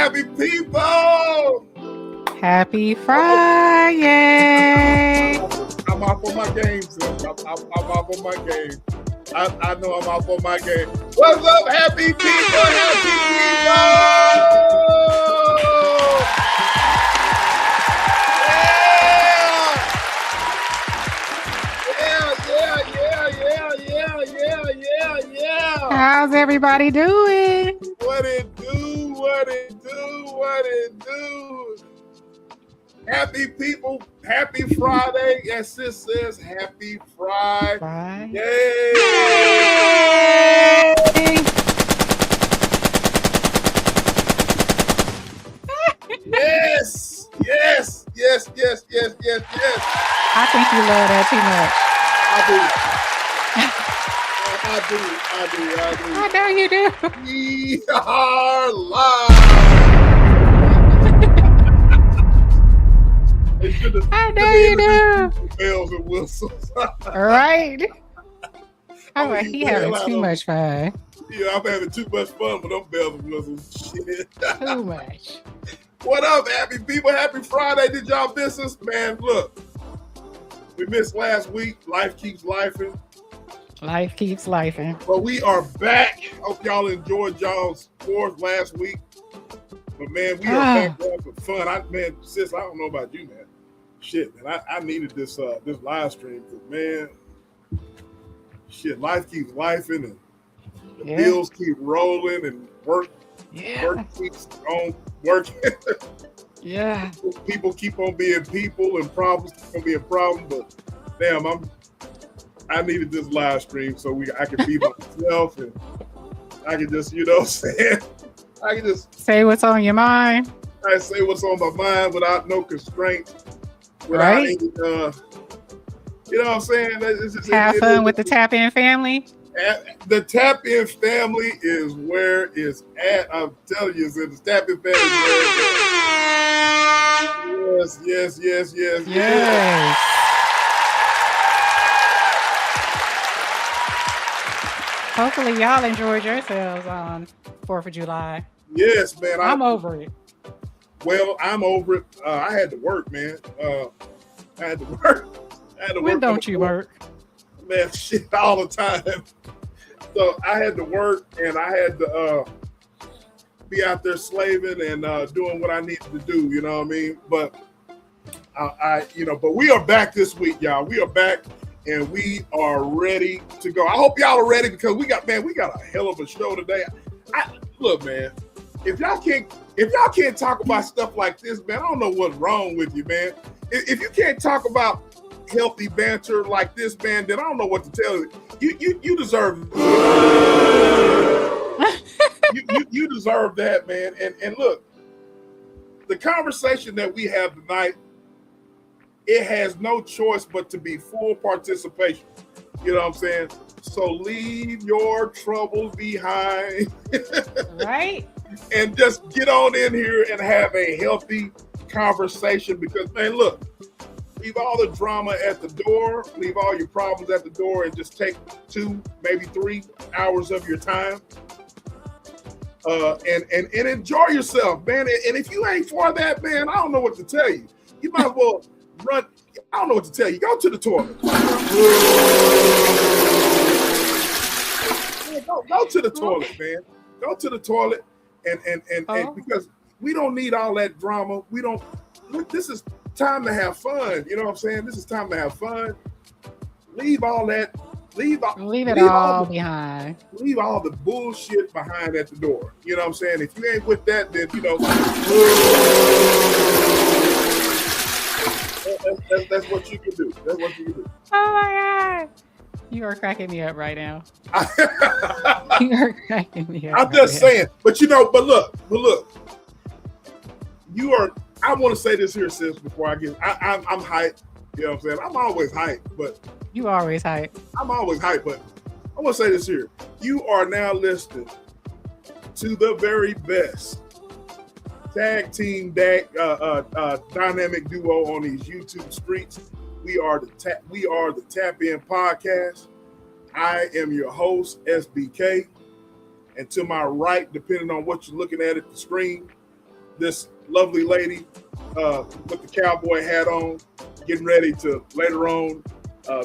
happy people? Happy Friday. I'm off on my game, sis. I'm off on my game. I know I'm off on my game. What's up, happy people? Happy people! Yeah. How's everybody doing? What it do? Happy people, happy Friday. Yes, sis says happy Friday. Yay! Yes. I think you love that too much. I do. I know you do. We are live. I know you do. Bells and whistles. Right? I'm like, he having too much fun. Yeah, I'm having too much fun with them bells and whistles. Shit. Too much. What up, happy people? Happy Friday. Did y'all miss us? Man, look. We missed last week. Life keeps lifing. Life keeps lifing. But we are back. Hope y'all enjoyed y'all's fourth last week. But man, we are back for fun. Sis, I don't know about you, man. Shit, man, I needed this live stream because, man, shit, life keeps lifing and the bills keep rolling and work keeps on working. Yeah. People keep on being people and problems keep on being problems. But damn, I needed this live stream so I can be myself and I can just, you know what I'm saying? I can just say what's on your mind. I say what's on my mind without no constraints. Without any, you know what I'm saying? Have fun with the Tap-In family. The Tap-In family is where it's at. I'm telling you, the Tap-In family is where it's at. Yes. Hopefully y'all enjoyed yourselves on 4th of July. Yes, man. I'm over it. Well, I'm over it. I had to work, man. I had to work. When don't you work? Man, shit, all the time. So I had to work, and I had to be out there slaving and doing what I needed to do. You know what I mean? But but we are back this week, y'all. We are back, and we are ready to go. I hope y'all are ready because we got a hell of a show today. Look, man. If y'all can't talk about stuff like this, man, I don't know what's wrong with you, man. If you can't talk about healthy banter like this, man, then I don't know what to tell you. You deserve you deserve that, man. And look, the conversation that we have tonight, it has no choice but to be full participation. You know what I'm saying? So leave your troubles behind. Right? And just get on in here and have a healthy conversation because, man, look, leave all the drama at the door, leave all your problems at the door, and just take 2, maybe 3 hours of your time and enjoy yourself, man. And if you ain't for that, man, I don't know what to tell you. You might as well run. I don't know what to tell you. Go to the toilet. Go to the toilet, man. Go to the toilet. And because we don't need all that drama. This is time to have fun. You know what I'm saying? This is time to have fun. Leave all that. Leave it all behind. Leave all the bullshit behind at the door. You know what I'm saying? If you ain't with that, then, you know, that's what you can do. That's what you can do. Oh my God. You are cracking me up right now. You are cracking me up. I'm just saying. But look. I want to say this here, sis, before I get I'm hyped. You know what I'm saying? I'm always hyped, but you always hyped. I'm always hyped, but I want to say this here. You are now listening to the very best tag team dynamic duo on these YouTube streets. We are the Tap-In Podcast. I am your host, SBK. And to my right, depending on what you're looking at the screen, this lovely lady with the cowboy hat on, getting ready to later on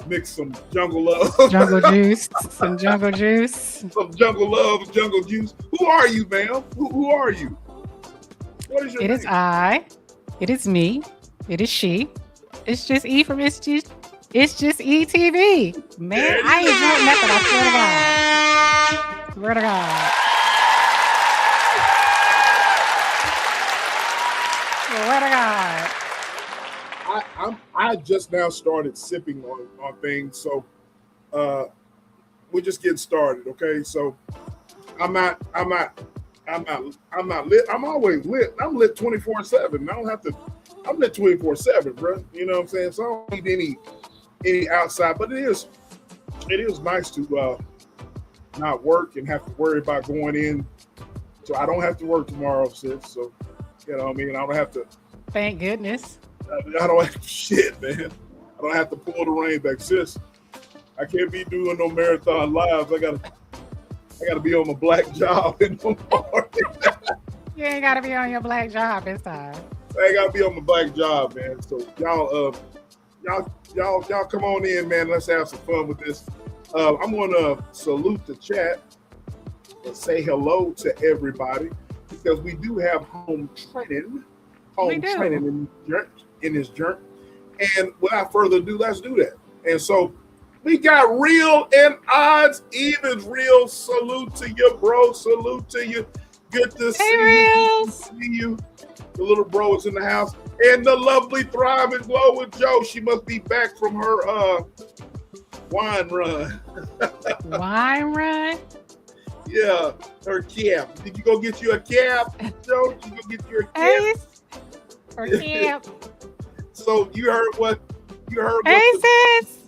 mix some jungle love. Jungle juice. Some jungle juice. Some jungle love, jungle juice. Who are you, ma'am? Who are you? What is your name? It is I. It is me. It is she. It's just E from It's Just ETV. Man, I ain't doing nothing. I swear to God. Swear to God. Swear to God. I just now started sipping on things, so we're just getting started, okay? So I'm not lit. I'm always lit. I'm lit 24/7. I don't have to. I'm lit 24/7, bro. You know what I'm saying? So I don't need any outside, but it is nice to not work and have to worry about going in. So I don't have to work tomorrow, sis. So you know what I mean? I don't have to. Thank goodness. I don't have to shit, man. I don't have to pull the rain back, sis. I can't be doing no marathon lives. I gotta be on my black job in the morning. You ain't gotta be on your black job this time. I ain't gotta be on my black job, man. So y'all come on in, man. Let's have some fun with this. I'm gonna salute the chat and say hello to everybody because we do have home training in this journey. And without further ado, let's do that. And so we got real and odds, evens, real. Salute to you, bro. Salute to you. Good to see you. Good to see you. The little bro is in the house. And the lovely Thrive and Glow with Joe. She must be back from her wine run. Wine run? Yeah, her cab. Did you go get you a cab, Joe? Did you go get you a cab? Or cab. So you heard what? Hey, sis.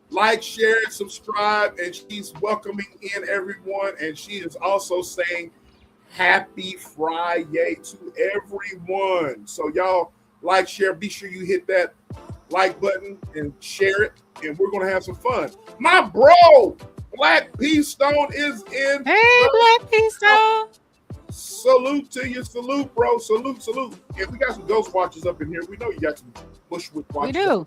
Like, share, and subscribe, and she's welcoming in everyone, and she is also saying happy Friday to everyone. So y'all like, share, be sure you hit that like button and share it, and we're gonna have some fun. My bro, Black P Stone is in. Hey, Black P Stone. Salute to you, salute, bro, salute. And we got some ghost watchers up in here. We know you got some Bushwick watchers. We do.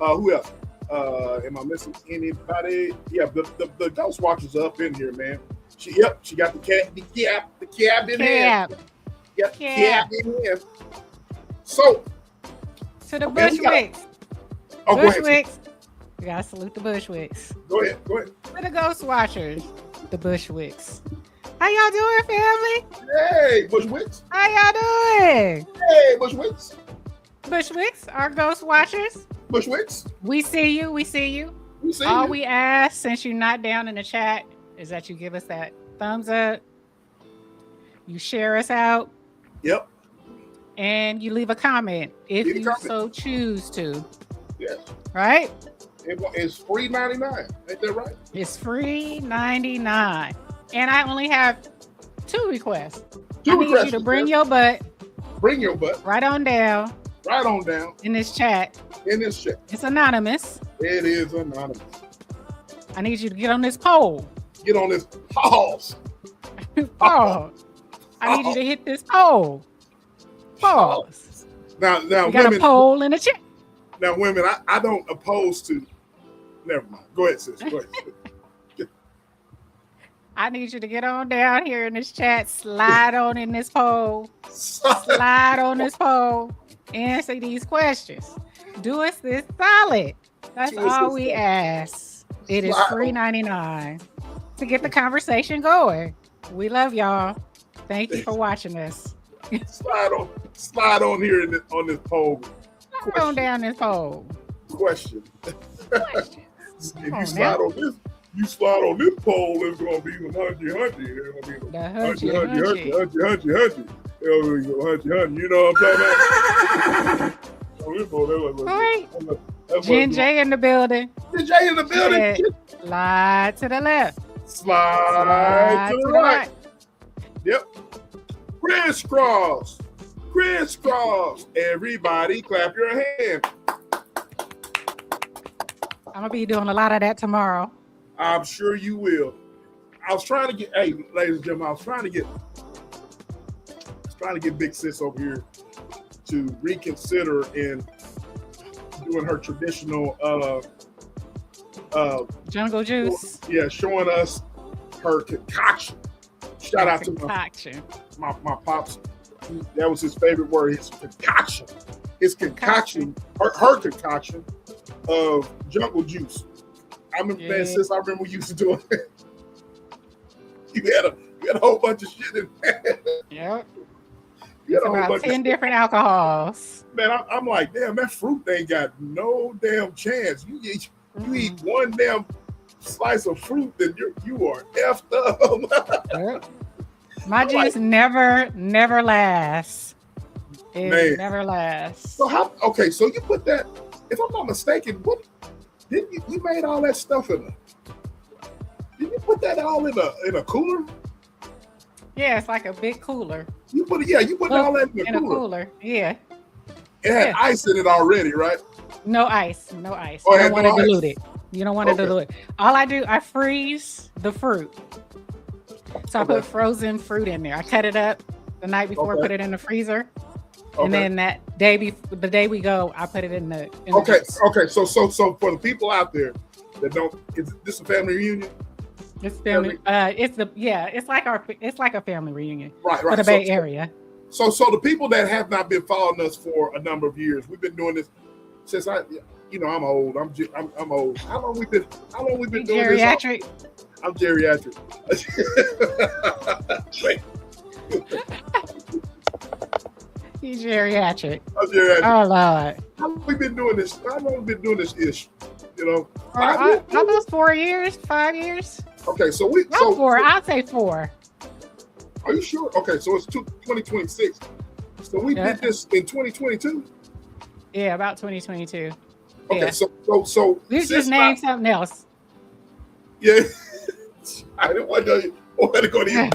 Who else? Am I missing anybody? Yeah, the ghost watchers are up in here, man. She got the cab in here. Yep, cab in here. So to the Bushwicks. Oh, Bushwicks. We gotta salute the Bushwicks. Go ahead. To the ghost watchers, the Bushwicks. How y'all doing, family? Hey, Bushwicks. How y'all doing? Hey, Bushwicks. Bushwicks, our ghost watchers. Bushwicks. We see you. All we ask, since you're not down in the chat, is that you give us that thumbs up. You share us out. Yep. And you leave a comment if you so choose to. Yes. Right? It's free $99. Ain't that right? It's free $99. And I only have 2 requests. I need you to bring your butt. Bring your butt. Right on down. In this chat. It's anonymous. It is anonymous. I need you to get on this poll. Get on this pause. Pause. I need you to hit this poll. Pause. Now, we got a poll in the chat. Now, women, I don't oppose to. Never mind. Go ahead, sis. Go ahead. I need you to get on down here in this chat. Slide on in this poll. Slide on this poll. Answer these questions. Do us this solid. That's all we ask. It is free $99 to get the conversation going. We love y'all. Thank you for watching us. Slide on here on this poll. Slide on down this poll. Question. If you slide on this. You slide on this pole, it's gonna be the hunchy. It's gonna be the hunchy. You know what I'm talking about? All right. Jen J in the building. Slide to the left. Slide to the right. Yep. Crisscross. Everybody clap your hand. I'm gonna be doing a lot of that tomorrow. I'm sure you will. I was trying to get, hey, ladies and gentlemen, trying to get Big Sis over here to reconsider in doing her traditional jungle juice. Yeah, showing us her concoction. Shout out to my pops. That was his favorite word, his concoction. His concoction, her concoction of jungle juice. I remember, man, since I remember we used to do it. You had a whole bunch of shit in there. Yep. It's about 10 different alcohols. Man, I'm like, damn, that fruit ain't got no damn chance. You eat one damn slice of fruit, then you are effed up. Yep. My juice never lasts. It never lasts. So so you put that, if I'm not mistaken, what didn't you made all that stuff in a, did you put that all in a cooler? Yeah, it's like a big cooler. You put all that in a cooler. Yeah. It had ice in it already, right? No ice. Oh, you don't want to dilute it. You don't want to dilute it. All I do, I freeze the fruit. So I put frozen fruit in there. I cut it up the night before, put it in the freezer. And then the day we go, I put it in the juice. Okay. So for the people out there that don't, is this a family reunion? It's family. It's like a family reunion. Right. For the Bay Area. So the people that have not been following us for a number of years, we've been doing this since I'm old. I'm old. How long we been doing geriatric? This? I'm geriatric. He's geriatric. I'm geriatric. Oh Lord. How long we been doing this? How long we been doing this ish? Almost 4 years, 5 years. Okay, so I'll say 4. Are you sure? Okay, so it's 2026. So we did this in 2022. Yeah, about 2022. Okay, yeah. so we just named something else. Yeah, I didn't want to go to you.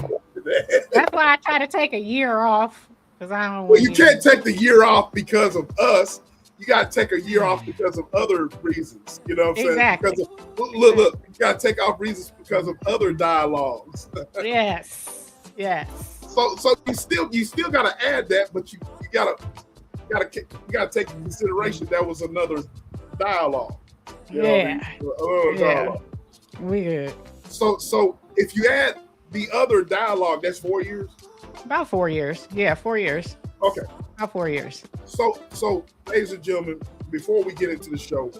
That's why I try to take a year off because I don't. Well, you can't take the year off because of us. You got to take a year off because of other reasons. You know what I'm saying? Exactly. Because of, look, you got to take off reasons because of other dialogues. Yes. So you still got to add that, but you got to take into consideration that was another dialogue. You know what I mean? Dialogue. We good. So if you add the other dialogue, that's 4 years. About 4 years. Yeah, 4 years. Okay. About 4 years. So, ladies and gentlemen, before we get into the show,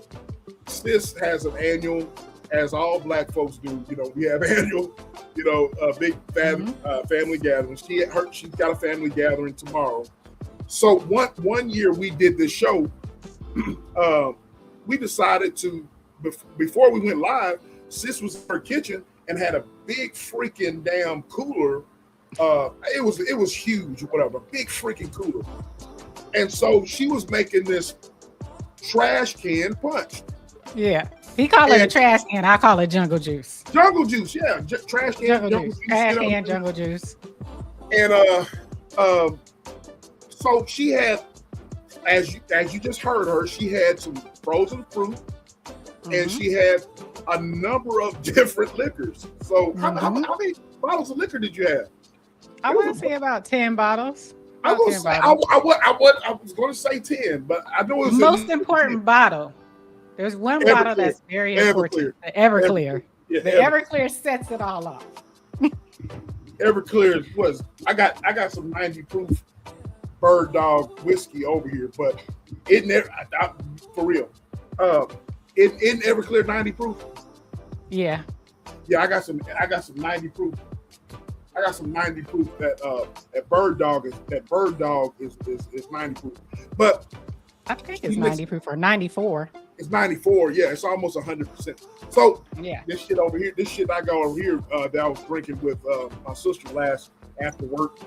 Sis has an annual, as all Black folks do. You know, we have annual, big family gatherings. She's got a family gathering tomorrow. So one year we did this show. We decided to, before we went live, Sis was in her kitchen and had a big freaking damn cooler. It was huge, whatever, big freaking cooler. And so she was making this trash can punch. Yeah. He call it a trash can. I call it jungle juice. Jungle juice, yeah. Trash can, jungle juice. Trash can, jungle juice. And so she had, as you just heard her, she had some frozen fruit, and she had a number of different liquors. So how many bottles of liquor did you have? I want to say about 10 bottles. I was going to say 10, but I know it was most important bottle. There's one bottle that's very important. The Everclear. The Everclear sets it all off. Everclear was. I got some 90 proof Bird Dog whiskey over here, but it never. For real. In Everclear 90 proof. Yeah. Yeah, I got some 90 proof. I got some 90 proof that Bird Dog is 90 proof. But I think it's 90 proof or 94. It's 94, yeah, it's almost 100%. So yeah, this shit I got over here that I was drinking with my sister last after work.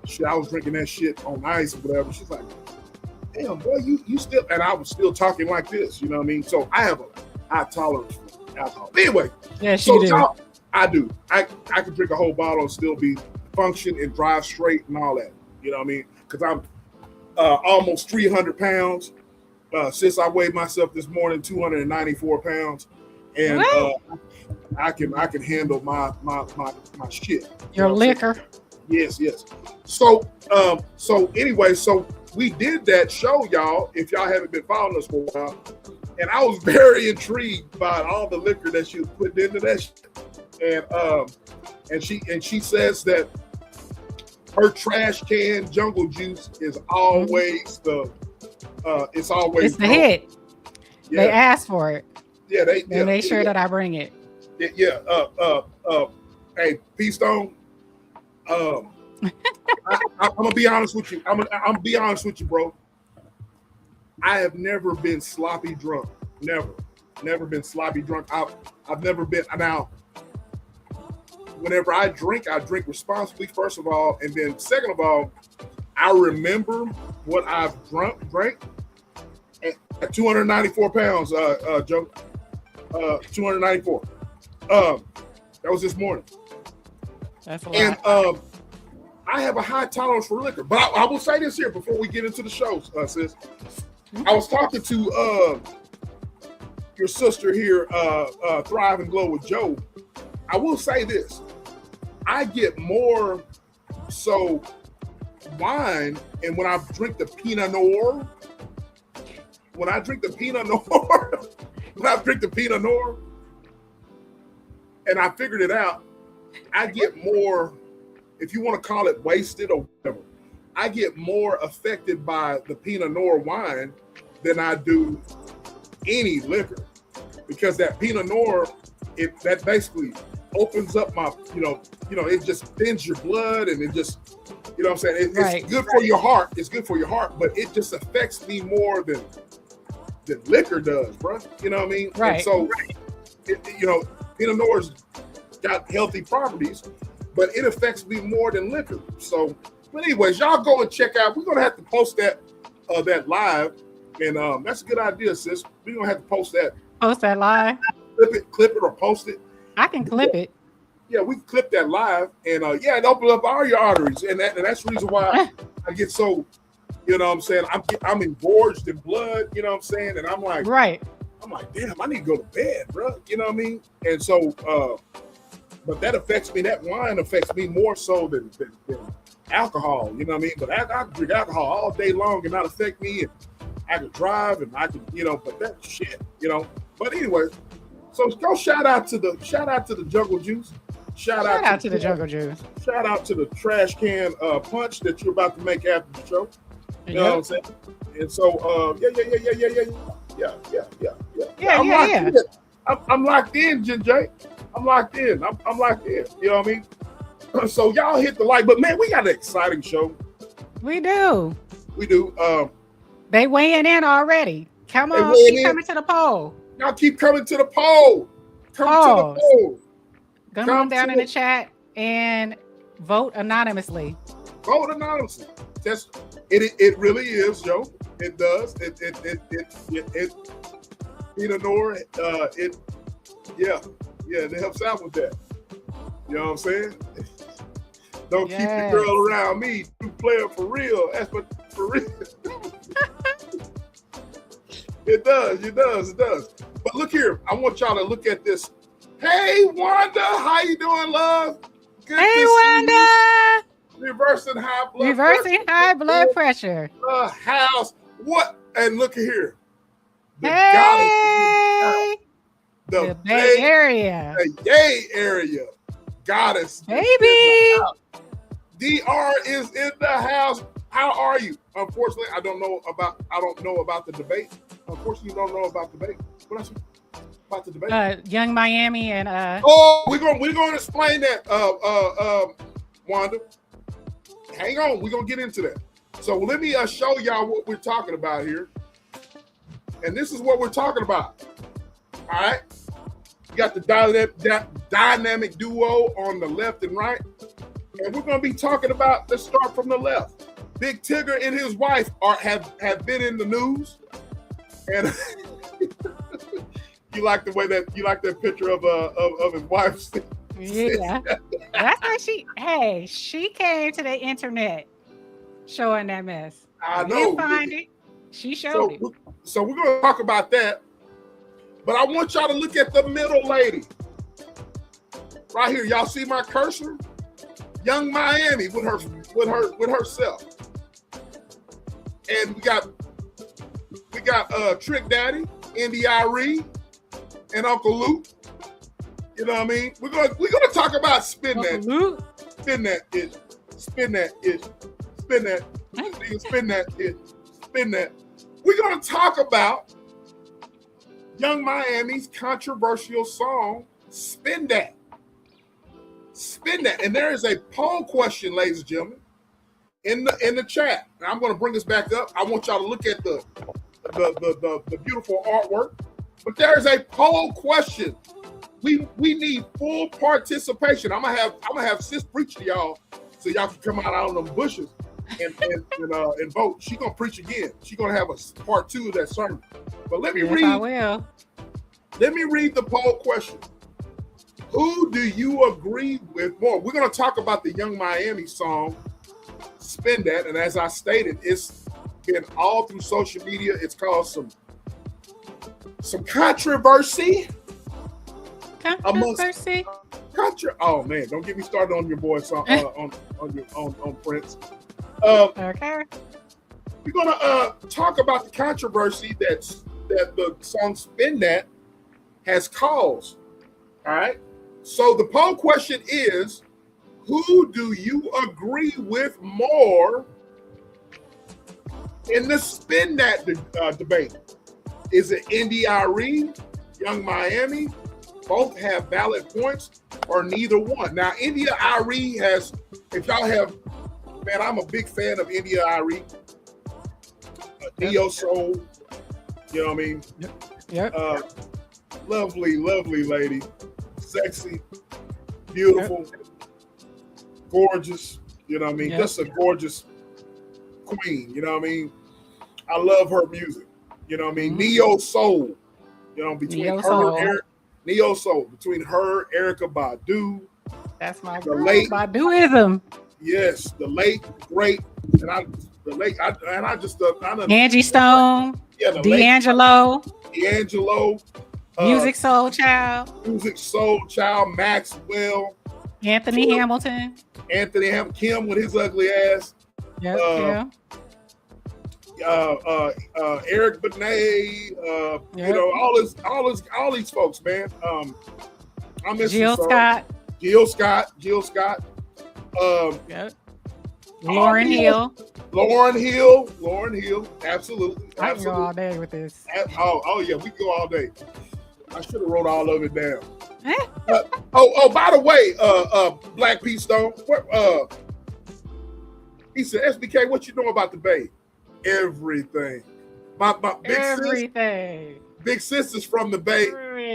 Shit, I was drinking that shit on ice or whatever. She's like, damn boy, you still, and I was still talking like this, you know what I mean? So I have a high tolerance for alcohol. But anyway, yes, you do. I do. I could drink a whole bottle and still be function and drive straight and all that. You know what I mean? Because I'm almost 300 pounds. Since I weighed myself this morning, 294 pounds, and I can handle my shit. Your liquor. Yes, yes. So, anyway, so we did that show, y'all. If y'all haven't been following us for a while, and I was very intrigued by all the liquor that she was putting into that shit. And she says that her trash can jungle juice is always it's always the hit. Yeah. They asked for it. Yeah, they make sure that I bring it. Yeah. Hey, P Stone. I'm gonna be honest with you. I'm gonna be honest with you, bro. I have never been sloppy drunk. Never been sloppy drunk. I've never been. Now, whenever I drink responsibly, first of all, and then second of all, I remember what I've drank at 294 pounds, Joe. 294. That was this morning. That's a lot. And I have a high tolerance for liquor. But I will say this here before we get into the shows, sis. I was talking to your sister here, Thrive and Glow with Joe. I will say this. I get more so wine, and when I drink the Pinot Noir, and I figured it out, I get more, if you want to call it wasted or whatever, I get more affected by the Pinot Noir wine than I do any liquor, because that Pinot Noir, that basically opens up my, it just thins your blood, and it just, you know what I'm saying? It's good for your heart. It's good for your heart, but it just affects me more than liquor does, bro. You know what I mean? Right. And so, Pinot Noir's got healthy properties, but it affects me more than liquor. So, but anyways, y'all go and check out. We're gonna have to post that live, and that's a good idea, sis. We're gonna have to post that. Post that live. Clip it, or post it. I can clip it. Yeah, we can clip that live, and it opens up all your arteries, and that's the reason why I get so, you know what I'm saying, I'm engorged in blood, you know what I'm saying, and I'm like, damn, I need to go to bed, bro, you know what I mean, and so, but that affects me. That wine affects me more so than alcohol, you know what I mean. But I can drink alcohol all day long and not affect me, and I can drive, and I can, but that shit, But anyway, so go shout out to the Jungle Juice. Shout out to the Jungle Juice. Shout out to the trash can punch that you're about to make after the show. You know what I'm saying? And so yeah. I'm locked in, J. I'm locked in. I'm locked in. You know what I mean? So y'all hit the like, but man, we got an exciting show. We do. They weighing in already. Come on, keep coming to the poll. Y'all keep coming to the poll. Come to the poll. Come on down in the chat and vote anonymously. Vote anonymously. It really is, Joe. It does. It Pinot Noir, it helps out with that. You know what I'm saying? Don't keep the girl around me. You play it for real. That's what for real. It does. But look here, I want y'all to look at this. Hey, Wanda, how you doing, love? Good hey, Wanda. Reversing high blood pressure. House. What? And look here. The Bay Area. The Bay Area. Goddess. Baby. DR is in the house. How are you? Unfortunately, I don't know about the debate. Unfortunately, you don't know about the debate. What else about the debate? Young Miami and we're gonna explain that, Wanda. Hang on, we're gonna get into that. So let me show y'all what we're talking about here. And this is what we're talking about. All right. You got the dynamic duo on the left and right. And we're gonna be talking about, let's start from the left. Big Tigger and his wife have been in the news. And you like that picture of his wife? Yeah. That's why she came to the internet showing that mess. I know. Didn't find it. She showed it. So we're gonna talk about that. But I want y'all to look at the middle lady. Right here. Y'all see my cursor? Young Miami with herself. And we got Trick Daddy, India.Arie, and Uncle Luke. You know what I mean? We're gonna talk about spin that ish. We're gonna talk about Young Miami's controversial song, Spin That. Spin That. And there is a poll question, ladies and gentlemen, in the chat. And I'm gonna bring this back up. I want y'all to look at the beautiful artwork. But there's a poll question. We need full participation. I'm gonna have sis preach to y'all so y'all can come out them bushes and vote. She's gonna preach again. She's gonna have a part 2 of that sermon. But let me read. I will. Let me read the poll question. Who do you agree with more? We're gonna talk about the Young Miami song, Spin That, and as I stated, it's been all through social media. It's caused some controversy. Oh man, don't get me started on your boy song on Prince. Okay. We're gonna talk about the controversy that the song Spin That has caused. All right. So the poll question is, who do you agree with more in the Spin That debate? Is it India.Arie, Young Miami? Both have valid points, or neither one. Now, India.Arie has, if y'all have, man, I'm a big fan of India.Arie. Neo Soul, you know what I mean? Yep. Lovely lady. Sexy, beautiful, gorgeous, you know what I mean? Just a gorgeous queen, you know what I mean? I love her music, you know what I mean? Neo Soul, you know, between Neo Soul, between her, Erykah Badu. That's my girl, Baduism. Yes, the late, great, Angie Stone, D'Angelo. Music Soul Child, Maxwell, Anthony Hamilton, Kim with his ugly ass. Eric Benet, you know, all these folks, man. I miss Jill Scott. Lauryn Hill, absolutely. I can go all day with this. Oh yeah, we can go all day. I should have wrote all of it down. By the way, Black P Stone, he said, SBK, what you know about the Bay? Everything. My big sister's from the Bay.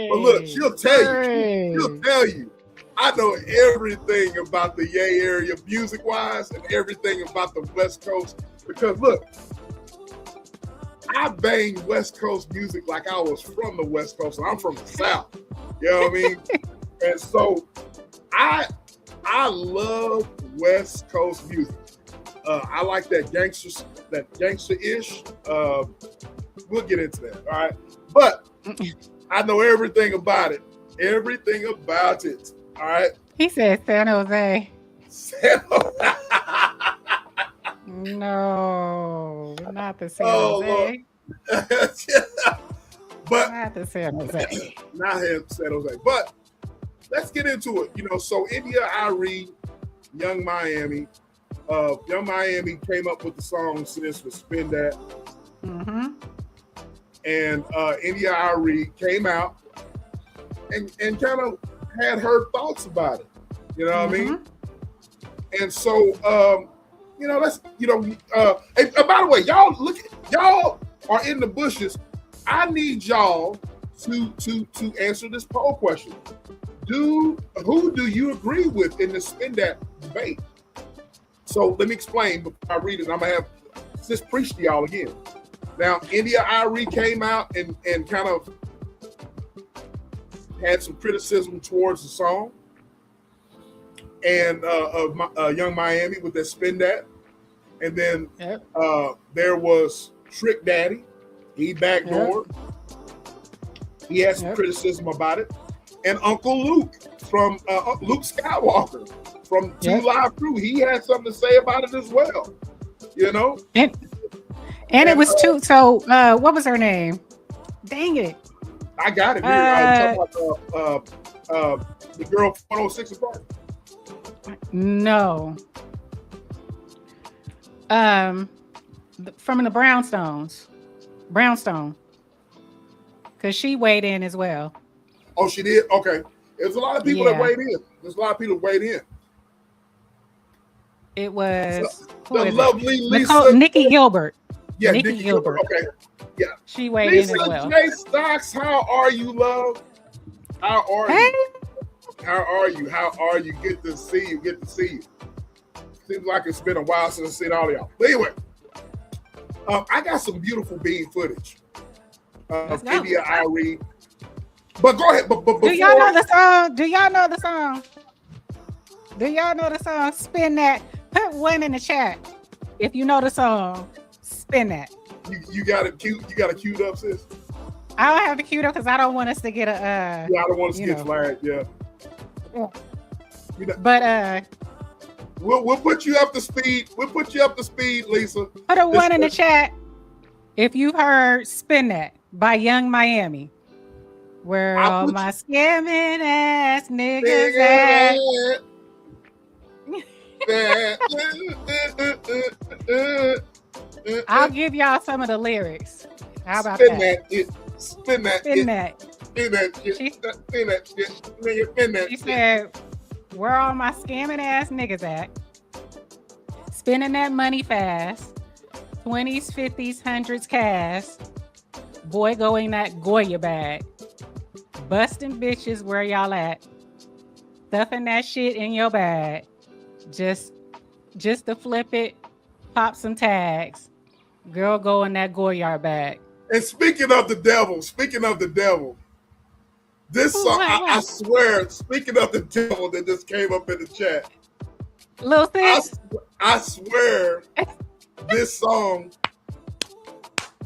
But look, she'll tell you. I know everything about the Yay area music-wise and everything about the West Coast. Because look, I banged West Coast music like I was from the West Coast, and I'm from the South. You know what I mean? And so I love West Coast music. I like that gangster-ish. We'll get into that, all right? But I know everything about it. All right? He said San Jose. No, not the San Jose. But not the San Jose. Not him, San Jose. But let's get into it. You know, so India.Arie, Young Miami. Young Miami came up with the song Sis with Spin That. Mm-hmm. And India.Arie came out and kind of had her thoughts about it. You know what I mean? And so you know, let's, you know, and by the way, y'all are in the bushes. I need y'all to answer this poll question. Who do you agree with in the Spin That debate? So let me explain before I read it. I'm gonna have this preach to y'all again. Now, India.Arie came out and kind of had some criticism towards the song and of Young Miami with that Spin That. And then there was Trick Daddy. He backdoored. He had some criticism about it. And Uncle Luke from Luke Skywalker. from Two Live Crew. He had something to say about it as well. You know, and it was two. So what was her name? Dang it! I got it here. I'm talking about the girl 106 and Park. No. From the Brownstone, because she weighed in as well. Oh, she did. Okay, there's a lot of people that weighed in. There's a lot of people weighed in. It was the lovely Lisa Nikki Gilbert. Yeah, Nikki Gilbert. Okay, yeah, she weighed in as well. J. Stocks, how are you, love? How are you? How are you? How are you? Good to see you. Good to see you. Seems like it's been a while since I've seen all of y'all. But anyway, I got some beautiful bean footage of India.Arie. But go ahead. But do y'all know the song? Do y'all know the song? Do y'all know the song? Spin that. Put one in the chat if you know the song. Spin that. You got it cute. You got it queued up, sis. I don't have it queued up because I don't want us to get a. Yeah, I don't want us to get flagged. Yeah. But we'll put you up to speed. We'll put you up to speed, Lisa. Put a one in the chat if you heard "Spin That" by Young Miami. Where all my scamming ass niggas at? I'll give y'all some of the lyrics. How about that? Spin that. Spin that. Spin that. Spin that. She said, where all my scamming ass niggas at? Spending that money fast. 20s, 50s, 100s cash. Boy going that Goya bag. Busting bitches where y'all at. Stuffing that shit in your bag. Just to flip it, pop some tags. Girl, go in that Goyard bag. And speaking of the devil, this song, I swear, speaking of the devil that just came up in the chat. Lil sis? I swear, this song,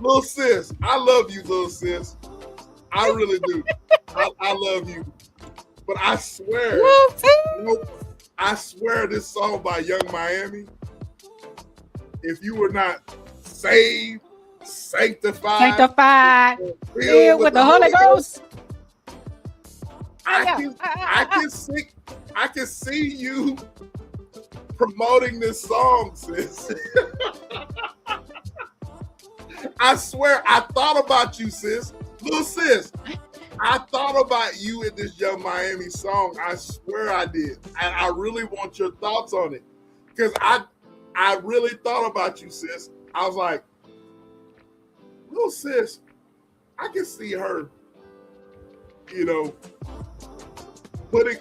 Lil sis, I love you, Lil sis. I really do. I love you. But I swear, I swear this song by Young Miami, if you were not saved, sanctified, filled with the Holy Ghost, I can see you promoting this song, sis. I swear, I thought about you, sis. Little sis, I thought about you in this Young Miami song. I swear I did. And I really want your thoughts on it. Because I really thought about you, sis. I was like, little sis, I can see her, you know, putting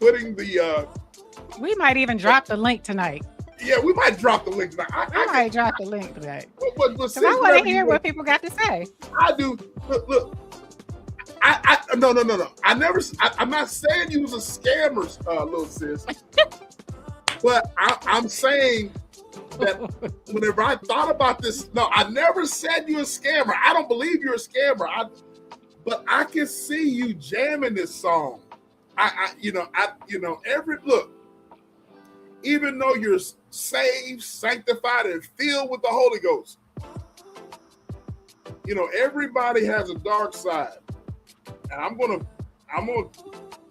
the we might even drop the link tonight. Yeah, we might drop the link tonight. I might drop the link tonight. Because I want to hear what people got to say. I do. Look. No. I'm not saying you was a scammer, little sis. But I'm saying that whenever I thought about this, no, I never said you're a scammer. I don't believe you're a scammer. But I can see you jamming this song. Look, even though you're saved, sanctified, and filled with the Holy Ghost, you know, everybody has a dark side. And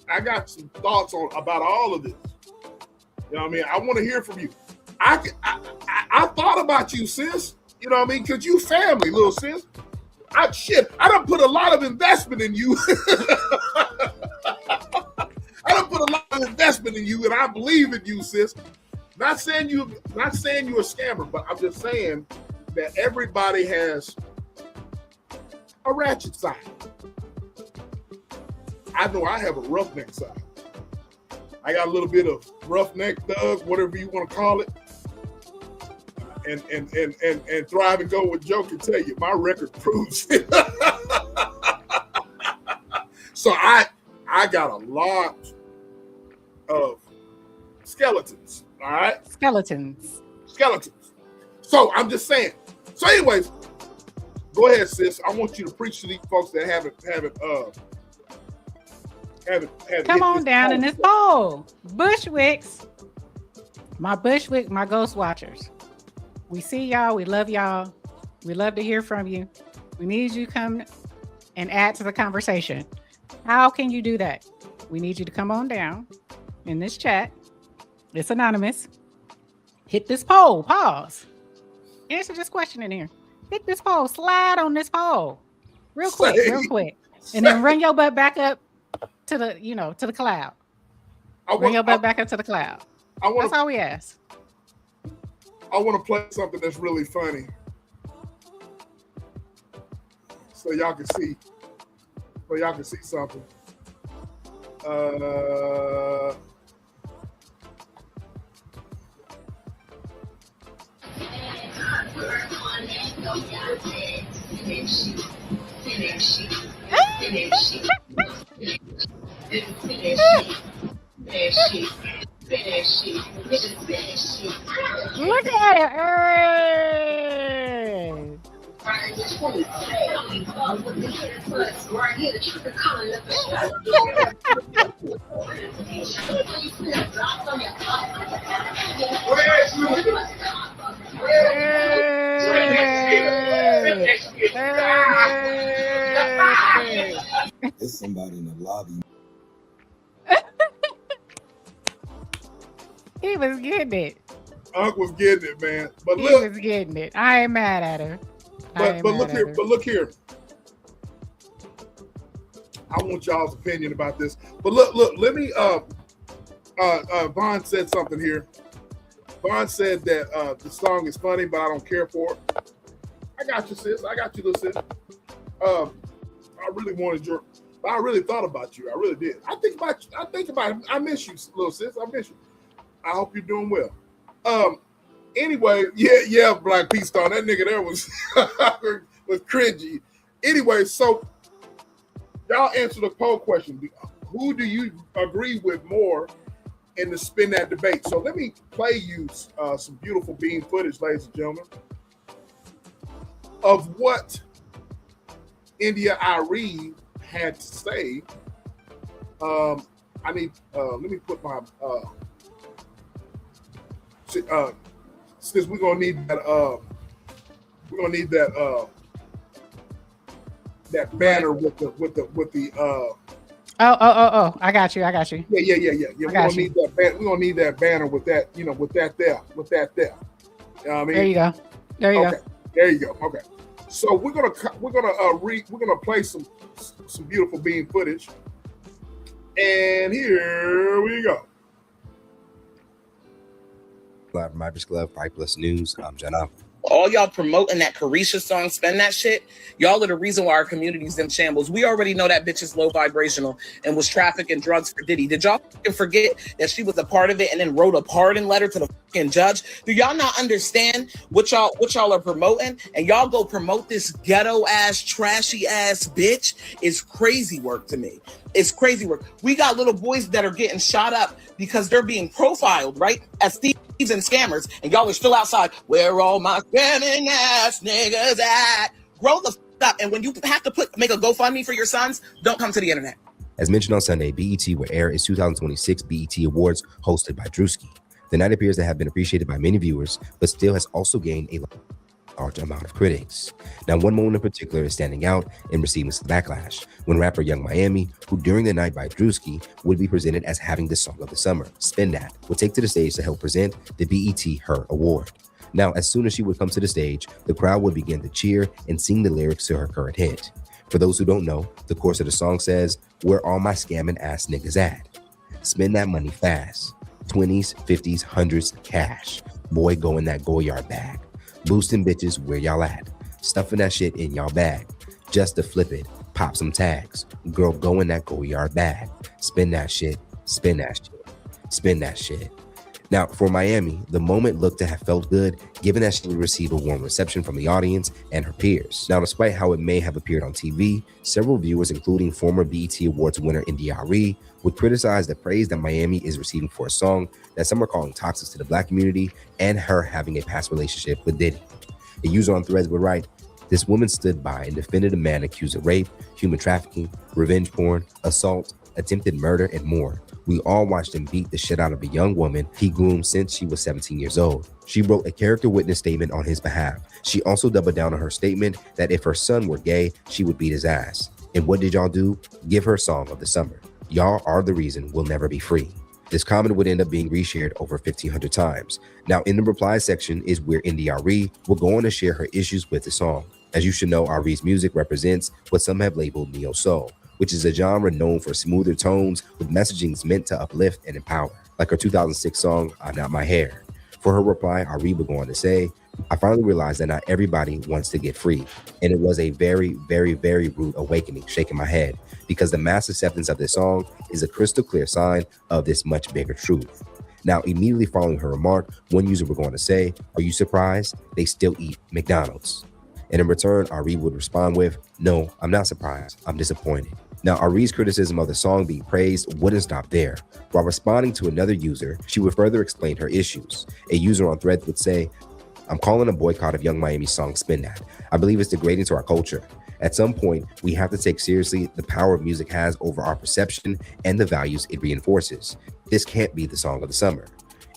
I got some thoughts about all of this. You know what I mean? I want to hear from you. I thought about you, sis. You know what I mean? Because you family, little sis. I done put a lot of investment in you. I done put a lot of investment in you, and I believe in you, sis. Not saying you're a scammer, but I'm just saying that everybody has a ratchet side. I know I have a roughneck side. I got a little bit of roughneck thug, whatever you want to call it. And Thrive and Go with Joe can tell you, my record proves it. So I got a lot of skeletons. All right, skeletons. So I'm just saying. So, anyways, go ahead, sis. I want you to preach to these folks that haven't come on down in this poll. Bushwicks My Bushwick, my Ghost Watchers. We see y'all. We love y'all. We love to hear from you. We need you to come and add to the conversation. How can you do that? We need you to come on down in this chat. It's anonymous. Hit this poll. Pause. Answer this question in here. Hit this poll. Slide on this poll. Real quick. And then run your butt back up to the, to the cloud. Bring your butt back up to the cloud. That's all we ask. I want to play something that's really funny, so y'all can see. So y'all can see something. Look at it. There's somebody in the lobby. He was getting it. Unc was getting it, man. But he look, was getting it. I ain't mad at her. But look here. I want y'all's opinion about this. But look. Let me. Vaughn said something here. Vaughn said that the song is funny, but I don't care for it. I got you, sis. I got you, little sis. I really wanted your. I really thought about you. I really did. I think about you. I miss you, little sis. I miss you. I hope you're doing well. Anyway, yeah, Black Peace Stone. That nigga there was was cringy. Anyway, so y'all answer the poll question. Who do you agree with more in the Spin That debate? So let me play you some beautiful bean footage, ladies and gentlemen, of what India.Arie had to say. Let me put my since we're gonna need that that banner with the I got you. Yeah. We're gonna need that we're gonna need that banner with that, with that there. You know what I mean? There you go. There you go. Okay. So we're gonna play some beautiful bean footage. And here we go. Live from Ivers Club, 5 Plus News. I'm Jana. All y'all promoting that Carisha song, Spend That Shit. Y'all are the reason why our community's in shambles. We already know that bitch is low vibrational and was trafficking drugs for Diddy. Did y'all forget that she was a part of it and then wrote a pardon letter to the fucking judge? Do y'all not understand what y'all are promoting? And y'all go promote this ghetto ass, trashy ass bitch? Is crazy work to me. It's crazy work. We got little boys that are getting shot up because they're being profiled, right? As thieves and scammers, and y'all are still outside. Where all my scamming ass niggas at? Grow the up. And when you have to make a GoFundMe for your sons, don't come to the internet. As mentioned on Sunday, BET will air its 2026 BET Awards hosted by Drewski. The night appears to have been appreciated by many viewers, but still has also gained a large amount of critics. Now, one moment in particular is standing out and receiving some backlash when rapper Young Miami, who during the night by Drewski would be presented as having the song of the summer, Spin That, would take to the stage to help present the BET Her Award. Now, as soon as she would come to the stage, the crowd would begin to cheer and sing the lyrics to her current hit. For those who don't know, the chorus of the song says, "Where all my scamming ass niggas at? Spend that money fast. 20s, 50s, 100s, cash. Boy, go in that Goyard bag. Boosting bitches where y'all at. Stuffing that shit in y'all bag. Just to flip it, pop some tags. Girl, go in that Goyard bag. Spin that shit, spin that shit, spin that shit." Now, for Miami, the moment looked to have felt good, given that she would receive a warm reception from the audience and her peers. Now, despite how it may have appeared on TV, several viewers, including former BET Awards winner India.Arie, would criticize the praise that Miami is receiving for a song that some are calling toxic to the Black community and her having a past relationship with Diddy. A user on Threads would write, "This woman stood by and defended a man accused of rape, human trafficking, revenge porn, assault, attempted murder, and more. We all watched him beat the shit out of a young woman he groomed since she was 17 years old. She wrote a character witness statement on his behalf. She also doubled down on her statement that if her son were gay, she would beat his ass. And what did y'all do? Give her Song of the Summer. Y'all are the reason we'll never be free. This comment would end up being reshared over 1,500 times. Now, in the reply section is where India.Arie will go on to share her issues with the song. As you should know, Arie's music represents what some have labeled neo-soul, which is a genre known for smoother tones with messagings meant to uplift and empower, like her 2006 song, I'm Not My Hair. For her reply, Arie will go on to say, I finally realized that not everybody wants to get free. And it was a very, very, very rude awakening, shaking my head, because the mass acceptance of this song is a crystal clear sign of this much bigger truth. Now, immediately following her remark, one user will go on to say, are you surprised? They still eat McDonald's. And in return, Arie would respond with, no, I'm not surprised. I'm disappointed. Now, Arie's criticism of the song being praised wouldn't stop there. While responding to another user, she would further explain her issues. A user on Threads would say, I'm calling a boycott of Young Miami's song Spin That. I believe it's degrading to our culture. At some point, we have to take seriously the power music has over our perception and the values it reinforces. This can't be the song of the summer.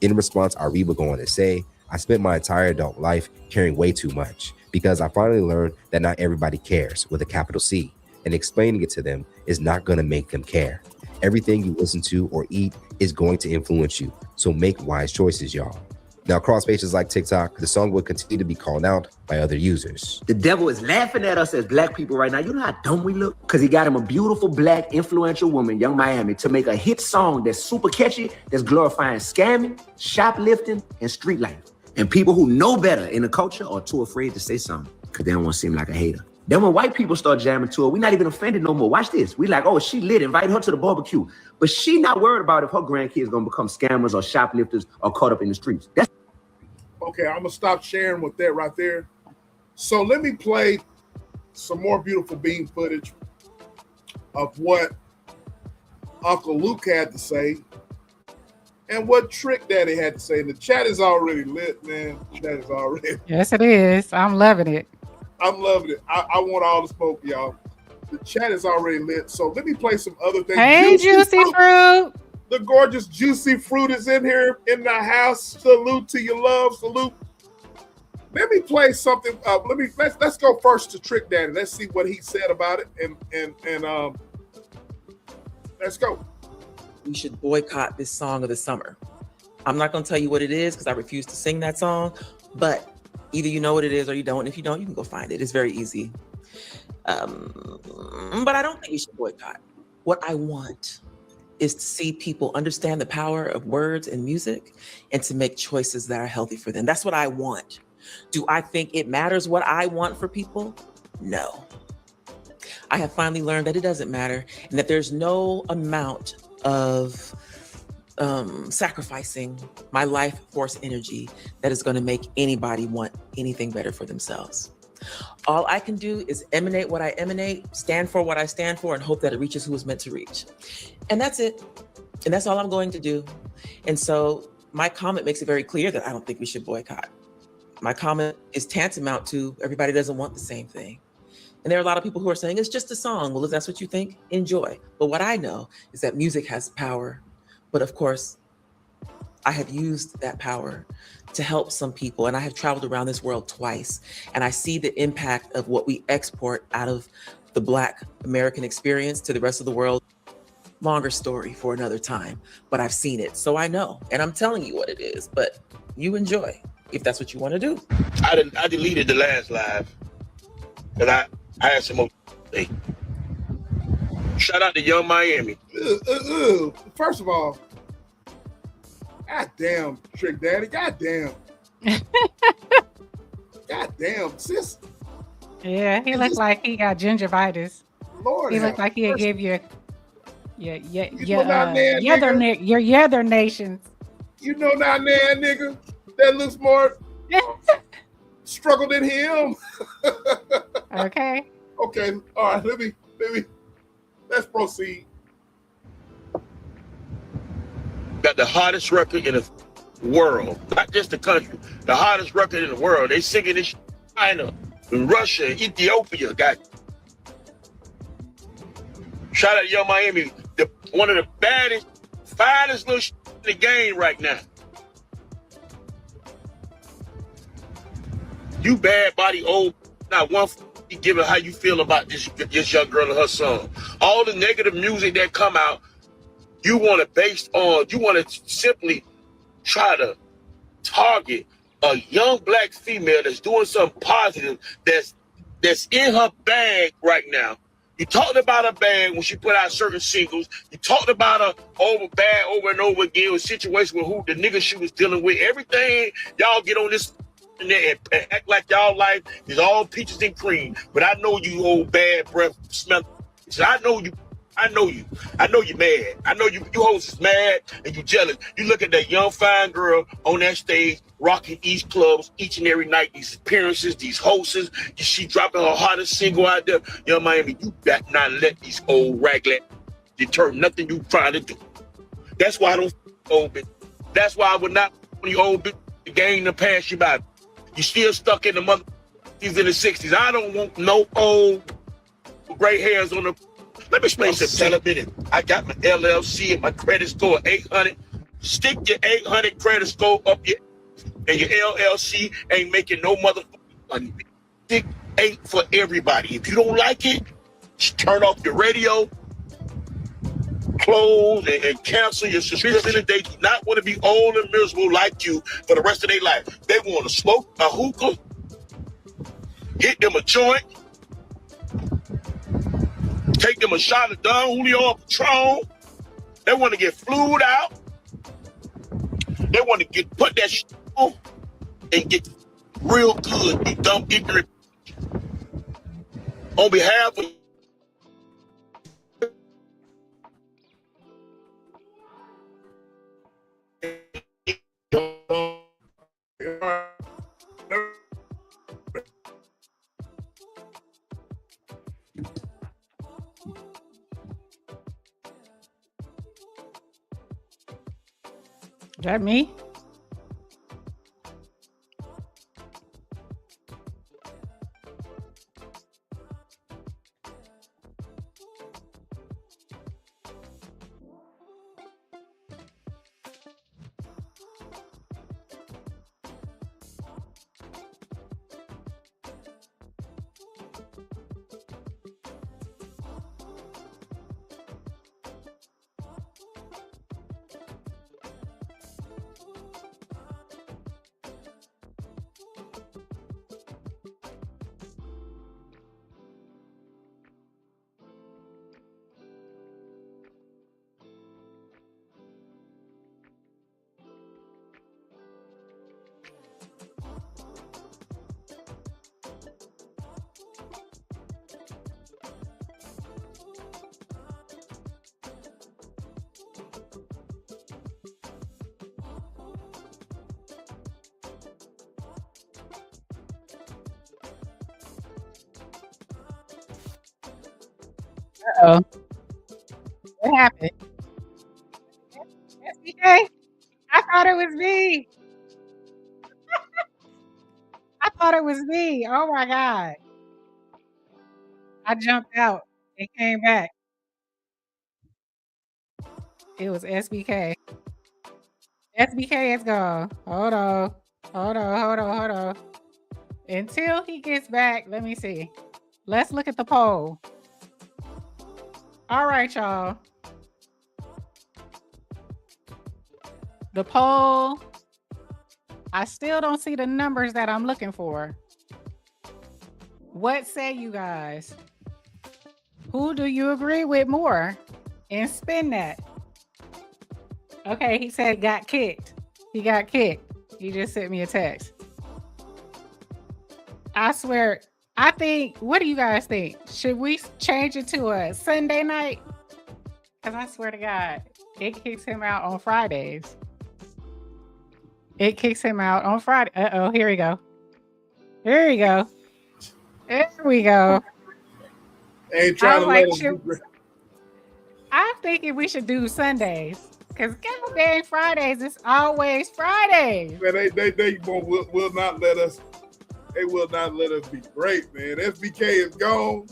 In response, Arie would go on to say, I spent my entire adult life caring way too much because I finally learned that not everybody cares with a capital C, and explaining it to them is not going to make them care. Everything you listen to or eat is going to influence you, so make wise choices, y'all. Now, across pages like TikTok, the song will continue to be called out by other users. The devil is laughing at us as black people right now. You know how dumb we look? Because he got him a beautiful, black, influential woman, Young Miami, to make a hit song that's super catchy, that's glorifying scamming, shoplifting, and street life. And people who know better in the culture are too afraid to say something because they don't want to seem like a hater. Then when white people start jamming to her, we're not even offended no more. Watch this. We like, oh, she lit, invite her to the barbecue. But she not worried about if her grandkids gonna become scammers or shoplifters or caught up in the streets. That's Okay, I'm gonna stop sharing with that right there. So let me play some more beautiful bean footage of what Uncle Luke had to say and what Trick Daddy had to say. The chat is already lit, man. The chat is already. Yes, it is. I'm loving it. I'm loving it. I want all the smoke, y'all. The chat is already lit. So let me play some other things. Hey, Juicy Fruit. The gorgeous Juicy Fruit is in here in the house. Salute to your love. Salute. Let me play something. Let's go first to Trick Daddy. Let's see what he said about it. And let's go. We should boycott this song of the summer. I'm not going to tell you what it is because I refuse to sing that song, but either you know what it is or you don't. And if you don't, you can go find it. It's very easy. But I don't think you should boycott. What I want is to see people understand the power of words and music and to make choices that are healthy for them. That's what I want. Do I think it matters what I want for people? No. I have finally learned that it doesn't matter and that there's no amount of sacrificing my life force energy that is going to make anybody want anything better for themselves. All I can do is emanate what I emanate, stand for what I stand for, and hope that it reaches who it's meant to reach. And that's it. And that's all I'm going to do. And so my comment makes it very clear that I don't think we should boycott. My comment is tantamount to everybody doesn't want the same thing. And there are a lot of people who are saying it's just a song. Well, if that's what you think, enjoy. But what I know is that music has power. But of course, I have used that power to help some people. And I have traveled around this world twice. And I see the impact of what we export out of the Black American experience to the rest of the world. Longer story for another time, but I've seen it. So I know, and I'm telling you what it is, but you enjoy if that's what you want to do. I deleted the last live because I had some more. Hey. Shout out to Young Miami. First of all, goddamn, Trick Daddy, goddamn. Goddamn, sis. Yeah, he looked like he got gingivitis. Lord, he looked like he had give you your other nations. You know not now, nigga. That looks more struggle than him. Okay. Okay. All right. Let me. Let's proceed. Got the hottest record in the world, not just the country. The hottest record in the world. They singing this in China, in Russia, Ethiopia. Got. Shout out to Young Miami. one of the baddest, finest little shit in the game right now. You bad body old, not one give it how you feel about this young girl and her song. All the negative music that come out, you want to simply try to target a young black female that's doing something positive, that's in her bag right now. You talked about her bag when she put out certain singles. You talked about her over and over again with situations with who the nigga she was dealing with. Everything y'all get on this and act like y'all life is all peaches and cream. But I know you old bad breath smell. So I know you mad. I know you hoes is mad and you jealous. You look at that young fine girl on that stage rocking East clubs each and every night, these appearances, these hosts. She dropping her hottest single out there. Young Miami, you better not let these old raglan deter nothing you trying to do. That's why I don't old bitch. That's why I would not want you old bitch to gain the pass you by. You still stuck in the mother in the 60s. I don't want no old gray hairs on the. Let me explain something. In a minute. I got my LLC and my credit score 800. Stick your 800 credit score up your, and your LLC ain't making no motherfucking money. Stick 8 for everybody. If you don't like it, just turn off your radio, close and cancel your subscription. They do not want to be old and miserable like you for the rest of their life. They want to smoke a hookah, hit them a joint, take them a shot of Don Julio or Patron. They want to get flued out. They want to put that shit on and get real good, you dumb, ignorant. On behalf of Is that me? Uh-oh. What happened? SBK? I thought it was me. I thought it was me. Oh my God. I jumped out and came back. It was SBK. SBK is gone. Hold on. Hold on. Until he gets back, let me see. Let's look at the poll. All right, y'all. The poll, I still don't see the numbers that I'm looking for. What say you guys? Who do you agree with more? And spin that. Okay, he said got kicked. He got kicked. He just sent me a text. I swear, I think, what do you guys think? Should we change it to a Sunday night? Because I swear to God, it kicks him out on Fridays. It kicks him out on Friday. Uh-oh, here we go. Here we go. There we go. Ain't trying to let him. I'm thinking we should do Sundays. Because goddamn Fridays, it's always Fridays. Man, they will not let us. They will not let us be great, man. SBK is gone.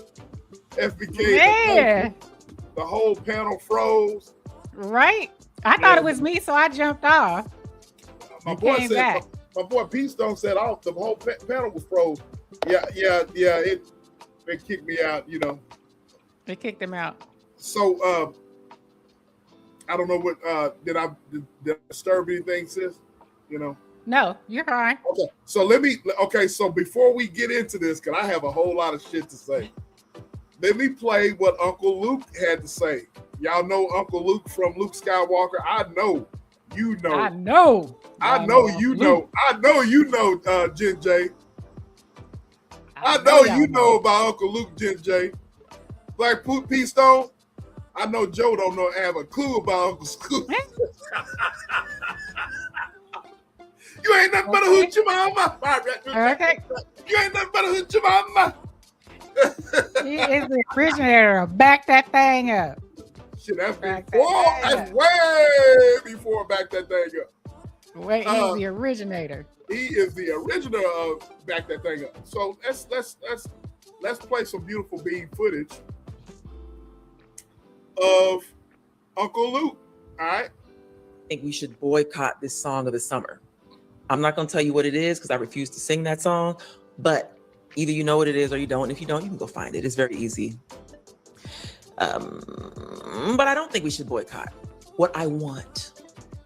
SBK man. is gone. the whole panel froze. Right? I thought it was me, so I jumped off. My boy came said, back. my boy P Stone said, "Oh, the whole panel was froze." Yeah. It kicked me out. You know. They kicked him out. So I don't know what did I disturb anything, sis? You know. No, you're fine. Okay. So before we get into this, because I have a whole lot of shit to say. Let me play what Uncle Luke had to say. Y'all know Uncle Luke from Luke Skywalker. I know you know. I know. I know you know. I know you know, Jen J. I know you know about Uncle Luke, Jen J. Black P Stone. I know Joe don't have a clue about Uncle Scoop. You ain't nothing but a hoochie mama. Okay. You ain't nothing but a hoochie mama. He is the originator of Back That Thing Up. Shit, that's way before Back That Thing Up. Wait, he's the originator. He is the originator of Back That Thing Up. So let's play some beautiful bean footage of Uncle Luke. All right. I think we should boycott this song of the summer. I'm not going to tell you what it is because I refuse to sing that song, but either you know what it is or you don't. If you don't, you can go find it. It's very easy. But I don't think we should boycott. What I want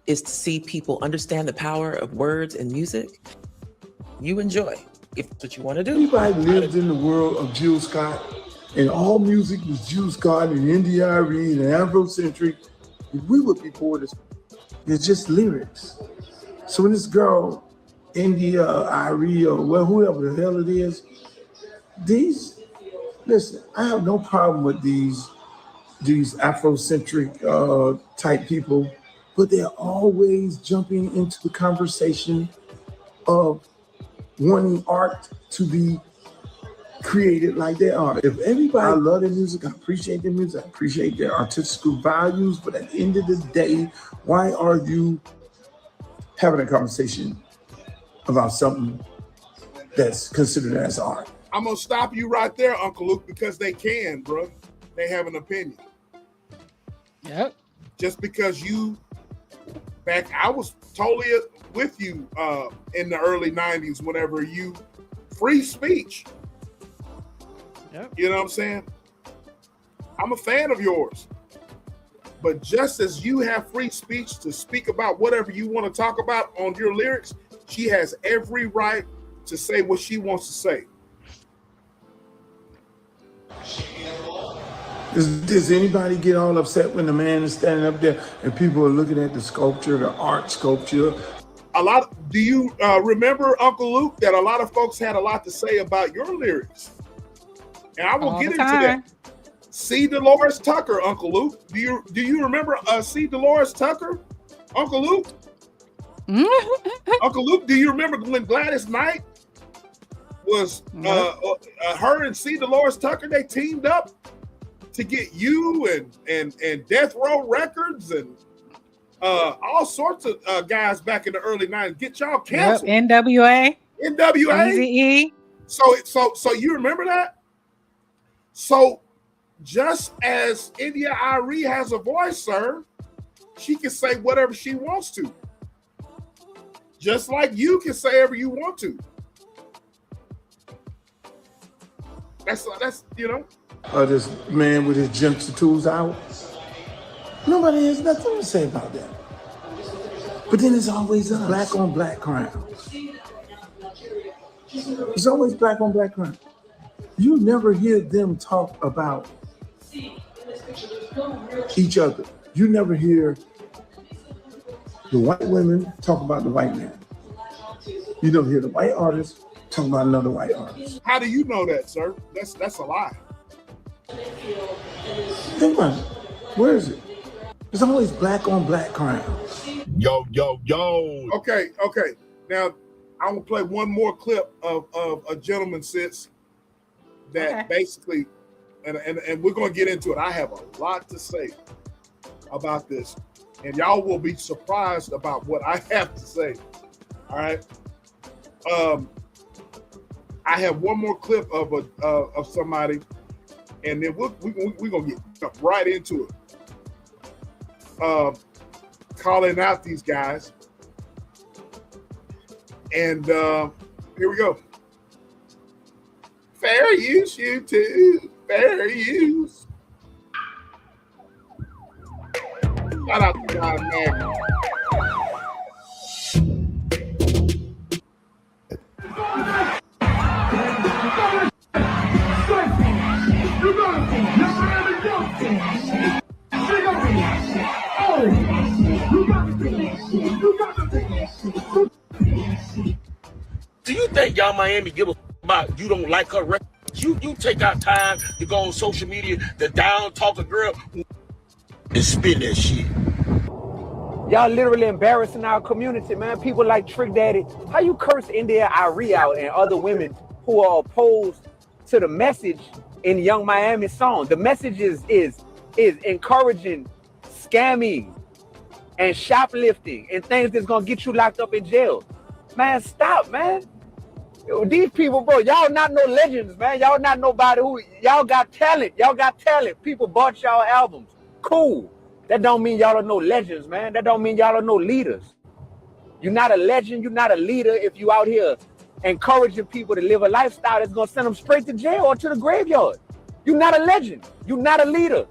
is to see people understand the power of words and music. You enjoy if that's what you want to do. Anybody lived in the world of Jill Scott, and all music was Jill Scott and India.Arie and Afrocentric, we would be bored as it's just lyrics. So when this girl, India.Arie or whoever the hell it is, listen, I have no problem with these Afrocentric type people, but they're always jumping into the conversation of wanting art to be created like they are. If everybody, I love their music, I appreciate their music, I appreciate their artistic values, but at the end of the day, why are you having a conversation about something that's considered as art? I'm gonna stop you right there, Uncle Luke, because they can, bro. They have an opinion. Yep. Just because I was totally with you in the early 90s, whenever you free speech. Yep. You know what I'm saying? I'm a fan of yours. But just as you have free speech to speak about whatever you want to talk about on your lyrics, she has every right to say what she wants to say. Does anybody get all upset when the man is standing up there and people are looking at the sculpture, the art sculpture? Do you remember, Uncle Luke, that a lot of folks had a lot to say about your lyrics? And I will get into that. C. Dolores Tucker, Uncle Luke. Do you remember C. Dolores Tucker, Uncle Luke? Uncle Luke, do you remember when Gladys Knight was her and C. Dolores Tucker? They teamed up to get you and Death Row Records and all sorts of guys back in the early 90s. Get y'all canceled. Yep. NWA. Eazy-E. So you remember that? So just as India.Arie has a voice, sir, she can say whatever she wants to. Just like you can say whatever you want to. That's this man with his gym tools out. Nobody has nothing to say about that. But then it's always black on black crime. It's always black on black crime. You never hear them talk about each other. You never hear the white women talk about the white man. You never hear the white artist talk about another white artist. How do you know that, sir? That's a lie. Think about it. Where is it? It's always black on black crime. Yo. Okay. Now, I'm gonna play one more clip of a gentleman sits that basically, and we're gonna get into it. I have a lot to say about this, and y'all will be surprised about what I have to say. All right. I have one more clip of somebody and then we're gonna get right into it. Calling out these guys, and here we go. Fair use, you too. Fair use. Shout out to John Maggie. Do you think y'all Miami give a about you don't like her record? You take out time to go on social media to down talk a girl and spin that shit. Y'all literally embarrassing our community, man. People like Trick Daddy. How you curse India.Arie out and other women who are opposed to the message in Young Miami's song? The message is encouraging scamming and shoplifting and things that's gonna get you locked up in jail. Man, stop, man. These people, bro, y'all not no legends, man. Y'all not nobody who, y'all got talent. Y'all got talent. People bought y'all albums. Cool. That don't mean y'all are no legends, man. That don't mean y'all are no leaders. You're not a legend. You're not a leader if you out here encouraging people to live a lifestyle that's gonna send them straight to jail or to the graveyard. You're not a legend. You're not a leader.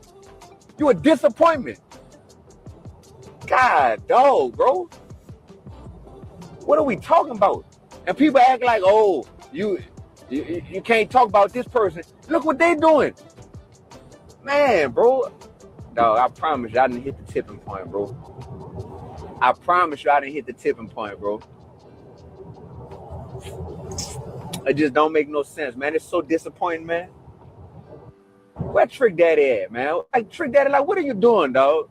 You're a disappointment. God, dog, bro. What are we talking about? And people act like, oh, you can't talk about this person. Look what they doing. Man, bro. Dog, I promise you I didn't hit the tipping point, bro. I promise you I didn't hit the tipping point, bro. It just don't make no sense, man. It's so disappointing, man. Where Trick Daddy at, man? Like, Trick Daddy, like, what are you doing, dog?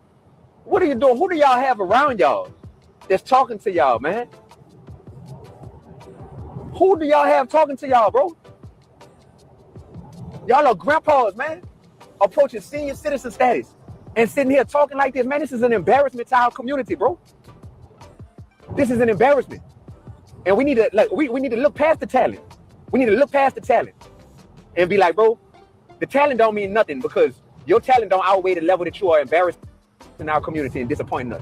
What are you doing? Who do y'all have around y'all that's talking to y'all, man? Who do y'all have talking to y'all, bro? Y'all are grandpas, man, approaching senior citizen status and sitting here talking like this, man. This is an embarrassment to our community, bro. This is an embarrassment. And we need to, like, we need to look past the talent. We need to look past the talent and be like, bro, the talent don't mean nothing because your talent don't outweigh the level that you are embarrassed in our community and disappointing us.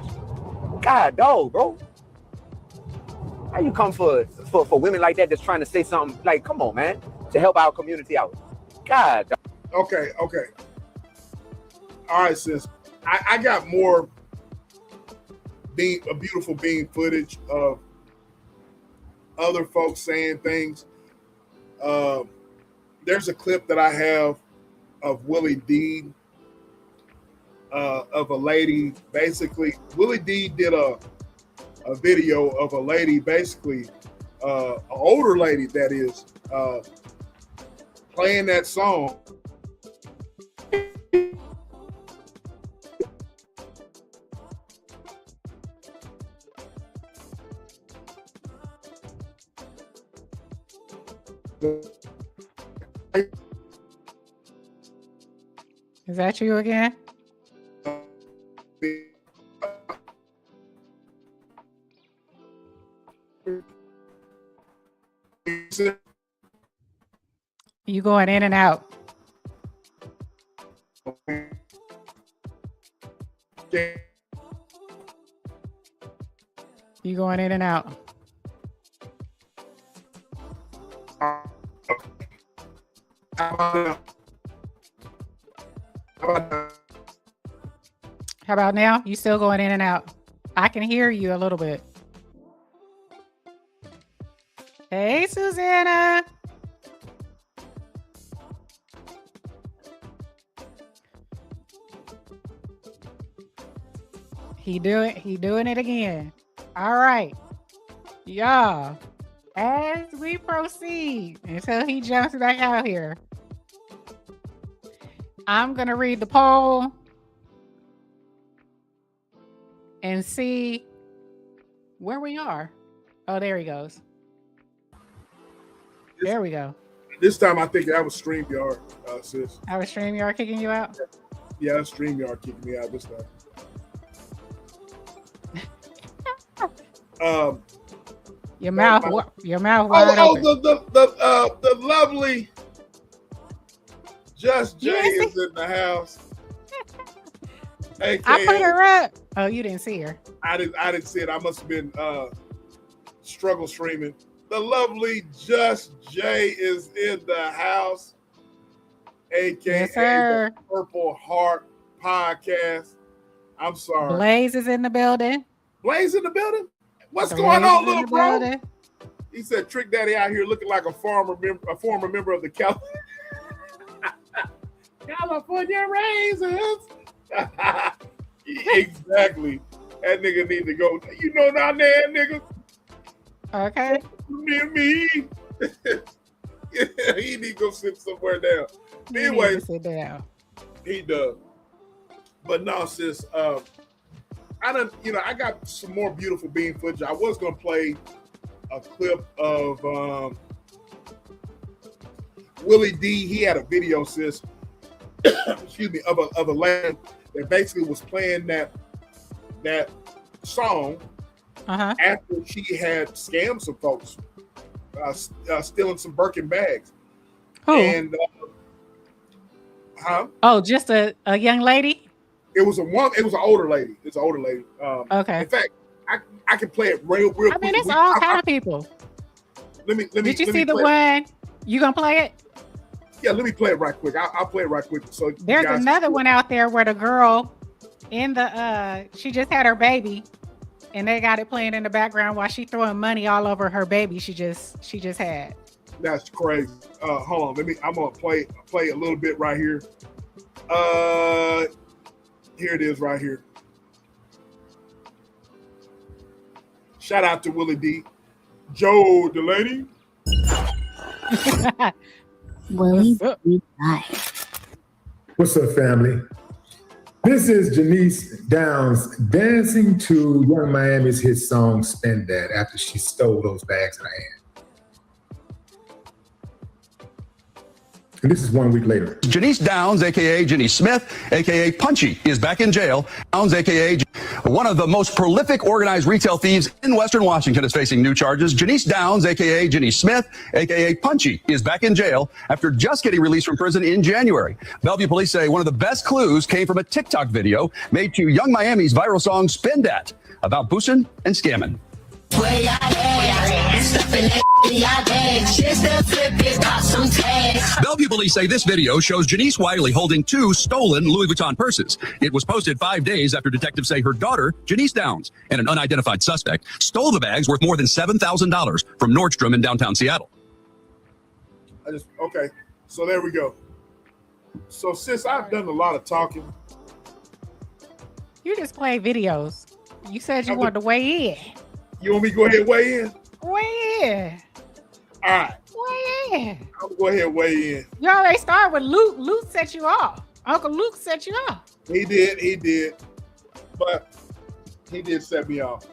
God, dog, bro. How you come for women like that that's trying to say something like, come on, man, to help our community out? God. Okay. All right, sis. I got more beautiful bean footage of other folks saying things. There's a clip that I have of Willie D, of a lady. Basically, Willie D did a video of a lady, basically an older lady that is playing that song. Is that you again? You going in and out. You going in and out. How about now? You still going in and out. I can hear you a little bit. Hey, Susanna. He doing it again. All right. Y'all, as we proceed until he jumps back out here, I'm going to read the poll and see where we are. Oh, there he goes. There we go. This time I think that was StreamYard, sis. I was StreamYard kicking you out? Yeah, that's StreamYard kicking me out this time. Your mouth wide open. The lovely Just Jay You didn't is in the house. AKA, I put her up. Oh, you didn't see her. I didn't see it. I must have been struggle streaming. The lovely Just Jay is in the house. AKA Yes, sir. the Purple Heart Podcast. I'm sorry. Blaze is in the building. Blaze in the building? What's Blaze going on, is in little the bro? building. He said Trick Daddy out here looking like a former member of the California Raisins. Exactly. That nigga need to go. You know down there, nigga. Okay. Me. Yeah, he need to go sit somewhere down. Anyway, sit down. He does. But no, sis, I got some more beautiful bean footage. I was gonna play a clip of Willie D. He had a video, sis. Excuse me, of a lady that basically was playing that song after she had scammed some folks, stealing some Birkin bags. Who? And Oh, just a young lady? It was an older lady. It's an older lady. Okay. In fact, I can play it real quick. I mean, it's all kind of people. Let me. Did you see the one? You gonna play it? Yeah, let me play it right quick. I'll play it right quick. So there's another one out there where the girl in the she just had her baby, and they got it playing in the background while she throwing money all over her baby she just had. That's crazy. Hold on, I'm gonna play a little bit right here. Here it is right here. Shout out to Willie D. Joe Delaney. Willie D. What's up, family? This is Janice Downs dancing to Young Miami's hit song Spend That after she stole those bags in her hand. And this is 1 week later. Janice Downs, a.k.a. Jenny Smith, a.k.a. Punchy, is back in jail. Downs, a.k.a. one of the most prolific organized retail thieves in Western Washington, is facing new charges. Janice Downs, a.k.a. Jenny Smith, a.k.a. Punchy, is back in jail after just getting released from prison in January. Bellevue police say one of the best clues came from a TikTok video made to Young Miami's viral song Spend That, about boosting and scamming. Bellevue police say this video shows Janice Wiley holding 2 stolen Louis Vuitton purses. It was posted 5 days after detectives say her daughter, Janice Downs, and an unidentified suspect stole the bags worth more than $7,000 from Nordstrom in downtown Seattle. Okay, so there we go. So sis, I've done a lot of talking. You just play videos. You said you wanted to weigh in. You want me to go ahead and weigh in? Weigh in. All right. Weigh in. I'll go ahead and weigh in. You already started with Luke. Luke set you off. Uncle Luke set you off. He did. But he did set me off.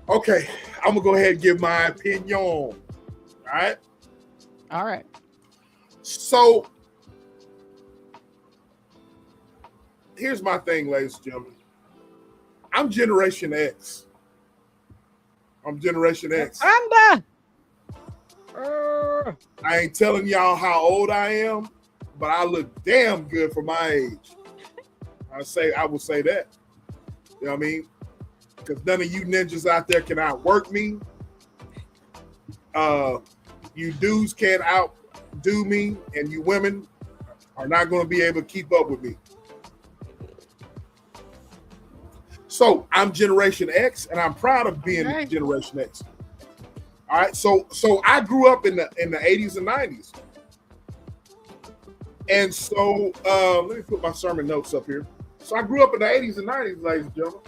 Okay, I'm going to go ahead and give my opinion. All right? All right. So, here's my thing, ladies and gentlemen. I'm Generation X. I ain't telling y'all how old I am, but I look damn good for my age. I would say that. You know what I mean? Because none of you ninjas out there can outwork me. You dudes can't outdo me, and you women are not going to be able to keep up with me. So I'm Generation X, and I'm proud of being Generation X. All right, so I grew up in the 80s and 90s, and so let me put my sermon notes up here. So I grew up in the 80s and 90s, ladies and gentlemen.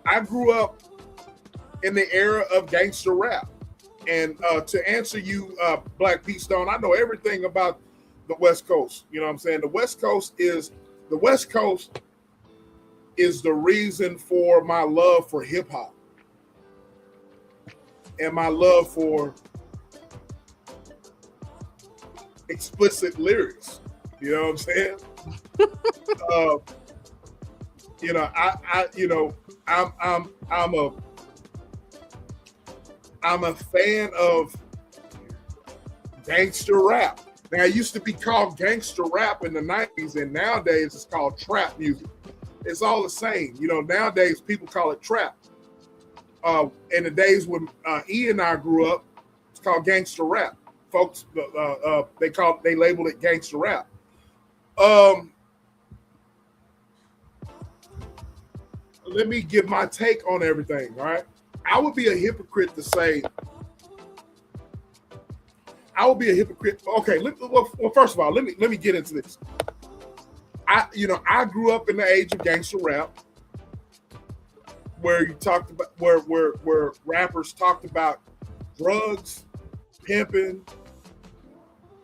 I grew up in the era of gangster rap, and to answer you, Black Pete Stone, I know everything about the West Coast. You know what I'm saying? The West Coast is the reason for my love for hip hop and my love for explicit lyrics. You know what I'm saying? I'm a fan of gangster rap. Now, it used to be called gangster rap in the 90s, and nowadays it's called trap music. It's all the same. You know, nowadays people call it trap. In the days when E and I grew up, it's called gangster rap. Folks, they labeled it gangster rap. Let me give my take on everything, all right? I would be a hypocrite to say, Okay, well, first of all, let me get into this. I grew up in the age of gangster rap, where you talked about where rappers talked about drugs, pimping,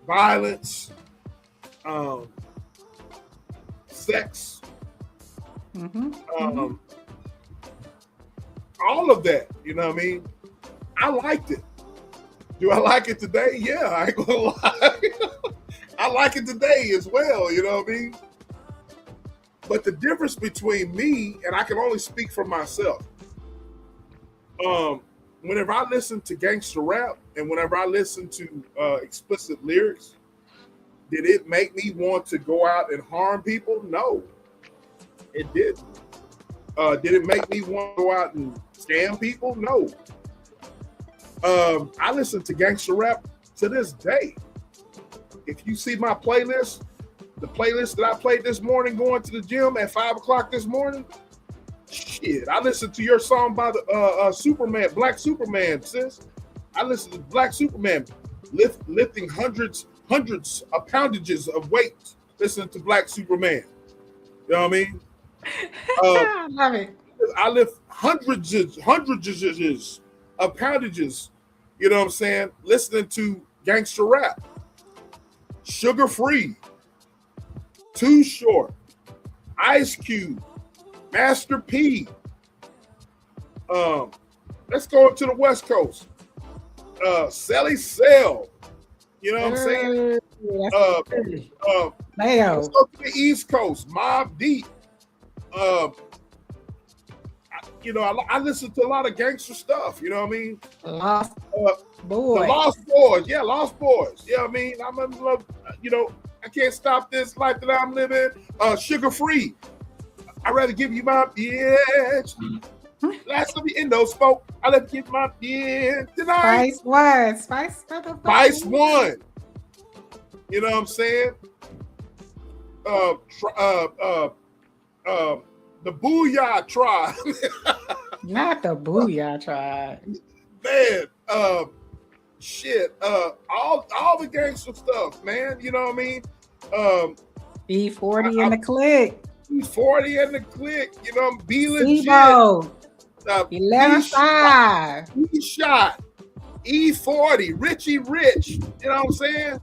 violence, sex, all of that. You know what I mean? I liked it. Do I like it today? Yeah, I ain't gonna lie. I like it today as well. You know what I mean? But the difference between me, and I can only speak for myself, whenever I listen to gangster rap and whenever I listen to explicit lyrics, did it make me want to go out and harm people? No, it didn't. Did it make me want to go out and scam people? No. I listen to gangster rap to this day. If you see my playlist, the playlist that I played this morning going to the gym at 5 o'clock this morning, shit, I listened to your song by the Superman, Black Superman, sis. I listened to Black Superman lifting hundreds of poundages of weight. Listening to Black Superman. You know what I mean? I love it. I lift hundreds of poundages, you know what I'm saying, listening to gangster rap. Sugar Free, Too Short, Ice Cube, Master P. Let's go to the West Coast. Sally Cell, you know what I'm saying? Let's go to the East Coast. Mobb Deep. I listen to a lot of gangster stuff. You know what I mean? Lost Boys. The Lost Boys. Yeah, Lost Boys. Yeah, I mean, I'm in love. I can't stop this life that I'm living. Sugar Free. I'd rather give you my bitch. Last of the endo spoke. I let you give my bitch tonight. Spice One. You know what I'm saying? The Booyah Tribe. Not the Booyah Tribe. Man, all the gangster stuff, man. You know what I mean? E40 in the clique. E40 in the clique. You know, be legit. 11-5. E-Shot. E40. Richie Rich. You know what I'm saying?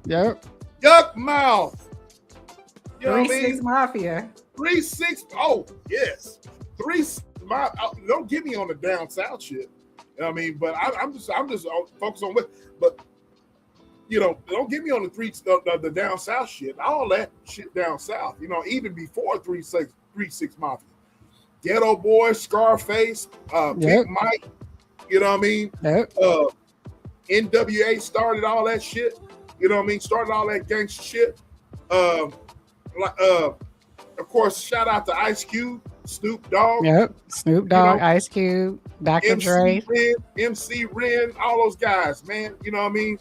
Yep. Yuck Mouth. You know 3-6 Mafia. 3-6. Oh, yes. 3-6. Don't get me on the down south shit. You know what I mean? But I'm just focused on what. But don't get me on the down south shit. All that shit down south. Even before 3-6 Mafia. Ghetto Boy, Scarface, Big Mike. You know what I mean? Yep. NWA started all that shit. You know what I mean? Started all that gangster shit. Of course, shout out to Ice Cube, Snoop Dogg. Yep. Snoop Dogg, Ice Cube, Dr. Dre. MC Ren, all those guys, man. You know what I mean?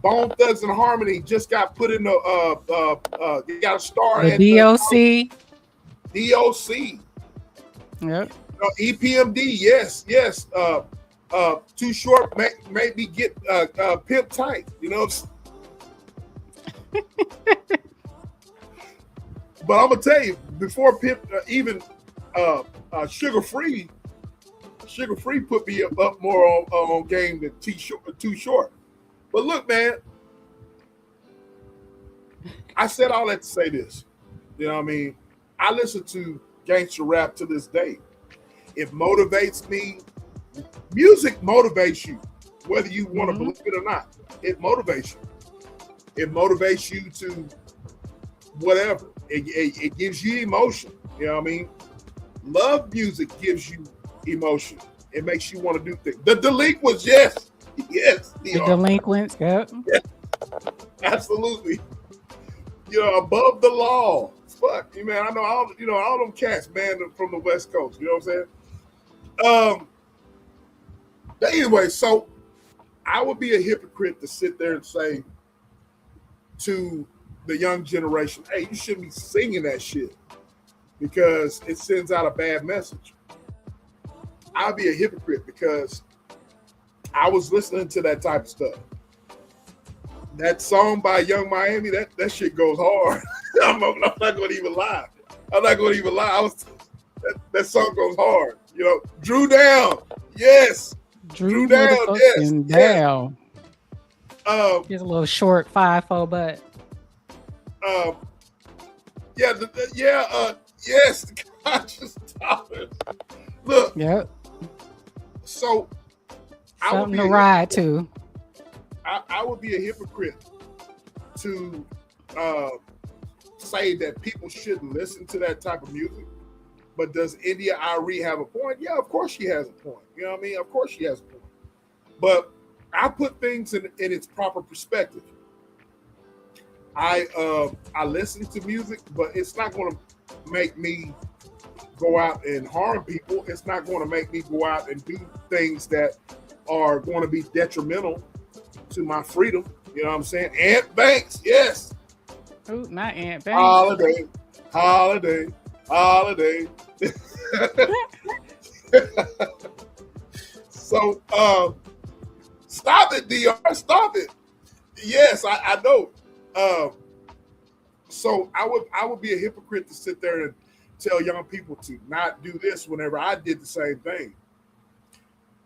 Bone Thugs and Harmony just got put in the got a star at DOC. DOC. Yep. EPMD, yes. Too Short, maybe get Pimp Tight. You know. But I'm gonna tell you, before Pimp, even Sugar Free put me up more on game than Too Short. But look, man, I said all that to say this. You know what I mean? I listen to gangster rap to this day. It motivates me. Music motivates you, whether you want to believe it or not. It motivates you. It motivates you to whatever. It gives you emotion. You know what I mean? Love music gives you emotion. It makes you want to do things. The Delinquents, yes. The Delinquents, yep. Absolutely. Above the law. Fuck, man. I know all them cats, man, from the West Coast. You know what I'm saying? But anyway, so I would be a hypocrite to sit there and say to the young generation, hey, you shouldn't be singing that shit because it sends out a bad message. I'll be a hypocrite because I was listening to that type of stuff. That song by Young Miami, that shit goes hard. I'm not going to even lie. That song goes hard. Drew Down. Yes. Drew Down. Yes. Down. Here's a little short 5'4" butt. Yes. Conscious tolerance. Look. Yep. So something to ride to. I would be a hypocrite to say that people shouldn't listen to that type of music. But does India.Arie have a point? Yeah, of course she has a point. You know what I mean? Of course she has a point. But I put things in its proper perspective. I listen to music, but it's not going to make me go out and harm people. It's not going to make me go out and do things that are going to be detrimental to my freedom. You know what I'm saying? Aunt Banks, yes. Ooh, not Aunt Banks. Holiday. So stop it, DR. Stop it. Yes, I know. So I would be a hypocrite to sit there and tell young people to not do this whenever I did the same thing.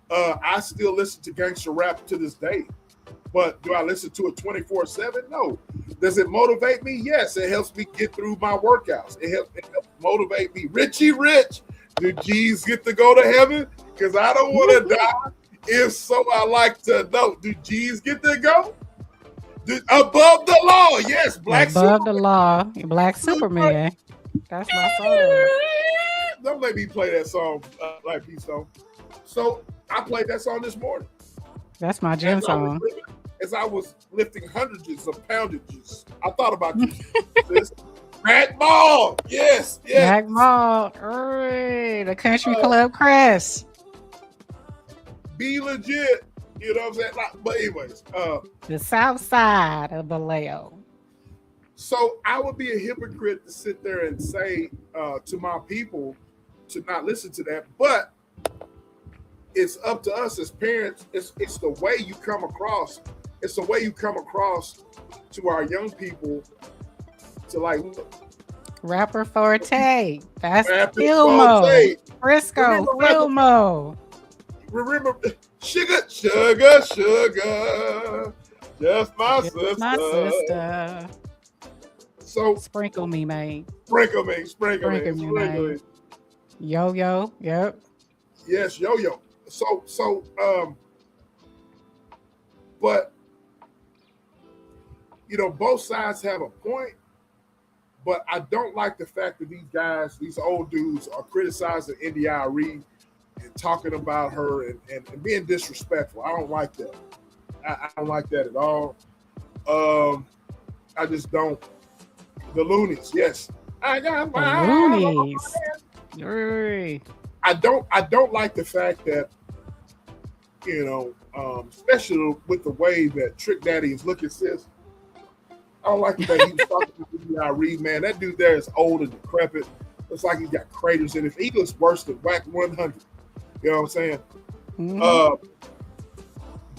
I still listen to gangster rap to this day. But do I listen to it 24/7? No. Does it motivate me? Yes. It helps me get through my workouts. It helps motivate me. Richie Rich, do G's get to go to heaven? Because I don't want to die. If so, I like to know. Do G's get to go? Above the law. Yes. Above Superman. the law. Black Superman. That's my song. Don't let me play that song like P song. So I played that song this morning. That's my gym song. As I was lifting hundreds of poundages, I thought about this. Mac Ball. Yes. Mac Ball. The country club crest. Be legit. You know what I'm saying? But anyways. The south side of Vallejo. So I would be a hypocrite to sit there and say to my people to not listen to that. But it's up to us as parents. It's the way you come across. It's the way you come across to our young people to like. Rapper Forte. That's Filmo. Frisco. Filmo. Remember, sugar. Just my sister. My sister. So sprinkle me, man. Sprinkle me. Yo. Yep. Yes, yo. So, but both sides have a point, but I don't like the fact that these old dudes are criticizing India.Arie and talking about her and being disrespectful. I don't like that. I don't like that at all. I just don't. The loonies, yes. I got my loonies. I don't like the fact that, especially with the way that Trick Daddy is looking, sis. I don't like the way he was talking to India.Arie, man. That dude there is old and decrepit. Looks like he's got craters in it. He looks worse than Whack 100. You know what I'm saying? Mm-hmm.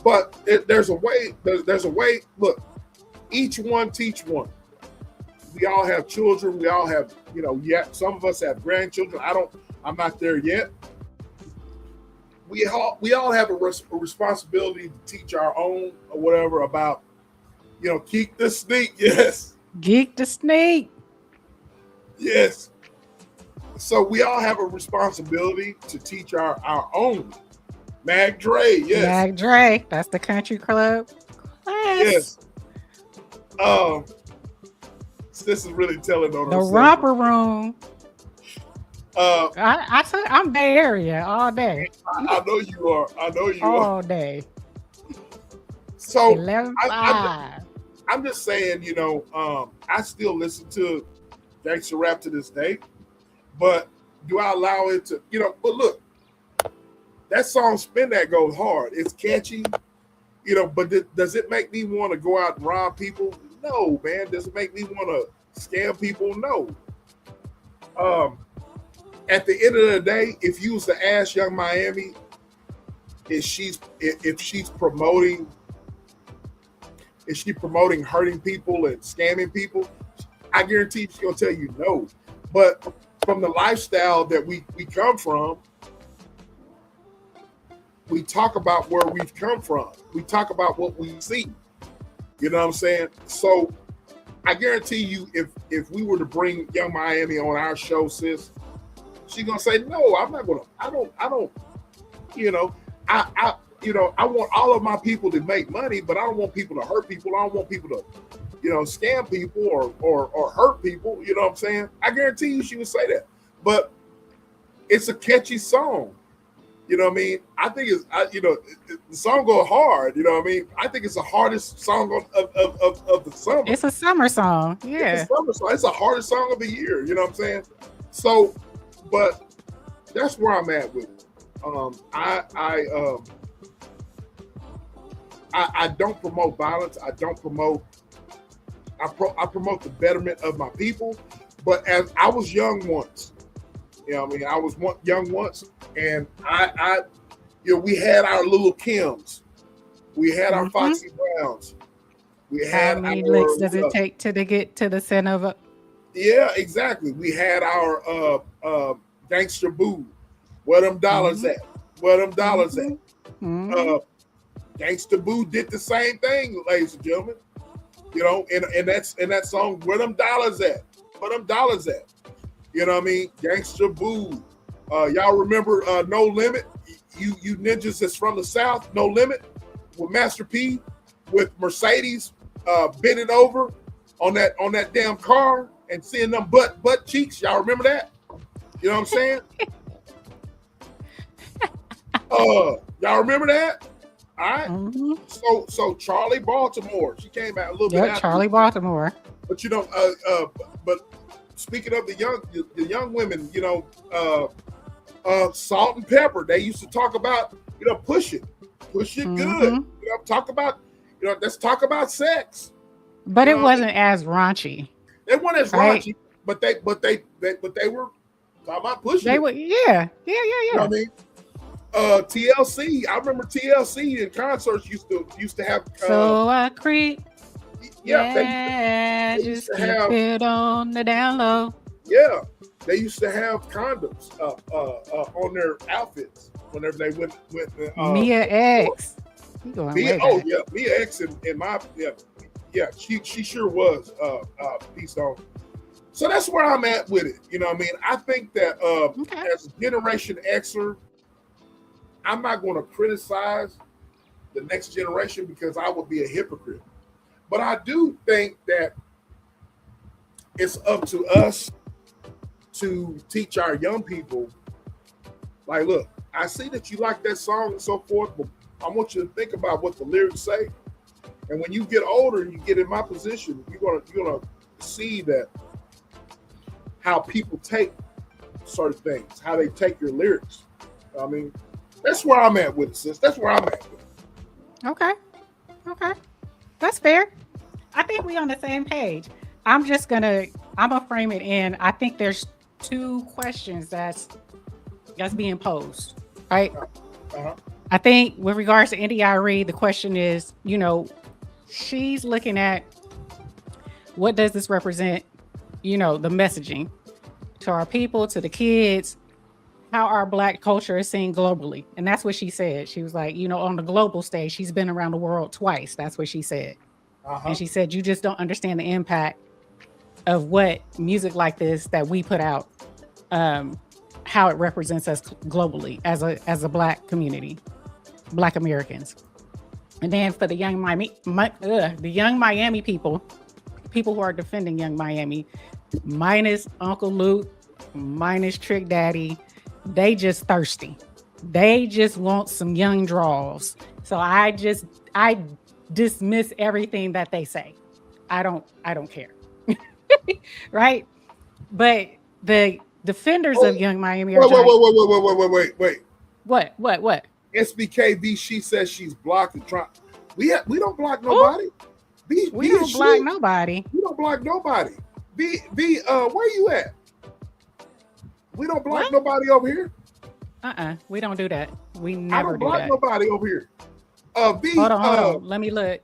But there's a way. There's a way. Look, each one teach one. We all have children. We all have, yet some of us have grandchildren. I'm not there yet. We all have a responsibility to teach our own or whatever about, keep the sneak. Yes. Geek the snake. Yes. So we all have a responsibility to teach our own. Mag Dre, yes. Mag Dre, that's the country club. Yes. This is really telling on the romper room. I'm Bay Area all day. I know you are. All day. So 11-5. I'm just saying, I still listen to gangster rap to this day, but do I allow it to, but look, that song Spin That goes hard. It's catchy, but does it make me want to go out and rob people? No, man. Does it make me want to scam people? No. At the end of the day, if you was to ask Young Miami if she's promoting hurting people and scamming people, I guarantee she's gonna tell you no. But from the lifestyle that we come from, we talk about where we've come from. We talk about what we see. You know what I'm saying? So I guarantee you, if we were to bring Young Miami on our show, sis, she's gonna say, no, I'm not gonna, I don't, I want all of my people to make money, but I don't want people to hurt people. I don't want people to, scam people or hurt people. You know what I'm saying? I guarantee you she would say that. But it's a catchy song. You know what I mean? I think the song goes hard. You know what I mean? I think it's the hardest song of the summer. It's a summer song. Yeah. It's a summer song. It's the hardest song of the year. You know what I'm saying? So, but that's where I'm at with it. I don't promote violence. I promote the betterment of my people. But as I was young once, I was young once, and we had our little Kims, we had our Foxy Browns, we had how many licks does it take to get to the center of a? Yeah, exactly. We had our Gangsta Boo. Where them dollars at? Where them dollars at? Gangsta Boo did the same thing, ladies and gentlemen. And that's in that song. Where them dollars at? Where them dollars at? You know what I mean? Gangsta Boo. Y'all remember No Limit? You ninjas that's from the South, No Limit, with Master P, with Mercedes bending over on that damn car and seeing them butt cheeks. Y'all remember that? You know what I'm saying? Y'all remember that? All right. So Charlie Baltimore, she came out a little bit after. Charlie Baltimore. But but speaking of the young women, Salt and Pepper, they used to talk about, push it good. Talk about, let's talk about sex. But it wasn't as raunchy. They weren't as raunchy, but they were talking about pushing. They were, yeah. You know what I mean? TLC, I remember TLC in concerts used to have. So I creep. Yeah, they used to have it on the down low. Yeah, they used to have condoms on their outfits whenever they went. Mia X. Mia X and my she sure was peace on. So that's where I'm at with it. You know what I mean? I think that as a Generation Xer, I'm not going to criticize the next generation because I would be a hypocrite. But I do think that it's up to us to teach our young people, like, look, I see that you like that song and so forth, but I want you to think about what the lyrics say. And when you get older and you get in my position, you're gonna see that how people take certain things, how they take your lyrics. I mean, that's where I'm at with it, sis. That's where I'm at with it. Okay. That's fair. I think we on the same page. I'm gonna frame it in. I think there's two questions that's being posed, right? I think with regards to India.Arie, the question is, she's looking at what does this represent, the messaging to our people, to the kids, how our Black culture is seen globally. And that's what she said. She was like, on the global stage, she's been around the world twice. That's what she said. And she said, you just don't understand the impact of what music like this that we put out, how it represents us globally as a Black community, Black Americans. And then for the young Miami people who are defending Young Miami, minus Uncle Luke, minus Trick Daddy, they just thirsty. They just want some young draws. So I dismiss everything that they say. I don't care. Right? But the defenders of Young Miami are Wait. What? SBKV, she says she's blocked and trying. We don't block nobody. We don't block nobody. We don't block nobody. Where you at? We don't block nobody over here. We don't do that. We never do block that. Nobody over here. Hold on. Let me look.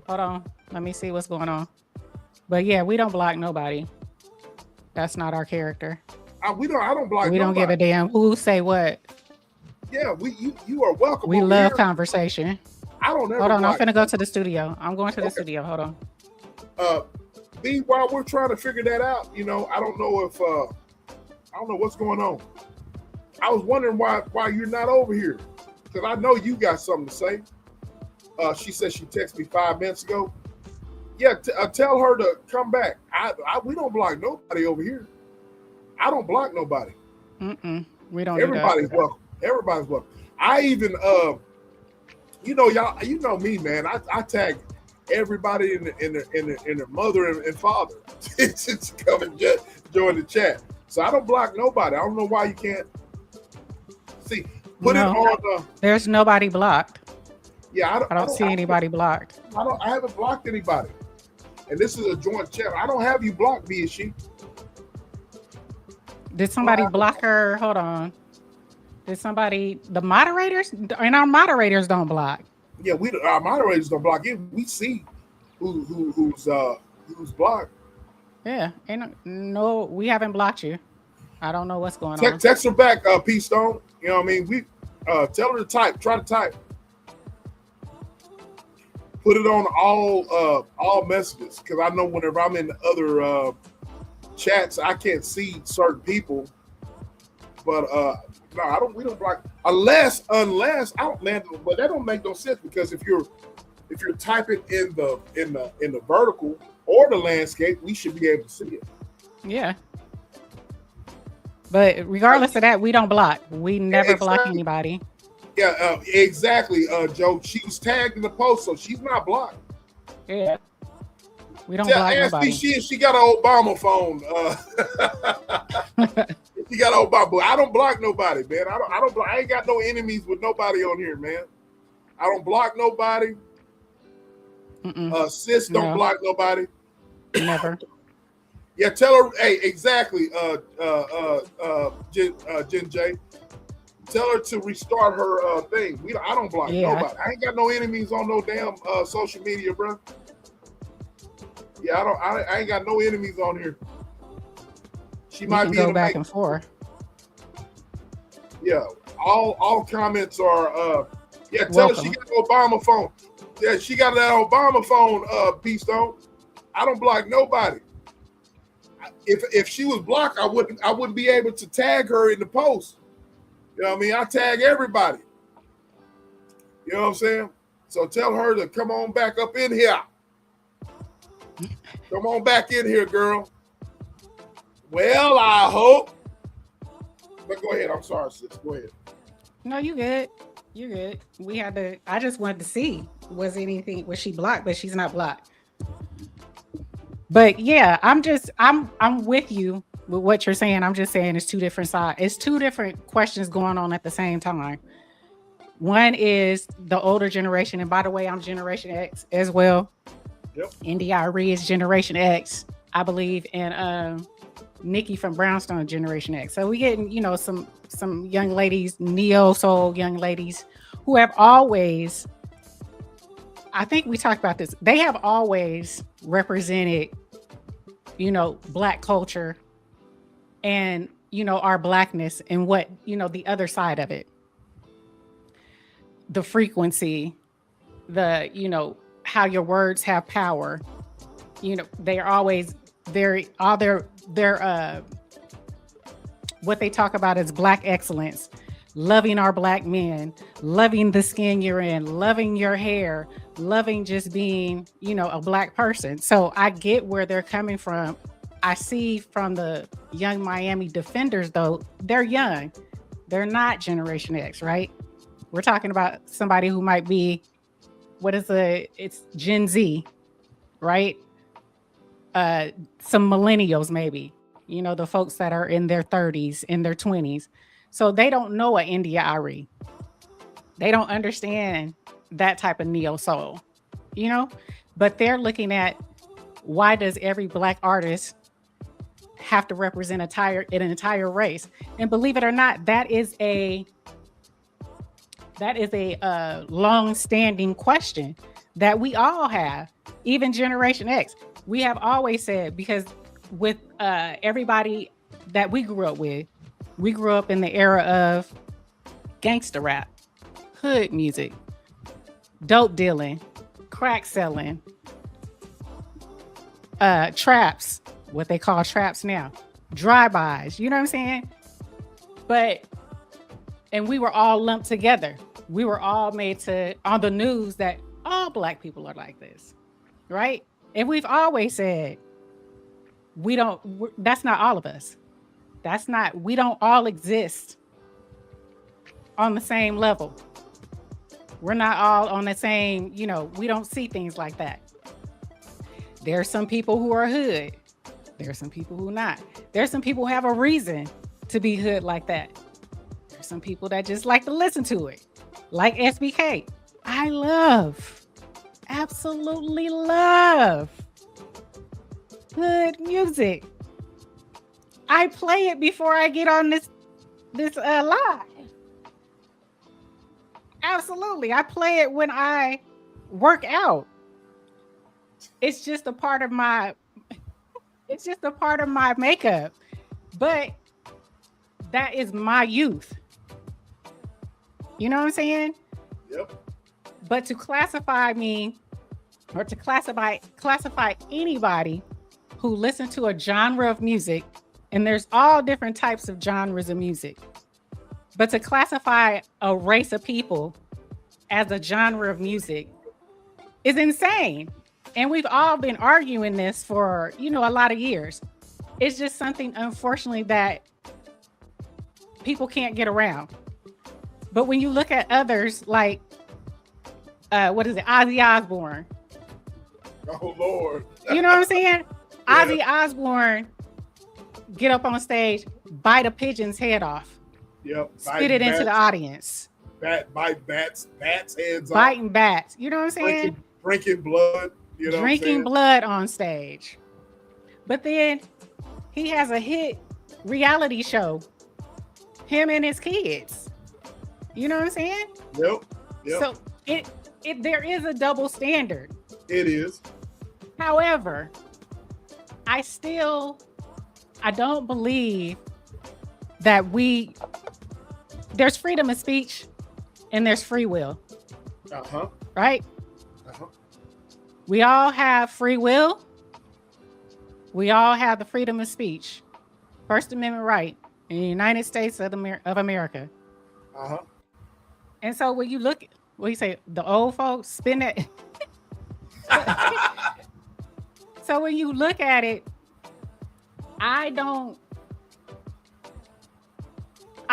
Hold on. Let me see what's going on. But yeah, we don't block nobody. That's not our character. I don't block. We don't give a damn who say what. Yeah, you are welcome. We love conversation. I don't ever. Hold on, I'm finna go to the studio. I'm going to the studio. Hold on. While we're trying to figure that out, I don't know if I don't know what's going on. I was wondering why you're not over here, because I know you got something to say. She said she texted me 5 minutes ago. Yeah, tell her to come back. We don't block nobody over here. I don't block nobody. We don't. Everybody's welcome. Everybody's welcome. I even y'all, you know me, man. I tag everybody in their mother and father to come and join the chat. So I don't block nobody. I don't know why you can't see. Put it on. There's nobody blocked. Yeah, I don't see anybody blocked. I haven't blocked anybody. And this is a joint chat. I don't have you blocked, B. Is she? Did somebody block her? Hold on. Did somebody? The moderators and our moderators don't block. Yeah, our moderators don't block it. We see who's blocked. Yeah, no, we haven't blocked you. I don't know what's going on. Text her back, P Stone. You know what I mean? We tell her to type. Try to type. Put it on all messages, because I know whenever I'm in the other chats, I can't see certain people. But no, we don't block unless I don't, man. But that don't make no sense, because if you're typing in the vertical or the landscape, we should be able to see it. Yeah. But regardless of that, we don't block. We never block anybody. Yeah, exactly, Joe. She was tagged in the post, so she's not blocked. Yeah. We don't block nobody. She got an Obama phone. She got an Obama. I don't block nobody, man. I don't block. I ain't got no enemies with nobody on here, man. I don't block nobody. Sis don't block nobody. Never. Yeah, tell her. Hey, exactly. Jen J. Tell her to restart her thing. I don't block nobody. I ain't got no enemies on no damn social media, bro. Yeah, I ain't got no enemies on here. She might be go back and forth. Yeah, all comments are. Yeah, tell her she got an Obama phone. Yeah, she got that Obama phone. P Stone. I don't block nobody. If she was blocked, I wouldn't be able to tag her in the post. You know what I mean? I tag everybody. You know what I'm saying? So tell her to come on back up in here. Come on back in here, girl. Well, I hope. But go ahead. I'm sorry, sis. Go ahead. No, you good. You're good. I just wanted to see, was she blocked? But she's not blocked. But yeah, I'm with you with what you're saying. I'm just saying it's two different sides. It's two different questions going on at the same time. One is the older generation, and by the way, I'm Generation X as well. Yep. India.Arie is Generation X, I believe, and Nikki from Brownstone Generation X. So we getting, some young ladies, neo soul young ladies who have always, I think we talked about this, they have always represented, Black culture and, our Blackness and what, the other side of it. The frequency, how your words have power. They are always what they talk about is Black excellence, loving our Black men, loving the skin you're in, loving your hair, loving just being, a Black person. So I get where they're coming from. I see from the Young Miami defenders, though, they're young. They're not Generation X, right? We're talking about somebody who might be, it's Gen Z, right? some millennials, maybe, you know, the folks that are in their 30s, in their 20s. So they don't know an India.Arie. They don't understand that type of neo soul, you know, but they're looking at, why does every Black artist have to represent an entire race? And believe it or not, that is a long-standing question that we all have, even Generation X. We have always said, because with everybody that we grew up with, we grew up in the era of gangster rap, hood music, dope dealing, crack selling, traps, what they call traps now, drive-bys, you know what I'm saying? And we were all lumped together. We were all made to, on the news, that all Black people are like this, right? And we've always said, that's not all of us. We don't all exist on the same level. We're not all on the same, you know, we don't see things like that. There are some people who are hood. There are some people who not. There's some people who have a reason to be hood like that. There's some people that just like to listen to it, like SBK. I absolutely love hood music. I play it before I get on this live. Absolutely. I play it when I work out. It's just a part of my makeup. But that is my youth. You know what I'm saying? Yep. But to classify me, or to classify anybody who listens to a genre of music, and there's all different types of genres of music, but to classify a race of people as a genre of music is insane. And we've all been arguing this for, you know, a lot of years. It's just something, unfortunately, that people can't get around. But when you look at others like, Ozzy Osbourne. Oh, Lord. You know what I'm saying? Yeah. Ozzy Osbourne get up on stage, bite a pigeon's head off. Yep. Spit it into the audience. Bite bats heads off. Biting bats. You know what I'm saying? Drinking blood. You know Drinking blood on stage. But then he has a hit reality show, him and his kids. You know what I'm saying? Yep. So there is a double standard. It is. However, I don't believe that there's freedom of speech and there's free will. Uh-huh. Right? Uh-huh. We all have free will. We all have the freedom of speech. First Amendment right in the United States of America. Uh-huh. And so when you look, what you say, the old folks spin that. So when you look at it, I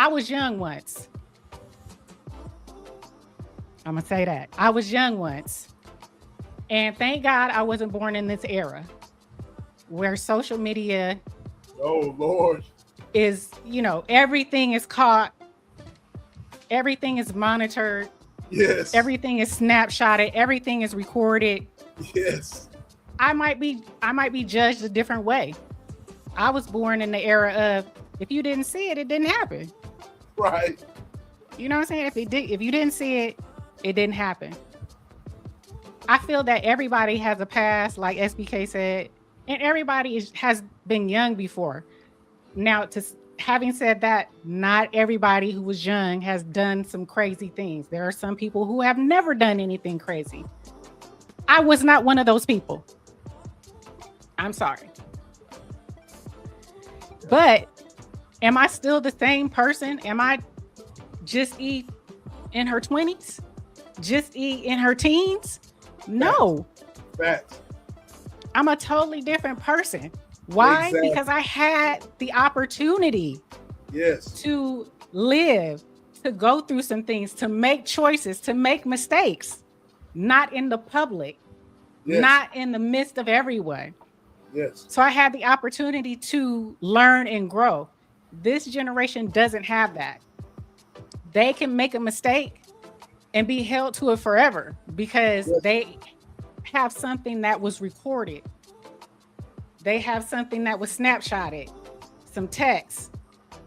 was young once. I'm gonna say that. I was young once. And thank God I wasn't born in this era where social media, oh Lord, is, you know, everything is caught, everything is monitored, yes, everything is snapshotted, everything is recorded. Yes. I might be judged a different way. I was born in the era of, if you didn't see it, it didn't happen. Right. You know what I'm saying? If you didn't see it, it didn't happen. I feel that everybody has a past, like SBK said, and everybody has been young before. Now, having said that, not everybody who was young has done some crazy things. There are some people who have never done anything crazy. I was not one of those people. I'm sorry. But am I still the same person? Am I just E in her 20s? Just E in her teens? No. Facts. I'm a totally different person. Why? Exactly. Because I had the opportunity, yes, to live, to go through some things, to make choices, to make mistakes, not in the public, yes, not in the midst of everyone. Yes. So I had the opportunity to learn and grow. This generation doesn't have that. They can make a mistake and be held to it forever because they have something that was recorded. They have something that was snapshotted, some text,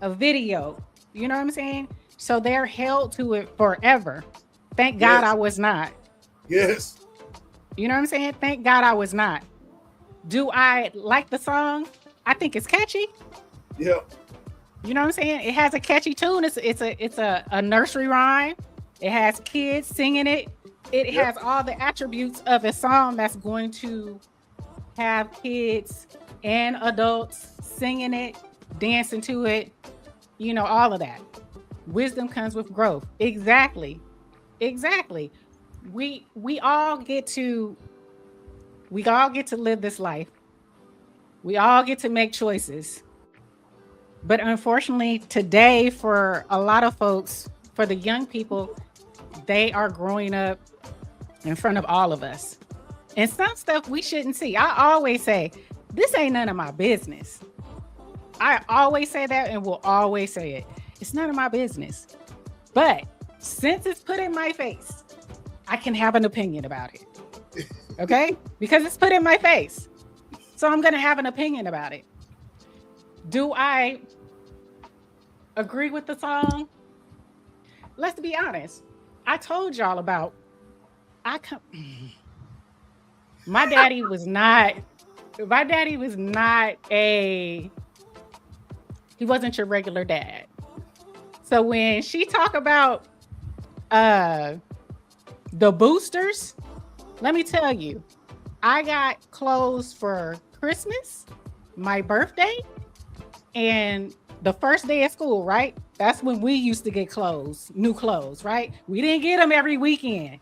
a video. You know what I'm saying? So they're held to it forever. Thank God I was not. Yes. You know what I'm saying? Thank God I was not. Do I like the song? I think it's catchy. Yeah. You know what I'm saying? It has a catchy tune. It's a nursery rhyme. It has kids singing it. It has all the attributes of a song that's going to have kids and adults singing it, dancing to it, you know, all of that. Wisdom comes with growth. Exactly. We all get to live this life. We all get to make choices. But unfortunately, today, for a lot of folks, for the young people, they are growing up in front of all of us. And some stuff we shouldn't see. I always say, this ain't none of my business. I always say that and will always say it. It's none of my business. But since it's put in my face, I can have an opinion about it. Okay? Because it's put in my face. So I'm going to have an opinion about it. Do I agree with the song? Let's be honest. I told y'all about my daddy was not he wasn't your regular dad. So when she talk about the boosters, let me tell you, I got clothes for Christmas, my birthday, and the first day of school, right? That's when we used to get clothes, new clothes, right? We didn't get them every weekend.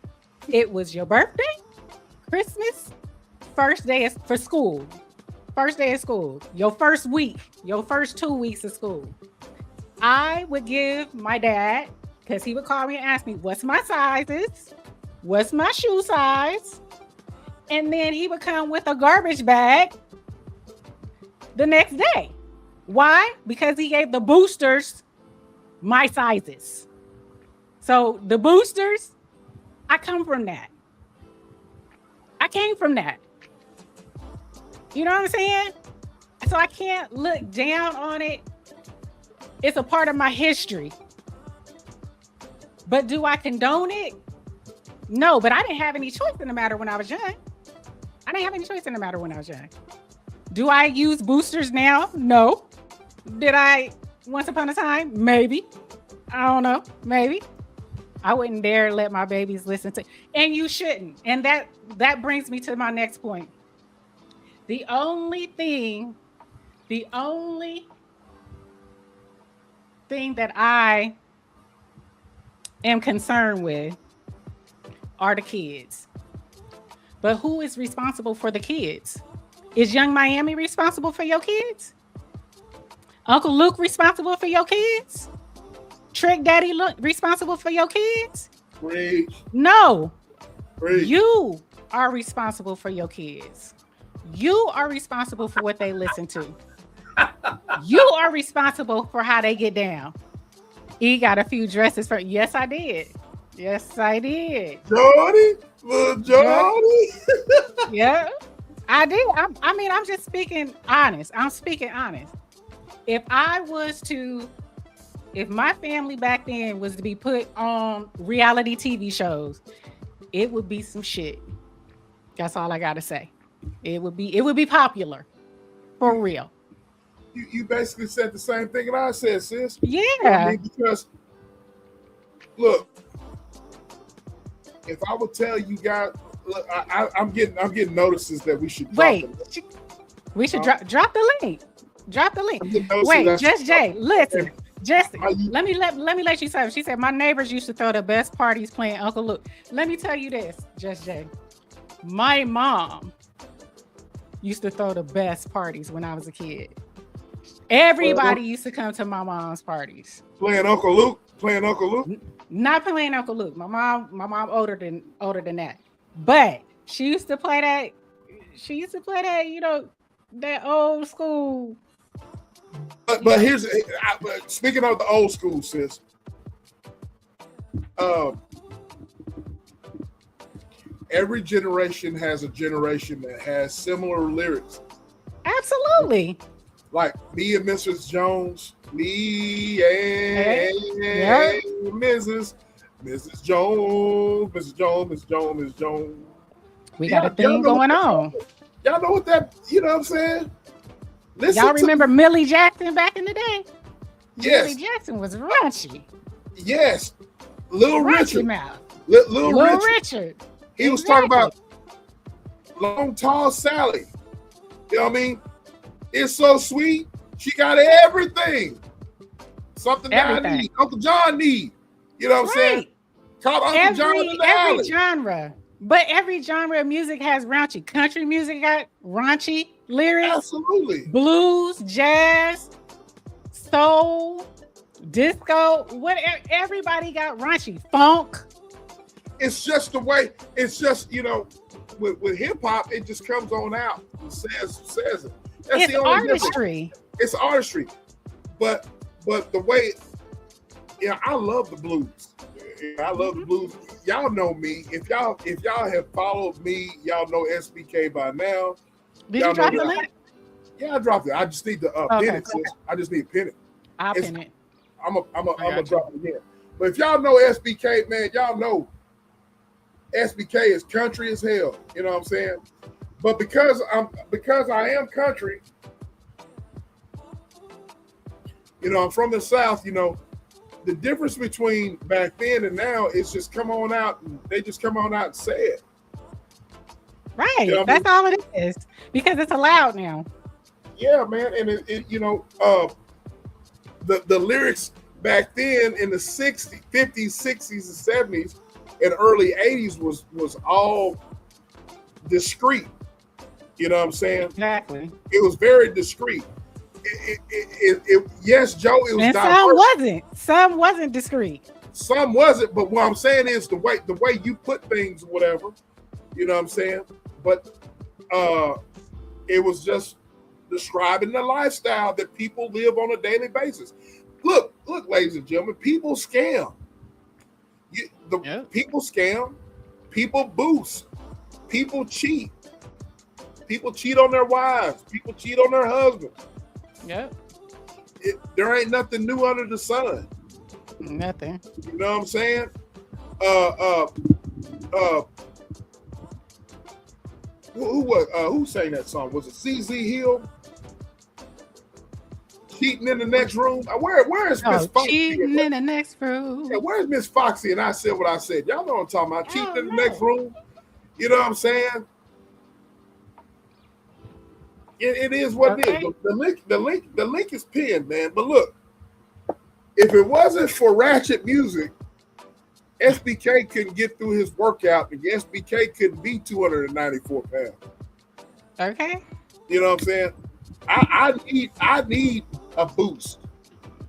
It was your birthday, Christmas, first day for school, first day of school, your first week, your first 2 weeks of school. I would give my dad, because he would call me and ask me, what's my sizes? What's my shoe size? And then he would come with a garbage bag the next day. Why? Because he gave the boosters my sizes. So the boosters, I come from that. I came from that. You know what I'm saying? So I can't look down on it. It's a part of my history. But do I condone it? No, but I didn't have any choice in the matter when I was young. I didn't have any choice in the matter when I was young. Do I use boosters now? No. Did I once upon a time? Maybe. I don't know. Maybe. I wouldn't dare let my babies listen to, and you shouldn't. And that brings me to my next point. The only thing that I am concerned with are the kids. But who is responsible for the kids? Is Young Miami responsible for your kids? Uncle Luke responsible for your kids? Trick Daddy responsible for your kids? Preach. No. Preach. You are responsible for your kids. You are responsible for what they listen to. You are responsible for how they get down. He got a few dresses for. Yes, I did. Yes, I did. Jordy? Little Jordy? Yeah, I did. I'm just speaking honest. I'm speaking honest. If my family back then was to be put on reality TV shows, it would be some shit. That's all I gotta say. It would be popular. For real. You basically said the same thing that I said, sis. Yeah. You know what I mean? Because look, if I would tell you guys, look, I'm getting notices that we should we should drop the link. Drop the link. Wait, Just Jay, listen. Just let me let you say. She said my neighbors used to throw the best parties playing Uncle Luke. Let me tell you this, Just Jay. My mom used to throw the best parties when I was a kid. Everybody used to come to my mom's parties. Playing Uncle Luke? Not playing Uncle Luke. My mom older than that. But she used to play that, you know, That old school. But here's speaking of the old school, sis. Every generation has a generation that has similar lyrics. Absolutely. Like me and Mrs. Jones, me and Mrs. Jones, Mrs. Jones, Mrs. Jones, Mrs. Jones. We got a thing going on. Y'all know what that, you know what I'm saying? Y'all remember Millie Jackson back in the day? Yes. Millie Jackson was raunchy. Yes. Little Raunchy Richard. mouth. Little Richard. He was talking about long, tall Sally. You know what I mean? It's so sweet. She got everything. Something that I need. Uncle John need. You know what I'm saying? Called Uncle John in the every alley. genre. But every genre of music has raunchy. Country music got raunchy lyrics. Absolutely. Blues, jazz, soul, disco. Whatever. Everybody got raunchy. Funk. It's just the way. It's just, you know, with hip hop, it just comes on out and says it. That's It's the only artistry. difference. It's artistry. But the way, I love the blues. I love the blues. Y'all know me. If y'all have followed me, y'all know SBK by now. Did you drop the link? Yeah, I dropped it. I just need to pin it. Sis. I just need to pin it. I'll pin it. I'm gonna drop it again. But if y'all know SBK, man, y'all know SBK is country as hell. You know what I'm saying? But because I am country, you know, I'm from the South, you know, the difference between back then and now is just come on out and they just come on out and say it. Right. You know That's all it is. Because it's allowed now. Yeah, man. And it you know, the lyrics back then in the 60s, 50s, 60s, and 70s and early 80s was all discreet. You know what I'm saying? Exactly. It was very discreet. Yes, Joe, it was and diverse. Some wasn't discreet. Some wasn't, but what I'm saying is the way you put things, whatever, you know what I'm saying? But it was just describing the lifestyle that people live on a daily basis. Look, ladies and gentlemen, people scam. People scam, people boost, people cheat. People cheat on their wives. People cheat on their husbands. Yep. There ain't nothing new under the sun. Nothing. You know what I'm saying? Who sang that song? Was it CZ Hill? Cheating in the next room. Where is Miss Foxy? Cheating in the next room. Yeah, where's Miss Foxy? And I said what I said. Y'all know what I'm talking about. Cheating in the next room. You know what I'm saying? It is what it is. The link is pinned, man. But look, if it wasn't for ratchet music, SBK couldn't get through his workout, and SBK couldn't be 294 pounds. Okay. You know what I'm saying? I need a boost.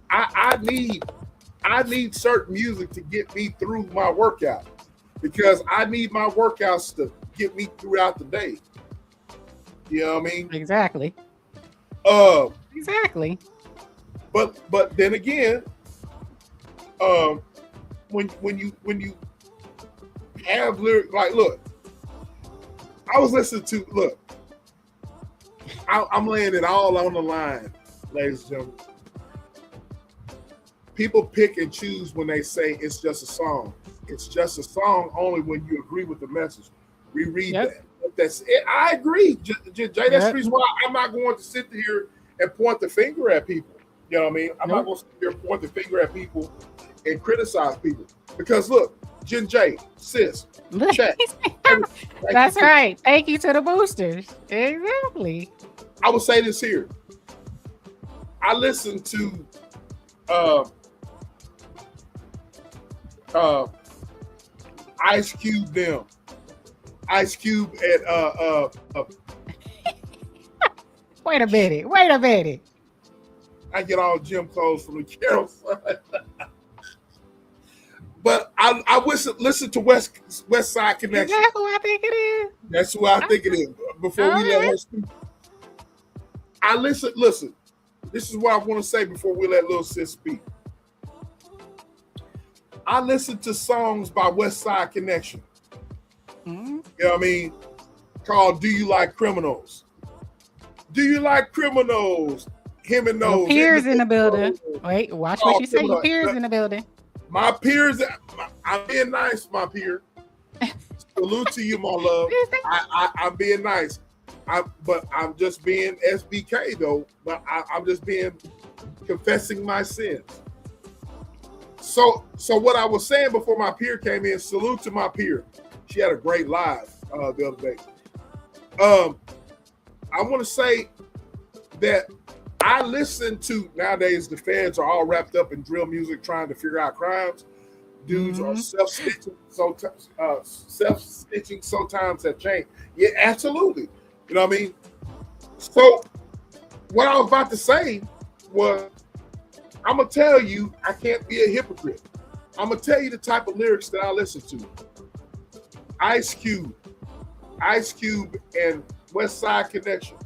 I need certain music to get me through my workout because I need my workouts to get me throughout the day. You know what I mean? Exactly. Exactly. But then again, when you have lyrics like, look, I was listening to I'm laying it all on the line, ladies and gentlemen. People pick and choose when they say it's just a song. It's just a song only when you agree with the message. Reread that. That's it. I agree, Jay. That's the reason why I'm not going to sit here and point the finger at people. You know what I mean? I'm not going to sit here and point the finger at people and criticize people. Because look, Jen J, sis, chat. That's right. Thank you to the boosters. Exactly. I will say this here. I listened to Ice Cube them. Ice Cube at Wait a minute. I get all gym clothes from the Carol side. But I listen to West Side Connection. That's who I think it is. That's who I think it is. Before we let her speak. I listen. This is what I want to say before we let Lil Sis speak. I listen to songs by West Side Connection. Mm-hmm. You know what I mean? Called "Do You Like Criminals?" Do you like criminals? Him and Your those. peers in the building. Wait, watch what you say. Your peers in the building. My peers, I'm being nice, my peer. Salute to you, my love. I'm being nice. But I'm just being SBK though. But I'm just confessing my sins. So what I was saying before my peer came in, salute to my peer. She had a great live the other day. I want to say that I listen to, nowadays the feds are all wrapped up in drill music trying to figure out crimes. Dudes are self-stitching, so times have changed. Yeah, absolutely. You know what I mean? So what I was about to say was, I'm going to tell you, I can't be a hypocrite. I'm going to tell you the type of lyrics that I listen to. Ice Cube and West Side Connection.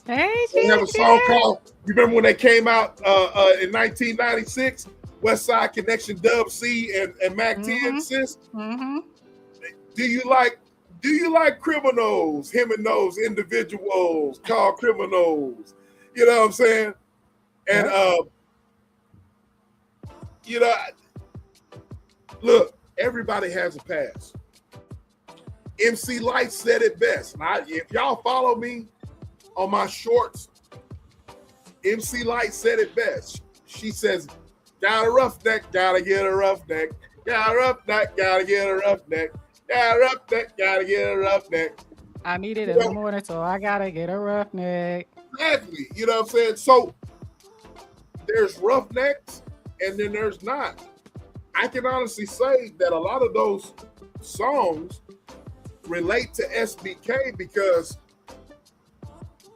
Hey, they have a song called, you remember when they came out in 1996? West Side Connection, Dub C and Mac 10, sis? Mm-hmm. Do you like criminals? Him and those individuals called criminals. You know what I'm saying? And you know, look, everybody has a past. MC Light said it best. If y'all follow me on my shorts, MC Light said it best. She says, got a rough neck, gotta get a rough neck. Got a rough neck, gotta get a rough neck. Got a rough neck, gotta get a rough neck. I need it in the morning, so I gotta get a rough neck. Exactly. You know what I'm saying? So there's rough necks and then there's not. I can honestly say that a lot of those songs relate to SBK because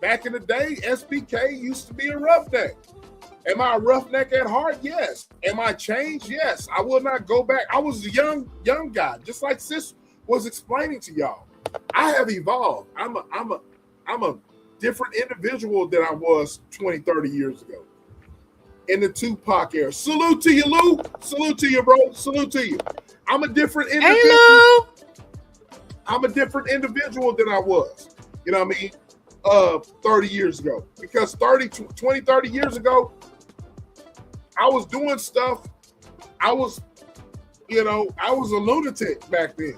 back in the day, SBK used to be a roughneck. Am I a roughneck at heart? Yes. Am I changed? Yes. I will not go back. I was a young guy, just like Sis was explaining to y'all. I have evolved. I'm a different individual than I was 20, 30 years ago. In the Tupac era. Salute to you, Lou. Salute to you, bro. Salute to you. I'm a different individual. Hey, Lou. I'm a different individual than I was. You know what I mean? 30 years ago. Because 20, 30 years ago, I was doing stuff. I was a lunatic back then.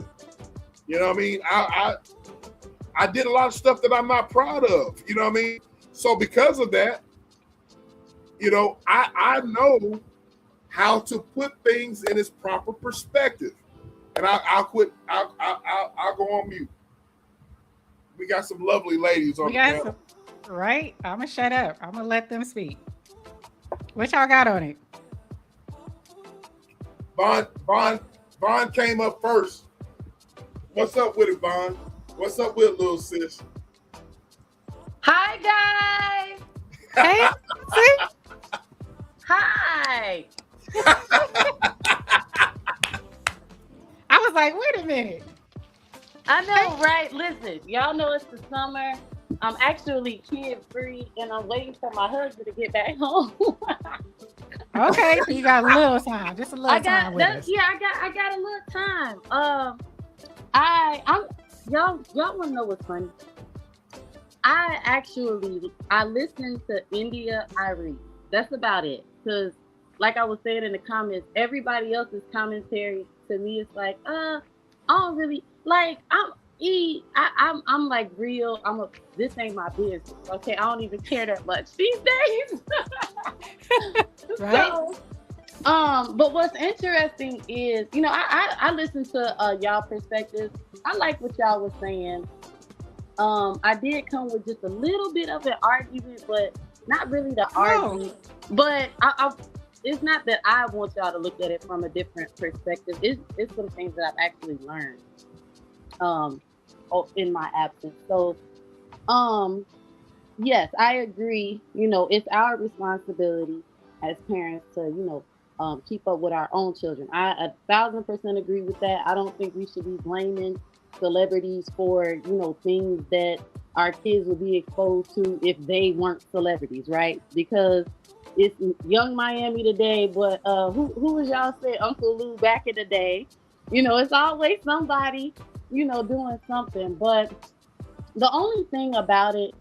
You know what I mean? I did a lot of stuff that I'm not proud of. You know what I mean? So because of that, you know, I know how to put things in its proper perspective. And I'll quit. I'll go on mute. We got some lovely ladies on the panel. Right? I'm gonna shut up. I'm gonna let them speak. What y'all got on it? Vaughn came up first. What's up with it, Vaughn? What's up with it, little sis? Hi, guys. Hey, sis. Hi. I was like, wait a minute. I know, right? Listen, y'all know it's the summer. I'm actually kid-free, and I'm waiting for my husband to get back home. Okay, so you got a little time, just a little time with us. Yeah, I got a little time. I'm y'all want to know what's funny? I listen to India.Arie. That's about it. Because, like I was saying in the comments, everybody else's commentary to me is like, I don't really like. I'm like real. This ain't my business. Okay, I don't even care that much these days. Right. So, but what's interesting is, you know, I listen to y'all perspective. I like what y'all was saying. I did come with just a little bit of an argument, but not really the argument. But it's not that I want y'all to look at it from a different perspective. It's some things that I've actually learned in my absence. So yes, I agree. You know, it's our responsibility as parents to, you know, keep up with our own children. I 1,000% agree with that. I don't think we should be blaming celebrities for, things that our kids would be exposed to if they weren't celebrities, right? Because it's Young Miami today, but who was y'all say Uncle Lou back in the day? It's always somebody, doing something. But the only thing about it,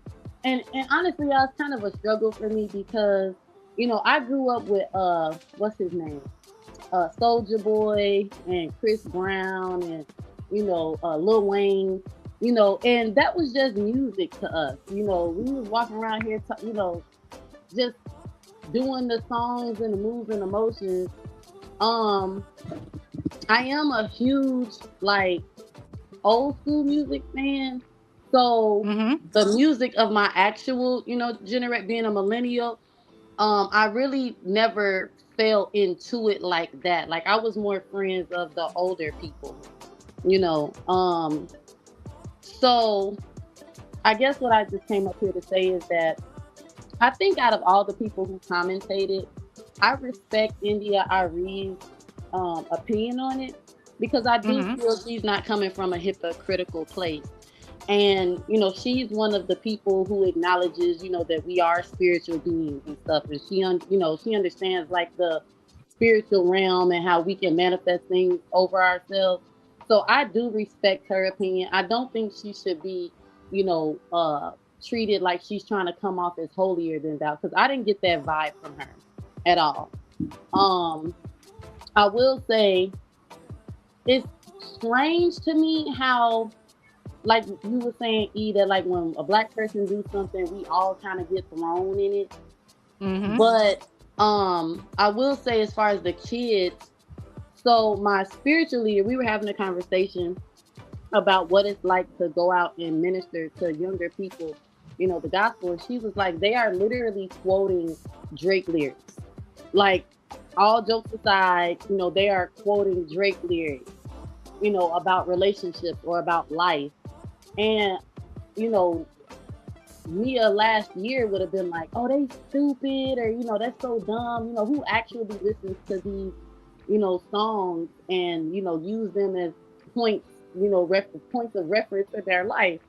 and honestly, y'all, it's kind of a struggle for me because, I grew up with what's his name? Soldier Boy and Chris Brown and Lil Wayne, and that was just music to us. We was walking around here, just doing the songs and the moves and emotions. I am a huge old school music fan. So the music of my actual, being a millennial, I really never fell into it like that. Like I was more friends of the older people, So I guess what I just came up here to say is that I think out of all the people who commentated, I respect India.Arie's opinion on it because I do feel she's not coming from a hypocritical place. And, she's one of the people who acknowledges, that we are spiritual beings and stuff. And she understands like the spiritual realm and how we can manifest things over ourselves. So I do respect her opinion. I don't think she should be, treated like she's trying to come off as holier than thou, because I didn't get that vibe from her at all. I will say it's strange to me how, like you were saying, E, that like when a Black person do something, we all kind of get thrown in it. But I will say, as far as the kids, so my spiritual leader, we were having a conversation about what it's like to go out and minister to younger people, the gospel. And she was like, they are literally quoting Drake lyrics. Like, all jokes aside, they are quoting Drake lyrics, about relationships or about life. And, Mia last year would have been like, oh, they stupid, or, that's so dumb. Who actually listens to these, songs and, use them as points, points of reference in their life.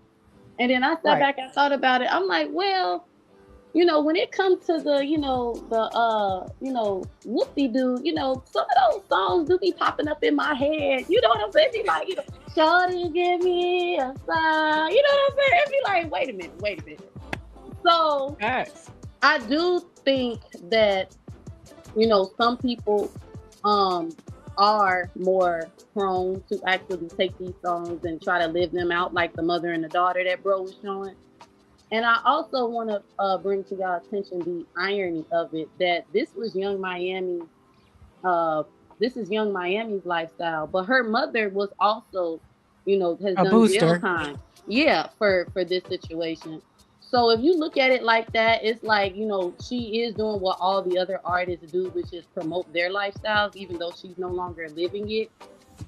And then I sat back and thought about it. I'm like, well, when it comes to the, whoop-de-doo, some of those songs do be popping up in my head. You know what I'm saying? Be like, shawty, give me a sign. You know what I'm saying? It'd be like, wait a minute. So I do think that, some people are more prone to actually take these songs and try to live them out, like the mother and the daughter that bro was showing. And I also want to bring to y'all attention the irony of it, that this was Young Miami. This is Young Miami's lifestyle, but her mother was also, has done jail time. Yeah, for this situation. So if you look at it like that, it's like, she is doing what all the other artists do, which is promote their lifestyles, even though she's no longer living it.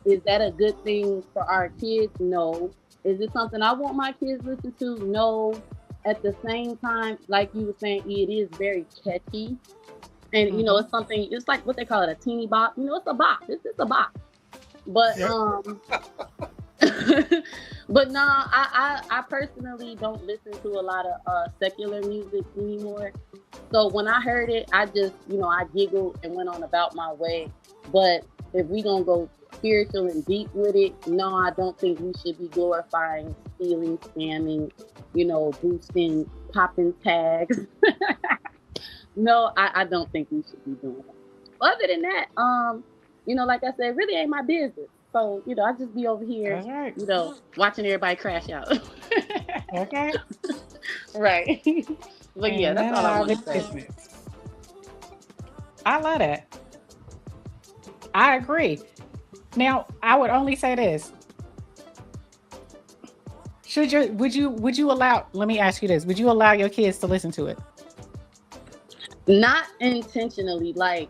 Is that a good thing for our kids? No. Is it something I want my kids to listen to? No. At the same time, like you were saying, it is very catchy. And, it's something, it's like what they call it, a teeny bop. It's a bop. It's just a bop. But, but no, I personally don't listen to a lot of secular music anymore. So when I heard it, I just, I giggled and went on about my way. But if we gonna go spiritual and deep with it, no, I don't think we should be glorifying stealing, scamming, boosting, popping tags. No, I don't think we should be doing that. Other than that, like I said, it really ain't my business. So, I just be over here, watching everybody crash out. Okay. Right. But yeah, that's all I want to say. I love that. I agree. Now, I would only say this. Would you allow, let me ask you this, would you allow your kids to listen to it? Not intentionally, but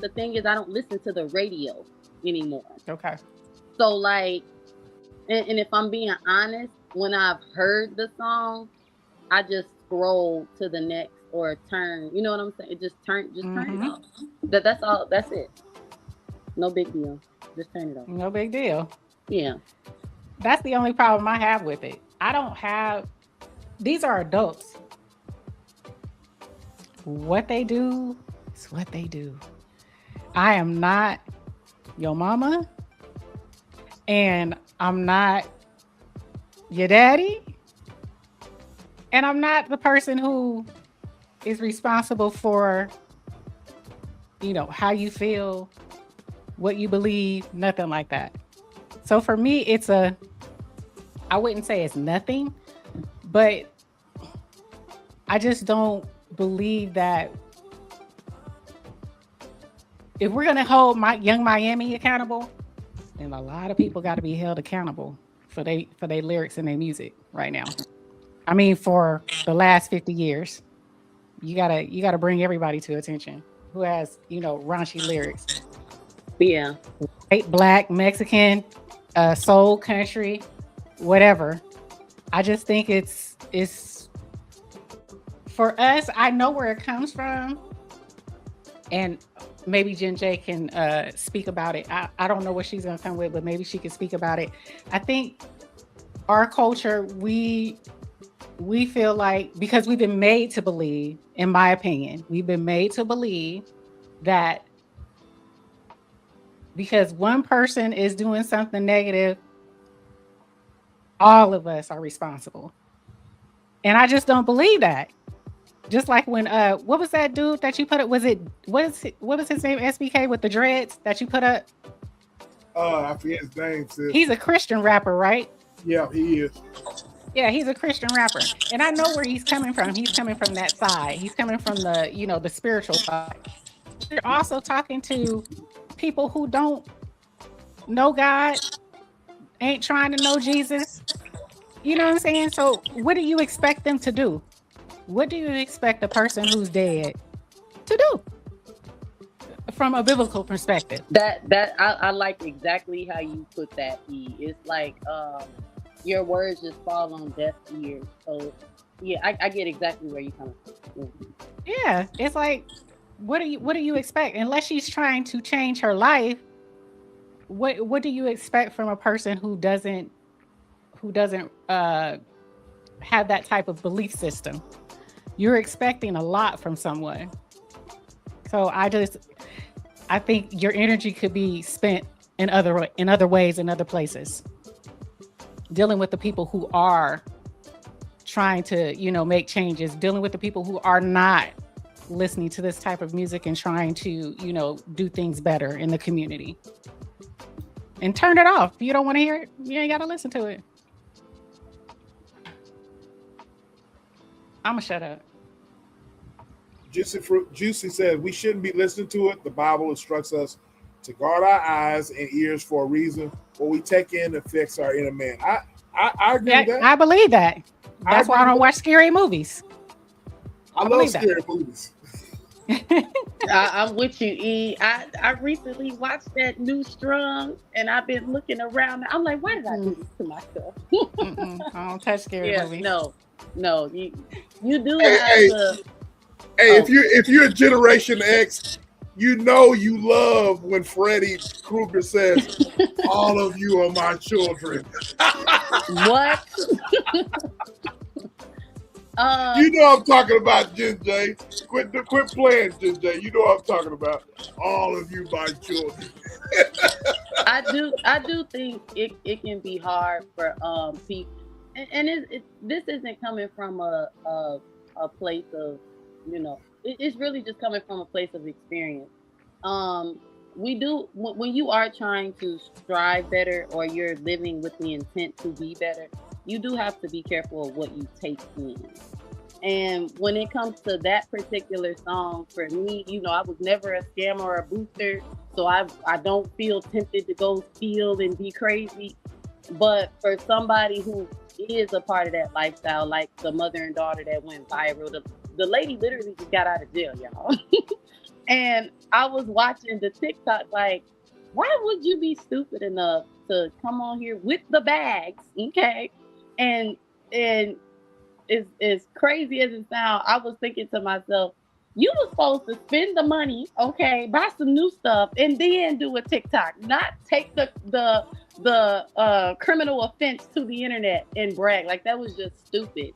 the thing is, I don't listen to the radio anymore. Okay. So and if I'm being honest, when I've heard the song, I just scroll to the next or turn, you know what I'm saying? Turn it off. That's all. That's it. No big deal. Just turn it off. No big deal. Yeah. That's the only problem I have with it. I don't have. These are adults. What they do is what they do. I am not your mama, and I'm not your daddy, and I'm not the person who is responsible for, how you feel, what you believe, nothing like that. So for me, I wouldn't say it's nothing, but I just don't believe that if we're going to hold Young Miami accountable, then a lot of people got to be held accountable for their lyrics and their music right now. I mean, for the last 50 years, you gotta bring everybody to attention who has, raunchy lyrics. Yeah. White, black, Mexican, soul, country, whatever. I just think it's for us. I know where it comes from, and maybe Jen J can speak about it. I don't know what she's gonna come with, but maybe she can speak about it. I think our culture, we feel like, because we've been made to believe, in my opinion, we've been made to believe that because one person is doing something negative, all of us are responsible. And I just don't believe that. Just like when what was that dude that you put up? What was his name? SBK with the dreads that you put up? I forget his name, sis. He's a Christian rapper, right? Yeah, he is. Yeah, he's a Christian rapper. And I know where he's coming from. He's coming from that side. He's coming from the, the spiritual side. You're also talking to people who don't know God, ain't trying to know Jesus. You know what I'm saying? So what do you expect them to do? What do you expect a person who's dead to do from a biblical perspective? That I like exactly how you put that, E. It's like your words just fall on deaf ears. So yeah, I get exactly where you're coming from. Yeah, it's like, what do you expect? Unless she's trying to change her life, what do you expect from a person who doesn't have that type of belief system? You're expecting a lot from someone. So I think your energy could be spent in other ways, in other places, dealing with the people who are trying to, make changes, dealing with the people who are not listening to this type of music and trying to, do things better in the community. And turn it off. If you don't want to hear it, you ain't got to listen to it. I'm going to shut up. Juicy says we shouldn't be listening to it. The Bible instructs us to guard our eyes and ears for a reason. What we take in affects our inner man. I agree with that. I believe that. That's why I don't watch scary movies. I love scary movies. I'm with you, E. I recently watched that new Strung, and I've been looking around. I'm like, why did I do this to myself? I don't touch scary movies. No, you do have to. Hey, if you're Generation X, you love when Freddy Krueger says, "All of you are my children." What? You know I'm talking about, Jen J. Quit playing, Jen J. You know what I'm talking about. All of you my children. I do think it can be hard for people, and this isn't coming from a place of, it's really just coming from a place of experience. When you are trying to strive better, or you're living with the intent to be better, you do have to be careful of what you take in. And when it comes to that particular song, for me, I was never a scammer or a booster, so I don't feel tempted to go steal and be crazy. But for somebody who is a part of that lifestyle, like the mother and daughter that went viral, the lady literally just got out of jail, y'all. And I was watching the TikTok, like, why would you be stupid enough to come on here with the bags, okay? And as crazy as it sounds, I was thinking to myself, You were supposed to spend the money, okay, buy some new stuff, and then do a TikTok. Not take the criminal offense to the internet and brag. Like, that was just stupid.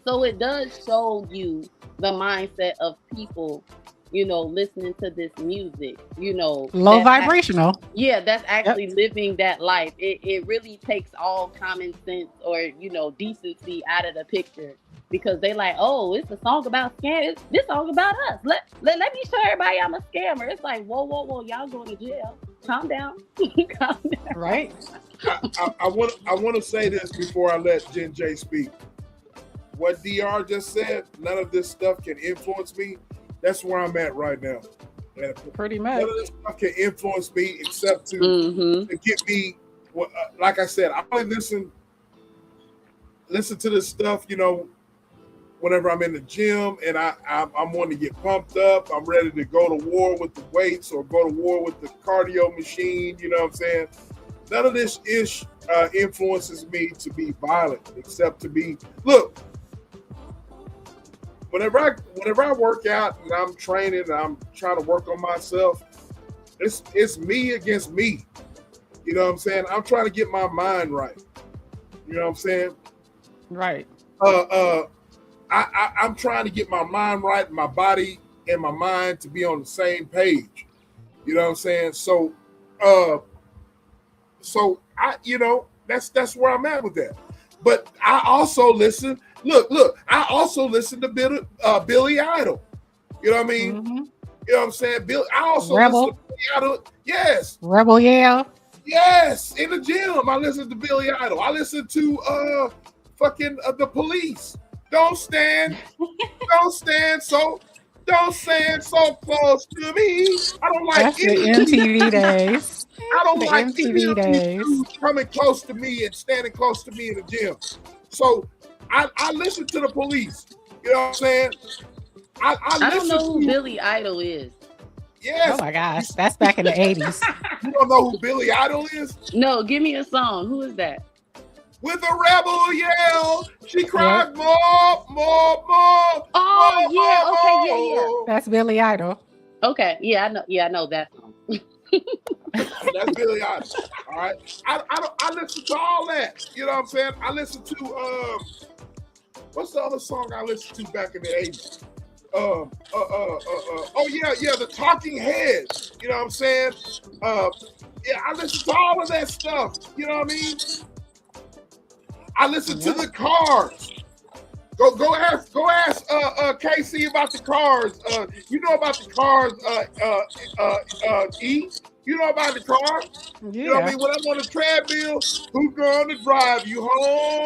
So it does show you the mindset of people, listening to this music, Low vibrational. that's actually living that life. It really takes all common sense or, decency out of the picture, because they like, oh, it's a song about scam. This song about us. Let me show everybody I'm a scammer. It's like, whoa, y'all going to jail. Calm down. Calm down. Right. I want to say this before I let Jen J speak. What DR just said, none of this stuff can influence me. That's where I'm at right now. Pretty much. None of this stuff can influence me except to get me. Like I said, I only listen to this stuff, whenever I'm in the gym and I'm wanting to get pumped up. I'm ready to go to war with the weights or go to war with the cardio machine. You know what I'm saying? None of this influences me to be violent, except to be Whenever I work out and I'm training and I'm trying to work on myself, it's me against me. You know what I'm saying? I'm trying to get my mind right. You know what I'm saying? Right. I'm trying to get my mind right, my body and my mind to be on the same page. You know what I'm saying? So I, that's where I'm at with that. But I also listen. Look, I also listen to Billy Idol. You know what I mean? Mm-hmm. You know what I'm saying? I also Rebel. listen to Billy Idol. Yes. Rebel Yell. Yes. In the gym, I listen to Billy Idol. I listen to the Police. Don't stand so close to me. I don't like That's the MTV days. I don't The like MTV days. coming close to me and standing close to me in the gym. So I listen to the Police. You know what I'm saying? I don't know who Billy Idol is. Yes. Oh my gosh, that's back in the 80s. You don't know who Billy Idol is? No, give me a song. Who is that? With a rebel yell, she cried more. Oh, yeah. Okay, yeah. That's Billy Idol. Okay, yeah, I know that song. That's Billy Idol. All right. I listen to all that. You know what I'm saying? I listen to what's the other song I listened to back in the 80s? Oh yeah, the Talking Heads. You know what I'm saying? Yeah, I listen to all of that stuff. You know what I mean? I listen to the Cars. Go ask KC about the Cars. You know about the Cars, E? You know about the Cars? Yeah. You know what I mean? When I'm on the treadmill, who's gonna drive you home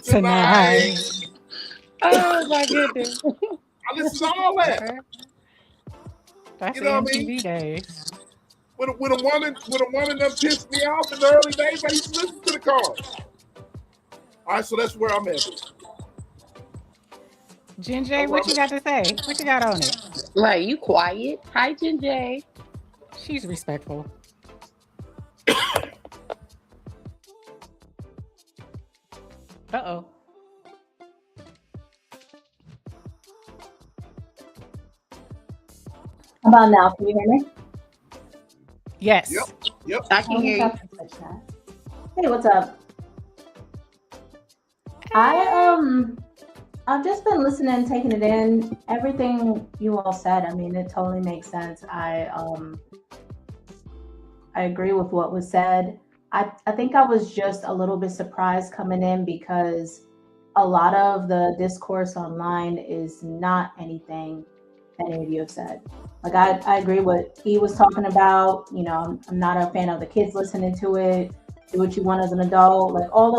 tonight? Oh my goodness. I listen to all that. That's you know what I MTV mean? days. When a woman done pissed me off in the early days, I used to listen to the Cars. All right, so that's where I'm at. Jen J, what you got to say? What you got on it? Right, you quiet. Hi, Jen J. She's respectful. Uh-oh. How about now? Can you hear me? Yes. Yep. I can hear you. Hey, what's up? I've just been listening, taking it in. Everything you all said, I mean, it totally makes sense. I agree with what was said. I think I was just a little bit surprised coming in because a lot of the discourse online is not anything that any of you have said. Like I agree what he was talking about. You know, I'm not a fan of the kids listening to it. Do what you want as an adult. Like all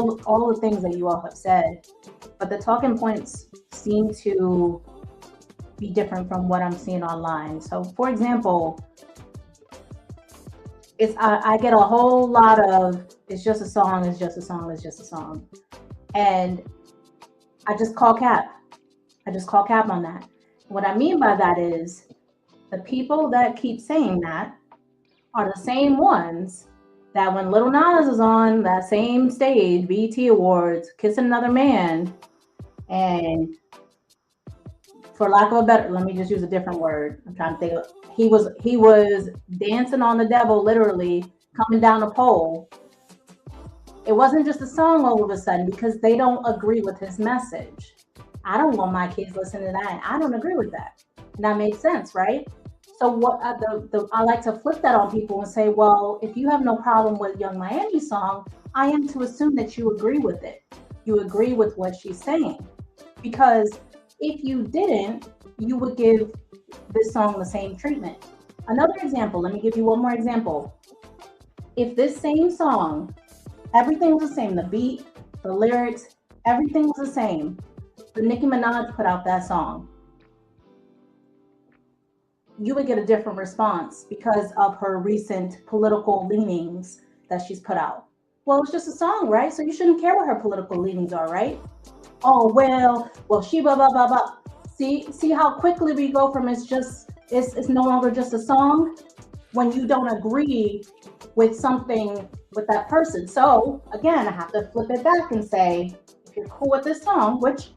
the things that you all have said. But the talking points seem to be different from what I'm seeing online. So, for example, I get a whole lot of it's just a song, it's just a song, it's just a song, and I just call cap. I just call cap on that. What I mean by that is the people that keep saying that are the same ones that when Little Nas is on that same stage, BET Awards, kissing another man, and for lack of a better, let me just use a different word. I'm trying to think. He was dancing on the devil, literally coming down a pole. It wasn't just a song all of a sudden because they don't agree with his message. I don't want my kids listening to that, and I don't agree with that. And that makes sense, right? So what I like to flip that on people and say, well, if you have no problem with Young Miami's song, I am to assume that you agree with it. You agree with what she's saying. Because if you didn't, you would give this song the same treatment. Another example, let me give you one more example. If this same song, everything was the same, the beat, the lyrics, everything was the same, but Nicki Minaj put out that song, you would get a different response because of her recent political leanings that she's put out. Well, it's just a song, right? So you shouldn't care what her political leanings are, right? Oh, well, she blah, blah, blah, blah. See how quickly we go from it's no longer just a song when you don't agree with something with that person. So again, I have to flip it back and say, if you're cool with this song, which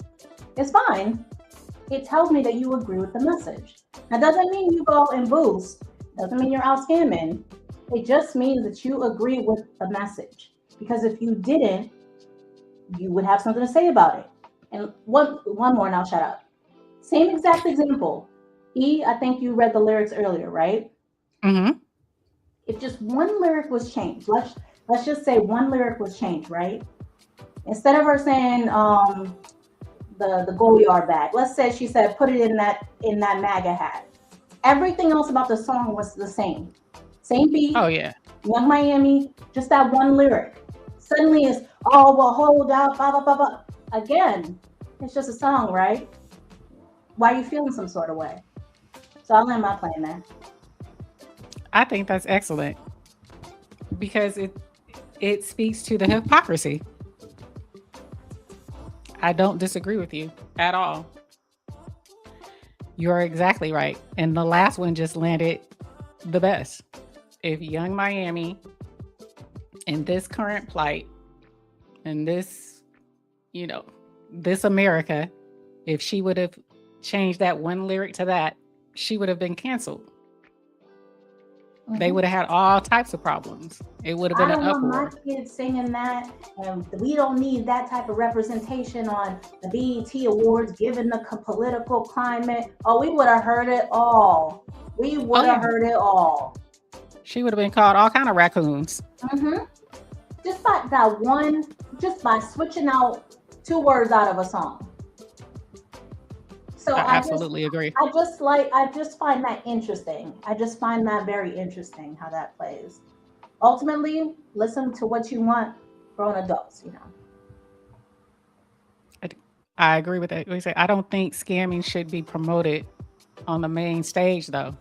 is fine, it tells me that you agree with the message. That doesn't mean you go and boost. Doesn't mean you're out scamming. It just means that you agree with the message. Because if you didn't, you would have something to say about it. And one more and I'll shut up. Same exact example. I think you read the lyrics earlier, right? Mm-hmm. If just one lyric was changed, let's just say one lyric was changed, right? Instead of her saying the Goliard bag, let's say she said put it in that MAGA hat. Everything else about the song was the same. Same beat. Oh yeah. Young Miami, just that one lyric. Suddenly it's, oh well, hold up, blah blah blah blah. Again, it's just a song, right? Why are you feeling some sort of way? So I'll end my plane there. I think that's excellent because it speaks to the hypocrisy. I don't disagree with you at all. You're exactly right. And the last one just landed the best. If Young Miami in this current plight and this, this America, if she would have changed that one lyric to that, she would have been canceled. Mm-hmm. They would have had all types of problems. It would have been an uproar. I don't want my kids singing that, and we don't need that type of representation on the BET Awards, given the political climate. Oh, we would have heard it all. We would have heard it all. She would have been called all kind of raccoons. Mm-hmm. Just by switching out 2 words out of a song. So I absolutely agree. I just find that interesting. I just find that very interesting how that plays. Ultimately, listen to what you want, grown adults, I agree with that. I don't think scamming should be promoted on the main stage, though.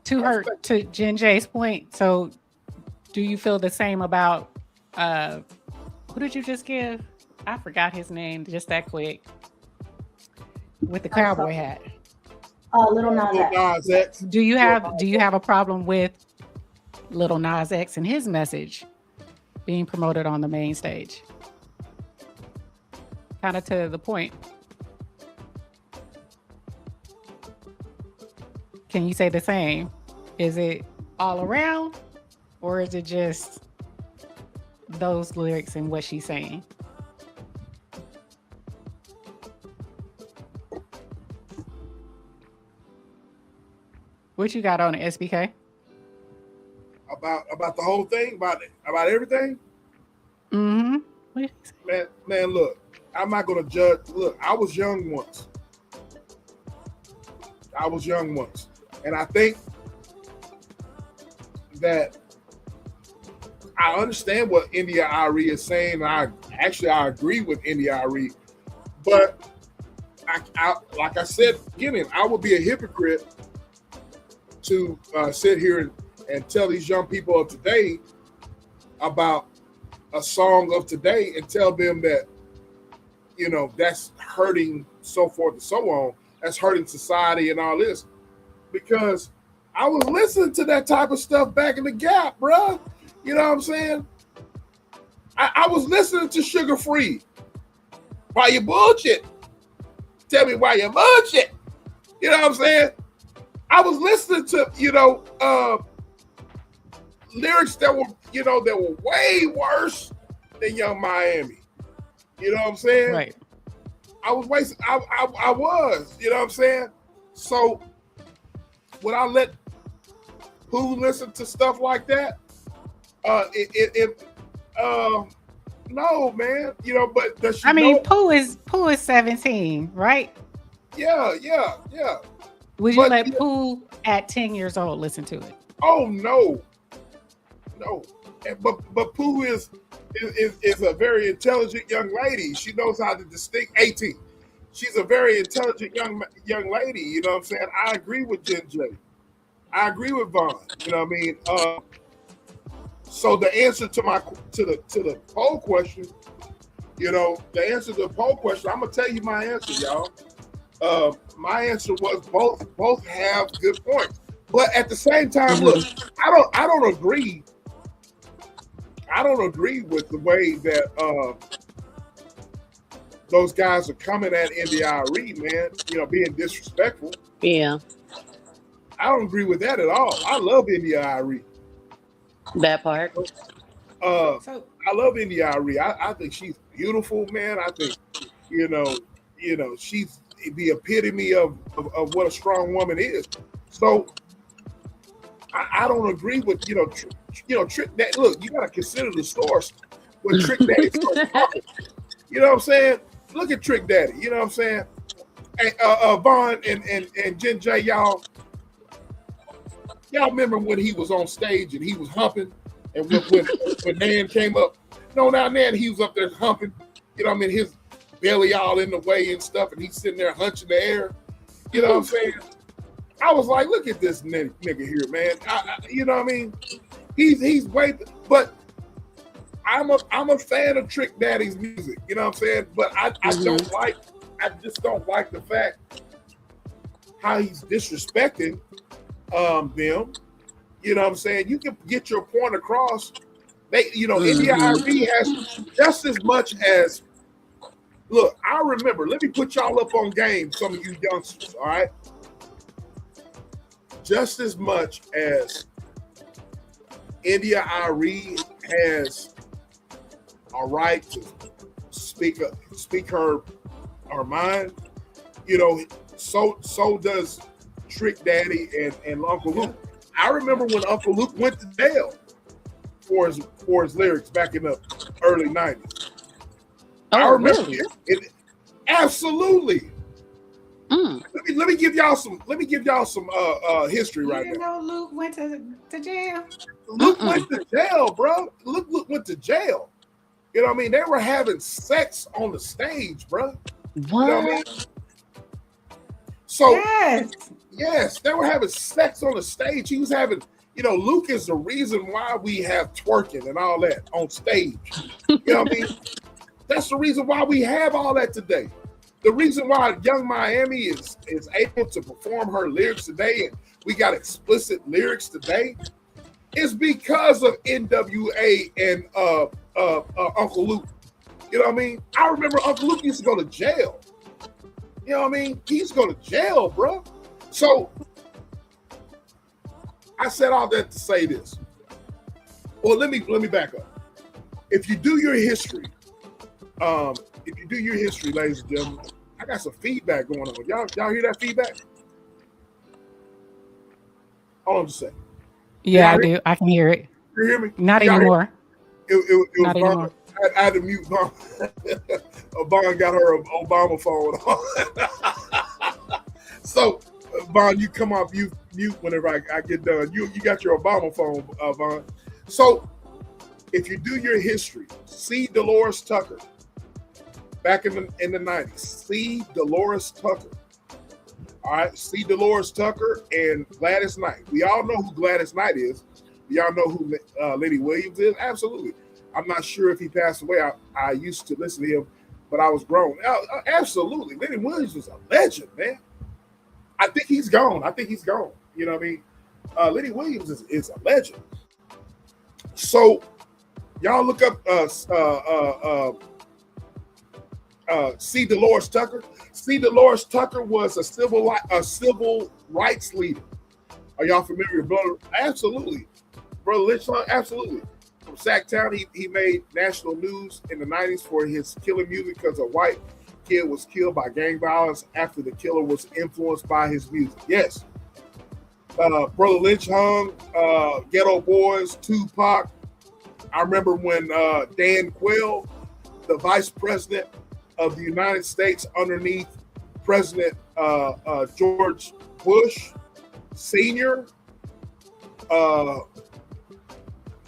To Jen J's point, so do you feel the same about who did you just give? I forgot his name just that quick. With the cowboy hat. Little Nas X. Do you have a problem with Little Nas X and his message being promoted on the main stage? Kind of to the point. Can you say the same? Is it all around, or is it just those lyrics and what she's saying? What you got on it, SBK? About the whole thing, about everything. Mm-hmm. Man, look, I'm not gonna judge. Look, I was young once, and I think that I understand what India.Arie is saying. I agree with India.Arie, but I like I said at the beginning, I would be a hypocrite to sit here and tell these young people of today about a song of today and tell them that, that's hurting, so forth and so on. That's hurting society and all this. Because I was listening to that type of stuff back in the Gap, bro. You know what I'm saying? I was listening to Sugar Free. Why you bullshit? tell me why you bullshit. You know what I'm saying? I was listening to, lyrics that were, that were way worse than Young Miami. You know what I'm saying? Right. I was wasting. I was. You know what I'm saying? So would I let Pooh listen to stuff like that? No, man. But does she know? Pooh is 17, right? Yeah. Would you let Pooh at 10 years old listen to it? Oh no. But Pooh is a very intelligent young lady. She knows how to distinguish 18. She's a very intelligent young lady. You know what I'm saying? I agree with Jen J. I agree with Vaughn. You know what I mean? So the answer to the poll question, the answer to the poll question, I'm gonna tell you my answer, y'all. My answer was both have good points, but at the same time, look, I don't agree. I don't agree with the way that those guys are coming at India.Arie, man. Being disrespectful. Yeah. I don't agree with that at all. I love India.Arie. That part. I love India.Arie. I think she's beautiful, man. I think, she's the epitome of what a strong woman is. So I don't agree with, Trick Daddy. Look, you got to consider the source when Trick Daddy starts talking. You know what I'm saying? Look at Trick Daddy. You know what I'm saying? Hey, Vaughn and Jen J, y'all remember when he was on stage and he was humping, and when Nan came up, Nan, he was up there humping, his belly all in the way and stuff, and he's sitting there hunching the air. You know what I'm saying? I was like, look at this nigga here, man. You know what I mean? He's way, but I'm a fan of Trick Daddy's music. You know what I'm saying? But I just don't like the fact how he's disrespecting them. You know what I'm saying? You can get your point across. India.Arie has just as much as. Look, I remember. Let me put y'all up on game. Some of you youngsters, all right? Just as much as India.Arie has a right to speak her mind, so does Trick Daddy and Uncle Luke. I remember when Uncle Luke went to jail for his lyrics back in the early 90s. Oh, I remember really? it. Absolutely. Let me give y'all some history right now. You know Luke went to jail. Luke went to jail, bro. Luke went to jail. You know what I mean? They were having sex on the stage, bro. What? You know what I mean? So Yes, they were having sex on the stage. He was having, Luke is the reason why we have twerking and all that on stage. You know what I mean? That's the reason why we have all that today. The reason why Young Miami is able to perform her lyrics today and we got explicit lyrics today is because of NWA and Uncle Luke. You know what I mean? I remember Uncle Luke used to go to jail. You know what I mean? He used to go to jail, bro. So I said all that to say this. Well, let me back up. If you do your history, ladies and gentlemen, I got some feedback going on. Y'all hear that feedback? Hold on just a second. Yeah, I do. I can hear it. You hear me? Not anymore. It was Not Vaughn. anymore. I had to mute Vaughn. Vaughn got her Obama phone on. So, Vaughn, you come off mute whenever I get done. You got your Obama phone, Vaughn. So, if you do your history, see Dolores Tucker back in the 90s. See Dolores Tucker. All right, see Dolores Tucker and Gladys Knight. We all know who Gladys Knight is. We all know who Lenny Williams is. Absolutely. I'm not sure if he passed away. I used to listen to him, but I was grown. Absolutely. Lenny Williams was a legend, man. I think he's gone. You know what I mean? Lenny Williams is a legend. So y'all look up C. Dolores Tucker. C. Dolores Tucker was a civil rights leader. Are y'all familiar with Brother? Absolutely. Brother Lynch, absolutely. From Sacktown, he made national news in the 90s for his killing music because a white kid was killed by gang violence after the killer was influenced by his music. Yes. Brother Lynch hung, Ghetto Boys, Tupac. I remember when Dan Quayle, the vice president of the United States underneath President George Bush Sr.,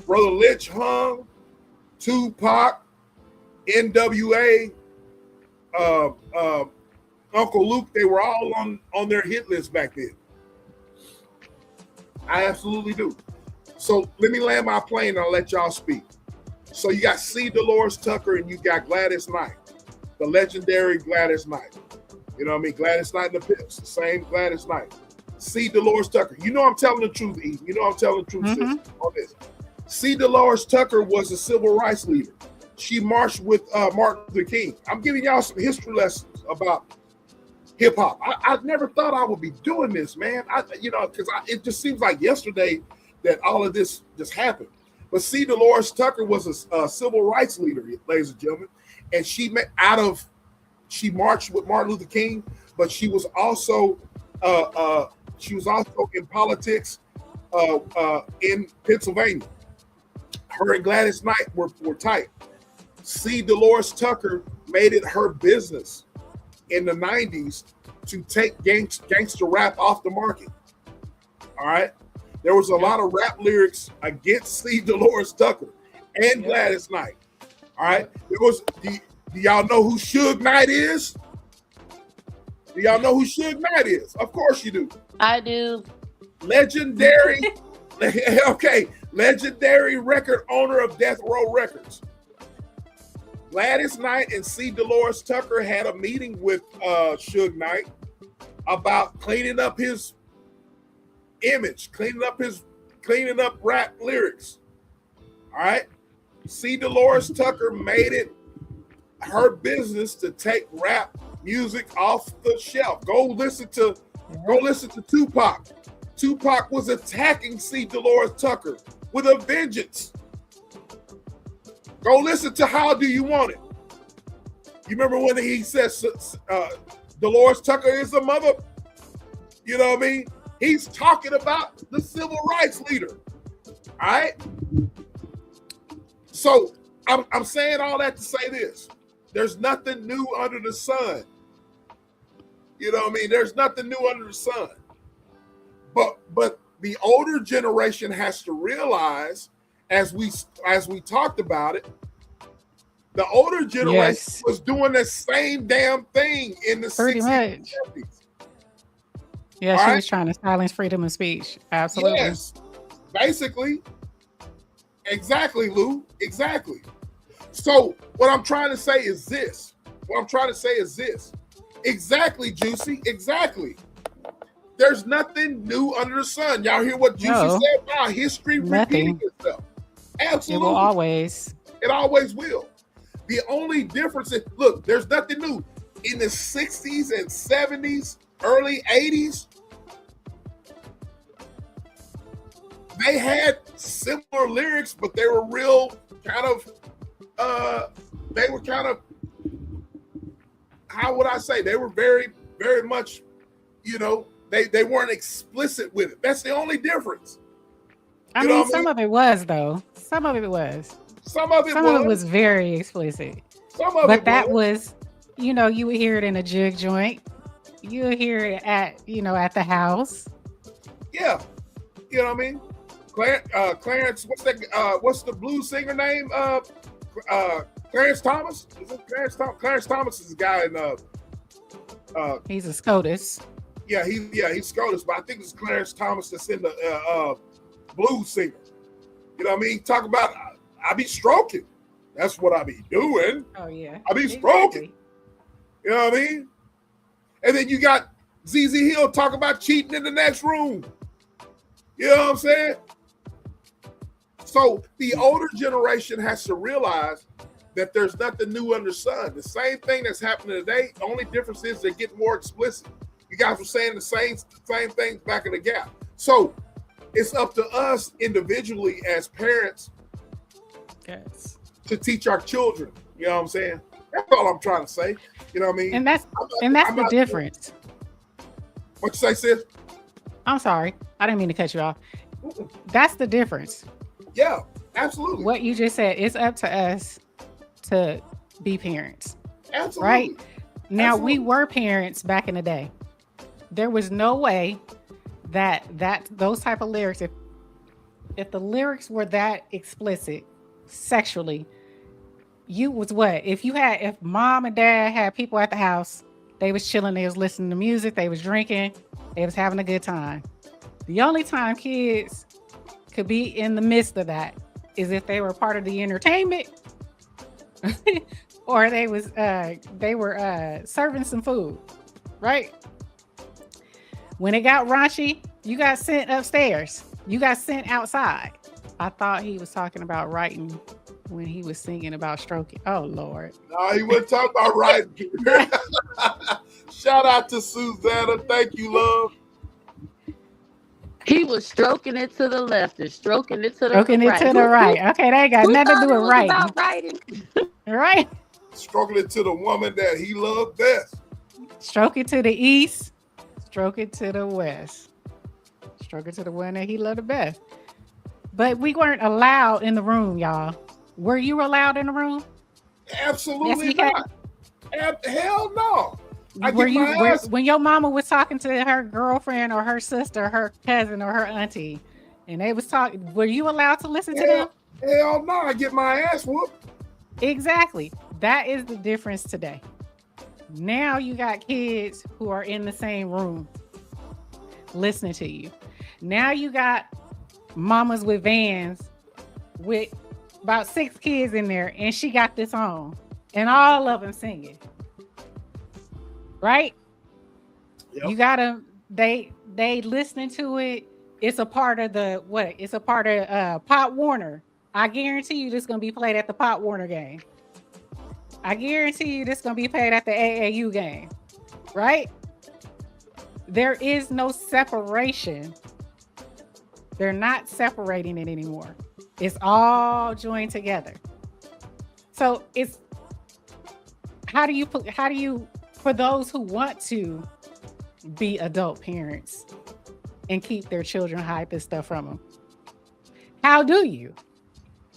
Brother Lynch hung, Tupac, NWA, Uncle Luke, they were all on their hit list back then. I absolutely do. So let me land my plane and I'll let y'all speak. So you got C. Dolores Tucker and you got Gladys Knight, the legendary Gladys Knight. You know what I mean? Gladys Knight and the Pips, the same Gladys Knight. C. Dolores Tucker. You know I'm telling the truth, E. You know I'm telling the truth, sis, on this. C. Dolores Tucker was a civil rights leader. She marched with Martin Luther King. I'm giving y'all some history lessons about hip hop. I never thought I would be doing this, man. Because it just seems like yesterday that all of this just happened. But C. Dolores Tucker was a civil rights leader, ladies and gentlemen, and she marched with Martin Luther King, but she was also in politics in Pennsylvania. Her and Gladys Knight were tight. C. Dolores Tucker made it her business in the 90s to take gangster rap off the market. All right. There was a lot of rap lyrics against C. Dolores Tucker and Gladys Knight. All right. Do y'all know who Suge Knight is? Do y'all know who Suge Knight is? Of course you do. I do. Legendary. Okay. Legendary record owner of Death Row Records. Gladys Knight and C. Dolores Tucker had a meeting with Suge Knight about cleaning up his image, cleaning up rap lyrics. All right. C. Dolores Tucker made it her business to take rap music off the shelf. Go listen to Tupac. Tupac was attacking C. Dolores Tucker with a vengeance. Go listen to How Do You Want It? You remember when he says Dolores Tucker is a mother? You know what I mean? He's talking about the civil rights leader. All right? So I'm saying all that to say this. There's nothing new under the sun. You know what I mean? There's nothing new under the sun. But the older generation has to realize, as we talked about it, the older generation was doing the same damn thing in the 60s and 70s. Yeah, she was trying to silence freedom of speech. Absolutely. Yes, basically. Exactly, Lou. Exactly. So what I'm trying to say is this. Exactly, Juicy. Exactly. There's nothing new under the sun. Y'all hear what Juicy said about history repeating itself? Absolutely. It will always. It always will. The only difference is, look, there's nothing new. In the 60s and 70s, early 80s, they had similar lyrics, but they were real kind of, how would I say? They were very, very much, they weren't explicit with it. That's the only difference. I mean, some of it was, though. Some of it was very explicit. But that was, you would hear it in a jig joint. You would hear it at the house. Yeah. You know what I mean? Clarence, what's the blues singer name? Clarence Thomas? Is it Clarence Thomas? Clarence Thomas is the guy in he's a SCOTUS. Yeah, he's SCOTUS, but I think it's Clarence Thomas that's in the blues singer. You know what I mean? Talk about I be stroking. That's what I be doing. Oh yeah. I be stroking. You know what I mean? And then you got ZZ Hill talk about cheating in the next room. You know what I'm saying? So the older generation has to realize that there's nothing new under the sun. The same thing that's happening today. The only difference is they're getting more explicit. You guys were saying the same things back in the gap. So it's up to us individually as parents to teach our children. You know what I'm saying? That's all I'm trying to say. You know what I mean? And that's the difference. What you say, sis? I'm sorry. I didn't mean to cut you off. That's the difference. Yeah, absolutely. What you just said, it's up to us to be parents. Absolutely. Right? Now, Absolutely. we were parents back in the day. There was no way that those type of lyrics, if the lyrics were that explicit sexually, you was what? If mom and dad had people at the house, they was chilling, they was listening to music, they was drinking, they was having a good time. The only time kids could be in the midst of that is if they were part of the entertainment or they were serving some food, right? When it got raunchy, you got sent upstairs. You got sent outside. I thought he was talking about writing when he was singing about stroking. Oh, Lord. No, he wasn't talking about writing. Shout out to Susanna. Thank you, love. He was stroking it to the left and stroking it to the Stroking right. it to the right. Okay, they ain't got Who nothing to thought do it with was writing. about writing? Right? Stroking it to the woman that he loved best. Stroke it to the east. Stroke it to the west. Stroke it to the one that he loved the best. But we weren't allowed in the room, y'all. Were you allowed in the room? Absolutely SBK? not. Hell no. When your mama was talking to her girlfriend or her sister, her cousin or her auntie, and they was talking, were you allowed to listen to them? Hell no, I get my ass whooped. Exactly. That is the difference today. Now you got kids who are in the same room listening to you. Now you got mamas with vans with about 6 kids in there, and she got this on, and all of them singing. Right? Yep. You gotta, they listening to it. It's a part of it's a part of Pop Warner. I guarantee you this is gonna be played at the Pop Warner game. I guarantee you this is gonna be played at the AAU game. Right? There is no separation. They're not separating it anymore. It's all joined together. So it's how do you for those who want to be adult parents and keep their children hide this stuff from them, how do you?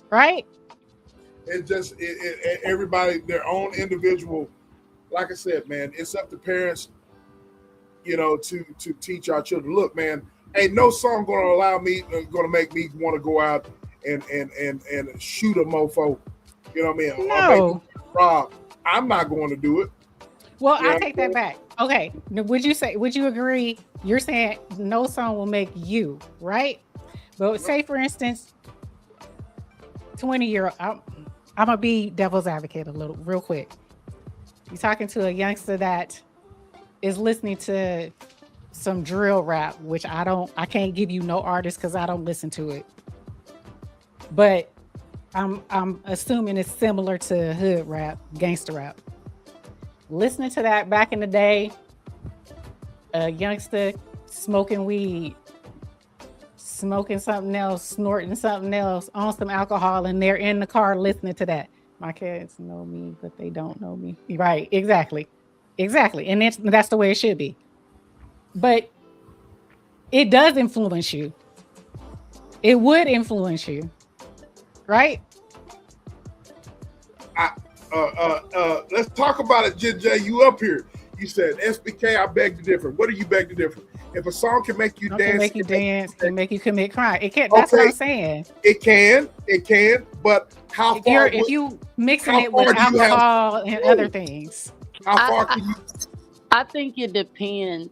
Right? It just everybody their own individual. Like I said, man, it's up to parents, to teach our children. Look, man, ain't no song gonna make me want to go out and shoot a mofo. You know what I mean? No. Rob. I'm not going to do it. Well, I take that back. Okay. Would you agree? You're saying no song will make you, right? But say, for instance, 20-year-old, I'm going to be devil's advocate real quick. You're talking to a youngster that is listening to some drill rap, which I can't give you no artist because I don't listen to it. But I'm assuming it's similar to hood rap, gangster rap. Listening to that back in the day, a youngster smoking weed, smoking something else, snorting something else, on some alcohol, and they're in the car listening to that. My kids know me, but they don't know me. Right, exactly. And that's the way it should be. But it does influence you. It would influence you, right? Let's talk about it, JJ. You up here? You said SBK. I beg to differ. What do you beg to differ? If a song can make you dance, can make you commit crime. It can't. That's what I'm saying. It can. But how far? If you mixing it with alcohol and other things, how far can you? I think it depends,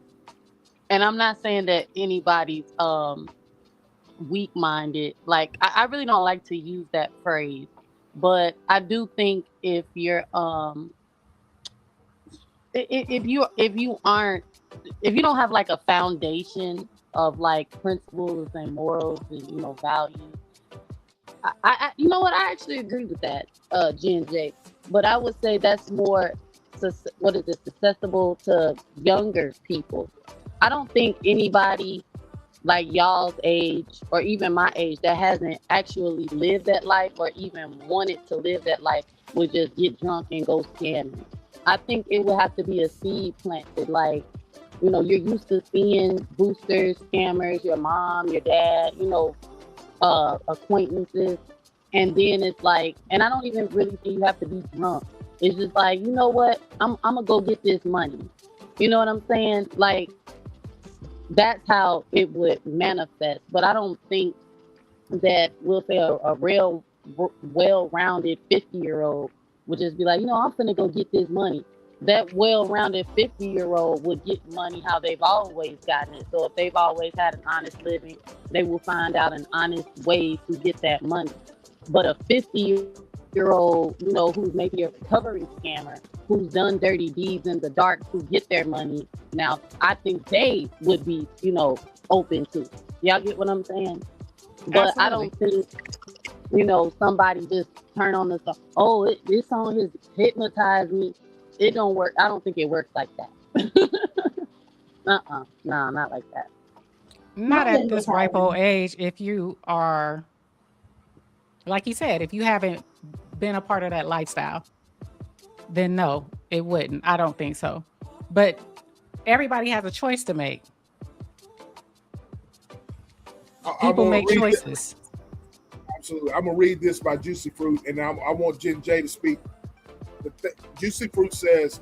and I'm not saying that anybody's weak-minded. Like I really don't like to use that phrase, but I do think if you're if you don't have like a foundation of like principles and morals and values, you know what? I actually agree with that, Gen J. But I would say that's more, what is it, accessible to younger people. I don't think anybody like y'all's age or even my age that hasn't actually lived that life or even wanted to live that life would just get drunk and go scamming. I think it would have to be a seed planted. Like, you know, you're used to seeing boosters, scammers, your mom, your dad, you know, acquaintances. And then it's like, and I don't even really think you have to be drunk. It's just like, you know what? I'm gonna go get this money. You know what I'm saying? Like, that's how it would manifest. But I don't think that we'll say a real well-rounded 50-year-old would just be like, you know, I'm gonna go get this money. That well-rounded 50-year-old would get money how they've always gotten it. So if they've always had an honest living, they will find out an honest way to get that money. But a 50-year-old, you know, who's maybe a recovering scammer, who's done dirty deeds in the dark to get their money, now I think they would be, you know, open to it. Y'all get what I'm saying? But Absolutely. I don't think, you know, somebody just turn on the song. Oh, this song has hypnotized me. It don't work. I don't think it works like that. No, not like that. Not at this ripe old age. If you are, like you said, if you haven't been a part of that lifestyle, then no, it wouldn't. I don't think so. But everybody has a choice to make. People make choices. Absolutely. I'm going to read this by Juicy Fruit, and I want Jen J to speak. Juicy Fruit says,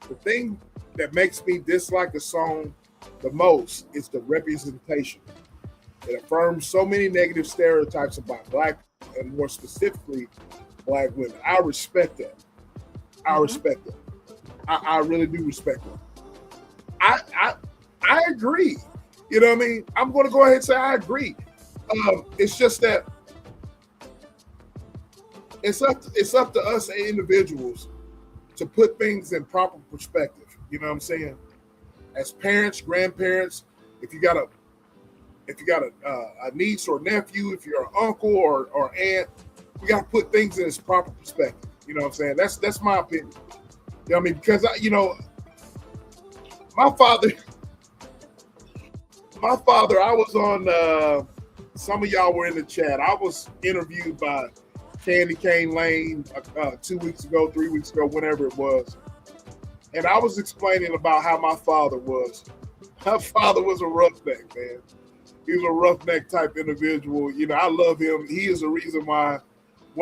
the thing that makes me dislike a song the most is the representation. It affirms so many negative stereotypes about Black and more specifically Black women. I respect that. I respect that. I really do respect that. I agree. You know what I mean? I'm going to go ahead and say I agree. It's just that it's up to us as individuals to put things in proper perspective. You know what I'm saying? As parents, grandparents, if you got a niece or nephew, if you're an uncle or aunt, you got to put things in its proper perspective. You know what I'm saying? That's my opinion. You know what I mean? Because my father, I was on. Some of y'all were in the chat. I was interviewed by Candy Cane Lane 2 weeks ago, 3 weeks ago, whenever it was. And I was explaining about how my father was. My father was a roughneck, man. He was a roughneck type individual. You know, I love him. He is one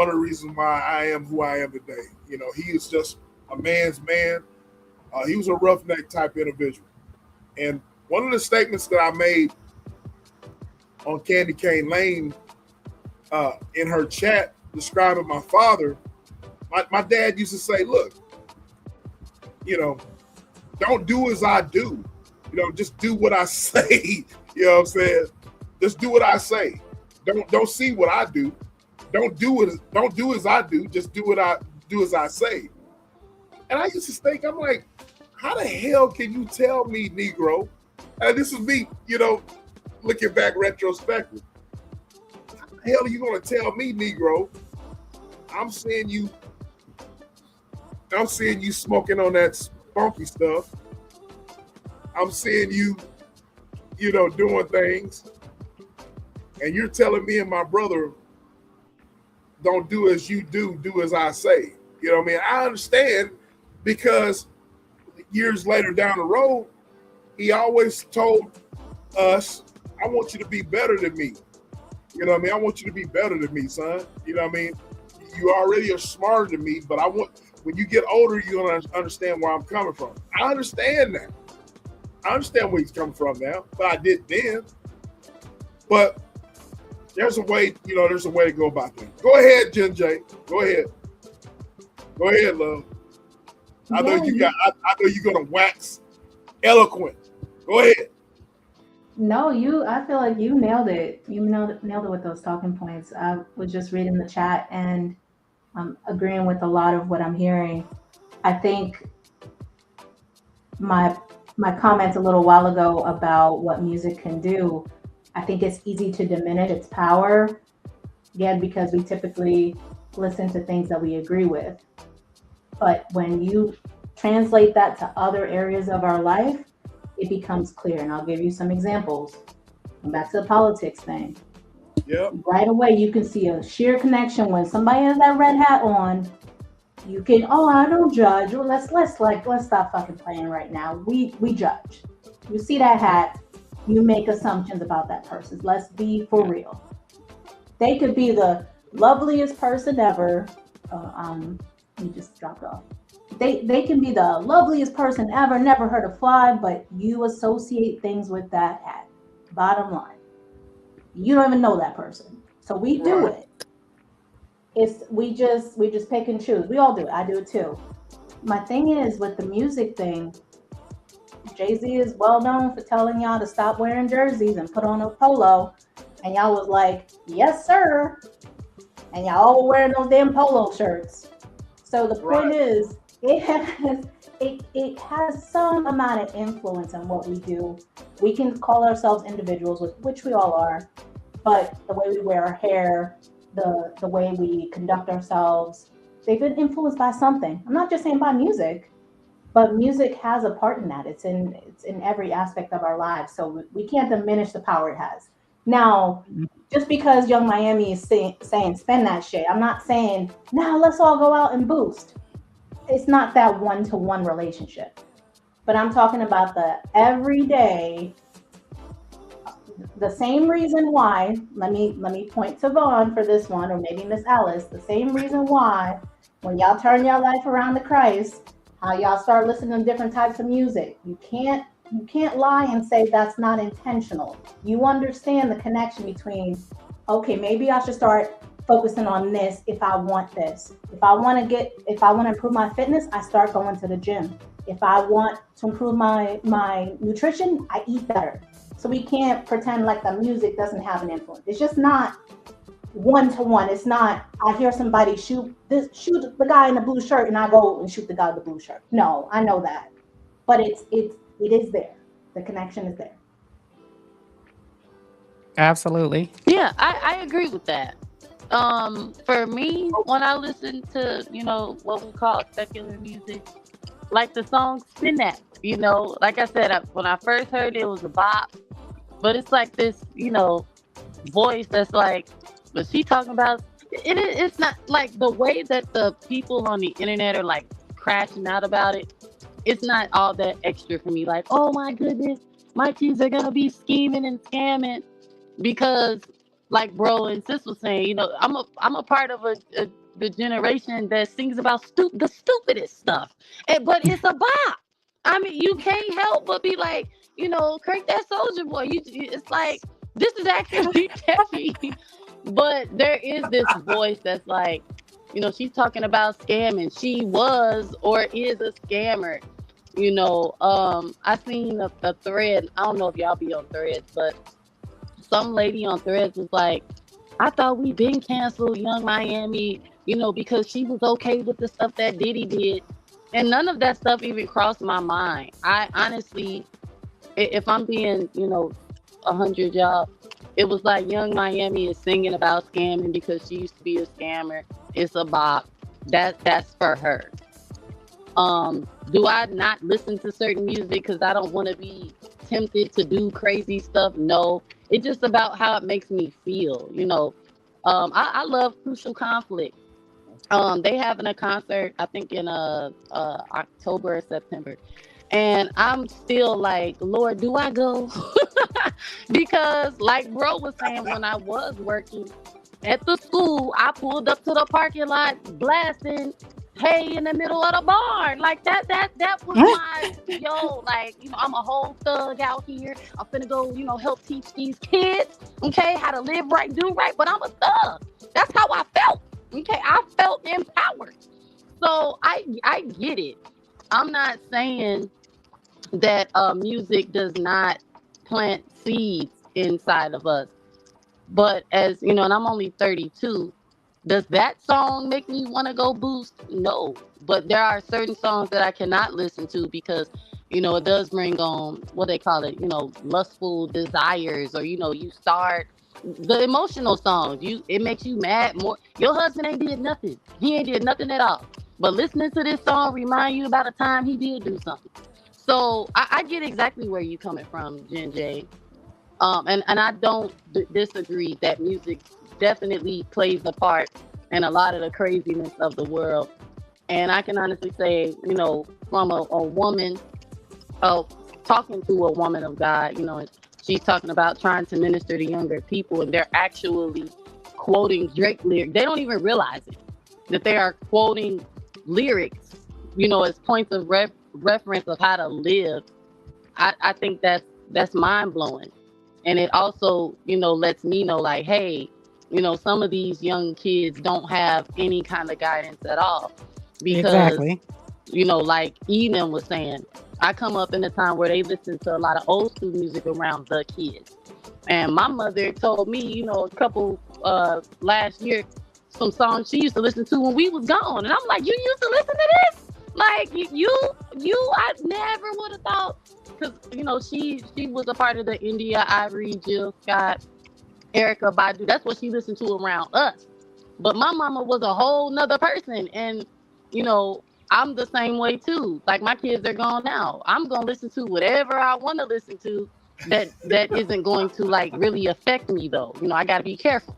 of the reasons why I am who I am today. You know, he is just a man's man. He was a roughneck type individual. And one of the statements that I made on Candy Cane Lane in her chat describing my father, my dad used to say, look, you know, don't do as I do. You know, just do what I say. You know what I'm saying? Just do what I say. Don't see what I do. Don't do as I do. Just do as I say. And I used to think, I'm like, how the hell can you tell me, Negro? And this is me, you know, looking back retrospective. How the hell are you gonna tell me, Negro? I'm seeing you smoking on that funky stuff. I'm seeing you, you know, doing things. And you're telling me and my brother, don't do as you do as I say. You know what I mean? I understand, because years later down the road, he always told us, I want you to be better than me. You know what I mean? I want you to be better than me, son. You know what I mean? You already are smarter than me, but when you get older, you're going to understand where I'm coming from. I understand that. I understand where he's coming from now, but I did then. But there's a way to go about things. Go ahead, Jen J. Go ahead, love. I know you're gonna wax eloquent. Go ahead. No, I feel like you nailed it. You nailed it with those talking points. I was just reading the chat and I'm agreeing with a lot of what I'm hearing. I think my comments a little while ago about what music can do, I think it's easy to diminish its power Again, because we typically listen to things that we agree with. But when you translate that to other areas of our life, it becomes clear. And I'll give you some examples. Back to the politics thing. Yep. Right away, you can see a sheer connection when somebody has that red hat on. You can, oh, I don't judge. Well, let's stop fucking playing right now. We judge. You see that hat, you make assumptions about that person. Let's be for real. They could be the loveliest person ever. You just dropped off. They can be the loveliest person ever, never heard a fly, but you associate things with that hat. Bottom line, you don't even know that person, so we do it. We just pick and choose. We all do it. I do it too. My thing is with the music thing, Jay-Z is well known for telling y'all to stop wearing jerseys and put on a polo, and y'all was like, yes sir, and y'all all were wearing those damn polo shirts. So the point is, it has some amount of influence on what we do. We can call ourselves individuals, which we all are, but the way we wear our hair, the way we conduct ourselves, they've been influenced by something. I'm not just saying by music, but music has a part in that. It's in every aspect of our lives. So we can't diminish the power it has. Now, just because Young Miami is saying spend that shit, I'm not saying now let's all go out and boost. It's not that one-to-one relationship. But I'm talking about the everyday. The same reason why, let me point to Vaughn for this one, or maybe Miss Alice, the same reason why when y'all turn your life around to Christ, how y'all start listening to different types of music. You can't lie and say that's not intentional. You understand the connection between, okay, maybe I should start focusing on this if I want this. If I want to improve my fitness, I start going to the gym. If I want to improve my nutrition, I eat better. So we can't pretend like the music doesn't have an influence. It's just not one-to-one. It's not, I hear somebody shoot the guy in the blue shirt and I go and shoot the guy in the blue shirt. No, I know that. But it is there. The connection is there. Absolutely. Yeah, I agree with that. For me, when I listen to, what we call secular music, like the song Spin That, like I said, when I first heard it was a bop, but it's like this, voice that's like, but she talking about, it's not like the way that the people on the internet are like crashing out about it. It's not all that extra for me. Like, oh my goodness, my kids are going to be scheming and scamming because, like bro and sis was saying, I'm a part of the generation that sings about the stupidest stuff, but it's a bop. I mean, you can't help but be like, crank that Soldier Boy. It's like this is actually catchy, but there is this voice that's like, she's talking about scamming. She was or is a scammer. I seen a thread. I don't know if y'all be on threads, but some lady on threads was like, I thought we been canceled Young Miami, because she was okay with the stuff that Diddy did. And none of that stuff even crossed my mind. I honestly, if I'm being, 100 y'all, it was like Young Miami is singing about scamming because she used to be a scammer. It's a bop. That's for her. Do I not listen to certain music because I don't want to be tempted to do crazy stuff? No. It's just about how it makes me feel, I love Crucial Conflict. They having a concert, I think in October or September. And I'm still like, Lord, do I go? Because like bro was saying, when I was working at the school, I pulled up to the parking lot blasting Hey in the middle of the barn. Like that was my I'm a whole thug out here. I'm finna go, help teach these kids, okay, how to live right, do right, but I'm a thug. That's how I felt. Okay, I felt empowered. So I get it. I'm not saying that music does not plant seeds inside of us. But as and I'm only 32. Does that song make me want to go boost? No. But there are certain songs that I cannot listen to because, it does bring on what they call it, lustful desires, or, you start The emotional songs, it makes you mad more. Your husband ain't did nothing. He ain't did nothing at all. But listening to this song remind you about a time he did do something. So I get exactly where you coming from, Jen J. And I don't disagree that music definitely plays a part in a lot of the craziness of the world. And I can honestly say, from a woman, talking to a woman of God, she's talking about trying to minister to younger people, and they're actually quoting Drake lyrics. They don't even realize it, that they are quoting lyrics, as points of reference of how to live. I think that's mind blowing. And it also, lets me know, like, hey, some of these young kids don't have any kind of guidance at all. Because, Exactly. like Eden was saying, I come up in a time where they listen to a lot of old school music around the kids. And my mother told me, a couple last year, some songs she used to listen to when we was gone. And I'm like, you used to listen to this? Like, I never would have thought. Because, she was a part of the India.Arie, Jill Scott, Erica Badu. That's what she listened to around us. But my mama was a whole nother person. And, I'm the same way too. Like, my kids are gone now. I'm going to listen to whatever I want to listen to that isn't going to, like, really affect me, though. I got to be careful.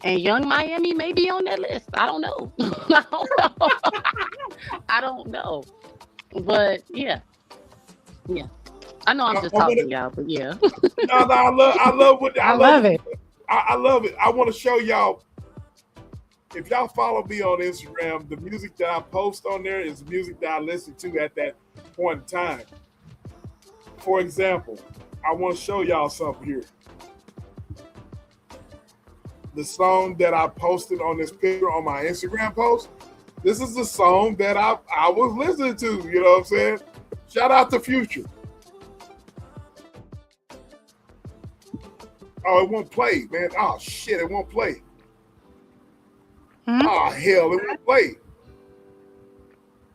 And Young Miami may be on that list. I don't know. I don't know. But, yeah. Yeah. I know I'm just talking, y'all, but yeah. No, I love what I love it. I love it. I want to show y'all. If y'all follow me on Instagram, the music that I post on there is music that I listen to at that point in time. For example, I want to show y'all something here. The song that I posted on this picture on my Instagram post, this is the song that I was listening to. You know what I'm saying? Shout out to Future. Oh, it won't play, man. Oh, shit, it won't play. Oh, hell, it won't play.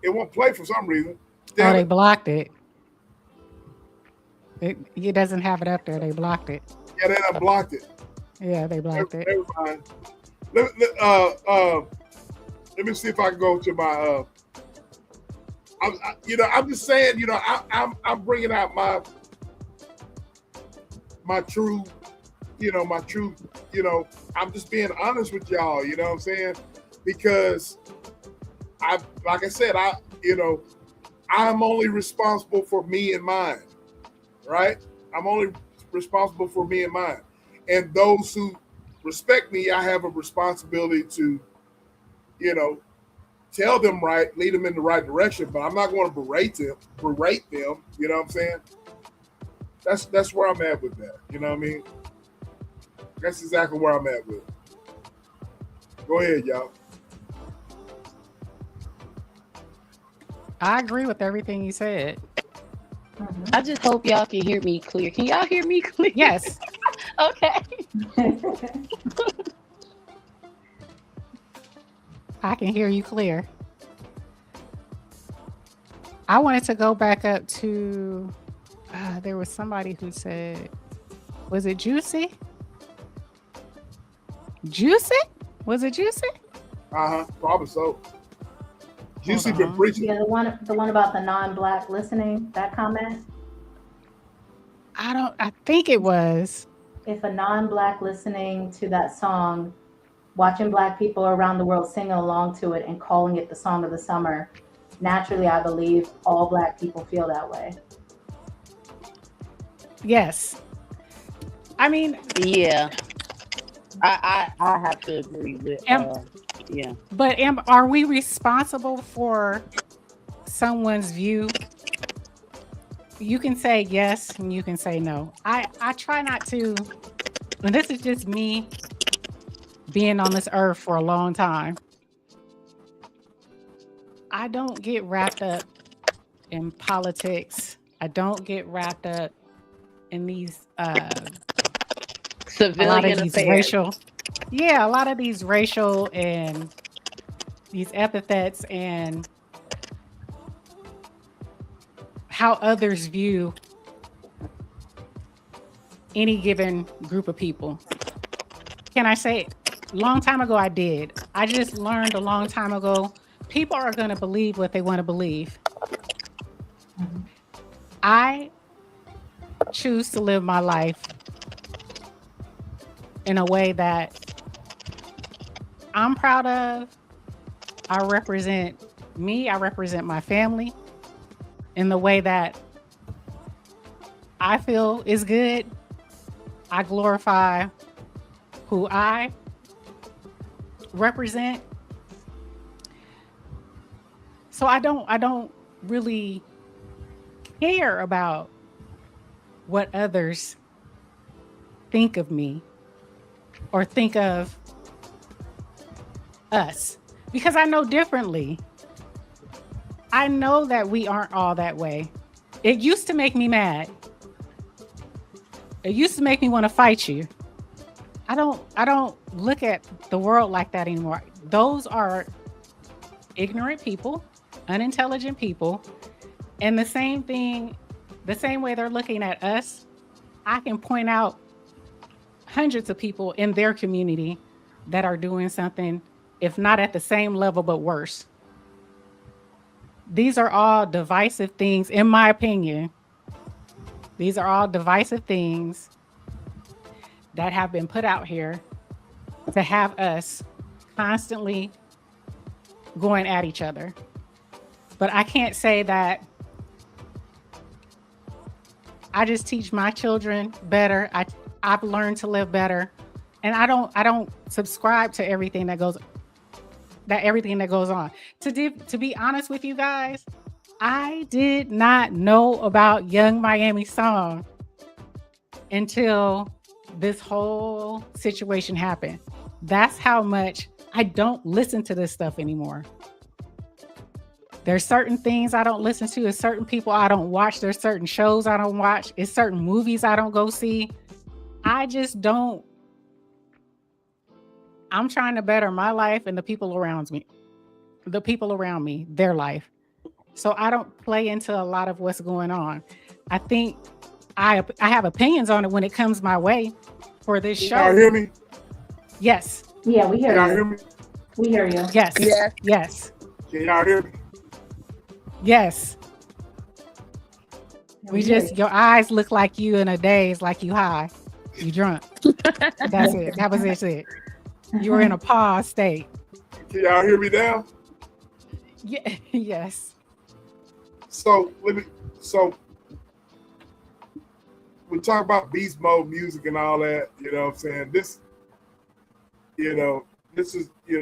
It won't play for some reason. Damn they blocked it. It doesn't have it up there. They blocked it. Yeah, they done blocked it. Yeah, they blocked it. Never mind. Let me see if I can go to my. I'm just saying. I'm bringing out my true. I'm just being honest with y'all. You know what I'm saying? Because like I said, I'm only responsible for me and mine. Right? I'm only responsible for me and mine. And those who respect me, I have a responsibility to, tell them right, lead them in the right direction. But I'm not going to berate them. You know what I'm saying? That's where I'm at with that. You know what I mean? That's exactly where I'm at with it. Go ahead, y'all. I agree with everything you said. I just hope y'all can hear me clear. Can y'all hear me clear? Yes. Okay. I can hear you clear. I wanted to go back up to, there was somebody who said, was it Juicy? Juicy? Was it Juicy? Probably so. Juicy been preaching. Yeah, the one about the non-black listening, that comment. I think it was. If a non-black listening to that song, watching black people around the world singing along to it and calling it the song of the summer, naturally, I believe all black people feel that way. Yes. I mean, yeah. I have to agree with yeah. But are we responsible for someone's view? You can say yes and you can say no. I try not to, and this is just me being on this earth for a long time. I don't get wrapped up in politics. I don't get wrapped up in these civilian affairs. A lot of these racial and these epithets and how others view any given group of people. can I say long time ago I did. I just learned a long time ago, people are going to believe what they want to believe. I choose to live my life in a way that I'm proud of. I represent me, I represent my family in the way that I feel is good. I glorify who I represent. So I don't really care about what others think of me or think of us, because I know differently. I know that we aren't all that way. It used to make me mad. It used to make me want to fight you. I don't look at the world like that anymore. Those are ignorant people, unintelligent people, and the same way they're looking at us, I can point out hundreds of people in their community that are doing something, if not at the same level, but worse. These are all divisive things, in my opinion. These are all divisive things that have been put out here to have us constantly going at each other. But I can't say that I just teach my children better. I've learned to live better. And I don't subscribe to everything that goes on. To be honest with you guys, I did not know about Young Miami song until this whole situation happened. That's how much I don't listen to this stuff anymore. There's certain things I don't listen to. There's certain people I don't watch. There's certain shows I don't watch. It's certain movies I don't go see. I just don't. I'm trying to better my life and the people around me, their life. So I don't play into a lot of what's going on. I think I have opinions on it when it comes my way for this show. Y'all hear me? Yes. Yeah, we hear Y'all you. hear me? We hear you. Yes. Yes. Yes. Can y'all hear me? Yes. We just, your eyes look like you in a daze, like you high, you drunk. That's it. That was it. You were in a pause state. Can y'all hear me now? Yeah. Yes. So we talk about beast mode music and all that, you know what I'm saying? This is, can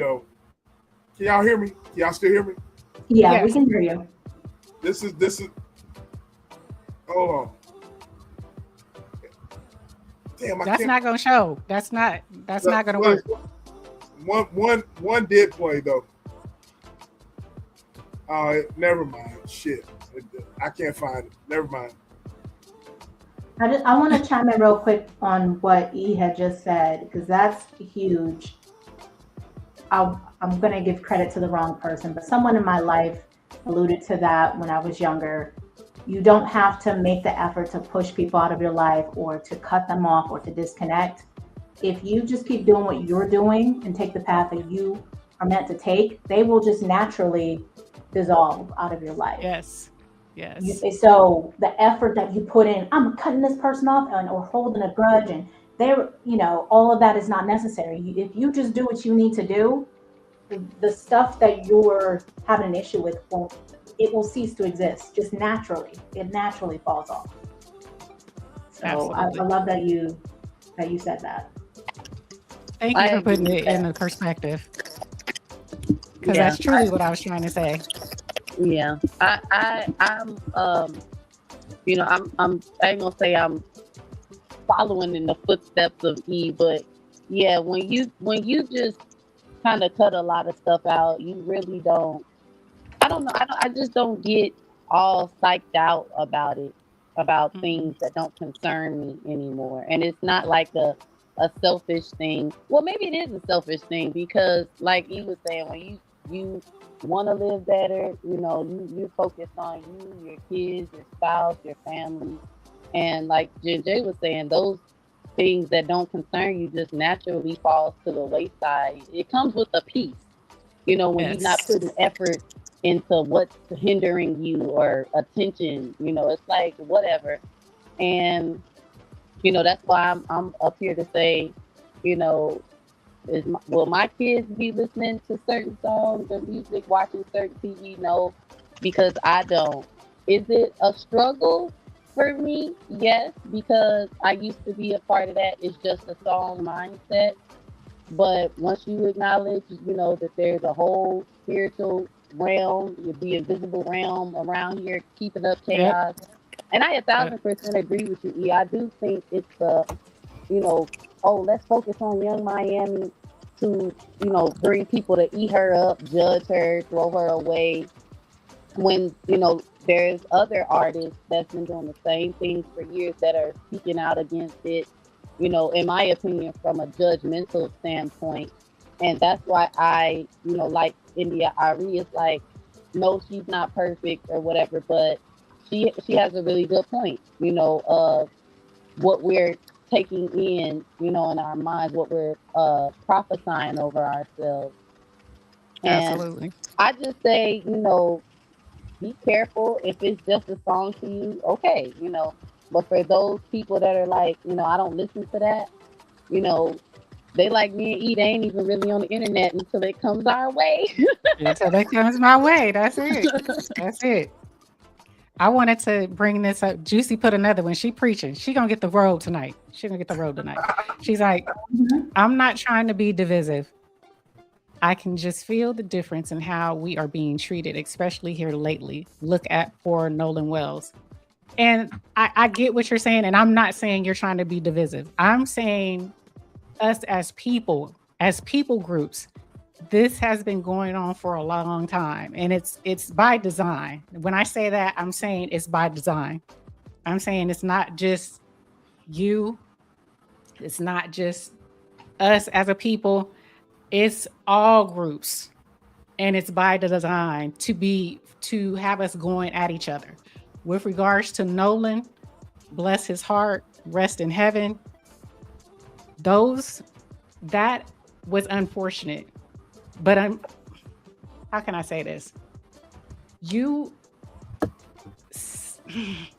y'all hear me? Can y'all still hear me? Yeah, Yes. we can hear you. This is, hold on. Damn, That's not gonna show. That's not gonna work. One did play though. Never mind. Shit. I can't find it. Never mind. I want to chime in real quick on what E had just said, because that's huge. I'm going to give credit to the wrong person, but someone in my life alluded to that when I was younger. You don't have to make the effort to push people out of your life or to cut them off or to disconnect. If you just keep doing what you're doing and take the path that you are meant to take, they will just naturally dissolve out of your life. Yes. So the effort that you put in, I'm cutting this person off or holding a grudge, and all of that is not necessary. If you just do what you need to do, the stuff that you're having an issue with will cease to exist just naturally. It naturally falls off. So I love that you said that. Thank you for putting it in the perspective, because that's truly what I was trying to say. Yeah, I'm I ain't gonna say I'm following in the footsteps of E, but yeah, when you just kind of cut a lot of stuff out, you really don't. I just don't get all psyched out about it, about things that don't concern me anymore. And it's not like a selfish thing. Well, maybe it is a selfish thing, because like E was saying, when you want to live better, you focus on you, your kids, your spouse, your family. And like JJ was saying, those things that don't concern you just naturally falls to the wayside. It comes with a peace, you know, when you're not putting effort into what's hindering you or attention, you know, it's like whatever. And you know, that's why I'm up here to say, you know, will my kids be listening to certain songs or music, watching certain TV? No, because I don't. Is it a struggle for me? Yes, because I used to be a part of that. It's just a song mindset. But once you acknowledge, you know, that there's a whole spiritual realm, the invisible realm around here keeping up chaos. And I 1,000% agree with you, E. I do think it's you know, oh, let's focus on Young Miami to, you know, bring people to eat her up, judge her, throw her away. When, you know, there's other artists that's been doing the same things for years that are speaking out against it, you know, in my opinion, from a judgmental standpoint. And that's why I, you know, like India.Arie is like, no, she's not perfect or whatever, but she has a really good point, you know, of what we're taking in, you know, in our minds, what we're prophesying over ourselves. And Absolutely. I just say, you know, be careful. If it's just a song to you, okay, you know. But for those people that are like, you know, I don't listen to that, you know, they like me and E, they ain't even really on the internet until it comes our way. Until that comes my way. That's it. That's it. I wanted to bring this up. Juicy put another one. She preaching. She gonna get the robe tonight. She gonna get the robe tonight. She's like, I'm not trying to be divisive. I can just feel the difference in how we are being treated, especially here lately. Look at poor Nolan Wells. And I get what you're saying, and I'm not saying you're trying to be divisive. I'm saying us as people groups, this has been going on for a long time, and it's by design. When I say that, I'm saying it's by design. I'm saying it's not just you, it's not just us as a people, it's all groups, and it's by design to have us going at each other. With regards to Nolan, bless his heart, rest in heaven. That was unfortunate. But how can I say this?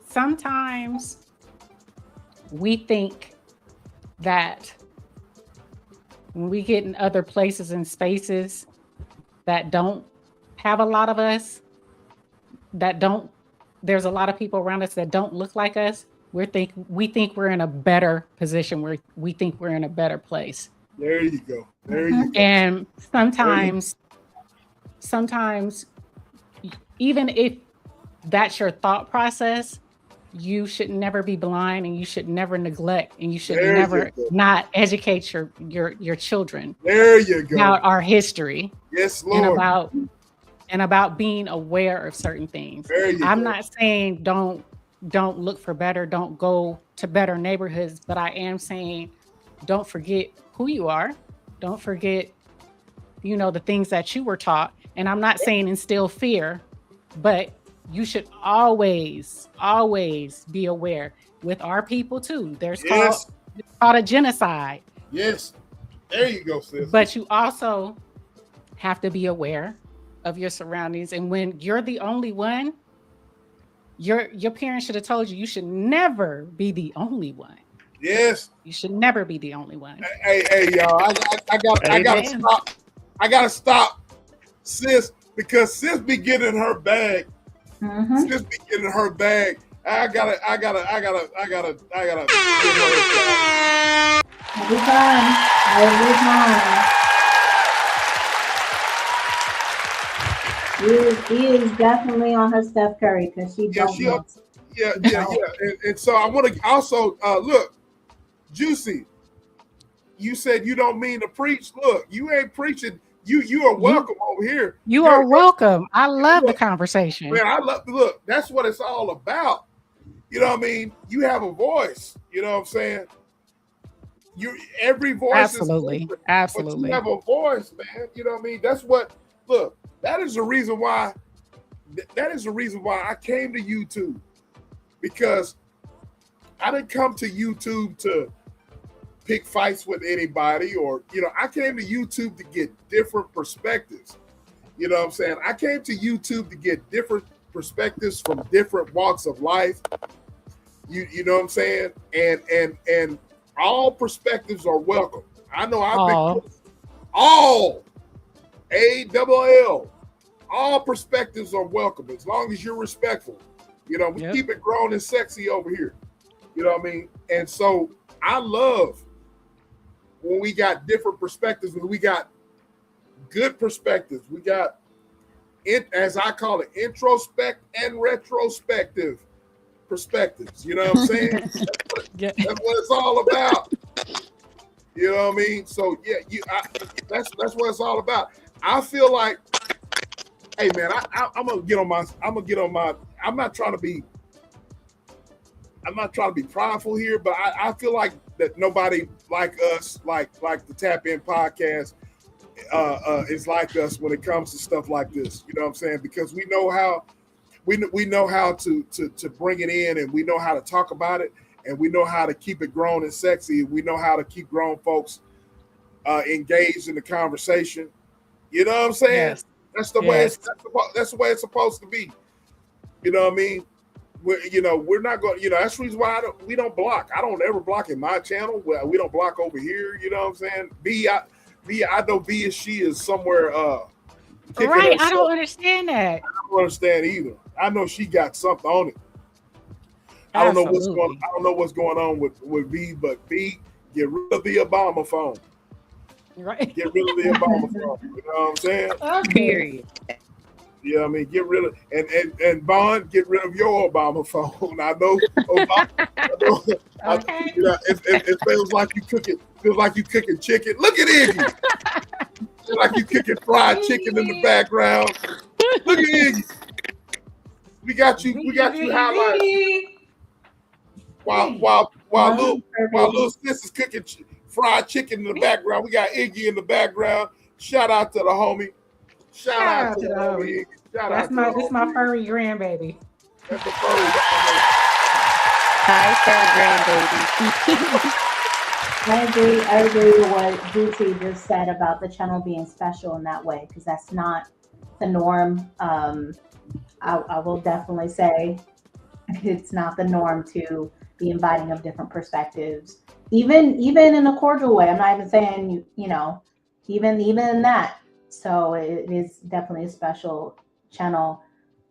Sometimes we think that when we get in other places and spaces that don't have a lot of us, there's a lot of people around us that don't look like us. We think we're in a better position, where we think we're in a better place. There you go. There you go. And sometimes, even if that's your thought process, you should never be blind, and you should never neglect, and you should never not educate your children. There you go. About our history. Yes, Lord. And about being aware of certain things. I'm not saying don't look for better, don't go to better neighborhoods, but I am saying don't forget who you are. Don't forget, you know, the things that you were taught. And I'm not saying instill fear, but you should always be aware with our people too. It's called a genocide. Yes. There you go, sis. But you also have to be aware of your surroundings. And when you're the only one, your parents should have told you should never be the only one. Yes. You should never be the only one. Hey, y'all. I gotta stop, sis, because sis be getting her bag. Sis be getting her bag. I gotta. Every time. He is definitely on her Steph Curry, because she don't know. Yeah. And so I want to also look, Juicy. You said you don't mean to preach. Look, you ain't preaching. You are welcome over here. You are welcome. I love the conversation. Man, look, that's what it's all about. You know what I mean? You have a voice. You know what I'm saying? Every voice absolutely. Is different, absolutely. But you have a voice, man. You know what I mean? That's what. Look, that is the reason why. That is the reason why I came to YouTube, because I didn't come to YouTube to pick fights with anybody, or I came to YouTube to get different perspectives. You know what I'm saying? I came to YouTube to get different perspectives from different walks of life. You know what I'm saying? And all perspectives are welcome. I know I've been all ALL. All perspectives are welcome as long as you're respectful. We keep it grown and sexy over here. You know what I mean? And so I love when we got different perspectives, when we got good perspectives. We got it, as I call it, introspect and retrospective perspectives. You know what I'm saying? That's what it's all about. You know what I mean? So that's what it's all about. I feel like, hey man, I'm gonna get on my. I'm not trying to be prideful here, but I feel like that nobody like us, like the Tap In podcast, is like us when it comes to stuff like this. You know what I'm saying? Because we know how to bring it in, and we know how to talk about it, and we know how to keep it grown and sexy. We know how to keep grown folks engaged in the conversation. You know what I'm saying? Yes. That's the way it's supposed to be. You know what I mean? We're not going. That's the reason why we don't block. I don't ever block in my channel. We don't block over here. You know what I'm saying? I know B as she is somewhere. Right. I don't understand that. I don't understand either. I know she got something on it. I don't know what's going on with B, but B, get rid of the Obama phone. Right. Get rid of the Obama phone. You know what I'm saying? Period. Yeah, I mean, get rid of and Bond, get rid of your Obama phone. I know Obama. Okay. It feels like you cooking. Feels like you cooking chicken. Look at Iggy. Feels like you cooking fried chicken in the background. Look at Iggy. We got you highlighted. While little sis is cooking fried chicken in the background, we got Iggy in the background. Shout out to the homie. Shout out to the homie. That's my furry grandbaby. That's a furry. Hi, furry grandbaby. I agree with what Juicy just said about the channel being special in that way, because that's not the norm. I will definitely say it's not the norm to be inviting of different perspectives, even in a cordial way. I'm not even saying even in that. So it is definitely a special channel.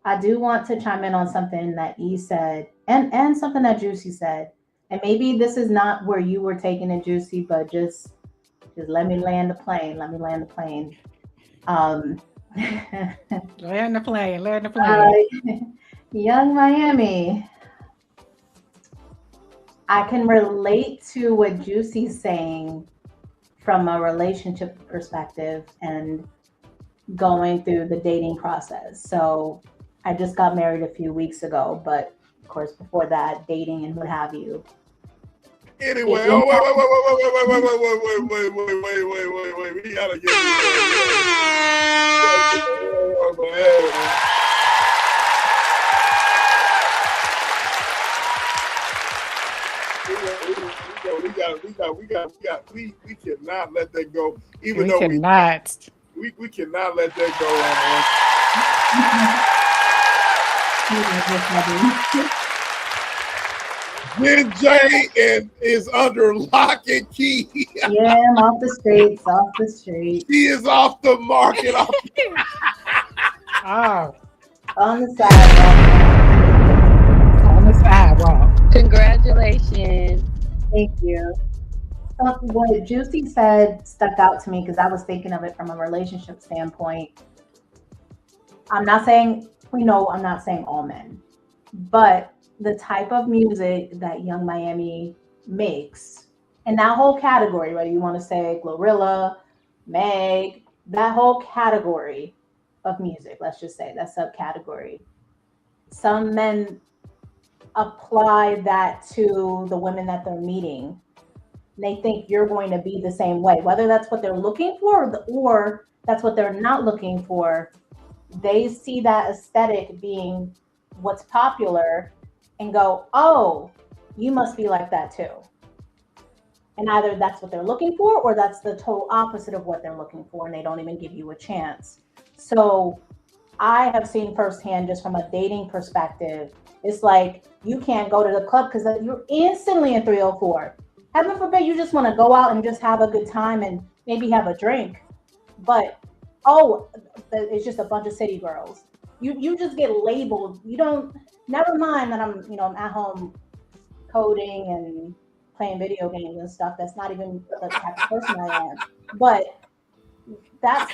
I do want to chime in on something that E said and something that Juicy said. And maybe this is not where you were taking it, Juicy, but just let me land the plane. Let me land the plane. Land the plane. Young Miami. I can relate to what Juicy's saying from a relationship perspective and going through the dating process. So I just got married a few weeks ago, but of course before that, dating and what have you. Anyway, wait. We gotta get we cannot let that go. Even though we cannot let that go. Jen J is under lock and key. Yeah, I'm off the streets. She is off the market. On the sidewalk. Congratulations. Thank you. What Juicy said stuck out to me because I was thinking of it from a relationship standpoint. I'm not saying all men, but the type of music that Young Miami makes, and that whole category, whether you want to say Glorilla, Meg, that whole category of music, let's just say that subcategory. Some men apply that to the women that they're meeting. They think you're going to be the same way, whether that's what they're looking for or that's what they're not looking for. They see that aesthetic being what's popular and go, oh, you must be like that too. And either that's what they're looking for, or that's the total opposite of what they're looking for, and they don't even give you a chance. So I have seen firsthand, just from a dating perspective, it's like you can't go to the club because you're instantly in 304. Heaven forbid you just want to go out and just have a good time and maybe have a drink. But it's just a bunch of city girls. You just get labeled. You don't. Never mind that I'm at home coding and playing video games and stuff. That's not even the type of person I am. But that's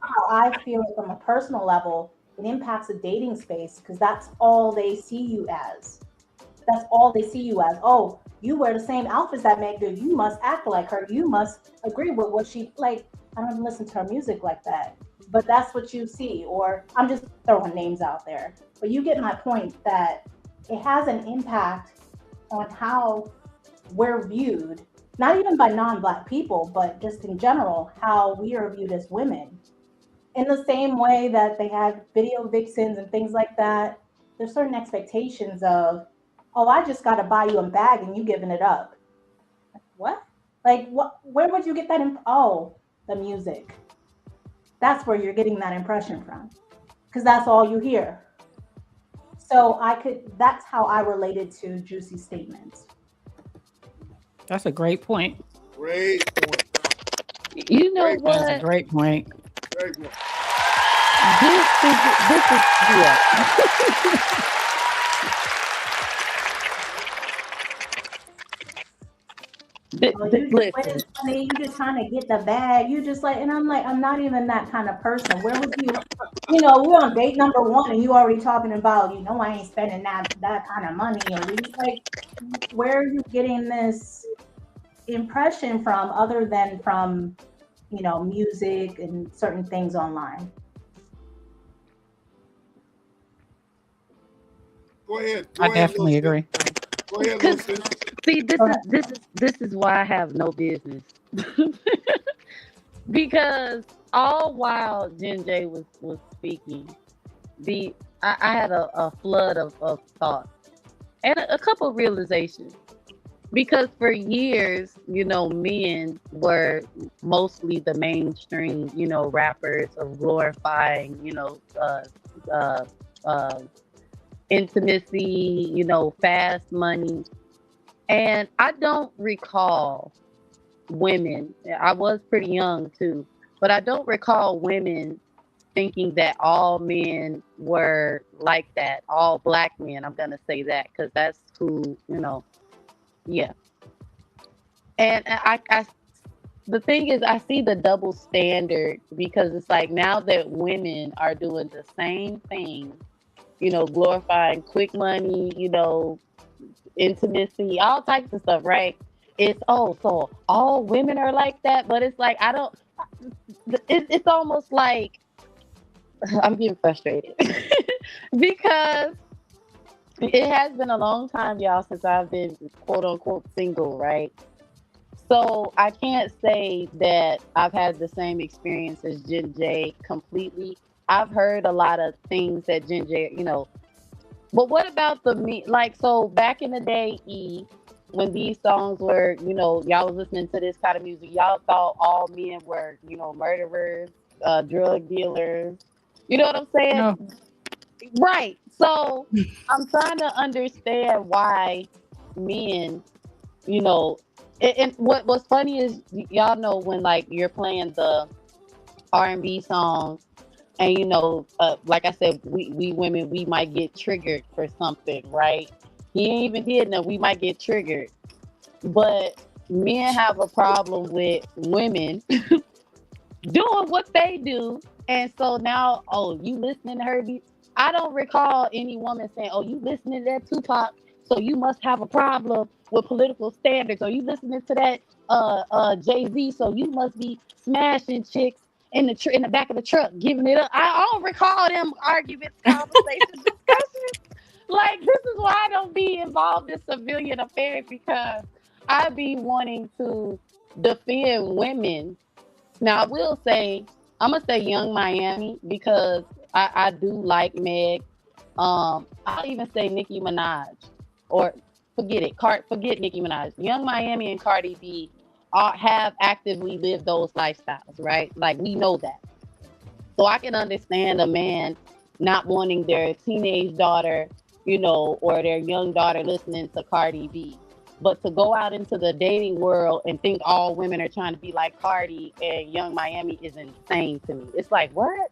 how I feel it from a personal level. It impacts the dating space because that's all they see you as. That's all they see you as. Oh, you wear the same outfits that Meg do. You must act like her. You must agree with what she like. I don't even listen to her music like that. But that's what you see. Or I'm just throwing names out there. But you get my point that it has an impact on how we're viewed, not even by non-Black people, but just in general, how we are viewed as women. In the same way that they have video vixens and things like that, there's certain expectations of, oh, I just got to buy you a bag and you giving it up. What? Like, what? Where would you get that? Oh, the music. That's where you're getting that impression from, because that's all you hear. So that's how I related to Juicy's statements. That's a great point. Great point. You know Great what? That's a great point. Great point. This is yeah. You just trying to get the bag. You just like, and I'm like, I'm not even that kind of person. Where was you? We're on date number 1, and you already talking about, I ain't spending that kind of money. Or you like, where are you getting this impression from, other than from, music and certain things online? Go ahead. I definitely agree. Go ahead, Lucy. See, this is why I have no business. Because all while Jen J was speaking, I had a flood of thoughts and a couple of realizations. Because for years, men were mostly the mainstream, rappers of glorifying, intimacy, fast money. And I don't recall women, I was pretty young too, but I don't recall women thinking that all men were like that, all Black men. I'm going to say that because that's who, yeah. And I the thing is, I see the double standard, because it's like, now that women are doing the same thing, glorifying quick money, intimacy, all types of stuff, right? It's so all women are like that, but it's like, it's almost like I'm getting frustrated because it has been a long time, y'all, since I've been quote unquote single, right? So I can't say that I've had the same experience as Jen J completely. I've heard a lot of things that Jen J, but what about so back in the day, when these songs were, y'all was listening to this kind of music, y'all thought all men were, murderers, drug dealers. You know what I'm saying? No. Right. So I'm trying to understand why men, and what's funny is, y'all know, when like you're playing the R&B songs, and like I said, we women, we might get triggered for something, right? He ain't even did nothing, we might get triggered. But men have a problem with women doing what they do. And so now, you listening to her? I don't recall any woman saying, you listening to that Tupac, so you must have a problem with political standards. Or you listening to that Jay-Z, so you must be smashing chicks in the back of the truck, giving it up. I don't recall them arguments, conversations, discussions. Like, this is why I don't be involved in civilian affairs, because I be wanting to defend women. Now, I will say, I'm gonna say Young Miami, because I do like Meg. I'll even say Nicki Minaj, or forget it. Forget Nicki Minaj. Young Miami and Cardi B have actively lived those lifestyles, right? Like we know that. So I can understand a man not wanting their teenage daughter, or their young daughter listening to Cardi B. But to go out into the dating world and think all women are trying to be like Cardi and Young Miami is insane to me. It's like, what?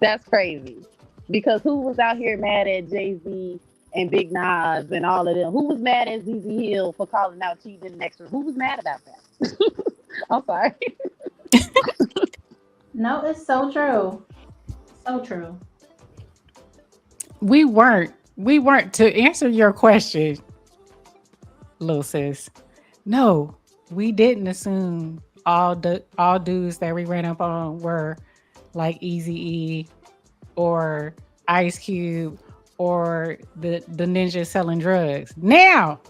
That's crazy. Because who was out here mad at Jay-Z and Big Nas and all of them? Who was mad at ZZ Hill for calling out cheating in the next room? Who was mad about that? I'm sorry. No, it's so true. So true. We weren't. To answer your question, little sis. No, we didn't assume all dudes that we ran up on were like Eazy-E or Ice Cube or the ninja selling drugs. Now,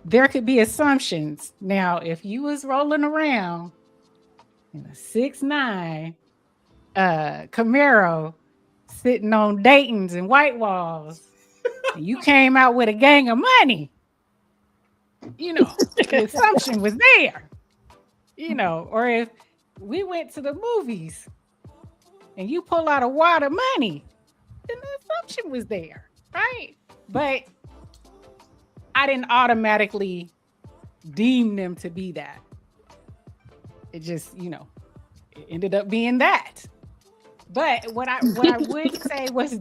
there could be assumptions. Now, if you was rolling around in a 6'9" Camaro sitting on Dayton's and White Walls, and you came out with a gang of money, the assumption was there. Or if we went to the movies and you pull out a wad of money, then the assumption was there, right? But I didn't automatically deem them to be that. It just, it ended up being that. But what I would say was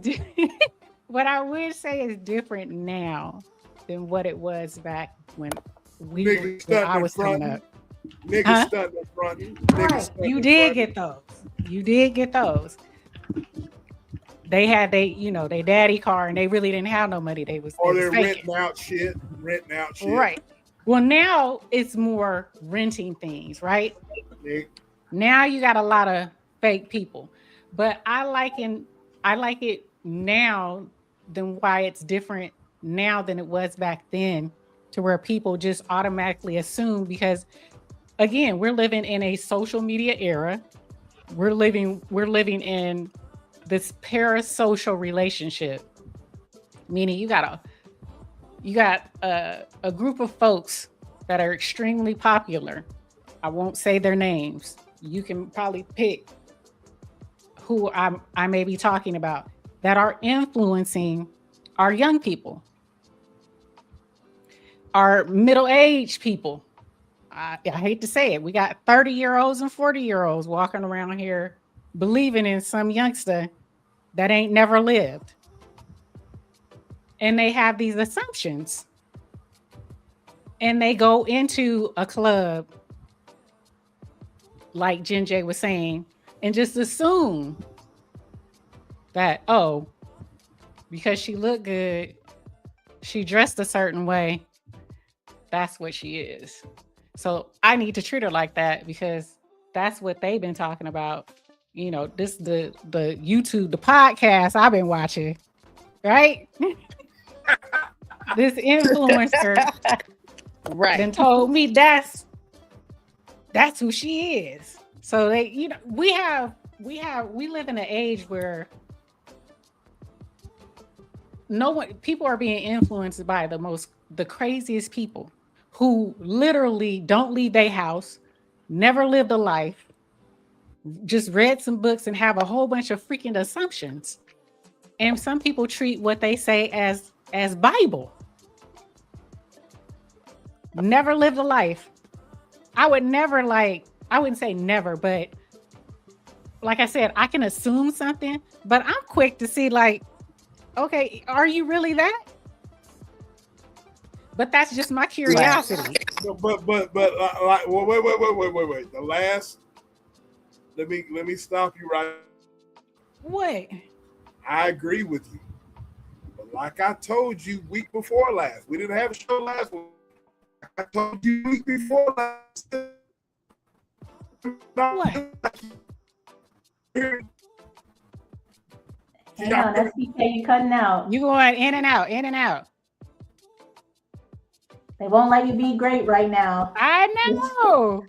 what I would say is different now than what it was back when I was coming up. Niggas stunting in front. Right. You did get those. You did get those. They had their daddy car and they really didn't have no money. They're renting out shit. Right. Well, now it's more renting things, right? Yeah. Now you got a lot of fake people. But I like it now than why it's different now than it was back then, to where people just automatically assume, because again, we're living in a social media era. We're living in this parasocial relationship, meaning you got a group of folks that are extremely popular. I won't say their names. You can probably pick who I may be talking about, that are influencing our young people, our middle-aged people. I hate to say it. We got 30-year-olds and 40-year-olds walking around here believing in some youngster that ain't never lived. And they have these assumptions. And they go into a club, like Jen J was saying, and just assume that, because she looked good, she dressed a certain way, that's what she is. So I need to treat her like that because that's what they've been talking about. This the YouTube, the podcast I've been watching, right? This influencer right then told me that's who she is. So they, we live in an age where people are being influenced by the craziest people who literally don't leave their house, never lived a life, just read some books and have a whole bunch of freaking assumptions. And some people treat what they say as Bible. Never lived a life. I wouldn't say never, but like I said, I can assume something, but I'm quick to see like, okay, are you really that? But that's just my curiosity. But wait. The last, let me stop you right. What? I agree with you. But like I told you week before last, we didn't have a show last week. I told you week before last. What? Hang on, SPK, you cutting out. You going in and out. They won't let you be great right now. I know.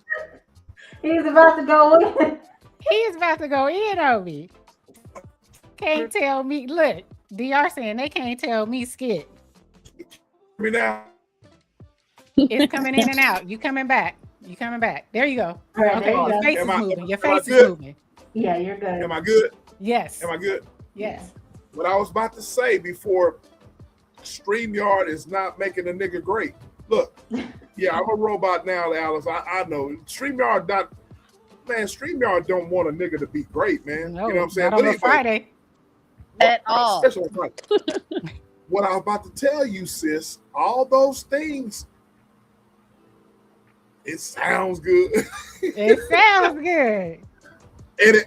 He's about to go in. He's about to go in on me. Can't tell me. Look, DR saying they can't tell me skit. me now? It's coming in and out. You coming back. You coming back. There you go. All right, Okay, there you your go. face is Am I- moving. Your am I face is good? moving. Yeah, you're good. Am I good? Yes. Am I good? Yes. What I was about to say before, StreamYard is not making a nigga great. Look, yeah, I'm a robot now, Alice. I know. StreamYard not, man, StreamYard don't want a nigga to be great, man. No, you know what I'm saying? not on a Friday. At all. Especially on Friday. What I was about to tell you, sis, all those things, it sounds good. It sounds good.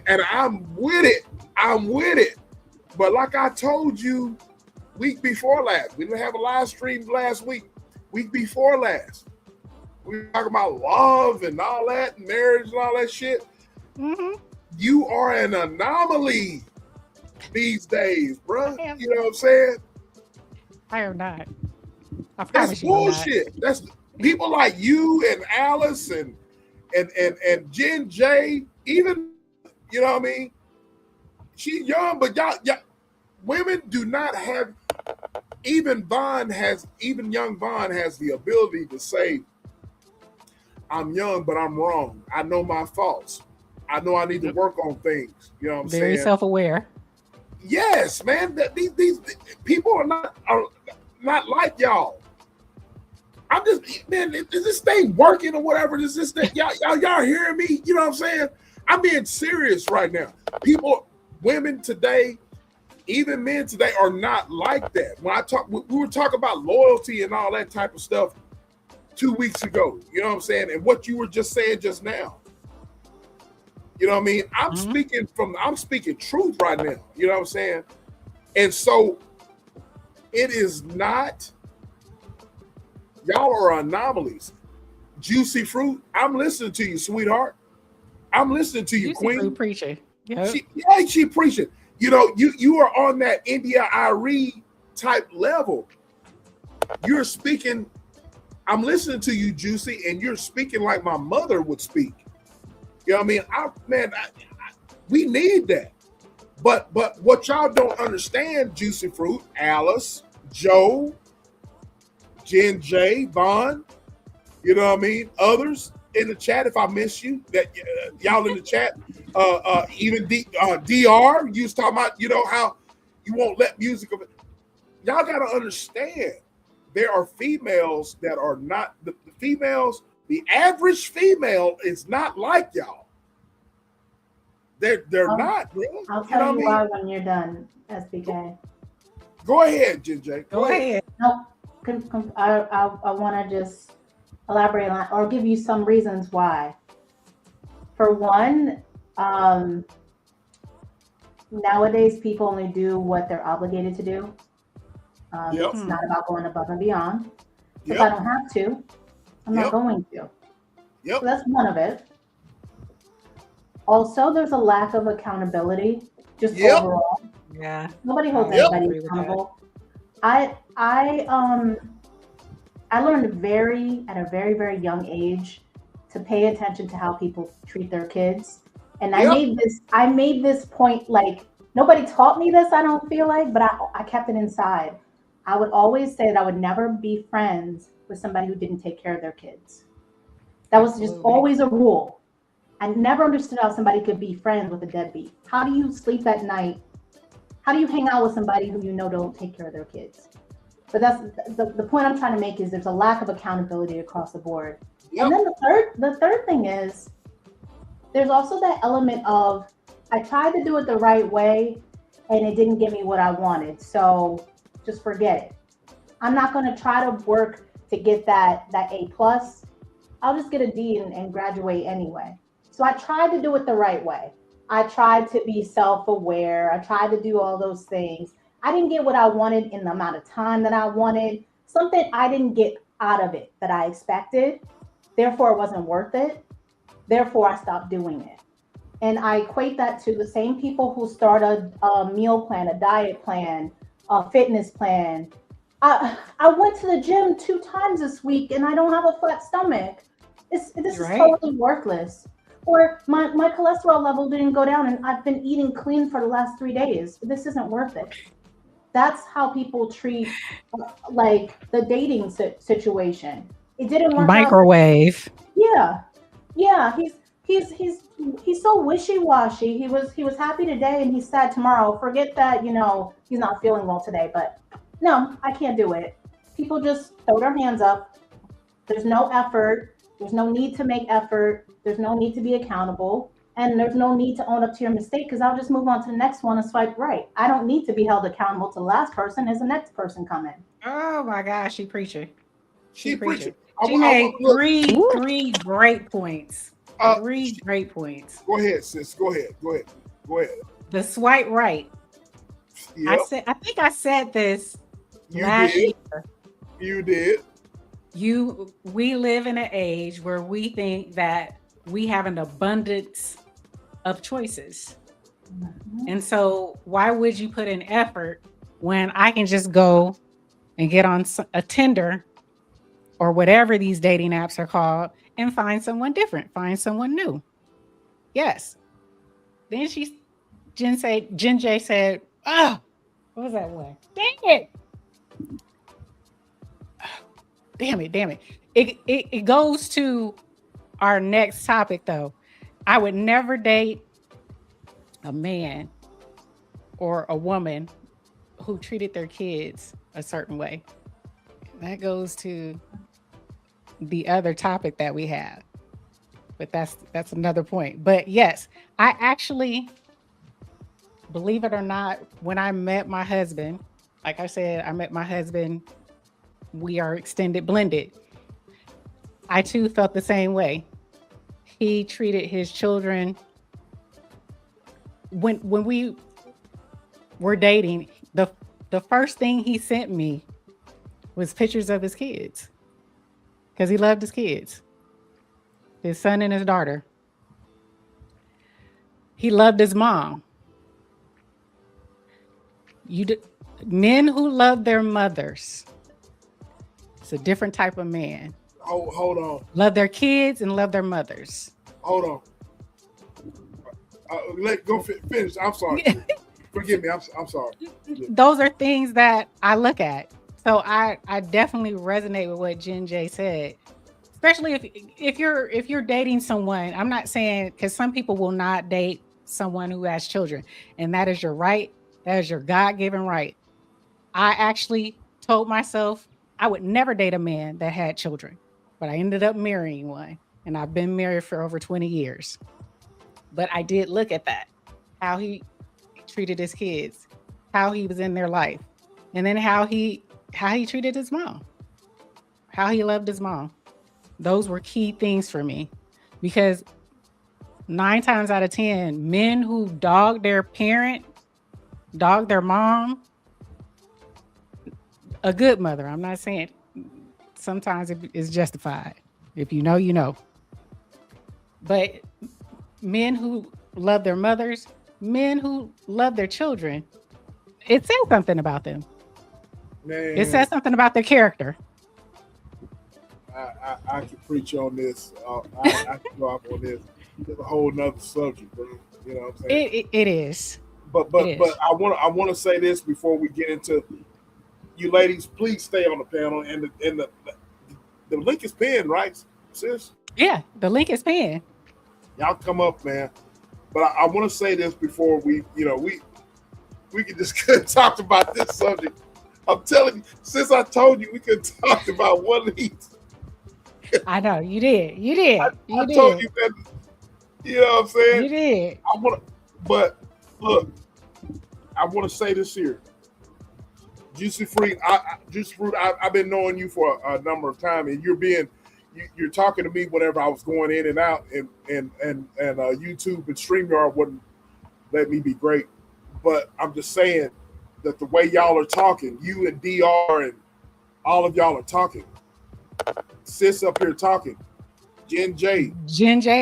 And I'm with it. I'm with it. But like I told you week before last, we didn't have a live stream last week. Week before last, we were talking about love and all that, and marriage and all that shit. Mm-hmm. You are an anomaly these days, bro. You know what I'm saying? I am not. I promise That's you I'm not. bullshit. That's people like you and Alice and Jen J. Even, you know what I mean? She's young, but y'all women do not have. Even young Vaughn has the ability to say, "I'm young, but I'm wrong. I know my faults. I know I need to work on things." You know what I'm saying? Very self-aware. Yes, man. These people are not like y'all. I'm just, man, is this thing working or whatever? Is this thing, y'all hearing me? You know what I'm saying? I'm being serious right now. Women today, even men today, are not like that. When we were talking about loyalty and all that type of stuff 2 weeks ago. You know what I'm saying? And what you were just saying just now. You know what I mean? I'm speaking truth right now. You know what I'm saying? And so it is not, y'all are anomalies. Juicy Fruit, I'm listening to you, sweetheart. I'm listening to you, Juicy Queen. Fruit preaching. Yep. She preaching. You know, you are on that India.Arie type level. You're speaking, I'm listening to you, Juicy, and you're speaking like my mother would speak. You know what I mean? We need that. But what y'all don't understand, Juicy Fruit, Alice, Joe, Jen J, Vaughn, you know what I mean? Others in the chat, if I miss you, that y'all in the chat, even DR, you was talking about, you know, how you won't let music of it. Y'all got to understand, there are females that are not, the females, the average female is not like y'all. They're not, bro. I'll tell you why when you're done, SBK. Go ahead, Jen J. Go ahead. No, I want to just elaborate on, or give you some reasons why. For one, nowadays people only do what they're obligated to do. It's not about going above and beyond. If I don't have to, I'm not going to. So that's one of it. Also, there's a lack of accountability, just overall. Yeah. Nobody holds anybody accountable. I learned at a very, very young age to pay attention to how people treat their kids. And I made this point, like, nobody taught me this, I don't feel like, but I kept it inside. I would always say that I would never be friends with somebody who didn't take care of their kids. That was just always a rule. I never understood how somebody could be friends with a deadbeat. How do you sleep at night? How do you hang out with somebody who you know don't take care of their kids? But that's the point I'm trying to make, is there's a lack of accountability across the board. And then the third thing is, there's also that element of, I tried to do it the right way and it didn't give me what I wanted. So just forget it. I'm not going to try to work to get that A+. I'll just get a D and graduate anyway. So I tried to do it the right way. I tried to be self-aware. I tried to do all those things. I didn't get what I wanted in the amount of time that I wanted. Something I didn't get out of it that I expected. Therefore, it wasn't worth it. Therefore, I stopped doing it. And I equate that to the same people who start a meal plan, a diet plan, a fitness plan. I went to the gym 2 times this week and I don't have a flat stomach. This is totally worthless. Or my cholesterol level didn't go down and I've been eating clean for the last 3 days. This isn't worth it. That's how people treat like the dating situation. It didn't work out. Microwave. Yeah, yeah. He's so wishy-washy. He was happy today and he's sad tomorrow. Forget that, he's not feeling well today, but no, I can't do it. People just throw their hands up. There's no effort. There's no need to make effort. There's no need to be accountable. And there's no need to own up to your mistake because I'll just move on to the next one and swipe right. I don't need to be held accountable to the last person as the next person come in. Oh my gosh, she preaching. She preaching. She made three great points. Three great points. Go ahead, sis. Go ahead. The swipe right. Yep. I think I said this You last did. year. You did. We live in an age where we think that we have an abundance of choices. Mm-hmm. And so why would you put in effort when I can just go and get on a Tinder or whatever these dating apps are called and find someone different, find someone new? Yes. Then Jen J said, oh, what was that one? Dang it. Damn it. It goes to our next topic though. I would never date a man or a woman who treated their kids a certain way. That goes to the other topic that we have. But that's another point. But yes, I actually, believe it or not, when I met my husband, like I said, I met my husband, we are extended blended. I too felt the same way. He treated his children, when we were dating, the first thing he sent me was pictures of his kids because he loved his kids, his son and his daughter. He loved his mom. Men who love their mothers, it's a different type of man. Hold on. Love their kids and love their mothers. Hold on. Go finish. I'm sorry. Forgive me. I'm sorry. Those are things that I look at. So I definitely resonate with what Jen J said. Especially if you're dating someone. I'm not saying, because some people will not date someone who has children, and that is your right. That is your God-given right. I actually told myself I would never date a man that had children, but I ended up marrying one, and I've been married for over 20 years. But I did look at that, how he treated his kids, how he was in their life, and then how he treated his mom, how he loved his mom. Those were key things for me, because 9 times out of 10, men who dog their parent, dog their mom, a good mother. I'm not saying sometimes it's justified. If you know, you know. But men who love their mothers, men who love their children, it says something about them. Man. It says something about their character. I can preach on this. I can go off on this. It's a whole nother subject, bro. You know what I'm saying? It is. But I want to say this before we get into, you ladies, please stay on the panel, and the link is pinned, right, sis? Yeah, the link is pinned. Y'all come up, man. But I want to say this before we can just talk about this subject. I'm telling you, since I told you we could talk about one of these. I know you did. I told you that. You know what I'm saying? You did. But look, I want to say this here. Juicy Fruit, I've been knowing you for a number of times, and you're talking to me whenever I was going in and out, and YouTube and StreamYard wouldn't let me be great. But I'm just saying that the way y'all are talking, you and DR and all of y'all are talking. Sis up here talking. Jen J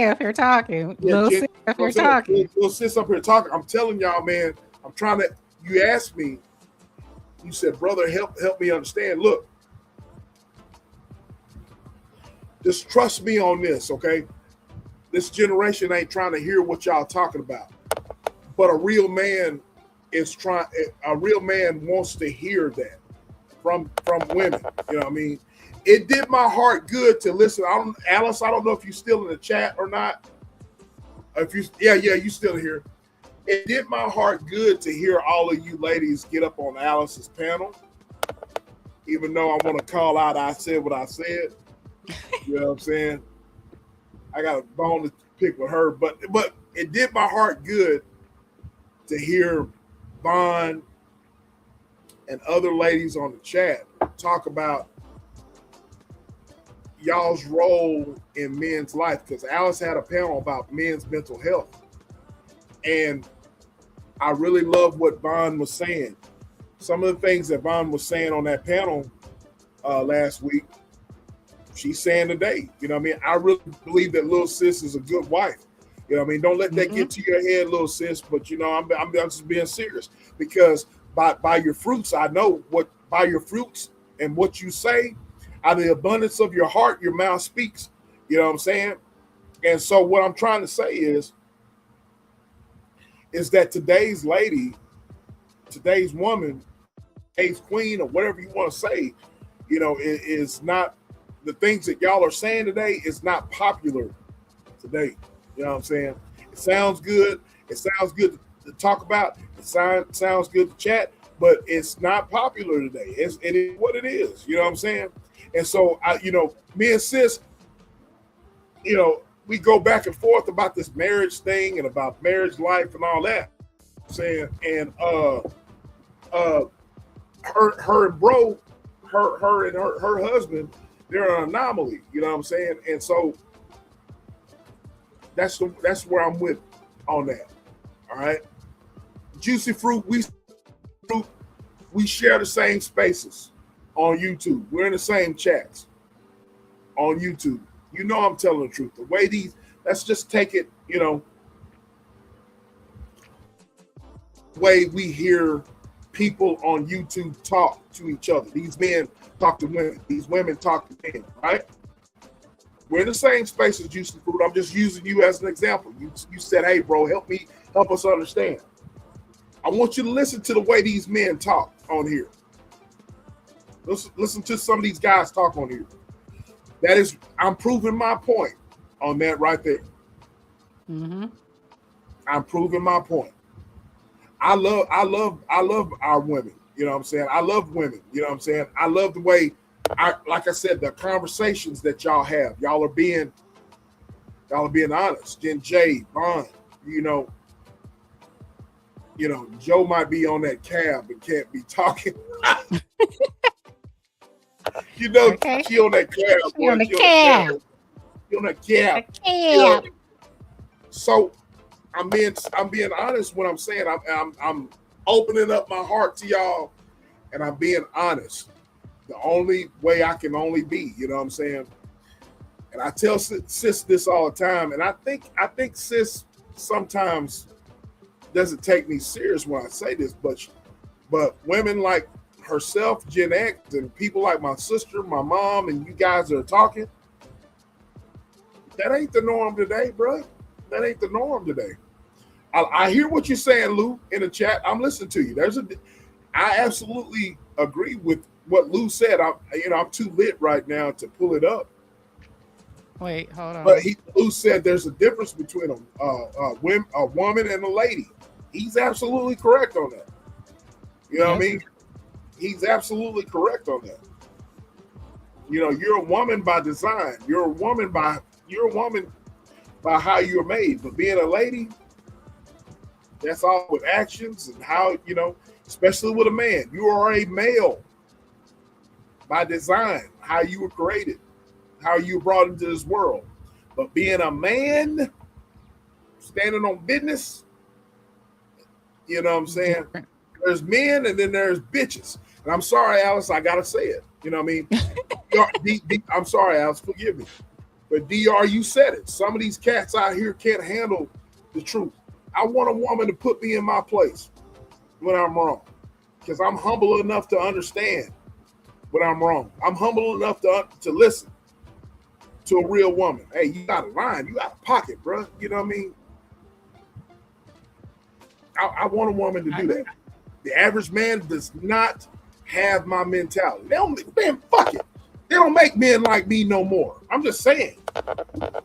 up here talking. Little sis up here talking. Little sis up here talking. I'm telling y'all, man, I'm trying to, you asked me, you said, brother, help me understand. Look, just trust me on this, okay? This generation ain't trying to hear what y'all talking about. But a real man is trying. A real man wants to hear that from women. You know what I mean? It did my heart good to listen. Alice, I don't know if you're still in the chat or not. If you, you still here. It did my heart good to hear all of you ladies get up on Alice's panel. Even though I want to call out, I said what I said. You know what I'm saying? I got a bone to pick with her, but it did my heart good to hear Vaughn and other ladies on the chat talk about y'all's role in men's life, because Alice had a panel about men's mental health, and I really love what Vaughn was saying. Some of the things that Vaughn was saying on that panel last week, she's saying today. You know what I mean? I really believe that little sis is a good wife. You know what I mean? Don't let that get to your head, little sis. But, you know, I'm just being serious, because by your fruits, I know what, by your fruits and what you say, out of the abundance of your heart, your mouth speaks. You know what I'm saying? And so what I'm trying to say is that today's lady, today's woman, today's queen, or whatever you want to say, you know, is not, the things that y'all are saying today is not popular today. You know what I'm saying? It sounds good. It sounds good to talk about. It sounds good to chat, but it's not popular today. It is what it is. You know what I'm saying? And so, you know, me and sis, you know, we go back and forth about this marriage thing and about marriage life and all that. You know what I'm saying, and her and bro, her and her husband, they're an anomaly. You know what I'm saying? And so that's where I'm with on that. All right, Juicy Fruit, we share the same spaces on YouTube. We're in the same chats on YouTube. You know I'm telling the truth. The way let's just take it, you know, the way we hear people on YouTube talk to each other. These men talk to women. These women talk to men, right? We're in the same space as Juicy Fruit. I'm just using you as an example. You said, hey, bro, help us understand. I want you to listen to the way these men talk on here. Listen to some of these guys talk on here. That is, I'm proving my point on that right there. Mm-hmm. I'm proving my point. I love our women. You know what I'm saying? I love women. You know what I'm saying? I love the way, like I said, the conversations that y'all have. Y'all are being honest. Jen J, Bond, you know, Joe might be on that cab and can't be talking. You know, okay. She on that cab. She on the cab. She on that cab. You know? So I'm being honest when I'm saying I'm opening up my heart to y'all, and I'm being honest. The only way I can only be, you know what I'm saying? And I tell sis this all the time, and I think sis sometimes doesn't take me serious when I say this, but women like herself, Gen X, and people like my sister, my mom, and you guys that are talking, that ain't the norm today, bro. That ain't the norm today. I hear what you're saying, Lou, in the chat. I'm listening to you. I absolutely agree with what Lou said. I'm too lit right now to pull it up. Wait, hold on. But Lou said there's a difference between a woman and a lady. He's absolutely correct on that. You know what I mean? He's absolutely correct on that. You know, you're a woman by design. You're a woman by how you're made. But being a lady, that's all with actions and how, you know, especially with a man. You are a male by design, how you were created, how you were brought into this world. But being a man, standing on business, you know what I'm saying? There's men and then there's bitches. And I'm sorry, Alice, I gotta say it. You know what I mean? I'm sorry, Alice, forgive me. But DR, you said it. Some of these cats out here can't handle the truth. I want a woman to put me in my place when I'm wrong, because I'm humble enough to understand when I'm wrong. I'm humble enough to listen to a real woman. Hey, you got a line, you got a pocket, bro. You know what I mean? I want a woman to do that. The average man does not have my mentality. They don't, man, fuck it. They don't make men like me no more. I'm just saying. The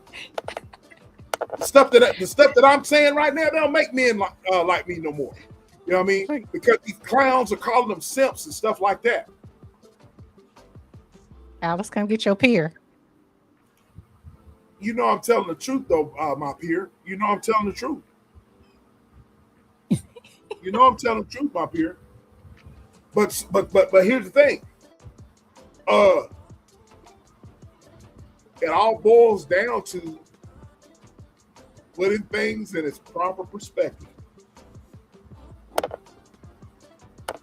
stuff that I'm saying right now, they don't make men like me no more. You know what I mean? Because these clowns are calling them simps and stuff like that. Alice, come get your peer. You know I'm telling the truth, though, my peer. You know I'm telling the truth. You know I'm telling the truth, my peer. But here's the thing. It all boils down to putting things in its proper perspective.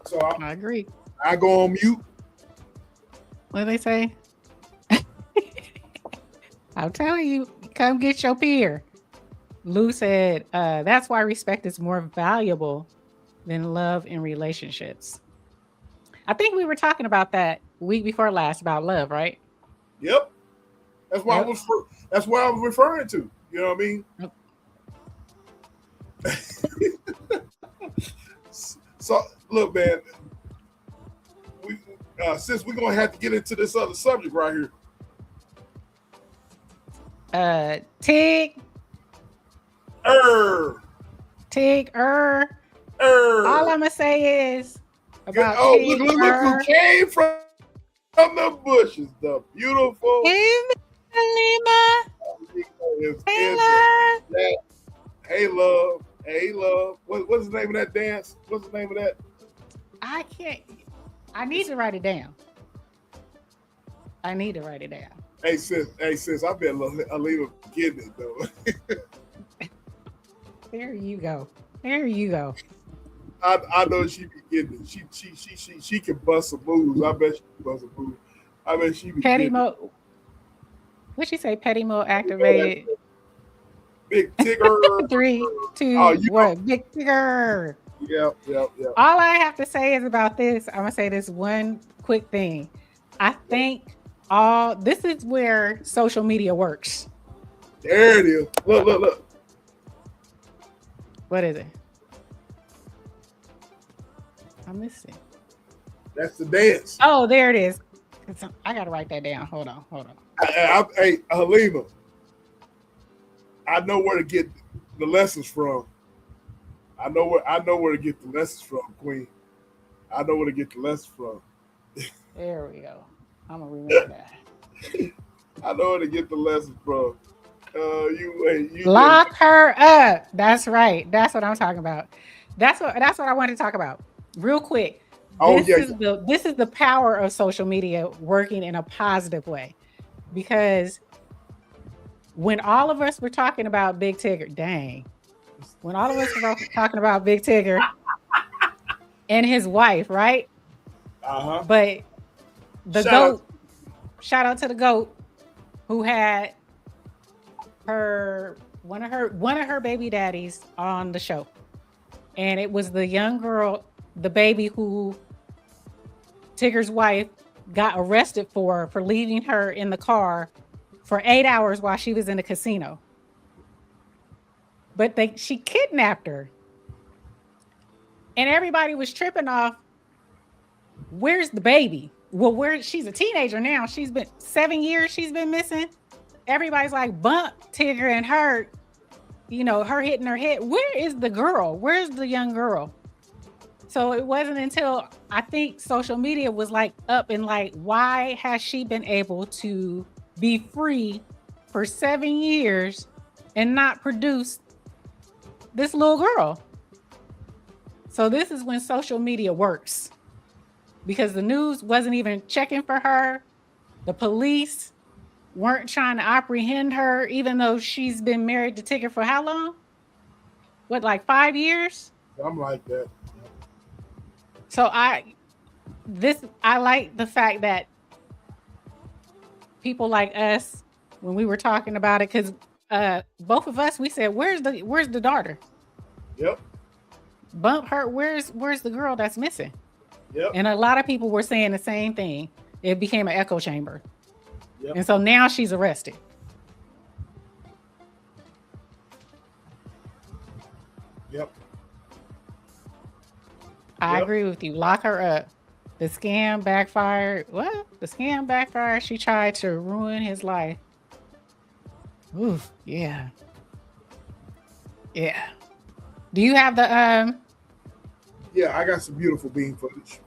So I agree. I go on mute. What do they say? I'm telling you, come get your peer. Lou said, that's why respect is more valuable than love in relationships. I think we were talking about that week before last about love, right? Yep. That's why that's what I was referring to. You know what I mean? Yep. So look, man, since we're gonna have to get into this other subject right here. Tig. Tig. All I'm gonna say is about Tig. Look who came from the bushes. The beautiful Halima. Hey love. What's the name of that dance? What's the name of that? I can't. I need to write it down. Hey sis, I bet Alina getting it though. There you go. I know she be getting it. She can bust some moves. I bet she can bust some moves. I bet she be Petty mode. What'd she say? Petty mode activated. Big Tigger. 3, 2, 1. Big Tigger. Yep. All I have to say is about this. I'm gonna say this one quick thing. I think this is where social media works. There it is. Look. What is it? I'm missing. That's the dance. Oh, there it is. I gotta write that down. Hold on. Hey, Halima. I know where to get the lessons from. I know where to get the lessons from, Queen. I know where to get the lessons from. There we go. I'm gonna remember that. I know where to get the lessons from. You Lock her up. That's right. That's what I'm talking about. That's what I wanted to talk about. Real quick. This is the power of social media working in a positive way. Because when all of us were talking about Big Tigger, when all of us were talking about Big Tigger and his wife, right? Uh-huh. But the goat, shout out to the goat who had one of her baby daddies on the show. And it was the young girl, the baby who Tigger's wife got arrested for leaving her in the car for 8 hours while she was in a casino. But she kidnapped her. And everybody was tripping off, where's the baby? Well, she's a teenager now. She's been 7 years she's been missing. Everybody's like, bump Tigger and her, her hitting her head. Where is the girl? Where's the young girl? So it wasn't until I think social media was like up and like, why has she been able to be free for 7 years and not produce this little girl? So this is when social media works, because the news wasn't even checking for her. The police weren't trying to apprehend her, even though she's been married to Tigger for how long? What, like 5 years? I'm like that. So I like the fact that people like us, when we were talking about it, because both of us, we said, where's the daughter? Yep. Bump her. Where's the girl that's missing? Yep. And a lot of people were saying the same thing. It became an echo chamber. Yep. And so now she's arrested. Yep. I agree with you. Lock her up. The scam backfired. What? The scam backfired. She tried to ruin his life. Oof. Yeah. Yeah. Do you have the Yeah, I got some beautiful bean footage.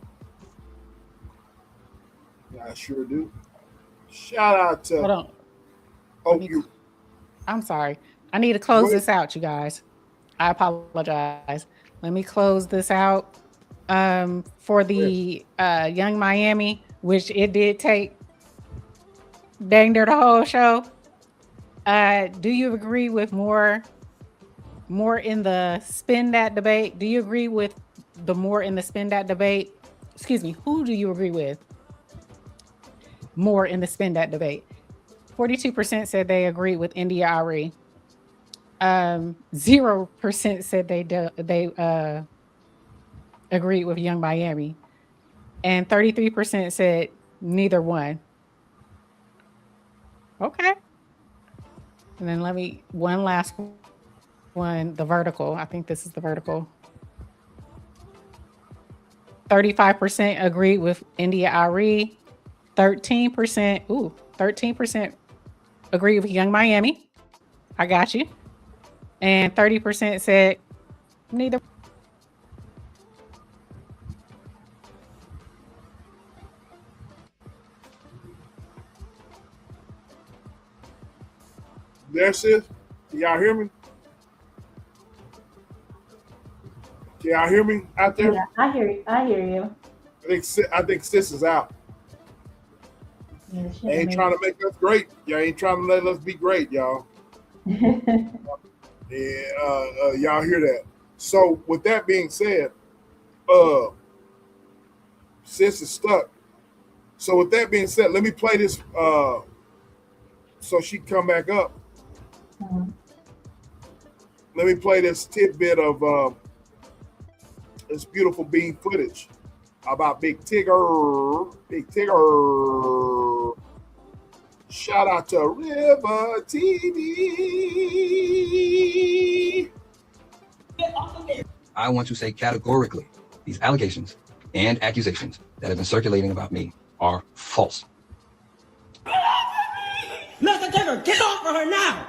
I sure do. Shout out to. Hold on. Oh, you. I'm sorry. I need to close this out, you guys. I apologize. Let me close this out. For the Young Miami, which it did take dang near the whole show. Do you agree with more in the spin that debate? Do you agree with the more in the spin that debate? Excuse me, who do you agree with more in the spin that debate? 42% said they agreed with India.Arie. 0% said they agreed with Young Miami, and 33% said neither one. Okay. And then one last one, the vertical. I think this is the vertical. 35% agreed with India.Arie. 13% agreed with Young Miami. I got you. And 30% said neither. There, sis. Can y'all hear me? Can y'all hear me out there? Yeah, I hear you. I think sis is out. Yeah, they ain't trying to make us great. Y'all ain't trying to let us be great, y'all. Yeah, y'all hear that? So with that being said, sis is stuck. So with that being said, let me play this so she can come back up. Mm-hmm. Let me play this tidbit of this beautiful bean footage about Big Tigger. Big Tigger. Shout out to River TV. I want to say categorically, these allegations and accusations that have been circulating about me are false. Mr. Tigger, get off of her now!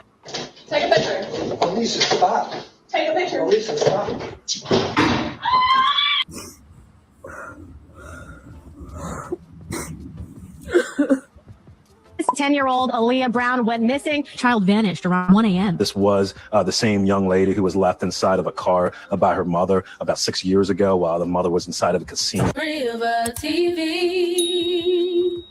Take a picture. Alicia, stop. Take a picture. Alicia, stop. This 10-year-old Aaliyah Brown went missing. Child vanished around 1 a.m. This was the same young lady who was left inside of a car by her mother about 6 years ago while the mother was inside of a casino. River TV.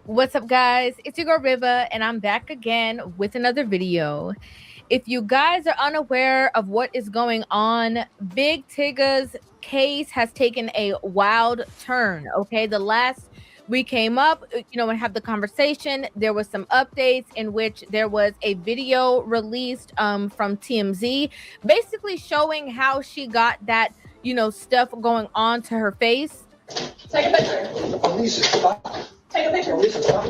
What's up, guys? It's your girl Riva, and I'm back again with another video. If you guys are unaware of what is going on, Big Tigger's case has taken a wild turn. Okay, the last we came up, and have the conversation, there was some updates in which there was a video released from TMZ, basically showing how she got that, stuff going on to her face. Take a picture. Alicia, stop. Take a picture. Alicia, stop.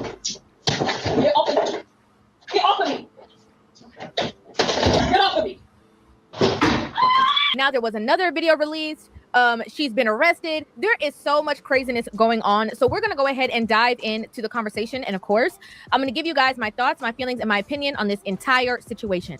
Get off of me. Get off of me. Get off of me. Now there was another video released. She's been arrested. There is so much craziness going on. So we're going to go ahead and dive into the conversation. And of course, I'm going to give you guys my thoughts, my feelings, and my opinion on this entire situation.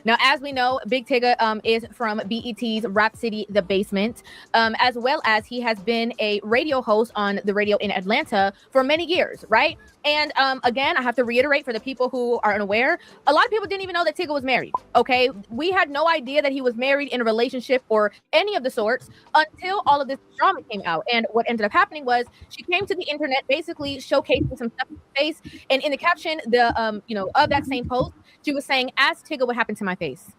Now, as we know, Big Tigger is from BET's Rap City, The Basement, as well as he has been a radio host on the radio in Atlanta for many years, right? And again, I have to reiterate for the people who are unaware, a lot of people didn't even know that Tigger was married, okay? We had no idea that he was married, in a relationship, or any of the sorts until all of this drama came out. And what ended up happening was she came to the internet basically showcasing some stuff in her face. And in the caption, of that same post, she was saying, "Ask Tigger what happened to my face."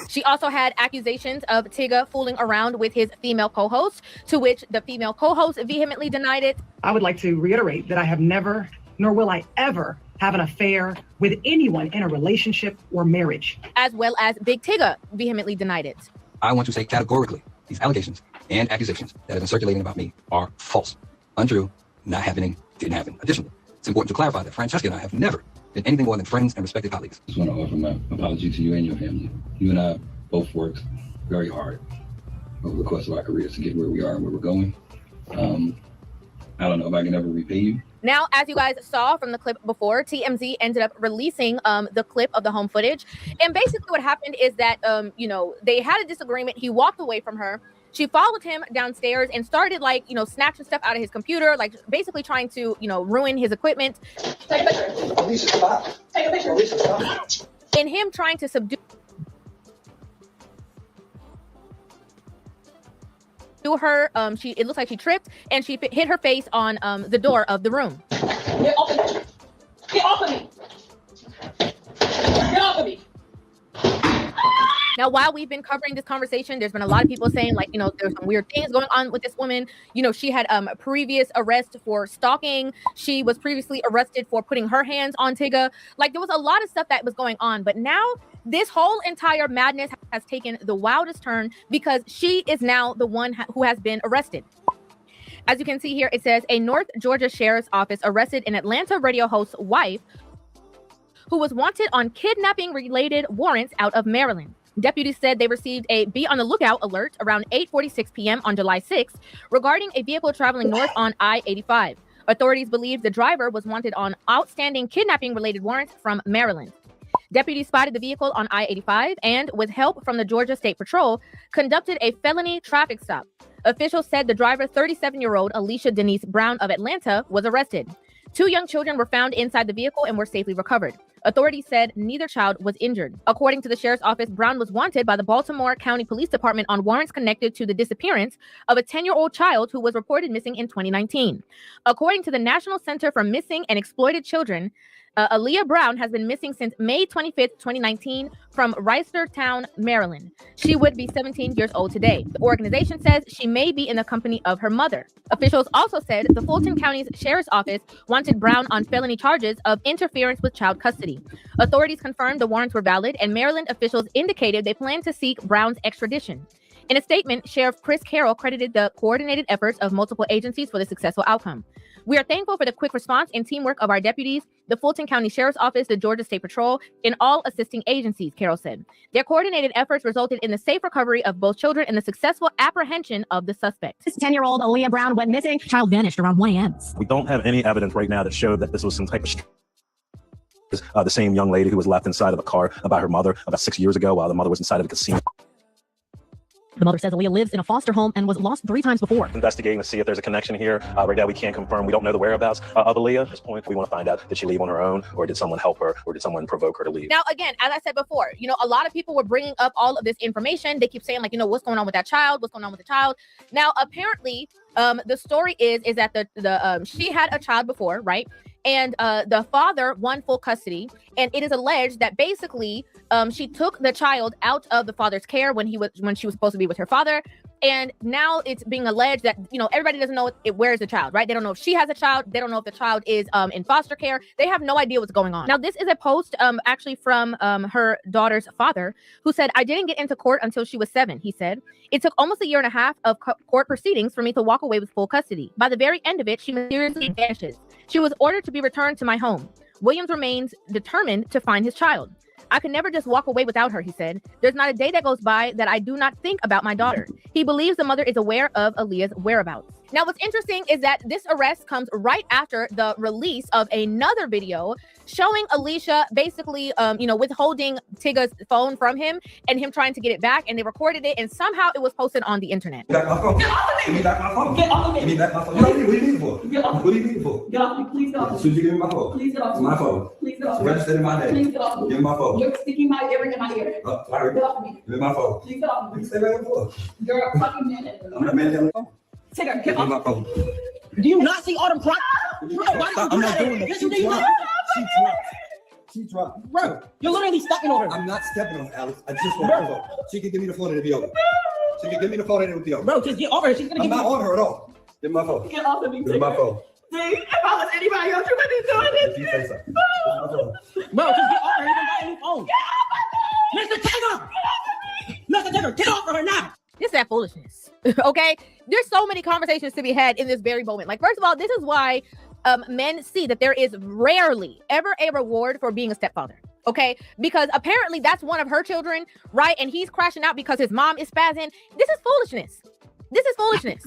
She also had accusations of Tigger fooling around with his female co-host, to which the female co-host vehemently denied it. I would like to reiterate that I have never, nor will I ever, have an affair with anyone in a relationship or marriage. As well as Big Tigger vehemently denied it. I want to say categorically, these allegations and accusations that have been circulating about me are false, untrue, not happening, didn't happen. Additionally, it's important to clarify that Francesca and I have never been anything more than friends and respected colleagues. I just want to offer my apology to you and your family. You and I both worked very hard over the course of our careers to get where we are and where we're going. I don't know if I can ever repay you. Now, as you guys saw from the clip before, TMZ ended up releasing the clip of the home footage. And basically what happened is that, they had a disagreement. He walked away from her. She followed him downstairs and started, snatching stuff out of his computer, basically trying to, ruin his equipment. Take a picture. Alicia, stop. Take a picture. Alicia, stop. And him trying to subdue her, it looks like she tripped and she hit her face on the door of the room. Get off of me. Get off of me. Get off of me. Now, while we've been covering this conversation, there's been a lot of people saying, there's some weird things going on with this woman. She had a previous arrest for stalking. She was previously arrested for putting her hands on Tigger. There was a lot of stuff that was going on. But now this whole entire madness has taken the wildest turn because she is now the one who has been arrested. As you can see here, it says a North Georgia Sheriff's Office arrested an Atlanta radio host's wife who was wanted on kidnapping-related warrants out of Maryland. Deputies said they received a be on the lookout alert around 8:46 p.m. on July 6th regarding a vehicle traveling north on I-85. Authorities believe the driver was wanted on outstanding kidnapping-related warrants from Maryland. Deputies spotted the vehicle on I-85 and, with help from the Georgia State Patrol, conducted a felony traffic stop. Officials said the driver, 37-year-old Alicia Denise Brown of Atlanta, was arrested. 2 young children were found inside the vehicle and were safely recovered. Authorities said neither child was injured. According to the sheriff's office, Brown was wanted by the Baltimore County Police Department on warrants connected to the disappearance of a 10-year-old child who was reported missing in 2019. According to the National Center for Missing and Exploited Children, Aaliyah Brown has been missing since May 25th, 2019 from Reisterstown, Maryland. She would be 17 years old today. The organization says she may be in the company of her mother. Officials also said the Fulton County's Sheriff's Office wanted Brown on felony charges of interference with child custody. Authorities confirmed the warrants were valid, and Maryland officials indicated they plan to seek Brown's extradition. In a statement, Sheriff Chris Carroll credited the coordinated efforts of multiple agencies for the successful outcome. We are thankful for the quick response and teamwork of our deputies, the Fulton County Sheriff's Office, the Georgia State Patrol, and all assisting agencies, Carroll said. Their coordinated efforts resulted in the safe recovery of both children and the successful apprehension of the suspect. This 10-year-old Aaliyah Brown went missing. Child vanished around 1 a.m. We don't have any evidence right now that showed that this was some type of the same young lady who was left inside of a car by her mother about 6 years ago while the mother was inside of a casino. The mother says Aaliyah lives in a foster home and was lost 3 times before. Investigating to see if there's a connection here. Right now, we can't confirm. We don't know the whereabouts of Aaliyah. At this point, we want to find out, did she leave on her own, or did someone help her, or did someone provoke her to leave? Now, again, as I said before, a lot of people were bringing up all of this information. They keep saying, what's going on with that child? What's going on with the child? Now, apparently, the story is that she had a child before, right? And the father won full custody, and it is alleged that basically she took the child out of the father's care when she was supposed to be with her father. And now it's being alleged that, everybody doesn't know where's the child, right? They don't know if she has a child. They don't know if the child is in foster care. They have no idea what's going on. Now, this is a post actually from her daughter's father, who said, "I didn't get into court until she was 7, he said. It took almost a year and a half of court proceedings for me to walk away with full custody. By the very end of it, she mysteriously vanishes. She was ordered to be returned to my home. Williams remains determined to find his child. I could never just walk away without her," he said. "There's not a day that goes by that I do not think about my daughter." He believes the mother is aware of Aaliyah's whereabouts. Now, what's interesting is that this arrest comes right after the release of another video showing Alicia basically, withholding Tigger's phone from him and him trying to get it back. And they recorded it, and somehow it was posted on the internet. Get off of me. Give me back my phone. Get off of me. Give me back my phone. What do you need it for? Get off. What do you need it for? Get off me. Please get off me. As soon as you give me my phone. Please get off me. My phone. Please get off me. Registered in my name. Please get off me. Give me my phone. You're sticking my earring in my ear. Sorry. Get off me. Give me my phone. Please get off me. You stay right before. You're a fucking man. I'm not man. Tigger, get off my phone. Do you not see all them clocks? I'm not doing it. Yes, you do. She dropped. Bro, you're literally stepping over. I'm not stepping on Alex. I just want to go. She can give me the phone and it'll be over. She can give me the phone and it'll be over. Bro, just get over her. She's gonna. I'm not on her at all. Give me my phone. Get off of me. Give me my phone. See, if I was anybody else, you wouldn't be doing this. You say so. Bro, just get off her. You don't got any phone. Mr. Tigger. Mr. Tigger, get off of her now. This is that foolishness. Okay, there's so many conversations to be had in this very moment. First of all, this is why men see that there is rarely ever a reward for being a stepfather. Okay, because apparently that's one of her children, right? And he's crashing out because his mom is spazzing. This is foolishness. This is foolishness.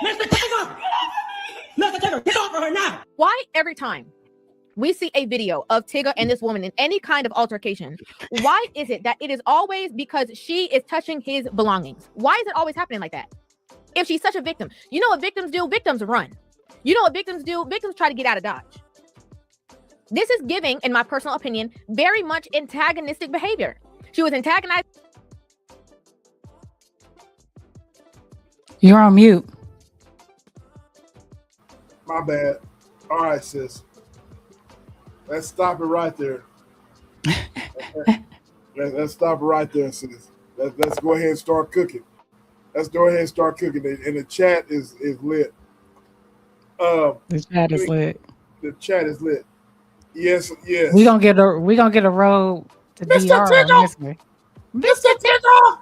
Mr. Tigger! Mr. Tigger, get off of her now! Why every time we see a video of Tigger and this woman in any kind of altercation, why is it that it is always because she is touching his belongings? Why is it always happening like that? If she's such a victim, you know what victims do? Victims run. You know what victims do? Victims try to get out of Dodge. This is giving, in my personal opinion, very much antagonistic behavior. She was antagonized. You're on mute. My bad. All right, sis. Let's stop it right there. Let's stop it right there, sis. Let's go ahead and start cooking. Let's go ahead and start cooking. And the chat is lit. The chat is lit. The chat is lit. Yes, yes. We gonna get a road to Mr. DR on this one. Mr. Tigger!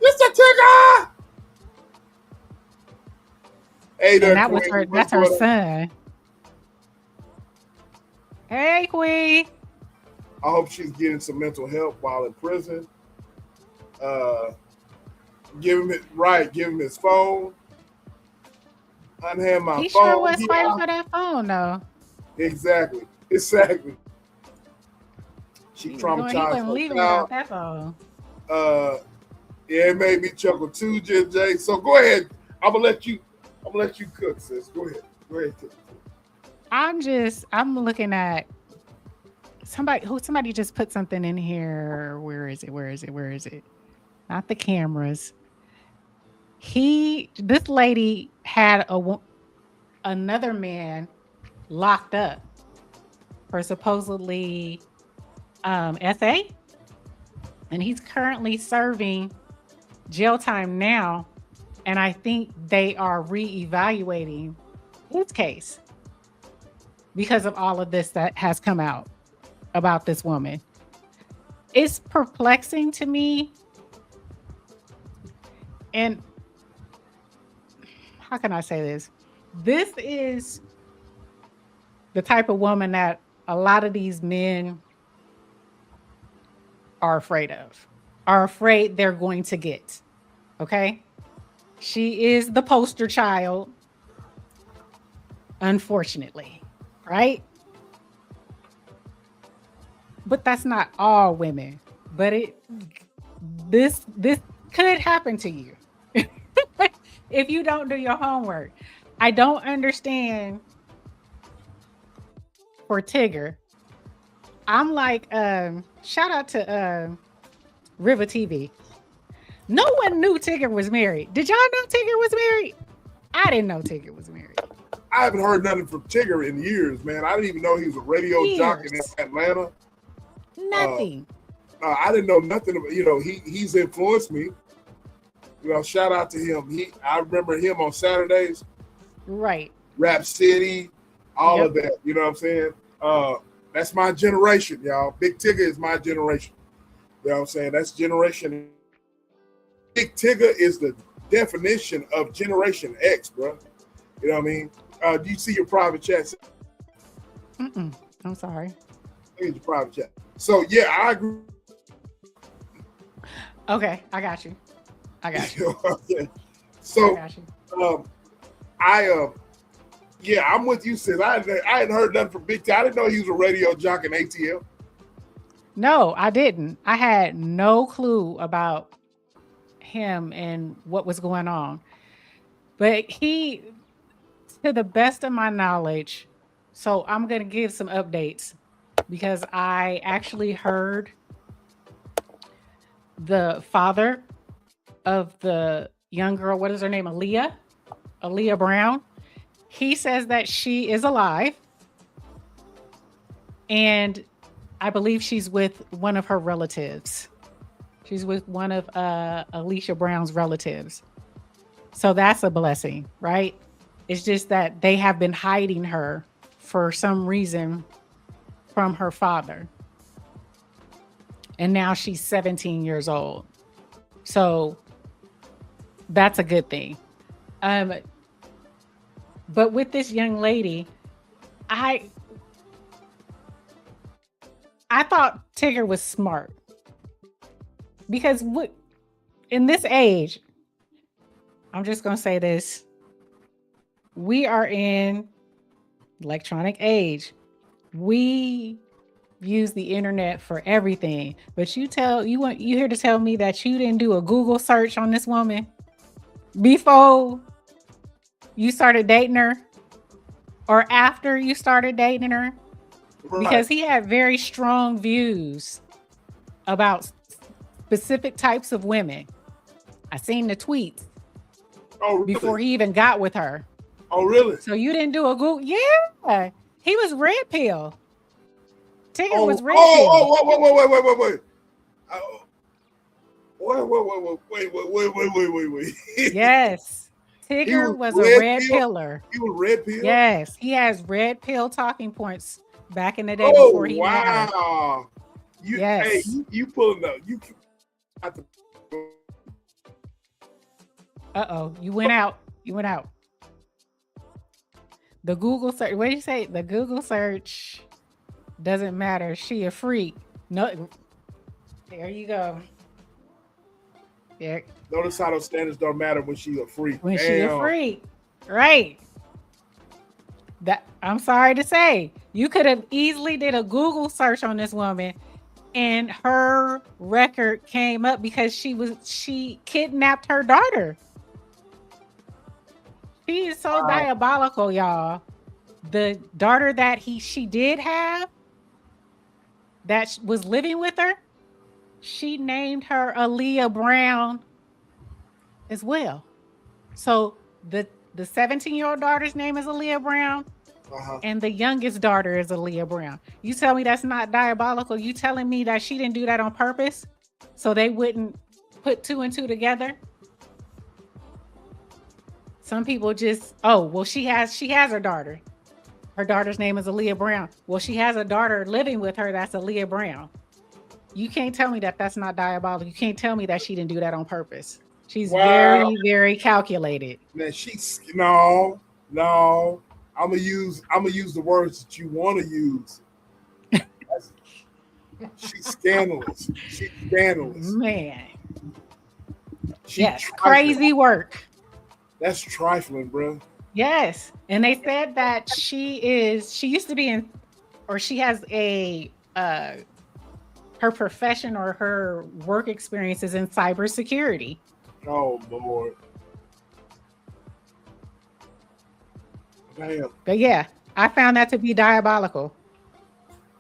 Mr. Tigger! Hey there, And that was Queen. her. What's That's her going on? son. Hey, Queen. I hope she's getting some mental help while in prison. Give him his phone. Unhand my He phone. sure was here. fighting for that phone, though. Exactly. She He traumatized wasn't her leaving child. without that phone. Yeah, it made me chuckle too, Jay. So go ahead. I'm gonna let you cook, sis. Go ahead. Cook. I'm looking at somebody just put something in here. Where is it? Not the cameras. This lady had another man locked up for supposedly SA, and he's currently serving jail time now, and I think they are reevaluating his case because of all of this that has come out about this woman. It's perplexing to me, and how can I say this? This is the type of woman that a lot of these men are afraid of, are afraid they're going to get. Okay? She is the poster child, unfortunately, right? But that's not all women. But this could happen to you if you don't do your homework. I don't understand for Tigger. I'm like, shout out to River TV. No one knew Tigger was married. Did y'all know Tigger was married? I didn't know Tigger was married. I haven't heard nothing from Tigger in years, man. I didn't even know he was a radio jockey in Atlanta. Nothing. I didn't know nothing about, he's influenced me. Shout out to him. I remember him on Saturdays. Right. Rap City, all of that. You know what I'm saying? That's my generation, y'all. Big Tigger is my generation. You know what I'm saying? That's generation. Big Tigger is the definition of Generation X, bro. You know what I mean? Do you see your private chat? I'm sorry. Look at your private chat. So, yeah, I agree. Okay, I got you. Okay. So, I'm with you, sis. I hadn't heard nothing from Big Tigger. I didn't know he was a radio jockey in ATL. No, I didn't. I had no clue about him and what was going on. But he, to the best of my knowledge, so I'm going to give some updates because I actually heard the father of the young girl, what is her name? Aaliyah Brown. He says that she is alive. And I believe she's with one of her relatives. She's with one of Alicia Brown's relatives. So that's a blessing, right? It's just that they have been hiding her for some reason from her father. And now she's 17 years old. So that's a good thing. But with this young lady, I thought Tigger was smart because in this age, I'm just gonna say this: we are in electronic age. We use the internet for everything. But you here to tell me that you didn't do a Google search on this woman before you started dating her or after you started dating her? Right. Because he had very strong views about specific types of women. I seen the tweets before he even got with her. Oh, really? So you didn't do a Google? Yeah. He was red pill. Tigger was red pill. Wait. Wait. Yes. Tigger was a red pillar. He was red pill? Yes. He has red pill talking points back in the day before he met her. Wow. Yes. Hey, you pulling up. You have to. Uh-oh. You went out. The Google search. What did you say? The Google search doesn't matter. She a freak. No. There you go. There. Notice how those standards don't matter when she a freak. When she a freak. Right. That I'm sorry to say. You could have easily did a Google search on this woman and her record came up because she kidnapped her daughter. She is so diabolical, y'all. The daughter that she did have that was living with her, she named her Aaliyah Brown as well. So the 17-year-old daughter's name is Aaliyah Brown, and the youngest daughter is Aaliyah Brown. You tell me that's not diabolical? You telling me that she didn't do that on purpose so they wouldn't put two and two together? Some people just, she has her daughter. Her daughter's name is Aaliyah Brown. Well, she has a daughter living with her that's Aaliyah Brown. You can't tell me that that's not diabolical. You can't tell me that she didn't do that on purpose. She's very, very calculated. Man, no. I'm gonna use the words that you want to use. She's scandalous. Man. Yes, crazy work. That's trifling, bro. Yes. And they said that she used to be in, or she has her profession or her work experience is in cybersecurity. Oh, Lord. Damn. But yeah, I found that to be diabolical.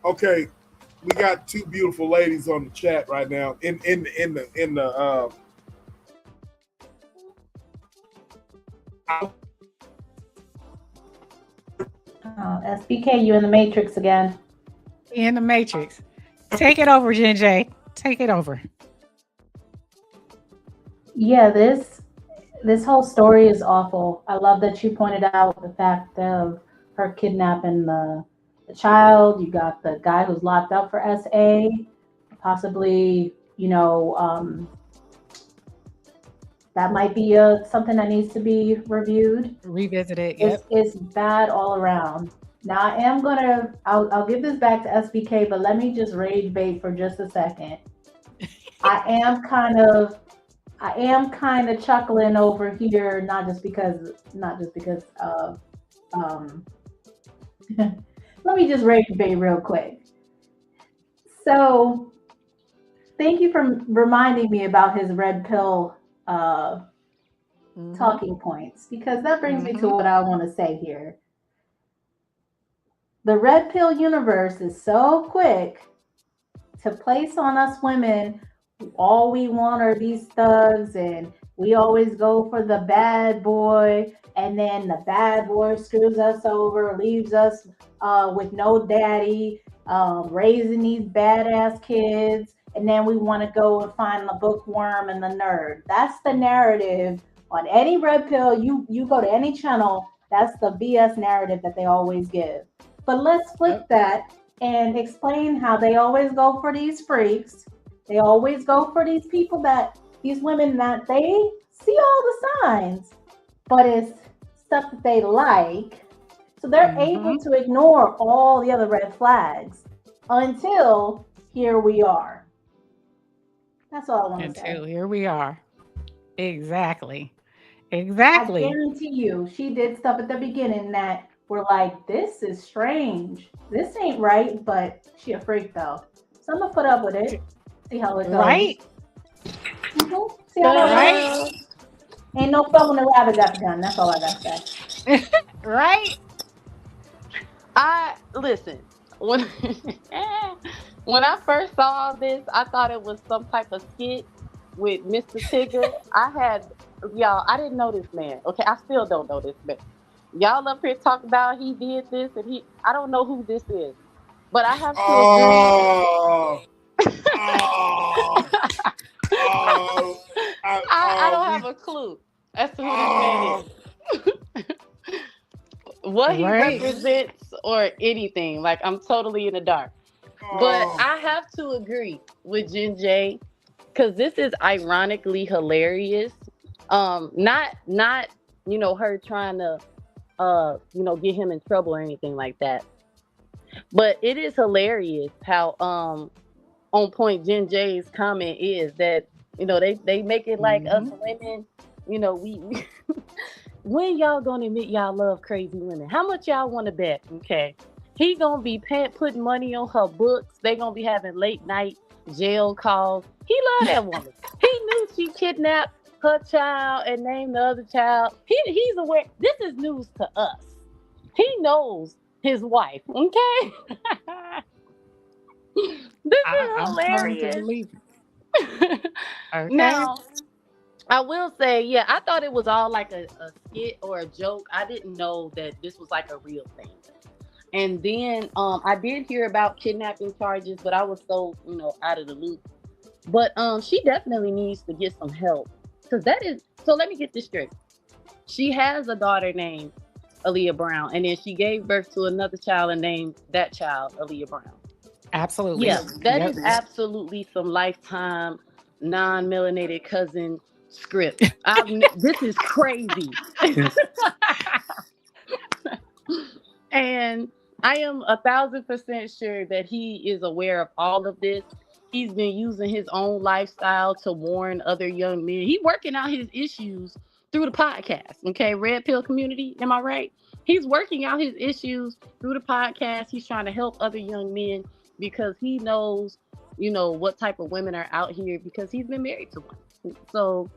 Okay. We got two beautiful ladies on the chat right now. In the SBK, you in the Matrix again. In the Matrix. Take it over, Jen J. Take it over. Yeah, this whole story is awful. I love that you pointed out the fact of her kidnapping the child. You got the guy who's locked up for SA, possibly, that might be something that needs to be reviewed. Revisited, yep. It's bad all around. Now I'll give this back to SBK, but let me just rage bait for just a second. I am kind of chuckling over here, not just because of let me just rage bait real quick. So thank you for reminding me about his red pill talking points, because that brings me to what I want to say here. The red pill universe is so quick to place on us women, all we want are these thugs, and we always go for the bad boy, and then the bad boy screws us over, leaves us with no daddy, raising these badass kids, and then we want to go and find the bookworm and the nerd. That's the narrative on any red pill. You go to any channel, that's the BS narrative that they always give. But let's flip that and explain how they always go for these freaks. They always go for these people these women that they see all the signs, but it's stuff that they like. So they're able to ignore all the other red flags until here we are. That's all I want to say. Until here we are. Exactly. I Exactly. guarantee you, she did stuff at the beginning that were like, this is strange. This ain't right, but she a freak though. So I'm gonna put up with it. See how it goes. Right? See how that Right? goes. Ain't no fun when the rabbit got the gun. That's all I gotta say. Right? I listen when when I first saw this, I thought it was some type of skit with Mr. Tigger. I didn't know this man. Okay, I still don't know this man. Y'all up here talking about he did this and I don't know who this is, but I have to agree. I don't have a clue as to who this man is. What he represents or anything. Like, I'm totally in the dark. But I have to agree with Jen J, because this is ironically hilarious. Not her trying to get him in trouble or anything like that. But it is hilarious how on point Jen J's comment is that they make it like us women, we when y'all gonna admit y'all love crazy women? How much y'all want to bet? Okay, he gonna be putting money on her books. They gonna be having late night jail calls. He love that woman. He knew she kidnapped her child and named the other child. He's aware. This is news to us. He knows his wife. Okay, this is hilarious. Okay. Now, I will say, yeah, I thought it was all like a skit or a joke. I didn't know that this was like a real thing. And then I did hear about kidnapping charges, but I was so, out of the loop. But she definitely needs to get some help. Because so let me get this straight. She has a daughter named Aaliyah Brown, and then she gave birth to another child and named that child Aaliyah Brown. Absolutely. Yeah, that is absolutely some Lifetime non-melanated cousin script. This is crazy. And I am 1,000% sure that he is aware of all of this. He's been using his own lifestyle to warn other young men. He's working out his issues through the podcast. Okay, Red Pill community, am I right? He's working out his issues through the podcast. He's trying to help other young men because he knows, what type of women are out here because he's been married to one. So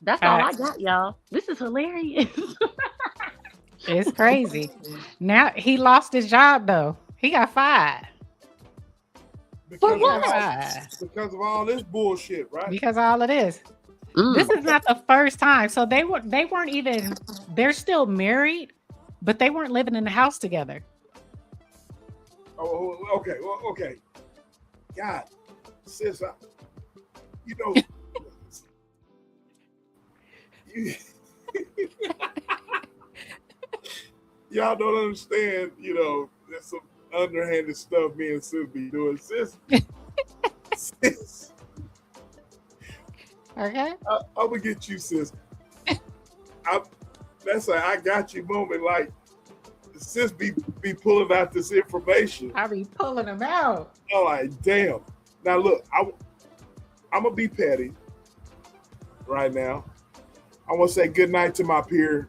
that's all I got, y'all. This is hilarious. It's crazy. Now he lost his job though. He got fired. Because of all this bullshit, right? Because of all of this. This is not the first time. So they weren't even, they're still married, but they weren't living in the house together. Oh, okay. Well, okay. God, sis, y'all don't understand, there's some underhanded stuff me and sis be doing. Sis. Okay. I'm gonna get you, sis. That's a I got you moment. Like, sis be pulling out this information. I be pulling them out. I'm like, damn. Now look, I'm gonna be petty right now. I want to say good night to my peer.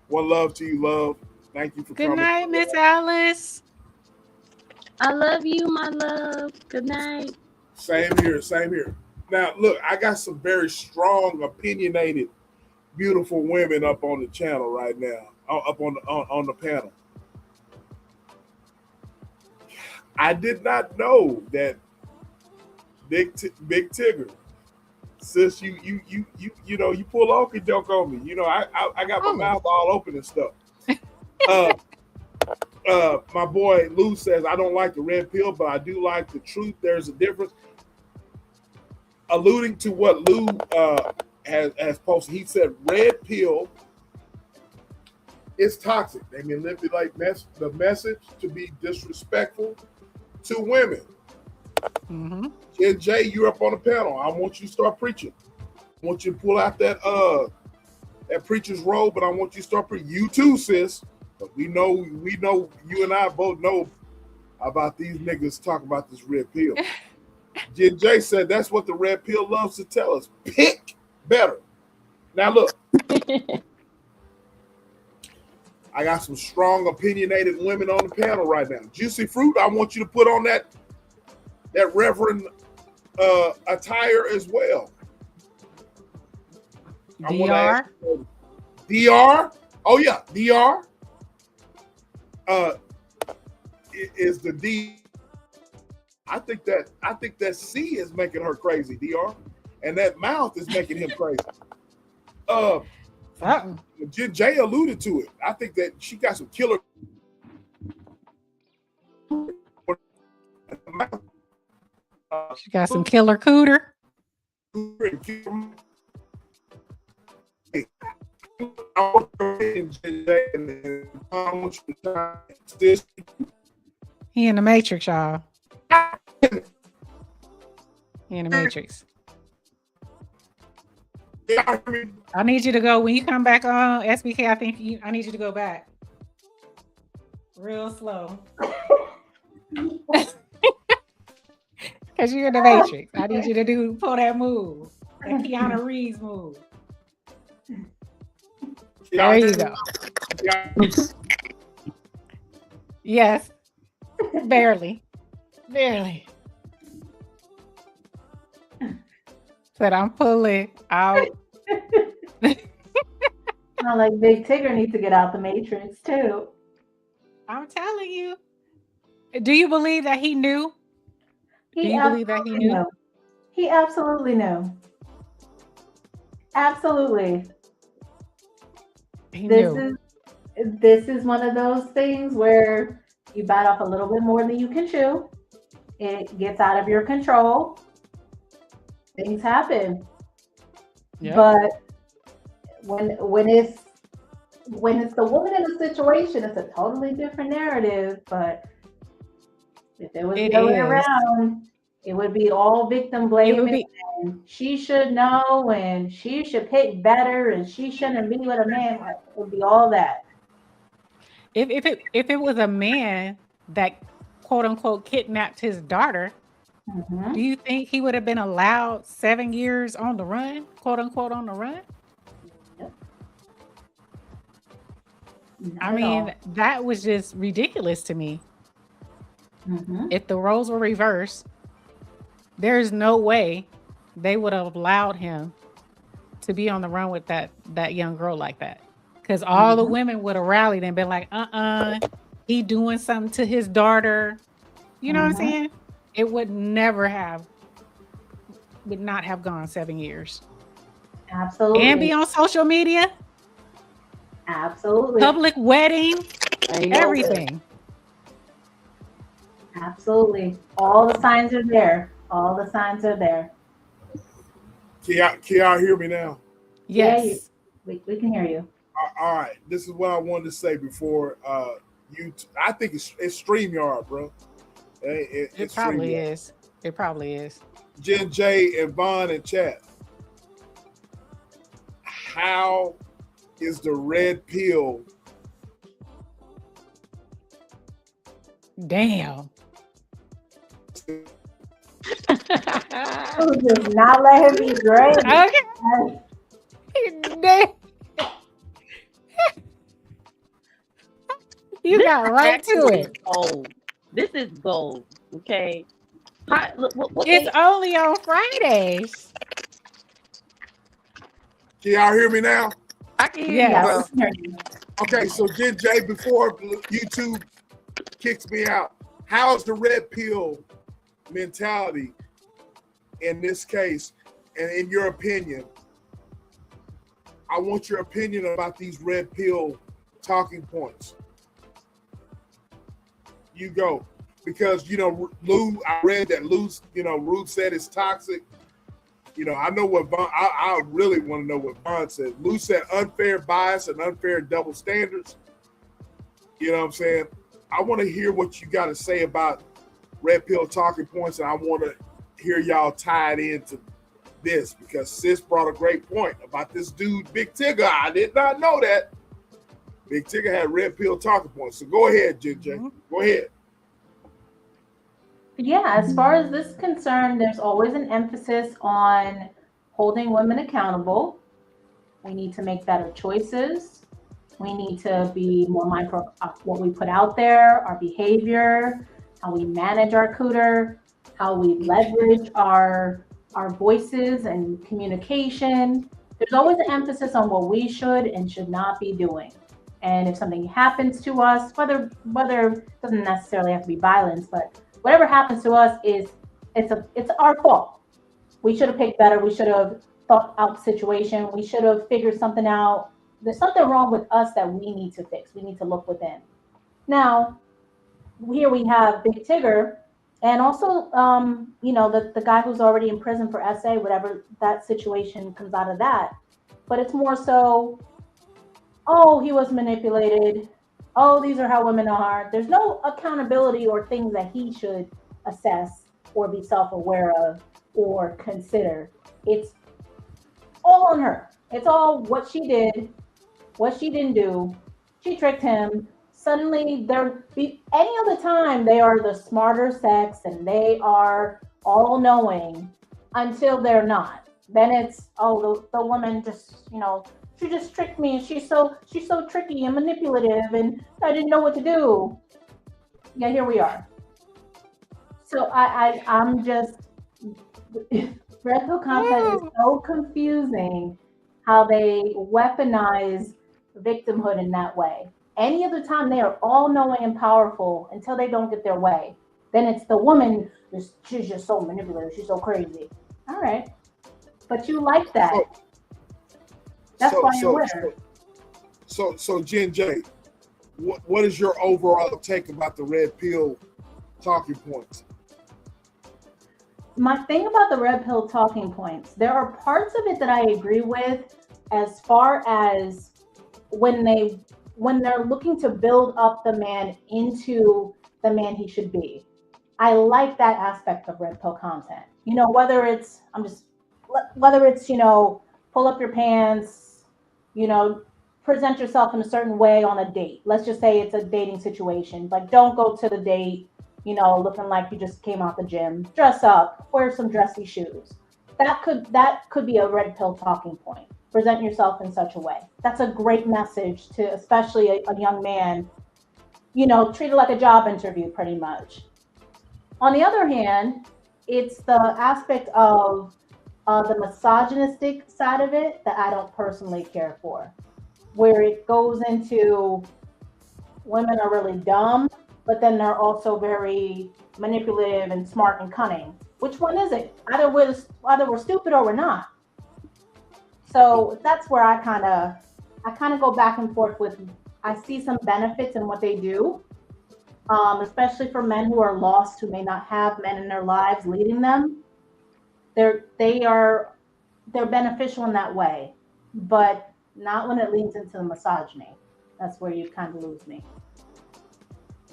One love to you, love. Thank you for coming. Good night, Miss Alice. I love you, my love. Good night. Same here. Now, look, I got some very strong, opinionated, beautiful women up on the channel right now, up on the panel. I did not know that Big Tigger, sis, you pull off your joke on me. I got my mouth all open and stuff. My boy Lou says I don't like the red pill, but I do like the truth. There's a difference. Alluding to what Lou has posted, he said red pill is toxic. They manipulate the message to be disrespectful to women. Jen J, you're up on the panel. I want you to start preaching. I want you to pull out that that preacher's role, but I want you to start you too, sis. But we know, you and I both know about these niggas talking about this red pill. Jay said that's what the red pill loves to tell us. Pick better. Now look, I got some strong opinionated women on the panel right now. Juicy Fruit, I want you to put on that reverend attire as well. DR? DR? Oh yeah, DR. Is the D. I think that C is making her crazy, DR, and that mouth is making him crazy. Jay alluded to it. I think that she got some killer. She got some killer cooter. He in the Matrix, y'all. He in the Matrix. I need you to go when you come back on SBK. I need you to go back real slow because you're in the Matrix. I need you to pull that move, that Keanu Reeves move. There you go. Yes, barely. But I'm pulling out. Not like Big Tigger needs to get out the Matrix too. I'm telling you. Do you believe that he knew? He absolutely knew. He absolutely knew. Absolutely. This is one of those things where you bite off a little bit more than you can chew. It gets out of your control. Things happen. Yep. But when it's the woman in the situation, it's a totally different narrative. But if it was the other way around, it would be all victim blaming. And she should know, and she should pick better, and she shouldn't be with a man. It would be all that. If it was a man that quote unquote kidnapped his daughter, do you think he would have been allowed 7 years on the run, quote unquote on the run? Yep. I mean, that was just ridiculous to me. If the roles were reversed, there's no way they would have allowed him to be on the run with that young girl like that. Because all the women would have rallied and been like, he doing something to his daughter. You know what I'm saying? It would not have gone 7 years. Absolutely. And be on social media. Absolutely. Public wedding. Everything. Absolutely. All the signs are there. All the signs are there. Can y'all hear me now? Yes. Yeah, we can hear you. All right. This is what I wanted to say before I think it's StreamYard, bro. It probably is. It probably is. Jen, Jay, and Vaughn in chat. How is the red pill? Damn. Just not let him be great. Okay. You got right to it. Gold. This is gold. Okay. It's only on Fridays. Can y'all hear me now? I can hear you. Okay, so Jen Jay, before YouTube kicks me out, how's the red pill mentality in this case, and in your opinion? I want your opinion about these red pill talking points. You go. Because, Lou, I read that Ruth said it's toxic. I know what Vaughn, I really want to know what Vaughn said. Lou said unfair bias and unfair double standards. You know what I'm saying? I want to hear what you got to say about red pill talking points, and I want to hear y'all tie it into this because sis brought a great point about this dude, Big Tigger. I did not know that. Big Tigger had red pill talking points. So go ahead, JJ. Go ahead. Yeah, as far as this is concerned, there's always an emphasis on holding women accountable. We need to make better choices. We need to be more mindful of what we put out there, our behavior, how we manage our cooter, how we leverage our voices and communication. There's always an emphasis on what we should and should not be doing. And if something happens to us, whether it doesn't necessarily have to be violence, but whatever happens to us it's our fault. We should have picked better. We should have thought out the situation. We should have figured something out. There's something wrong with us that we need to fix. We need to look within. Now, here we have Big Tigger, and also, the guy who's already in prison for SA, whatever that situation comes out of that. But it's more so, oh, he was manipulated. Oh, these are how women are. There's no accountability or things that he should assess or be self-aware of or consider. It's all on her. It's all what she did, what she didn't do. She tricked him. Suddenly, any other time, they are the smarter sex and they are all-knowing until they're not. Then it's, oh, the woman just, she just tricked me and she's so tricky and manipulative and I didn't know what to do. Yeah, here we are. So I'm just, red pill content is so confusing how they weaponize victimhood in that way. Any other time they are all knowing and powerful until they don't get their way. Then it's the woman, she's just so manipulative, she's so crazy. All right. But you like that. That's why you're with her. So Jen J, what is your overall take about the red pill talking points? My thing about the red pill talking points, there are parts of it that I agree with as far as when they're looking to build up the man into the man he should be. I like that aspect of red pill content. Whether it's pull up your pants, present yourself in a certain way on a date. Let's just say it's a dating situation. Like, don't go to the date, looking like you just came out the gym. Dress up, wear some dressy shoes. That could be a red pill talking point. Present yourself in such a way. That's a great message to especially a young man, treat it like a job interview pretty much. On the other hand, it's the aspect of the misogynistic side of it that I don't personally care for, where it goes into women are really dumb, but then they're also very manipulative and smart and cunning. Which one is it? Either we're stupid or we're not. So that's where I kind of go back and forth with. I see some benefits in what they do, especially for men who are lost, who may not have men in their lives leading them. They're beneficial in that way, but not when it leads into the misogyny. That's where you kind of lose me.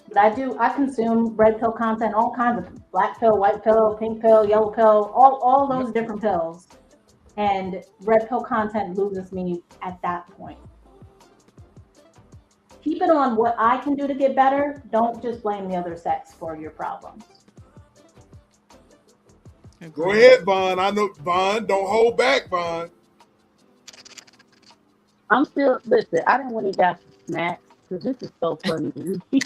But I consume red pill content, all kinds of black pill, white pill, pink pill, yellow pill, all those different pills. And red pill content loses me at that point. Keep it on what I can do to get better. Don't just blame the other sex for your problems. Go ahead, Vaughn. I know, Vaughn. Don't hold back, Vaughn. Listen, I didn't want to got snacks because this is so funny to me.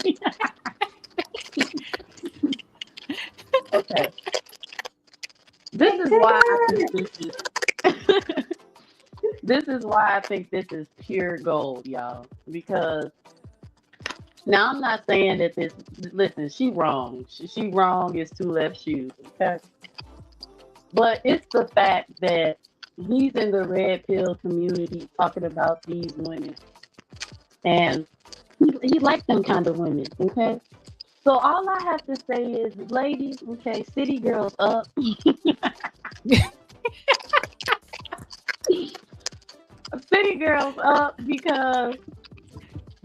Okay. This is why I think this is pure gold, y'all. Because now I'm not saying that listen, she wrong. She wrong is two left shoes, okay? But it's the fact that he's in the red pill community talking about these women. And he likes them kind of women, okay? So all I have to say is, ladies, okay, city girls up. City girls up, because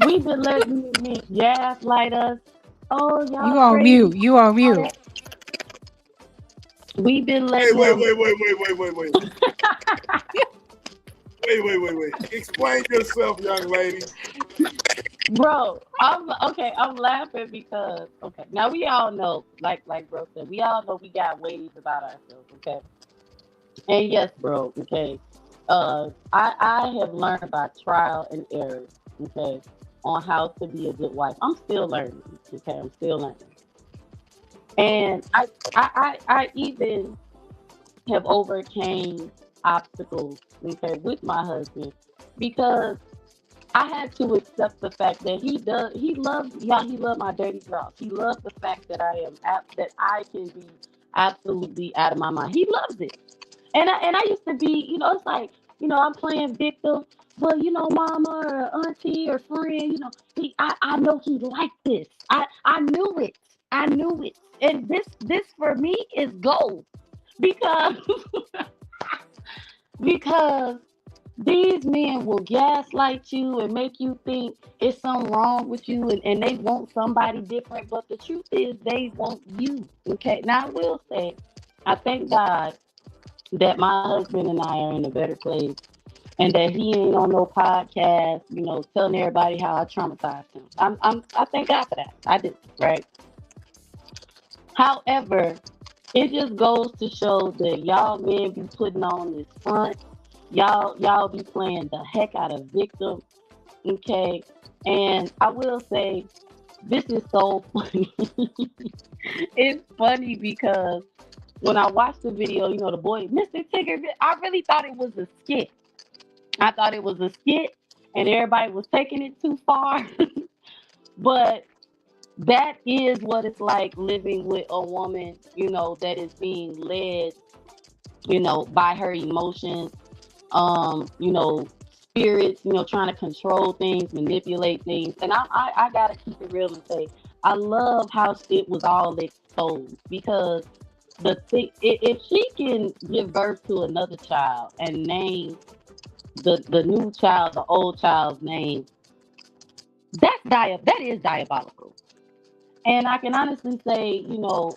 we've been letting these gaslight us. Oh, y'all. You on mute. We've been Hey, letting wait. Wait. Explain yourself, young lady. Bro, I'm laughing because now we all know, like bro said, we all know we got ways about ourselves, okay? And yes, bro, okay. I have learned by trial and error, okay, on how to be a good wife. I'm still learning, okay? I'm still learning. And I even have overcame obstacles, okay, with my husband because I had to accept the fact that he loves my dirty draws. He loves the fact that that I can be absolutely out of my mind. He loves it. And I used to be, it's like, I'm playing victim, but mama or auntie or friend, I know he liked this. I knew it. I knew it. And this for me is gold because because these men will gaslight you and make you think it's something wrong with you and they want somebody different. But the truth is they want you. Okay. Now I will say, I thank God that my husband and I are in a better place and that he ain't on no podcast, telling everybody how I traumatized him. I thank God for that. I do, right? However, it just goes to show that y'all men be putting on this front. Y'all be playing the heck out of victim, okay? And I will say, this is so funny. It's funny because when I watched the video, the boy, Mr. Tigger, I really thought it was a skit. I thought it was a skit, and everybody was taking it too far. But that is what it's like living with a woman, that is being led, by her emotions, spirits, trying to control things, manipulate things. And I gotta keep it real and say, I love how it was all exposed because the thing, if she can give birth to another child and name the new child, the old child's name, that is diabolical. And I can honestly say,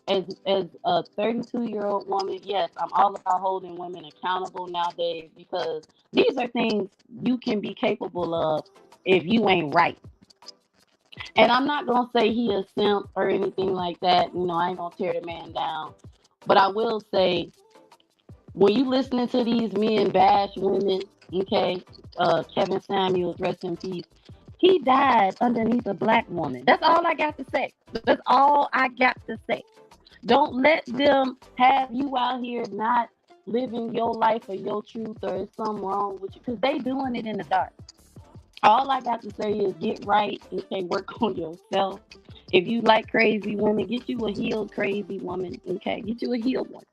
as a 32-year-old woman, yes, I'm all about holding women accountable nowadays because these are things you can be capable of if you ain't right. And I'm not going to say he a simp or anything like that. I ain't going to tear the man down. But I will say, when you listening to these men bash women, okay, Kevin Samuels, rest in peace, he died underneath a black woman. That's all I got to say. That's all I got to say. Don't let them have you out here not living your life or your truth or is something wrong with you because they doing it in the dark. All I got to say is get right, okay, work on yourself. If you like crazy women, get you a healed crazy woman, okay? Get you a healed one.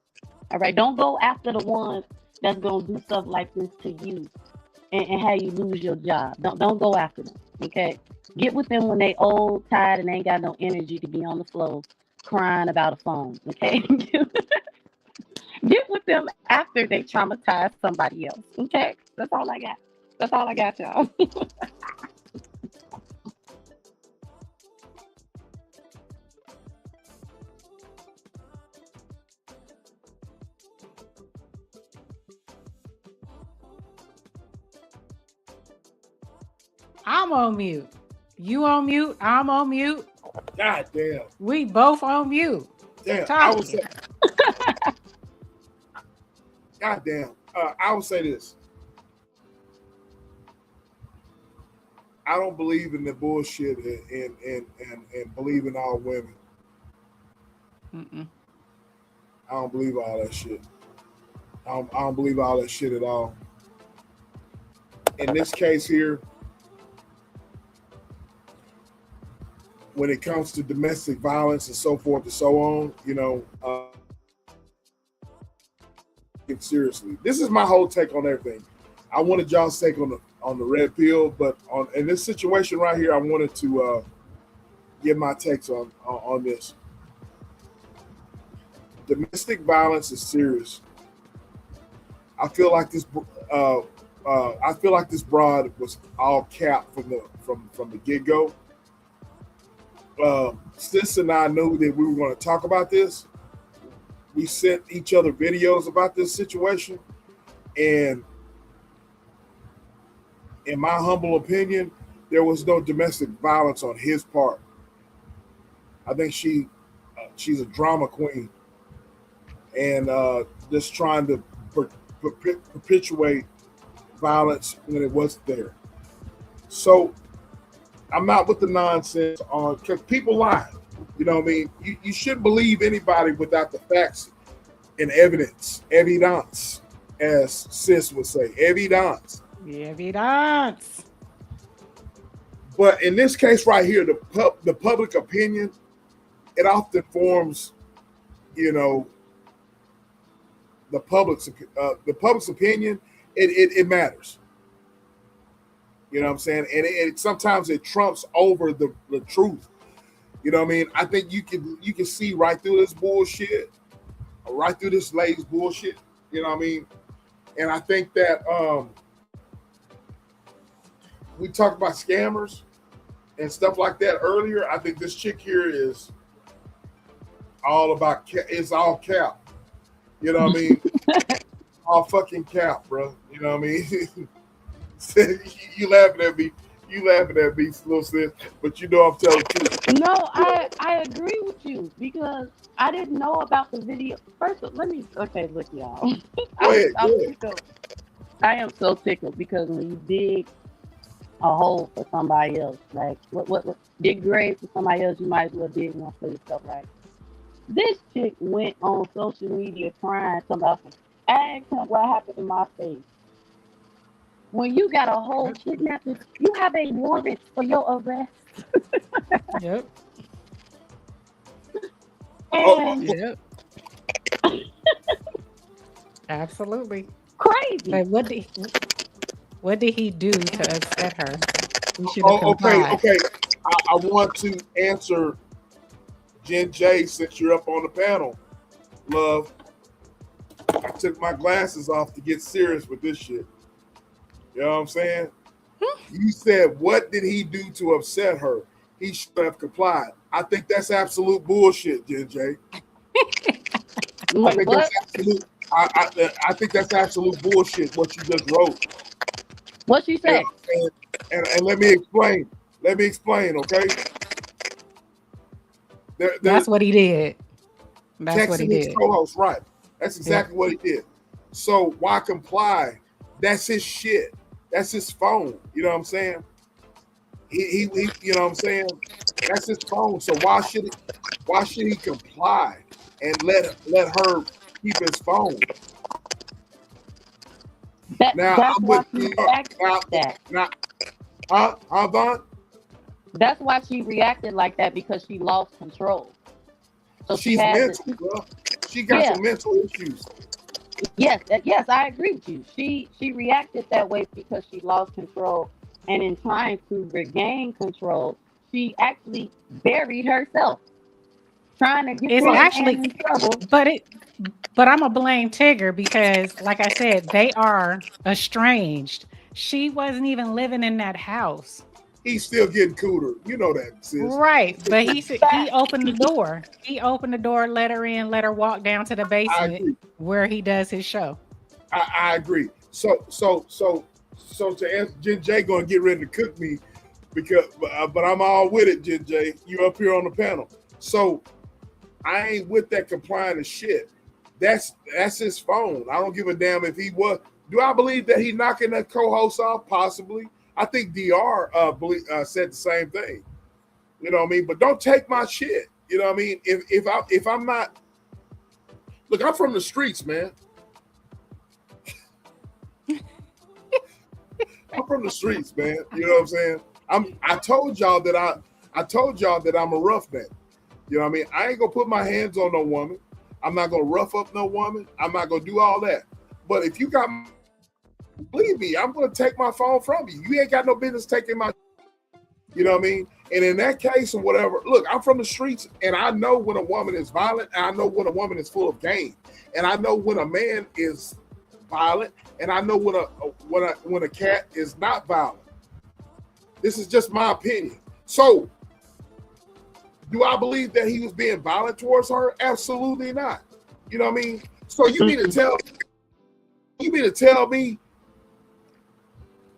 All right, don't go after the ones that's gonna do stuff like this to you and have you lose your job. Don't go after them, okay? Get with them when they old, tired, and ain't got no energy to be on the floor crying about a phone, okay? Get with them after they traumatize somebody else, okay? That's all I got. That's all I got, y'all. I'm on mute. You on mute. I'm on mute. God damn. We both on mute. Damn. Talking. God damn. I will say this. I don't believe in the bullshit and believe in all women. Mm-mm. I don't believe all that shit. I don't believe all that shit at all. In this case here, when it comes to domestic violence and so forth and so on, seriously. This is my whole take on everything. I wanted y'all's take on the red pill, but in this situation right here, I wanted to give my takes on this. Domestic violence is serious. I feel like this broad was all capped from the get-go. Sis and I knew that we were going to talk about this. we sent each other videos about this situation, and in my humble opinion, there was no domestic violence on his part. I think she's a drama queen, and just trying to perpetuate violence when it wasn't there. So I'm not with the nonsense on, because people lie. You know what I mean? You shouldn't believe anybody without the facts and evidence. Evidence, as Sis would say. Evidence. Evidence. But in this case right here, the public opinion, it often forms, you know, the public's opinion. It matters. You know what I'm saying? And it sometimes it trumps over the truth. You know what I mean? I think you can see right through this bullshit, right through this lady's bullshit. You know what I mean? And I think that we talked about scammers and stuff like that earlier. I think this chick here is all about, it's all cap. You know what I mean? All fucking cap, bro. You know what I mean? You laughing at me. You laughing at me, little sis, but you know I'm telling you. No, I agree with you because I didn't know about the video. First, look, y'all. Go ahead. I am so tickled because when you dig a hole for somebody else, like what dig grave for somebody else, you might as well dig one for yourself, right? This chick went on social media crying about ask him what happened in my face. When you got a whole kidnapping, you have a warrant for your arrest. Yep. And Absolutely. Crazy. Like what did he do to upset her? We should have complied. Okay. I want to answer Jen J, since you're up on the panel. Love, I took my glasses off to get serious with this shit. You know what I'm saying? You said, what did he do to upset her? He should have complied. I think that's absolute bullshit, Jen J. I think that's absolute bullshit, what you just wrote. What she said? And let me explain. Okay? That's what he did. That's what he Texting his did. co-host, right? That's exactly what he did. So why comply? That's his shit. That's his phone. You know what I'm saying? He you know what I'm saying? That's his phone. So why should he comply and let her keep his phone? That's why she reacted like that. Vaughn? That's why she reacted like that, because she lost control. So she's mental, bro. She got some mental issues. Yes, I agree with you. She reacted that way because she lost control, and in trying to regain control, she actually buried herself, trying to get in trouble. But I'm gonna blame Tigger because, like I said, they are estranged. She wasn't even living in that house. He's still getting cooter. You know that, sis. Right. But he opened the door. He opened the door, let her in, let her walk down to the basement where he does his show. I agree. So to answer, Jen J gonna get ready to cook me but I'm all with it, Jen J. You up here on the panel. So I ain't with that complying of shit. That's his phone. I don't give a damn if he was. Do I believe that he knocking that co-host off? Possibly. I think DR said the same thing. You know what I mean? But don't take my shit. You know what I mean? If I'm not, look, I'm from the streets, man. I'm from the streets, man. You know what I'm saying? I told y'all that I'm a rough man. You know what I mean? I ain't gonna put my hands on no woman. I'm not gonna rough up no woman. I'm not gonna do all that. But if you got, believe me, I'm gonna take my phone from you. You ain't got no business taking my, you know what I mean? And in that case or whatever, look, I'm from the streets, and I know when a woman is violent, and I know when a woman is full of game, and I know when a man is violent, and I know when a cat is not violent. This is just my opinion. So, do I believe that he was being violent towards her? Absolutely not. You know what I mean? So you mean to tell me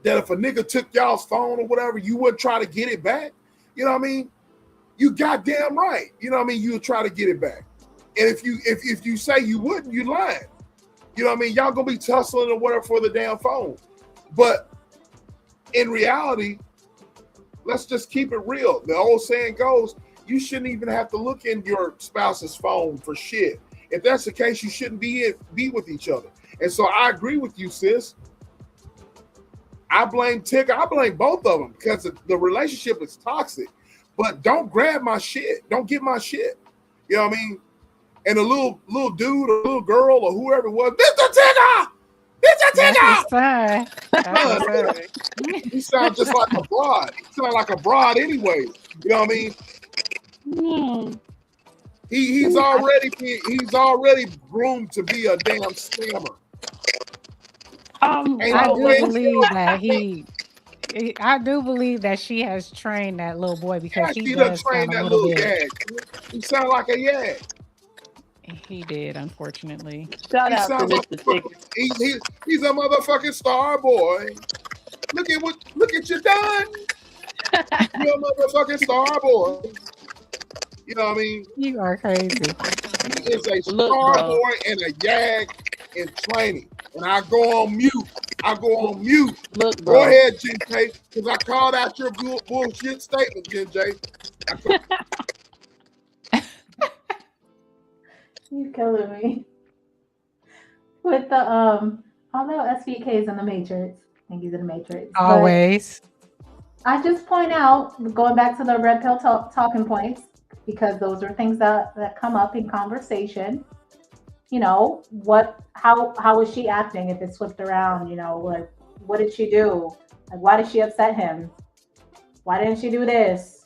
that if a nigga took y'all's phone or whatever, you wouldn't try to get it back? You know what I mean? You goddamn right. You know what I mean? You would try to get it back. And if you say you wouldn't, you lying. You know what I mean? Y'all gonna be tussling or whatever for the damn phone. But in reality, let's just keep it real. The old saying goes, you shouldn't even have to look in your spouse's phone for shit. If that's the case, you shouldn't be with each other. And so I agree with you, sis. I blame Tigger. I blame both of them because the relationship is toxic. But don't grab my shit. Don't get my shit. You know what I mean? And a little dude or little girl or whoever it was, Mr. Tigger! Mr. Tigger! That's his son. He sounds just like a broad. He sounds like a broad anyway. You know what I mean? He's already groomed to be a damn scammer. I do believe that she has trained that little boy because he does train that little yag. He sound like a yag. He did, unfortunately. Shout out to Mr. Tigger. He's a motherfucking star boy. Look at you done. You're a motherfucking star boy. You know what I mean? You are crazy. He is a star boy and a yag in training. And I go on mute. Go ahead, GJ, because I called out your bullshit statement, GJ. You're killing me. With the although SVK is in the Matrix, I think he's in the Matrix. Always. I just point out, going back to the red pill talking points, because those are things that come up in conversation. You know, how is she acting if it's flipped around? You know, like, what did she do? Like, why did she upset him? Why didn't she do this?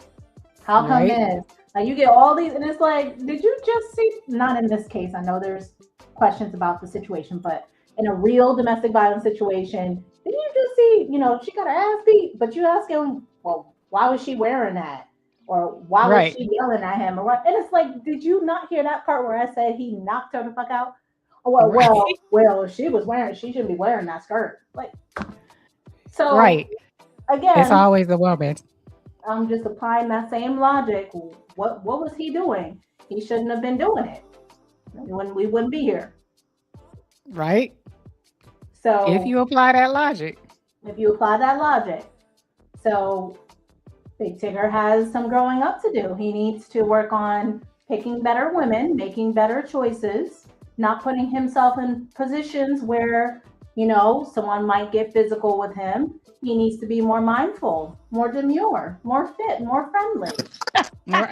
How come this? Like, you get all these, and it's like, did you just see? Not in this case. I know there's questions about the situation, but in a real domestic violence situation, did you just see? You know, she got her ass beat, but you ask him, well, why was she wearing that? Or why was she yelling at him? Or what? And it's like, did you not hear that part where I said he knocked her the fuck out? Oh, well, she shouldn't be wearing that skirt. Like, so again, it's always the woman. I'm just applying that same logic. What was he doing? He shouldn't have been doing it. We wouldn't be here. Right. So if you apply that logic. So Big Tigger has some growing up to do. He needs to work on picking better women, making better choices, not putting himself in positions where, you know, someone might get physical with him. He needs to be more mindful, more demure, more fit, more friendly.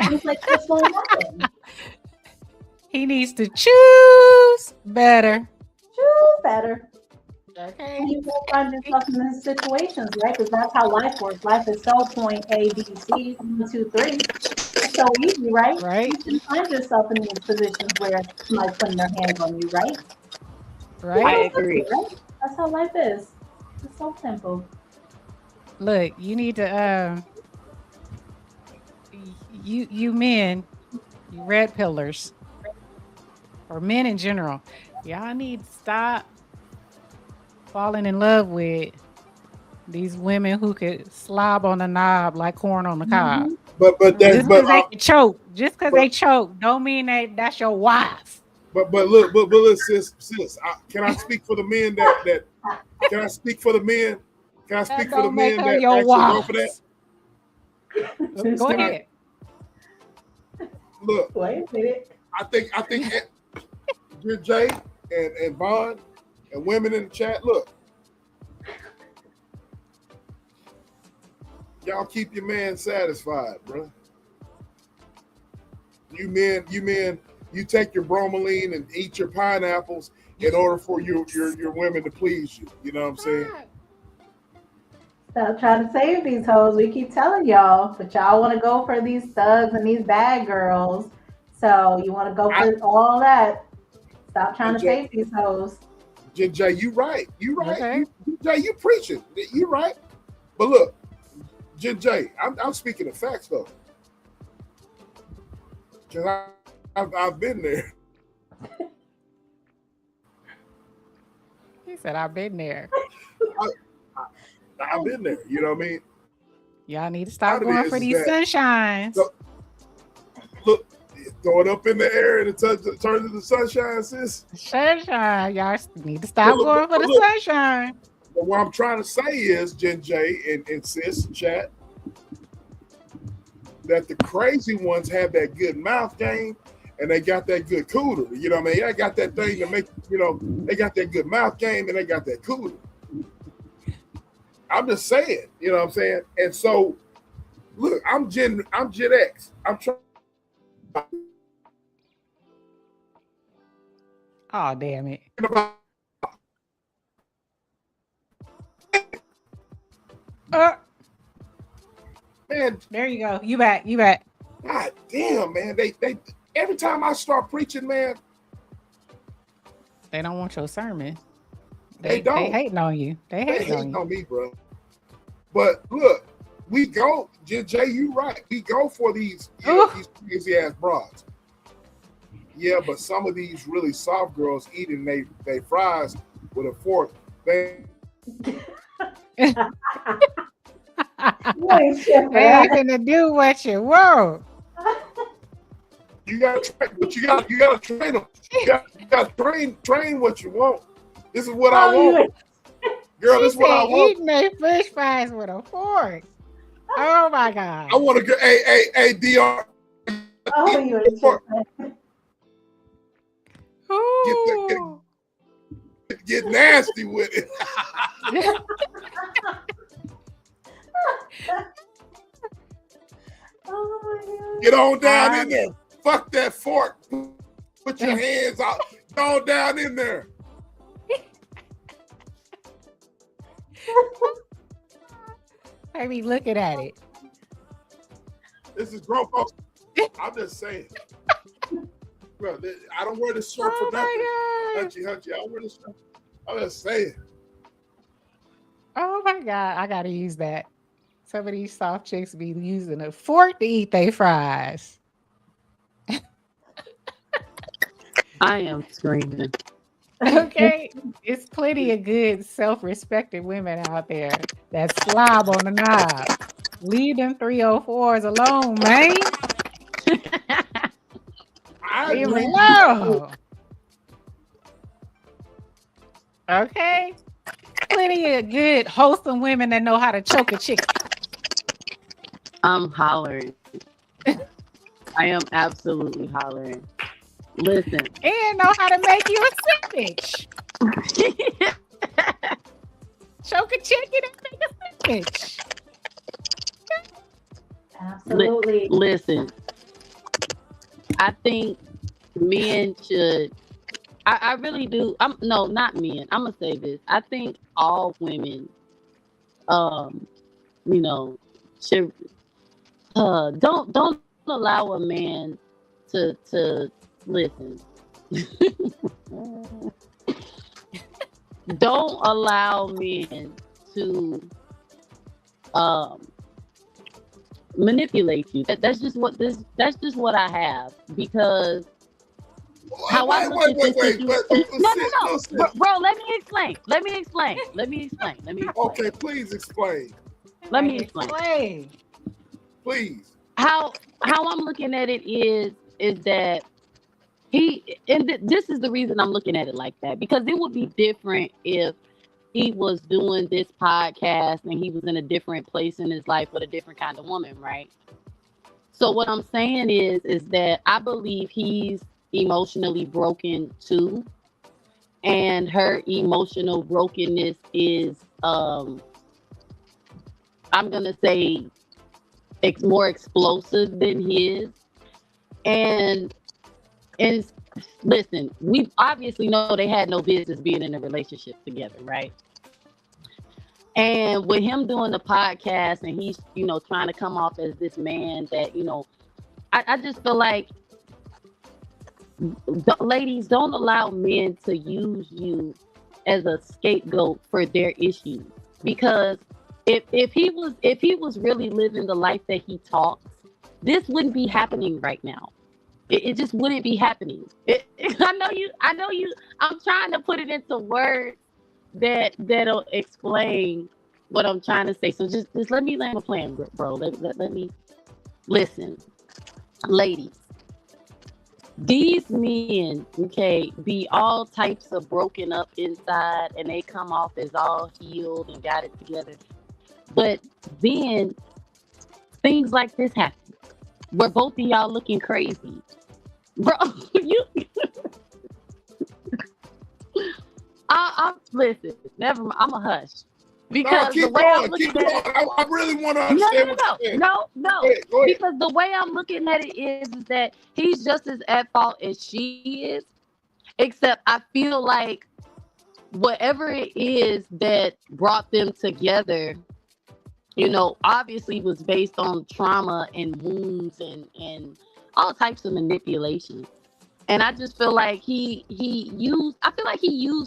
Things like this won't happen. He needs to choose better. Okay. And you won't find yourself in these situations, right? Because that's how life works. Life is so point A, B, C, 1, 2, 3. It's so easy, right? You can find yourself in these positions where somebody's putting their hands on you, right? I agree. Right? That's how life is. It's so simple. Look, you need to you men, you red pillars, or men in general, y'all need to stop falling in love with these women who could slob on the knob like corn on the cob. But just because they choke, don't mean that's your wife. But look, sis, can I speak for the men that can I speak for the men? Can I speak for the men that actually go for that? Go ahead. Look, wait a minute. I think Jay and Vaughn and women in the chat, look. Y'all keep your man satisfied, bro. You men, you take your bromelain and eat your pineapples in order for your women to please you. You know what I'm saying? Stop trying to save these hoes. We keep telling y'all, but y'all want to go for these thugs and these bad girls. So you want to go for all that. Stop trying to save these hoes. Jay, you right. Okay. Jay, you preaching. You right. But look, Jay, I'm speaking of facts though. Cause I've been there. He said, I've been there. I've been there. You know what I mean? Y'all need to stop Part of it going is for these that- sunshines. Look, throw it up in the air and it turns into sunshine, sis. Sunshine. Y'all need to stop Look, going for the look. sunshine. But what I'm trying to say is, Jen J and sis chat, that the crazy ones have that good mouth game and they got that good cooter. You know what I mean? They got that thing to make, they got that good mouth game and they got that cooter. I'm just saying, you know what I'm saying? And so, look, I'm Gen X. I'm trying. Oh, damn it. Man, there you go. You back. God damn, man. They every time I start preaching, man, they don't want your sermon. They don't. They hating on you. They hating on me, bro. But look, we go, Jay, you right. We go for these these crazy ass broads. Yeah, but some of these really soft girls eating they fries with a fork. They ain't gonna do what you want. You gotta train them. You gotta train what you want. This is what I want. Girl, this is what I want. Eating their fish fries with a fork. Oh my God. I want to go. Hey, DR. Oh, you get nasty with it. Oh my God. Get on down in there. Fuck that fork. Put your hands out. Get on down in there. I be looking at it. This is grown folks. I'm just saying. Bro, I don't wear this shirt for nothing. Hunchy, I don't wear this shirt. I'm just saying. Oh my God, I gotta use that. Some of these soft chicks be using a fork to eat their fries. I am screaming. Okay, it's plenty of good, self-respecting women out there that slob on the knob. Leave them 304s alone, man. Leave them alone. Okay, plenty of good, wholesome women that know how to choke a chicken. I'm hollering. I am absolutely hollering. Listen. And know how to make you a sandwich. Choke a chicken and make a sandwich. Absolutely. Listen. I think men should. I really do. No, not men. I'm gonna say this. I think all women, should don't allow a man to listen. Don't allow men to manipulate you. That's just what I have, because how I look at this situation. No. Bro, let me explain. Okay, please explain. Let me explain. Please. How I'm looking at it is that this is the reason I'm looking at it like that, because it would be different if he was doing this podcast and he was in a different place in his life with a different kind of woman, right? So what I'm saying is that I believe he's emotionally broken too, and her emotional brokenness is I'm gonna say more explosive than his. And listen, we obviously know they had no business being in a relationship together, right? And with him doing the podcast and he's, trying to come off as this man that, I just feel like, ladies, don't allow men to use you as a scapegoat for their issues. Because if he was really living the life that he talks, this wouldn't be happening right now. It just wouldn't be happening. I know you. I'm trying to put it into words that'll explain what I'm trying to say. So just let me land my plan, bro. Let me listen, ladies. These men, okay, be all types of broken up inside, and they come off as all healed and got it together. But then things like this happen, where both of y'all looking crazy, bro. You, I listen. Never mind. I'm a hush because the way I'm looking at it, I really want to understand what you're saying. no. Go ahead. Because the way I'm looking at it is that he's just as at fault as she is, except I feel like whatever it is that brought them together, you know, obviously was based on trauma and wounds and all types of manipulation. And I just feel like he used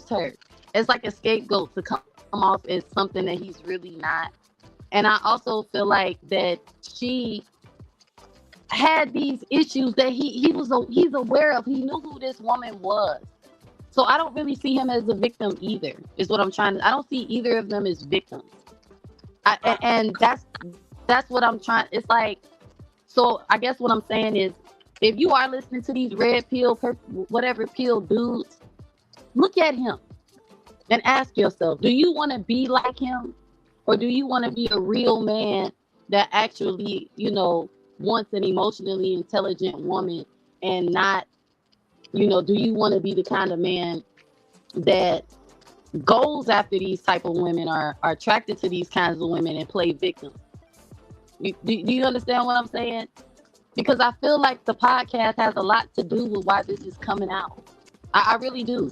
her as like a scapegoat to come off as something that he's really not. And I also feel like that she had these issues that he's aware of. He knew who this woman was. So I don't really see him as a victim either, is what I'm trying to. I don't see either of them as victims. And that's what I'm trying. It's like, so I guess what I'm saying is, if you are listening to these red pill, whatever pill dudes, look at him and ask yourself, do you want to be like him? Or do you want to be a real man that actually, you know, wants an emotionally intelligent woman and not, you know, do you want to be the kind of man that goes after these type of women, are attracted to these kinds of women and play victim? Do you understand what I'm saying? Because I feel like the podcast has a lot to do with why this is coming out. I really do.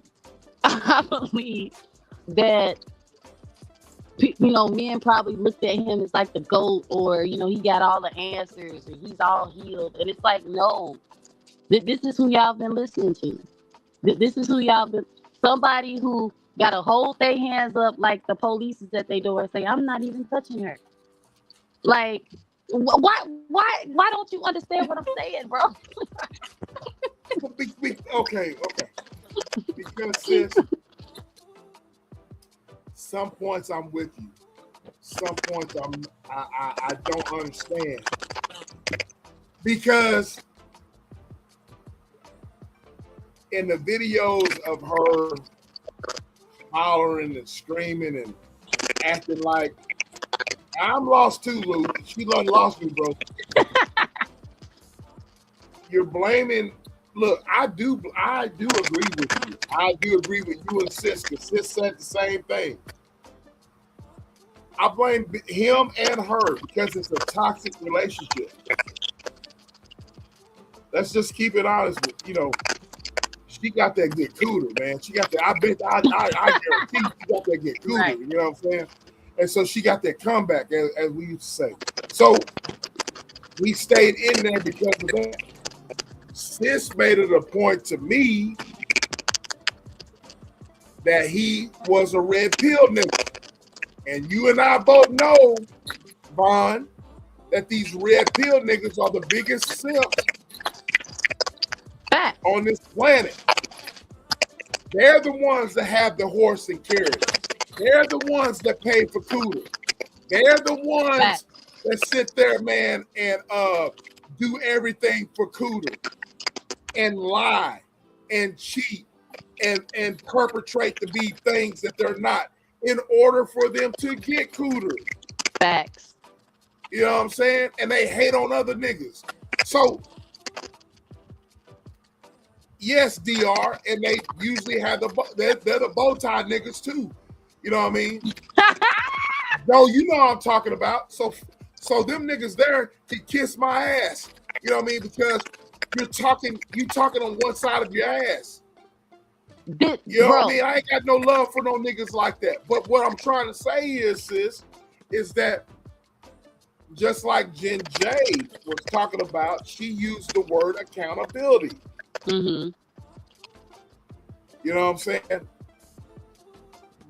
I believe that, you know, men probably looked at him as like the GOAT, or, you know, he got all the answers and he's all healed. And it's like, no, this is who y'all been listening to. This is who y'all been, somebody who got to hold their hands up like the police is at their door and say, I'm not even touching her. Like, why don't you understand what I'm saying, bro? Okay. Because sis, some points I'm with you. Some points I don't understand. Because in the videos of her hollering and screaming and acting like, I'm lost too, Lou. She lost me, bro. You're blaming. Look, I do agree with you. I do agree with you and Sis, because Sis said the same thing. I blame him and her because it's a toxic relationship. Let's just keep it honest with, you know, she got that good cooter, man. She got that. I guarantee she got that good cooter. Right. You know what I'm saying? And so she got that comeback, as we used to say. So we stayed in there because of that. Sis made it a point to me that he was a red pill nigga. And you and I both know, Vaughn, that these red pill niggas are the biggest simps on this planet. They're the ones that have the horse and carriage. They're the ones that pay for cooter. They're the ones that sit there, man, and do everything for cooter and lie and cheat and perpetrate to be things that they're not in order for them to get cooter. Facts. You know what I'm saying? And they hate on other niggas. So yes, DR, and they usually have they're the bow tie niggas too. You know what I mean? No, you know what I'm talking about. So them niggas there can kiss my ass. You know what I mean? Because you talking on one side of your ass. You know what I mean? I ain't got no love for no niggas like that. But what I'm trying to say is, sis, is that just like Jen J was talking about, she used the word accountability. Mm-hmm. You know what I'm saying?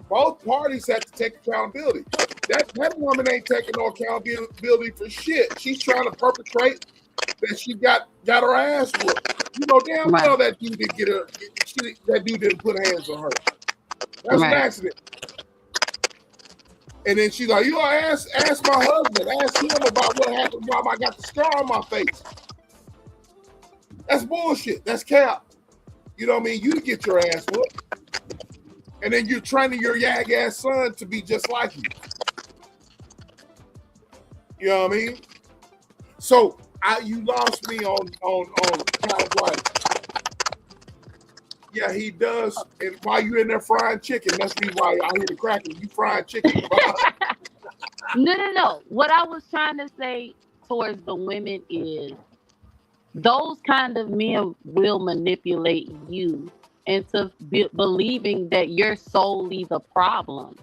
Both parties have to take accountability. That woman ain't taking no accountability for shit. She's trying to perpetrate that she got her ass whooped. You know damn well that dude didn't get her. That dude didn't put hands on her. That's an accident. And then she's like, you know, ask my husband, ask him about what happened, why I got the scar on my face. That's bullshit. That's cap. You know what I mean? You get your ass whooped. And then you're training your yag ass son to be just like you. You know what I mean? So you lost me on kind of like, yeah, he does. And while you're in there frying chicken, that's me why I hear the cracking. You frying chicken. No. What I was trying to say towards the women is those kind of men will manipulate you into believing that you're solely the problem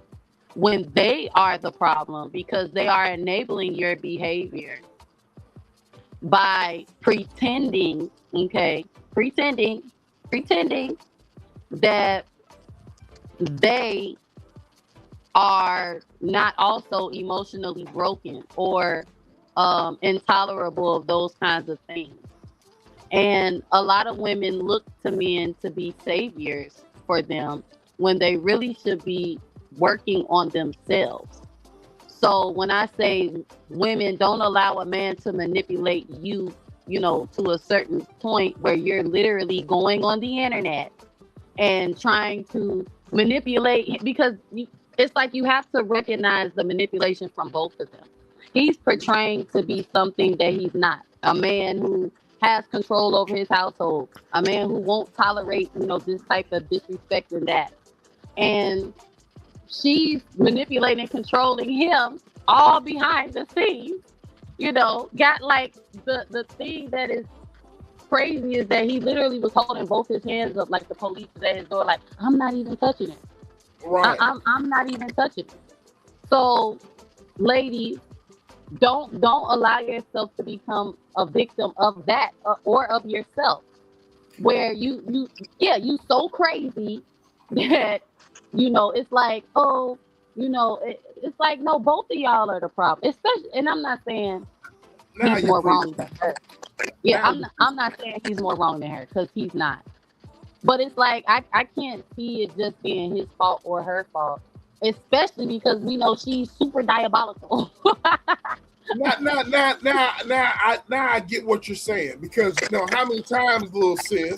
when they are the problem, because they are enabling your behavior by pretending that they are not also emotionally broken or intolerable of those kinds of things. And a lot of women look to men to be saviors for them when they really should be working on themselves. So when I say women, don't allow a man to manipulate you, you know, to a certain point where you're literally going on the internet and trying to manipulate, because it's like you have to recognize the manipulation from both of them. He's portraying to be something that he's not. A man who has control over his household, a man who won't tolerate, you know, this type of disrespect and that. And she's manipulating, controlling him all behind the scenes. You know, got like the thing that is crazy is that he literally was holding both his hands up like the police was at his door, like, I'm not even touching it. Right. I'm not even touching it. So, ladies, don't allow yourself to become a victim of that or of yourself, where you so crazy that, you know, it's like, oh, you know, it's like, no, both of y'all are the problem. Especially, and I'm not saying he's more wrong than her. Yeah, I'm not saying he's more wrong than her, because he's not. But it's like I can't see it just being his fault or her fault, especially because we know she's super diabolical. Now I get what you're saying, because you know how many times, little sis,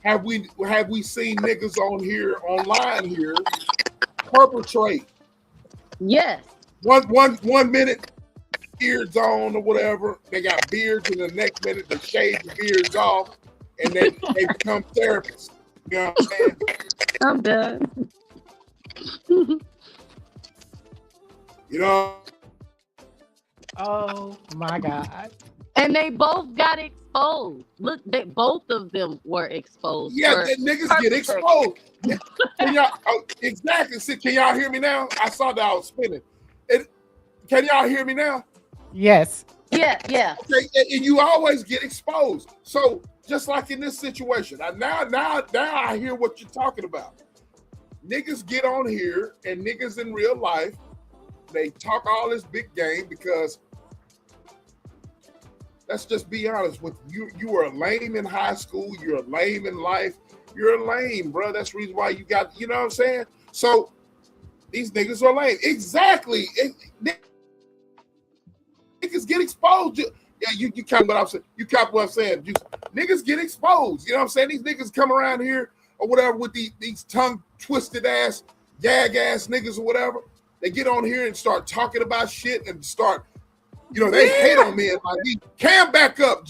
have we seen niggas online here perpetrate? Yes. One minute beards on or whatever, they got beards, and the next minute they shave the beards off, and they become therapists. You know what I'm saying? I'm done. You know. Oh my God. And they both got exposed. Look, both of them were exposed. Yeah, the niggas get exposed. Can y'all, exactly. See, can y'all hear me now? I saw that I was spinning. Can y'all hear me now? Yes. Yeah. Okay, and you always get exposed. So just like in this situation, now I hear what you're talking about. Niggas get on here, and niggas in real life, they talk all this big game because, let's just be honest with you. You were a lame in high school. You're a lame in life. You're a lame, bro. That's the reason why you got, you know what I'm saying? So these niggas are lame. Exactly. Niggas get exposed. Yeah, you caught what I'm saying. You caught what I'm saying. Niggas get exposed. You know what I'm saying? These niggas come around here or whatever with these tongue twisted ass, gag ass niggas or whatever. They get on here and start talking about shit and start, you know, they hate on men like me. Cam back up,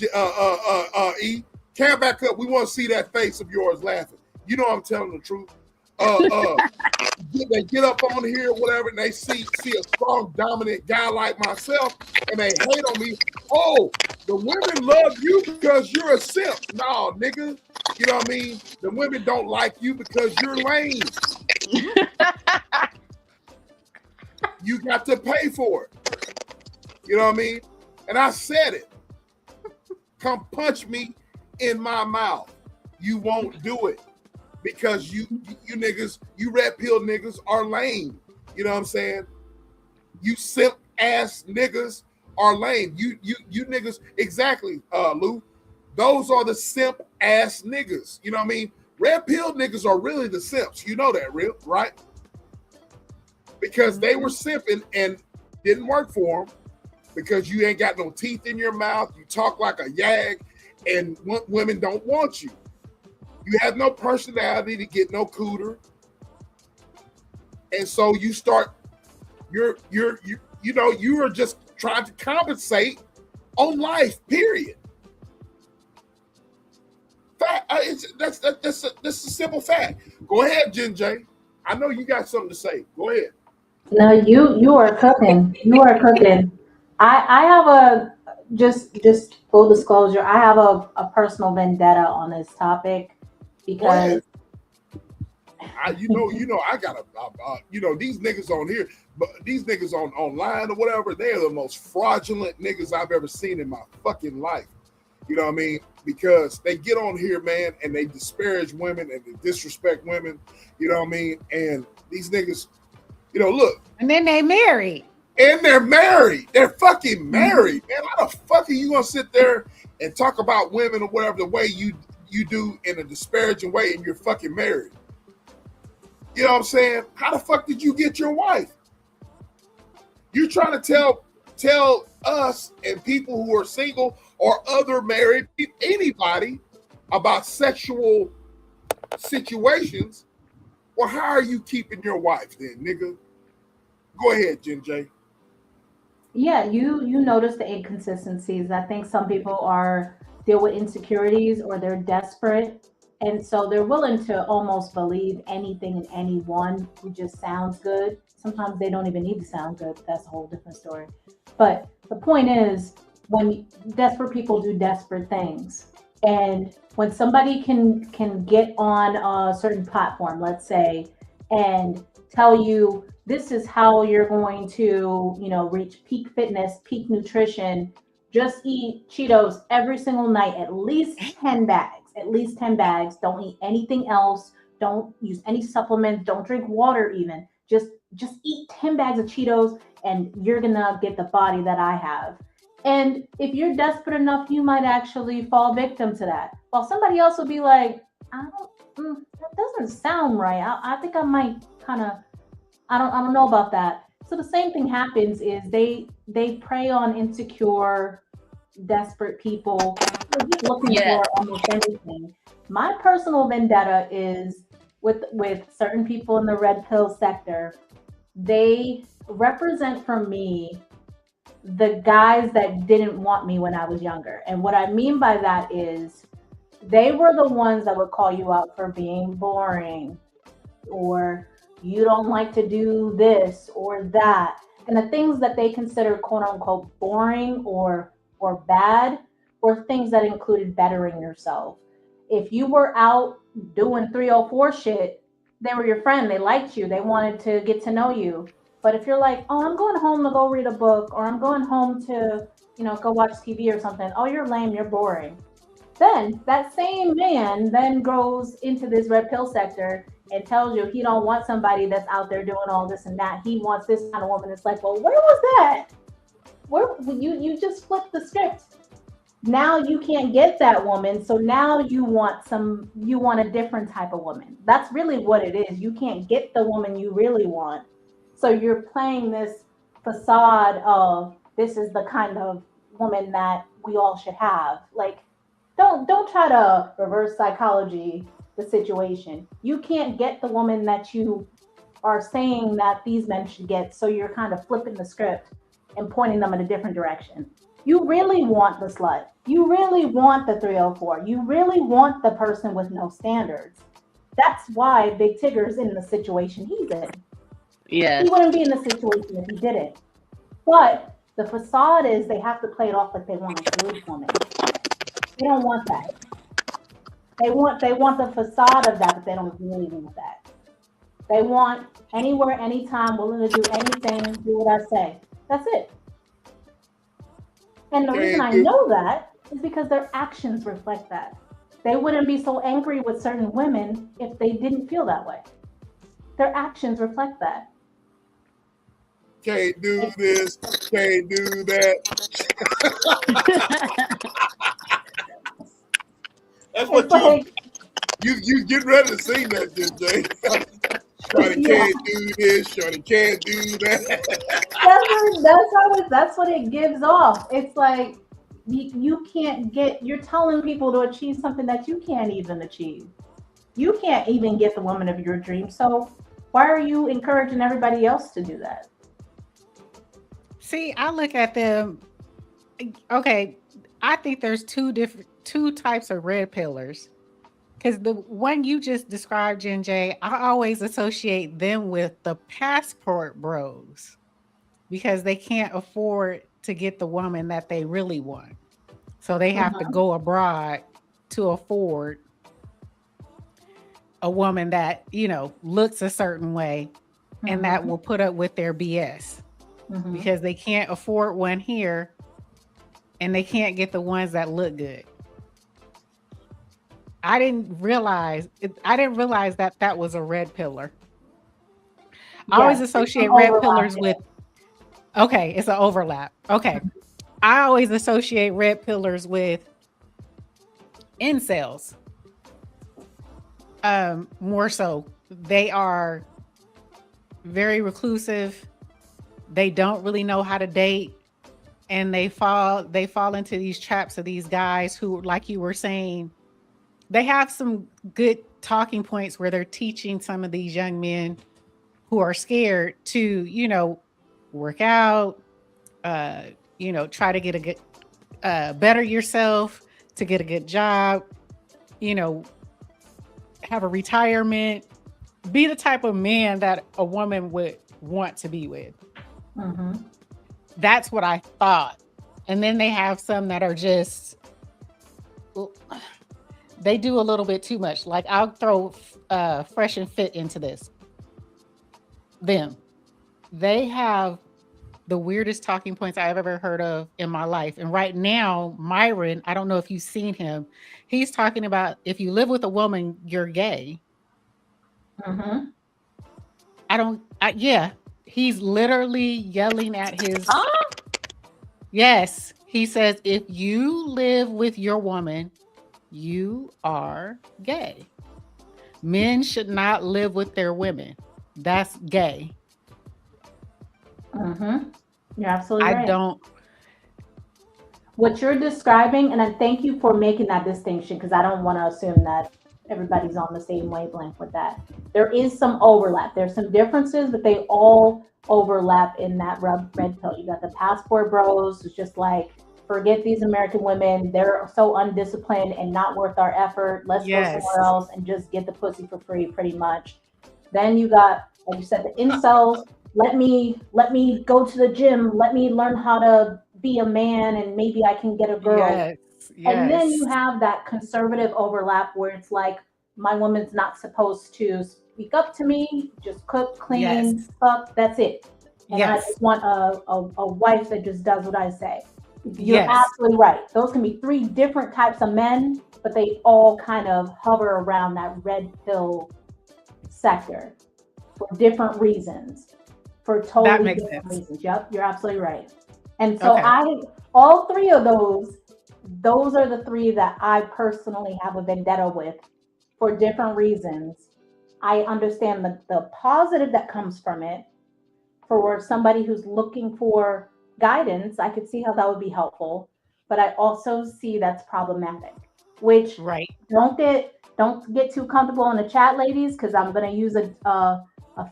E. Cam back up. We want to see that face of yours laughing. You know I'm telling the truth. They get up on here or whatever, and they see a strong, dominant guy like myself, and they hate on me. Oh, the women love you because you're a simp. No, nigga. You know what I mean? The women don't like you because you're lame. You got to pay for it. You know what I mean? And I said it. Come punch me in my mouth. You won't do it because you niggas, you red pill niggas are lame. You know what I'm saying? You simp ass niggas are lame. You niggas, exactly, Lou. Those are the simp ass niggas. You know what I mean? Red pill niggas are really the simps. You know that, real, right? because they were simping and didn't work for them because you ain't got no teeth in your mouth. You talk like a yag, and women don't want you. You have no personality to get no cooter, and so you start. You are just trying to compensate on life. Period. That's a simple fact. Go ahead, Jen J. I know you got something to say. Go ahead. No, you are cooking. You are cooking. I have a just full disclosure. I have a personal vendetta on this topic because I got these niggas on here, but these niggas online or whatever, they are the most fraudulent niggas I've ever seen in my fucking life. You know what I mean? Because they get on here, man, and they disparage women and they disrespect women. You know what I mean? And these niggas, look. And then they married. And they're married. They're fucking married. Man, how the fuck are you gonna sit there and talk about women or whatever the way you do in a disparaging way and you're fucking married? You know what I'm saying? How the fuck did you get your wife? You're trying to tell us and people who are single or other married, anybody about sexual situations. Well, how are you keeping your wife then, nigga? Go ahead, Jen J. Yeah, you notice the inconsistencies. I think some people deal with insecurities or they're desperate, and so they're willing to almost believe anything and anyone who just sounds good. Sometimes they don't even need to sound good. That's a whole different story. But the point is, when desperate people do desperate things, and when somebody can get on a certain platform, let's say, and tell you this is how you're going to, reach peak fitness, peak nutrition, just eat Cheetos every single night, at least 10 bags. Don't eat anything else. Don't use any supplements. Don't drink water even. Just eat 10 bags of Cheetos and you're gonna get the body that I have. And if you're desperate enough, you might actually fall victim to that. While somebody else will be like, that doesn't sound right. I think I might I don't know about that. So the same thing happens is they prey on insecure, desperate people who are just looking for almost anything. My personal vendetta is with certain people in the red pill sector. They represent for me the guys that didn't want me when I was younger. And what I mean by that is they were the ones that would call you out for being boring, or you don't like to do this or that. And the things that they consider quote unquote boring or bad were things that included bettering yourself. If you were out doing 304 shit, they were your friend. They liked you. They wanted to get to know you. But if you're like, oh, I'm going home to go read a book, or I'm going home to, go watch TV or something. Oh, you're lame. You're boring. Then that same man then goes into this red pill sector and tells you he don't want somebody that's out there doing all this and that. He wants this kind of woman. It's like, well, where was that? Where you just flipped the script. Now you can't get that woman. So now you want a different type of woman. That's really what it is. You can't get the woman you really want. So you're playing this facade of this is the kind of woman that we all should have. Like, don't try to reverse psychology the situation. You can't get the woman that you are saying that these men should get. So you're kind of flipping the script and pointing them in a different direction. You really want the slut. You really want the 304. You really want the person with no standards. That's why Big Tigger's in the situation he's in. Yeah. He wouldn't be in the situation if he didn't. But the facade is they have to play it off like they want a good woman. They don't want that. They want the facade of that, but they don't really want that. They want anywhere, anytime, willing to do anything, do what I say. That's it. And the reason I know that is because their actions reflect that. They wouldn't be so angry with certain women if they didn't feel that way. Their actions reflect that. Can't do this, can't do that. That's what you getting ready to sing that, Jay. Shorty can't do this. Shorty can't do that. That's what it gives off. It's like you can't get. You're telling people to achieve something that you can't even achieve. You can't even get the woman of your dreams. So why are you encouraging everybody else to do that? See, I look at them. Okay, I think there's two types of red pillars. Because the one you just described, Jen J, I always associate them with the passport bros because they can't afford to get the woman that they really want. So they have to go abroad to afford a woman that, looks a certain way and that will put up with their BS because they can't afford one here and they can't get the ones that look good. I didn't realize that that was a red pillar. I always associate red pillars with, okay, it's an overlap. Okay. I always associate red pillars with incels. More so. They are very reclusive. They don't really know how to date. And they fall into these traps of these guys who, like you were saying, they have some good talking points where they're teaching some of these young men who are scared to, work out, try to get a good, better yourself, to get a good job, have a retirement, be the type of man that a woman would want to be with. That's what I thought. And then they have some that are just, they do a little bit too much. Like I'll throw Fresh and Fit into this. They have the weirdest talking points I've ever heard of in my life. And right now, Myron, I don't know if you've seen him. He's talking about if you live with a woman, you're gay. He's literally yelling at his. Yes. He says, if you live with your woman, you are gay. Men should not live with their women. That's gay. You're absolutely right. I don't. What you're describing, and I thank you for making that distinction because I don't want to assume that everybody's on the same wavelength with that. There is some overlap. There's some differences, but they all overlap in that red pill. You got the passport bros. It's just like, forget these American women. They're so undisciplined and not worth our effort. Let's go somewhere else and just get the pussy for free, pretty much. Then you got, like you said, the incels. Let me go to the gym. Let me learn how to be a man and maybe I can get a girl. Yes. And then you have that conservative overlap where it's like, my woman's not supposed to speak up to me, just cook, clean, fuck, that's it. And I just want a wife that just does what I say. You're absolutely right. Those can be three different types of men, but they all kind of hover around that red pill sector for different reasons. For totally different reasons. Yep, you're absolutely right. And so all three of those are the three that I personally have a vendetta with for different reasons. I understand the positive that comes from it. For somebody who's looking for guidance, I could see how that would be helpful, but I also see that's problematic. Which don't get too comfortable in the chat, ladies, because I'm going to use a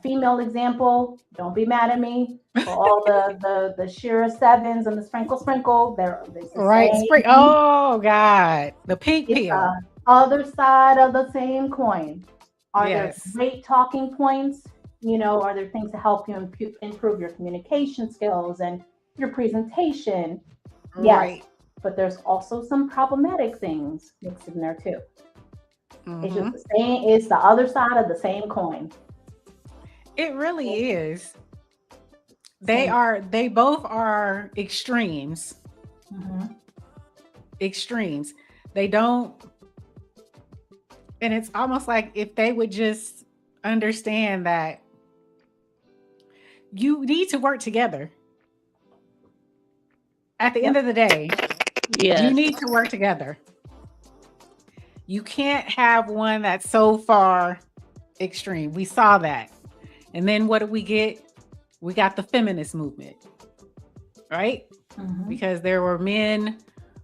female example. Don't be mad at me for all the Shira sevens and the sprinkle. They're oh God, the pink pill. Other side of the same coin. Are there great talking points? Are there things to help you improve your communication skills and your presentation? Yes, but there's also some problematic things mixed in there too. It's just the same. It's the other side of the same coin. It really is. They both are extremes. Extremes. They don't, and it's almost like if they would just understand that you need to work together. At the end of the day, you need to work together. You can't have one that's so far extreme. We saw that. And then what did we get? We got the feminist movement, right? Because there were men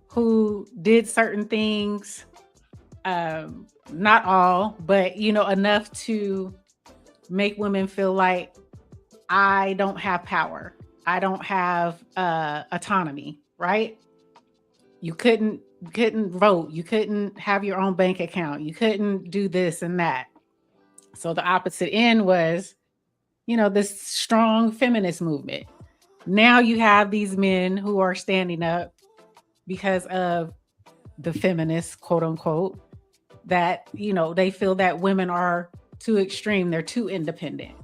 who did certain things, not all, but enough to make women feel like I don't have power. I don't have autonomy, right? You couldn't vote. You couldn't have your own bank account. You couldn't do this and that. So the opposite end was, this strong feminist movement. Now you have these men who are standing up because of the feminists, quote unquote, that, they feel that women are too extreme. They're too independent.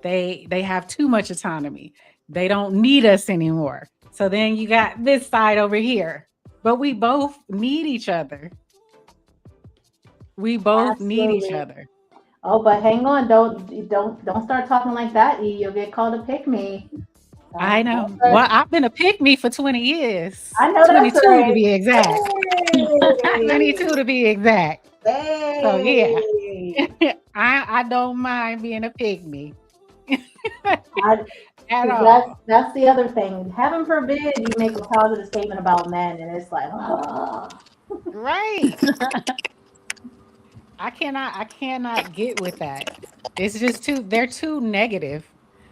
They have too much autonomy. They don't need us anymore. So then you got this side over here, but we both need each other. We both need each other. Oh, but hang on. Don't start talking like that, E. You'll get called a pick me. I know. Well, I've been a pick me for 20 years. I know that's 22 right. to be exact. Hey. 22 to be exact. Hey. So yeah, I don't mind being a pick me. At all. That's the other thing. Heaven forbid you make a positive statement about men, and it's like, right. I cannot get with that. It's just they're too negative.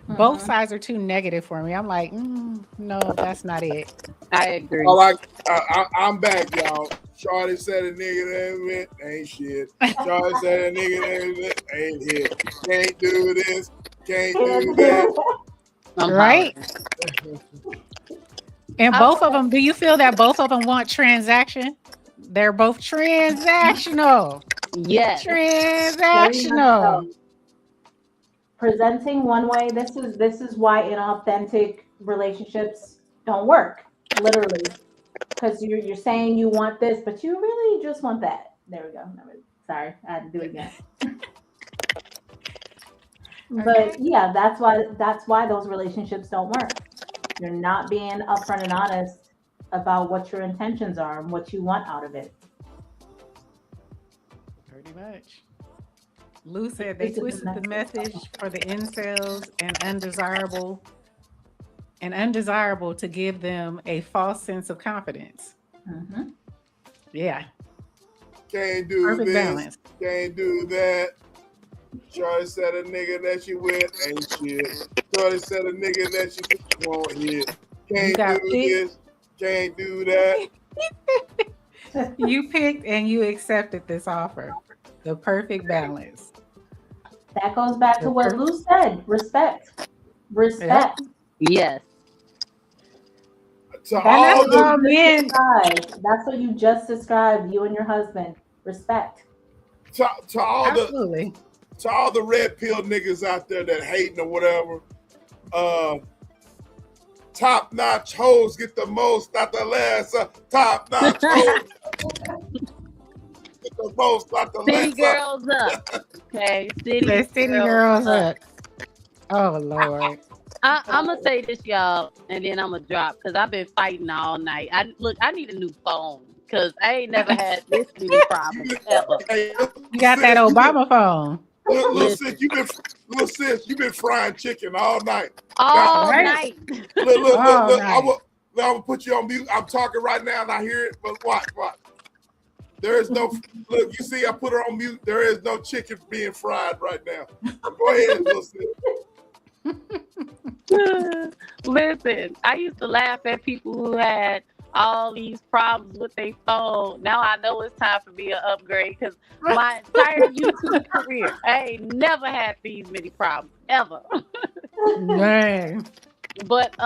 Both sides are too negative for me. I'm like, no, that's not it. I agree. I'm back, y'all. Shorty said a nigga that ain't shit. Shorty said a nigga that ain't hit. Can't do this. Can't do that. Right? And both of them, do you feel that both of them want transaction? They're both transactional. Yes. Transactional. Presenting one way, this is why inauthentic relationships don't work, literally. Because you're saying you want this, but you really just want that. There we go. Sorry, I had to do it again. But yeah, that's why those relationships don't work. You're not being upfront and honest about what your intentions are and what you want out of it. Pretty much. Lou said they twisted the message for the incels and undesirable to give them a false sense of confidence. Yeah. Can't do Perfect this. Balance. Can't do that. Shorty said a nigga that she with ain't shit. Shorty said a nigga that she won't hit. Can't do this. Can't do that. You picked and you accepted this offer. The perfect balance. That goes back to what Lou said. Respect. Respect. Yes. To all the men. That's what you just described, you and your husband. Respect. To all the red pill niggas out there that hating or whatever, top notch hoes get the most, not the less. Top notch hoes get the most, not the less. City girls up. Okay, city girls up. Oh Lord. I'm gonna say this, y'all, and then I'm gonna drop because I've been fighting all night. I need a new phone because I ain't never had this many problems ever. You got that Obama phone. Little sis, you been frying chicken all night. All night. Look. All I'm gonna put you on mute. I'm talking right now and I hear it, but watch. There is no look. You see, I put her on mute. There is no chicken being fried right now. Go ahead, little sis. Listen, I used to laugh at people who had all these problems with their phone. Now I know it's time for me to upgrade because my entire YouTube career, I ain't never had these many problems ever. Man. But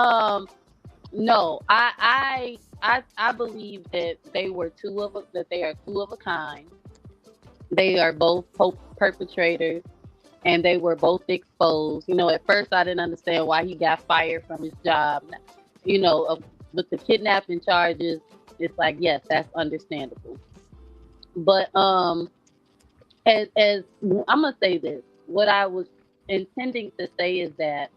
no, I believe that they are two of a kind. They are both perpetrators. And they were both exposed. At first I didn't understand why he got fired from his job. With the kidnapping charges, it's like, yes, that's understandable. But as I'm gonna say this, what I was intending to say is that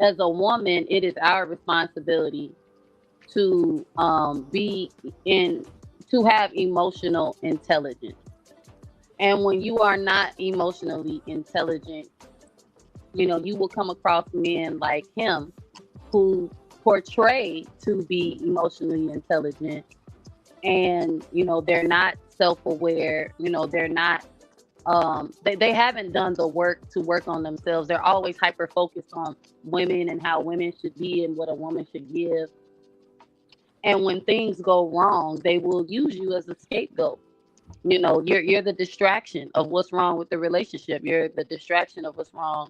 as a woman, it is our responsibility to have emotional intelligence. And when you are not emotionally intelligent, you know, you will come across men like him who portray to be emotionally intelligent, and you know, they're not self-aware, you know, they're not they haven't done the work to work on themselves. They're always hyper focused on women and how women should be and what a woman should give. And when things go wrong, they will use you as a scapegoat. You know, you're the distraction of what's wrong with the relationship. You're the distraction of what's wrong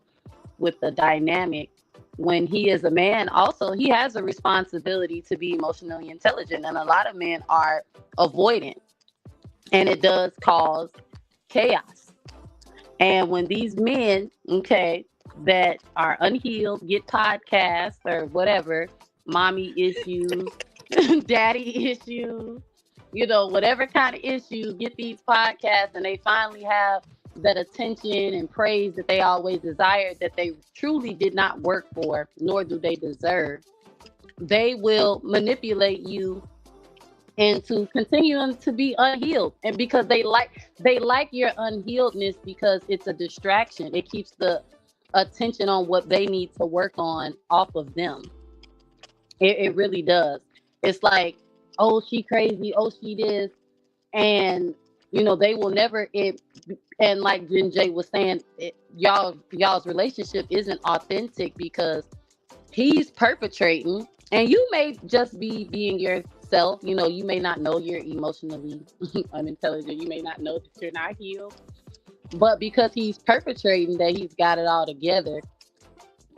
with the dynamic. When he is a man, also he has a responsibility to be emotionally intelligent, and a lot of men are avoidant, and it does cause chaos. And when these men, okay, that are unhealed get podcasts or whatever, mommy issues, daddy issues, you know, whatever kind of issues, get these podcasts, and they finally have that attention and praise that they always desired, that they truly did not work for, nor do they deserve. They will manipulate you into continuing to be unhealed, and because they like your unhealedness, because it's a distraction. It keeps the attention on what they need to work on off of them. It really does. It's like, oh, she crazy, oh, she this, and you know, they will never and like Jen J was saying, y'all's relationship isn't authentic because he's perpetrating, and you may just be being yourself. You know, you may not know you're emotionally unintelligent. You may not know that you're not healed, but because he's perpetrating that, he's got it all together,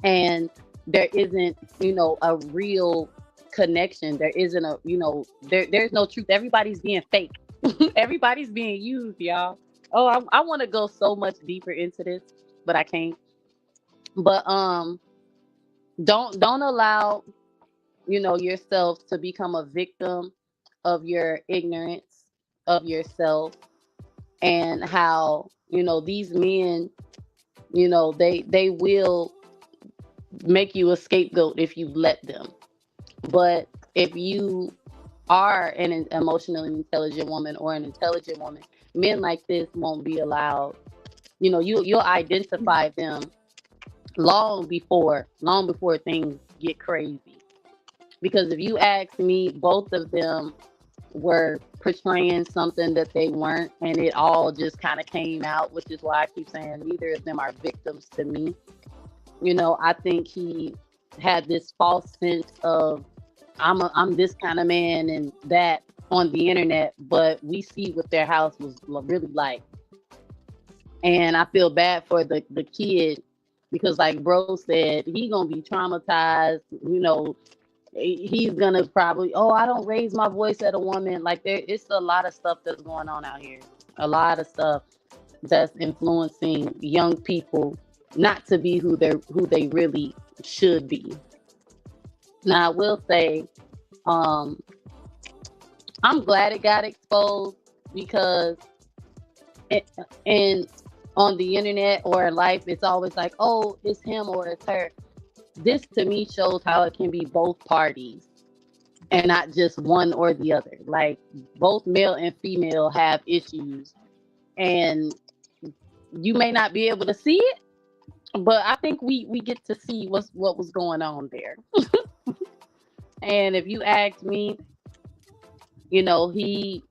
and there isn't, you know, a real connection. There isn't a, you know, there's no truth. Everybody's being fake. Everybody's being used, y'all. Oh, I want to go so much deeper into this, but I can't. But don't allow, you know, yourself to become a victim of your ignorance of yourself, and how, you know, these men, you know, they will make you a scapegoat if you let them. But if you are an emotionally intelligent woman or an intelligent woman, men like this won't be allowed. You know, you'll identify them long before things get crazy. Because if you ask me, both of them were portraying something that they weren't, and it all just kind of came out, which is why I keep saying neither of them are victims to me. You know, I think he had this false sense of I'm this kind of man and that on the internet, but we see what their house was really like. And I feel bad for the kid, because like bro said, he gonna be traumatized. You know, he's gonna probably, oh, I don't raise my voice at a woman. Like it's a lot of stuff that's going on out here. A lot of stuff that's influencing young people not to be who they really should be. Now I will say, I'm glad it got exposed, because and on the internet or in life, it's always like, oh, it's him or it's her. This to me shows how it can be both parties and not just one or the other. Like both male and female have issues, and you may not be able to see it, but I think we get to see what was going on there. And if you ask me, you know, he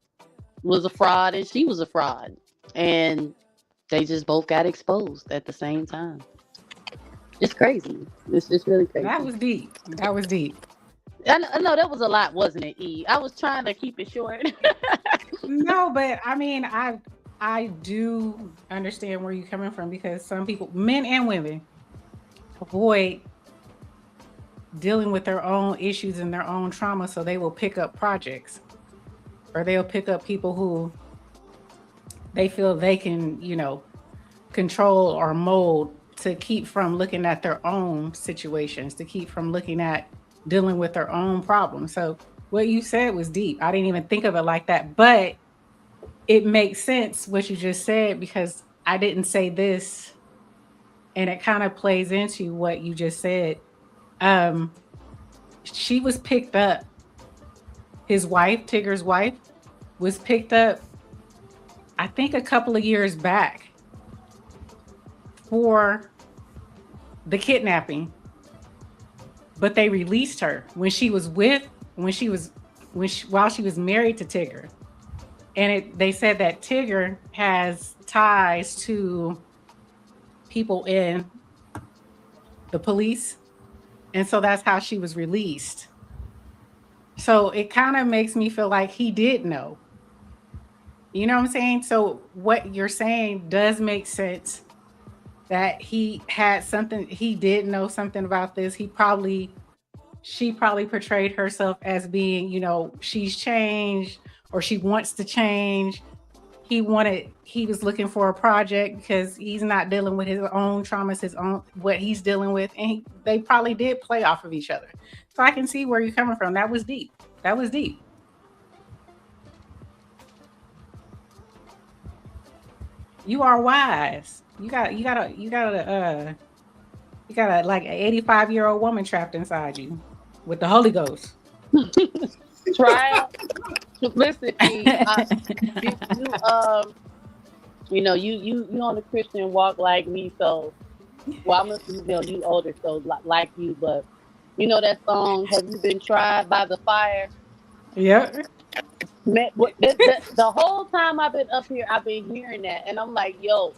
was a fraud and she was a fraud, and they just both got exposed at the same time. It's crazy. It's just really crazy. That was deep. I know that was a lot, wasn't it, E? I was trying to keep it short. No, but I mean, I do understand where you're coming from, because some people, men and women, avoid dealing with their own issues and their own trauma, so they will pick up projects, or they'll pick up people who they feel they can, you know, control or mold, to keep from looking at their own situations, to keep from looking at dealing with their own problems. So what you said was deep. I didn't even think of it like that, but it makes sense what you just said, because I didn't say this, and it kind of plays into what you just said. She was picked up. His wife, Tigger's wife, was picked up, I think a couple of years back, for the kidnapping, but they released her while she was married to Tigger. And they said that Tigger has ties to people in the police. And so that's how she was released. So it kind of makes me feel like he did know. You know what I'm saying? So what you're saying does make sense, that he had something, he did know something about this. She probably portrayed herself as being, you know, she's changed or she wants to change. He was looking for a project because he's not dealing with his own traumas, what he's dealing with. And they probably did play off of each other. So I can see where you're coming from. That was deep. That was deep. You are wise. You got a like an 85-year-old woman trapped inside you with the Holy Ghost. Try. Listen, you on the Christian walk like me, so I'm you older, so like you, but you know that song, "Have You Been Tried by the Fire"? Yep. The whole time I've been up here, I've been hearing that, and I'm like, yo,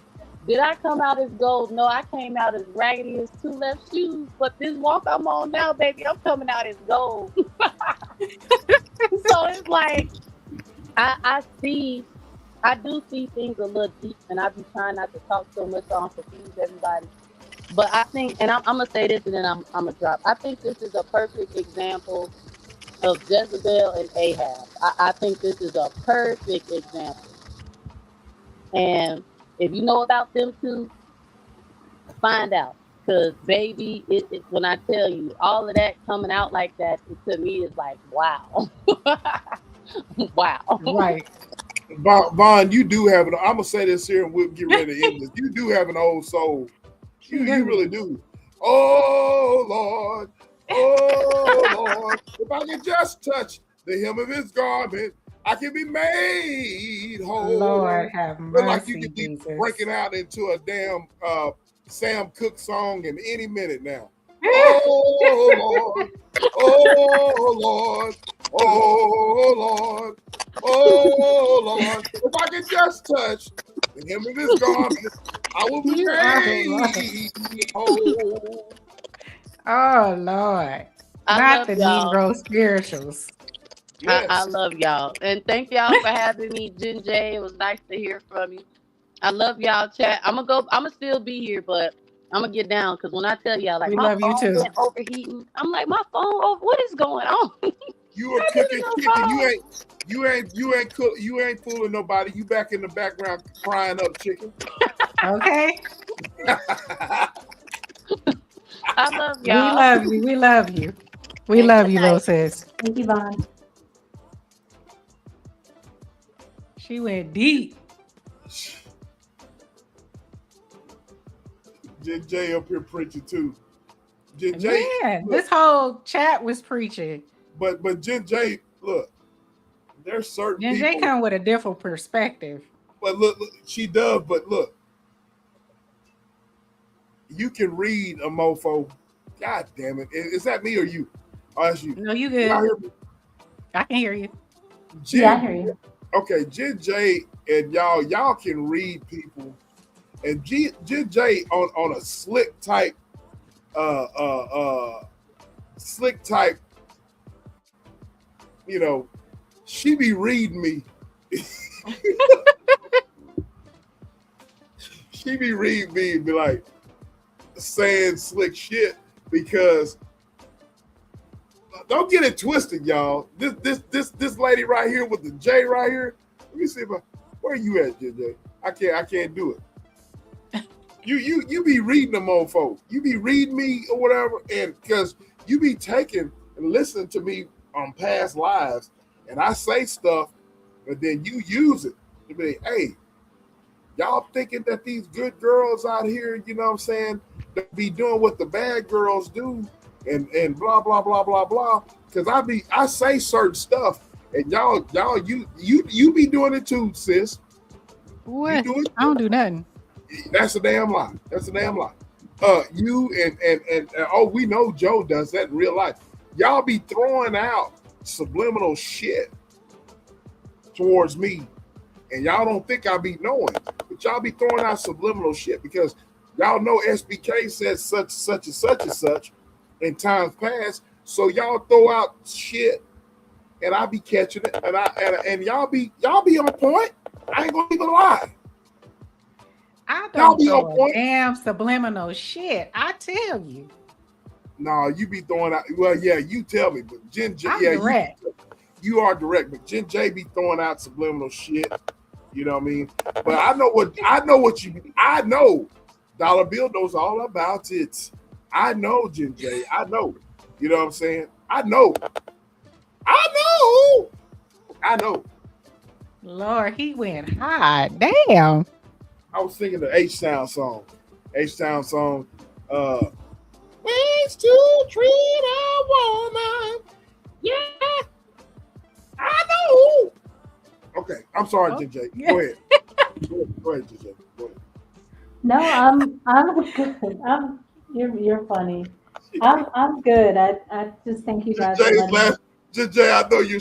did I come out as gold? No, I came out as raggedy as two left shoes. But this walk I'm on now, baby, I'm coming out as gold. So it's like I do see things a little deep, and I be trying not to talk so much so I don't confuse everybody. But I think, and I'm gonna say this, and then I'm gonna drop. I think this is a perfect example of Jezebel and Ahab. I think this is a perfect example. And if you know about them two, find out. Because, baby, when I tell you, all of that coming out like that, to me is like, wow. Wow. Right. Vaughn, you do have I'm going to say this here and we'll get ready to end this. You do have an old soul. You really do. Oh, Lord. Oh, Lord. If I can just touch the hem of his garment, I can be made whole. Lord have mercy. Like you could be breaking out into a damn Sam Cooke song in any minute now. Oh, Lord. Oh, Lord. Oh, Lord. Oh, Lord. If I can just touch the hem of his garment, I will be made whole. Oh, Lord. Not the Negro spirituals. Yes. I love y'all. And thank y'all for having me, Jen J. It was nice to hear from you. I love y'all, chat. I'm gonna still be here, but I'm gonna get down, because when I tell y'all, like, my phone been overheating, I'm like, my phone over, what is going on? You are cooking chicken. You ain't fooling nobody. You back in the background frying up chicken. Okay. I love y'all. We love you. We love you. We love you, little sis. Thank you, Vaughn. She went deep. Jen J up here preaching too. Jen J. Yeah, this whole chat was preaching. But Jen J, look, there's certain Jen people. J come with a different perspective. But look, she does. But look, you can read a mofo. God damn it! Is that me or you? I'll ask you. No, you good. I can hear you. Yeah, I hear you. Okay, Jen J and y'all can read people, and Jen J on a slick type, you know, she be reading me. She be reading me and be like saying slick shit, because don't get it twisted, y'all. This lady right here with the J right here. Let me see where are you at, JJ? I can't do it. You be reading the mofo. You be reading me or whatever, and because you be taking and listening to me on past lives, and I say stuff, but then you use it to be, hey, y'all thinking that these good girls out here, you know what I'm saying, that be doing what the bad girls do, and blah blah blah blah blah. Because I say certain stuff, and y'all you be doing it too, sis. What? I don't do nothing. That's a damn lie. That's a damn lie. You and oh, we know Joe does that in real life. Y'all be throwing out subliminal shit towards me, and y'all don't think I be knowing, but y'all be throwing out subliminal shit because y'all know SBK said such and such in times past. So y'all throw out shit, and I be catching it, and y'all be on point. I ain't gonna even lie. I don't throw a damn subliminal shit. I tell you. No, you be throwing out. Well, yeah, you tell me, but Jen J, I'm yeah, direct. You are direct, but Jen J be throwing out subliminal shit. You know what I mean? But I know what you. I know. Dollar Bill knows all about it. I know, Jen J. I know. You know what I'm saying? I know. Lord, he went high. Damn. I was thinking the H-Town song. Ways to treat a woman. Yeah. I know. Okay. I'm sorry, JJ. Go ahead. Go ahead, JJ. Go ahead. No, I'm good. You're funny. I'm good. I just thank you guys for letting me. JJ, I know you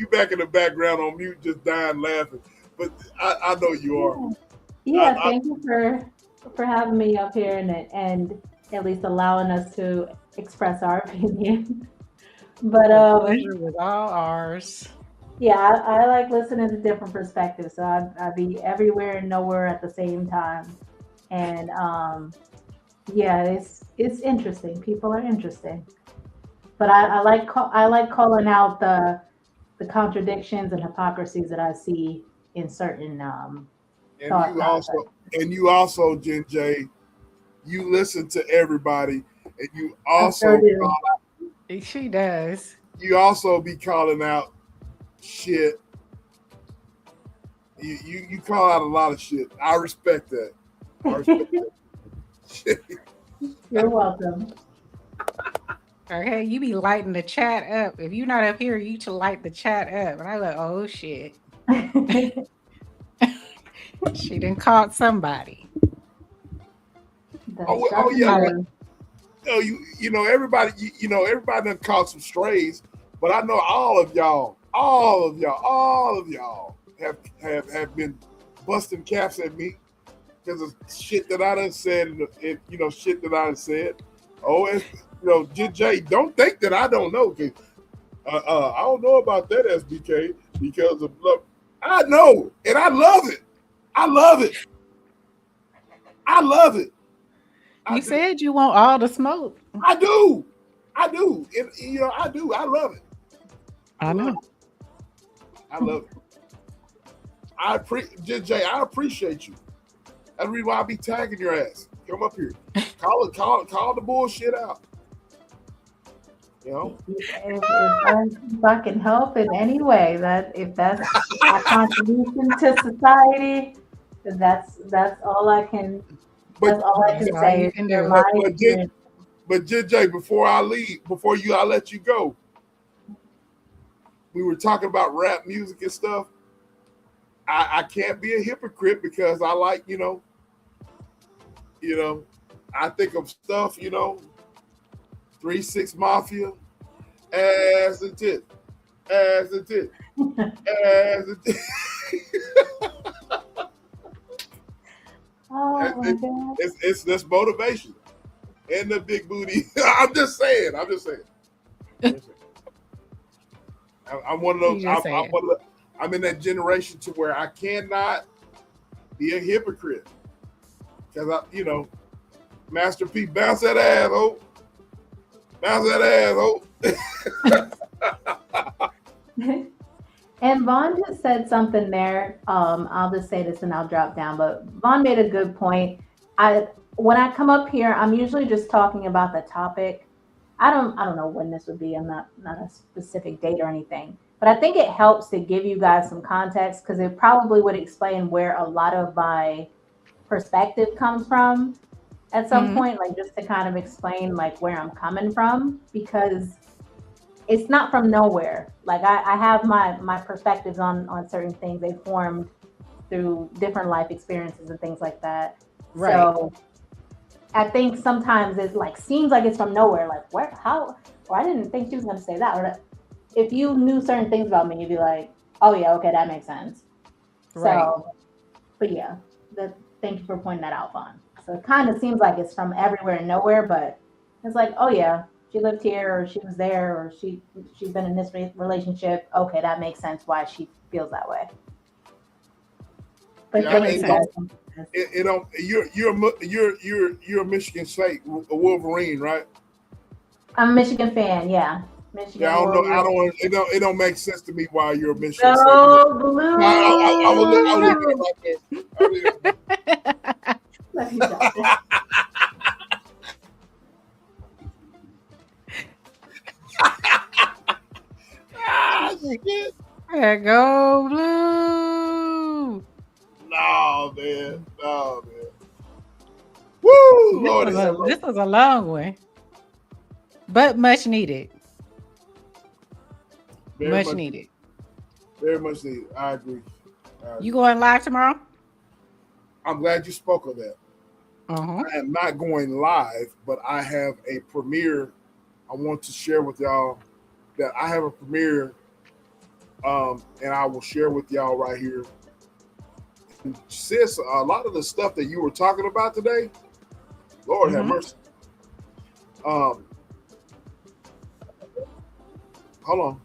back in the background on mute, just dying laughing. But I know you are. Yeah, thank you for having me up here and at least allowing us to express our opinion. But the pleasure was all ours. Yeah, I like listening to different perspectives. So I be everywhere and nowhere at the same time. And yeah, it's interesting. People are interesting. But I like calling out the contradictions and hypocrisies that I see in certain and you also, Jen J, you listen to everybody, and you also she does. You also be calling out shit. You call out a lot of shit. I respect that. You're welcome. Okay, you be lighting the chat up. If you're not up here, you should light the chat up. And I like, oh shit. She done caught somebody. Oh yeah. You know everybody. You know everybody done caught some strays, but I know all of y'all have been busting caps at me because of shit that I done said and shit that I done said. Oh, and JJ, don't think that I don't know. Cause, I don't know about that SBK because of love. I know, and I love it. I love it. You said you want all the smoke. I do. And, I do. I love it. I know. I love it. JJ, I appreciate you. That's the reason why I be tagging your ass. Come up here. Call the bullshit out. You know? If I can help in any way, if that's a contribution to society, that's all I can. That's all I can say. But JJ, before I leave, I let you go. We were talking about rap music and stuff. I can't be a hypocrite because I like, I think of stuff, 3-6 Mafia, ass and tit. Oh my God. It's this motivation and the big booty. I'm just saying. I'm one of those. I'm in that generation to where I cannot be a hypocrite because Master P, bounce that ass, oh. And Vaughn just said something there. I'll just say this and I'll drop down. But Vaughn made a good point. When I come up here, I'm usually just talking about the topic. I don't know when this would be. I'm not a specific date or anything. But I think it helps to give you guys some context because it probably would explain where a lot of my perspective comes from at some point, like just to kind of explain like where I'm coming from, because it's not from nowhere. Like I have my perspectives on certain things. They formed through different life experiences and things like that. Right. So I think sometimes it like seems like it's from nowhere. Like where, how? Or I didn't think she was gonna say that. Or if you knew certain things about me, you'd be like, oh yeah, okay, that makes sense. Right. So, but yeah, thank you for pointing that out, Vaughn. So it kind of seems like it's from everywhere and nowhere, but it's like, oh yeah, she lived here, or she was there, or she's been in this relationship. Okay, that makes sense why she feels that way. But Yeah, thank you guys. it don't. You're a Michigan State, a Wolverine, right? I'm a Michigan fan. Yeah, Michigan. Yeah, I don't know. Warriors. It don't make sense to me why you're a Michigan State. Go Blue! I will leave it right there. Let me drop it. There go Blue. No, man. Woo! Lord, This was a long one, but much needed. Much needed. Very much needed. I agree. You going live tomorrow? I'm glad you spoke of that. I am not going live, but I have a premiere I want to share with y'all. That I have a premiere, and I will share with y'all right here. And sis, a lot of the stuff that you were talking about today, Lord have mercy. Hold on.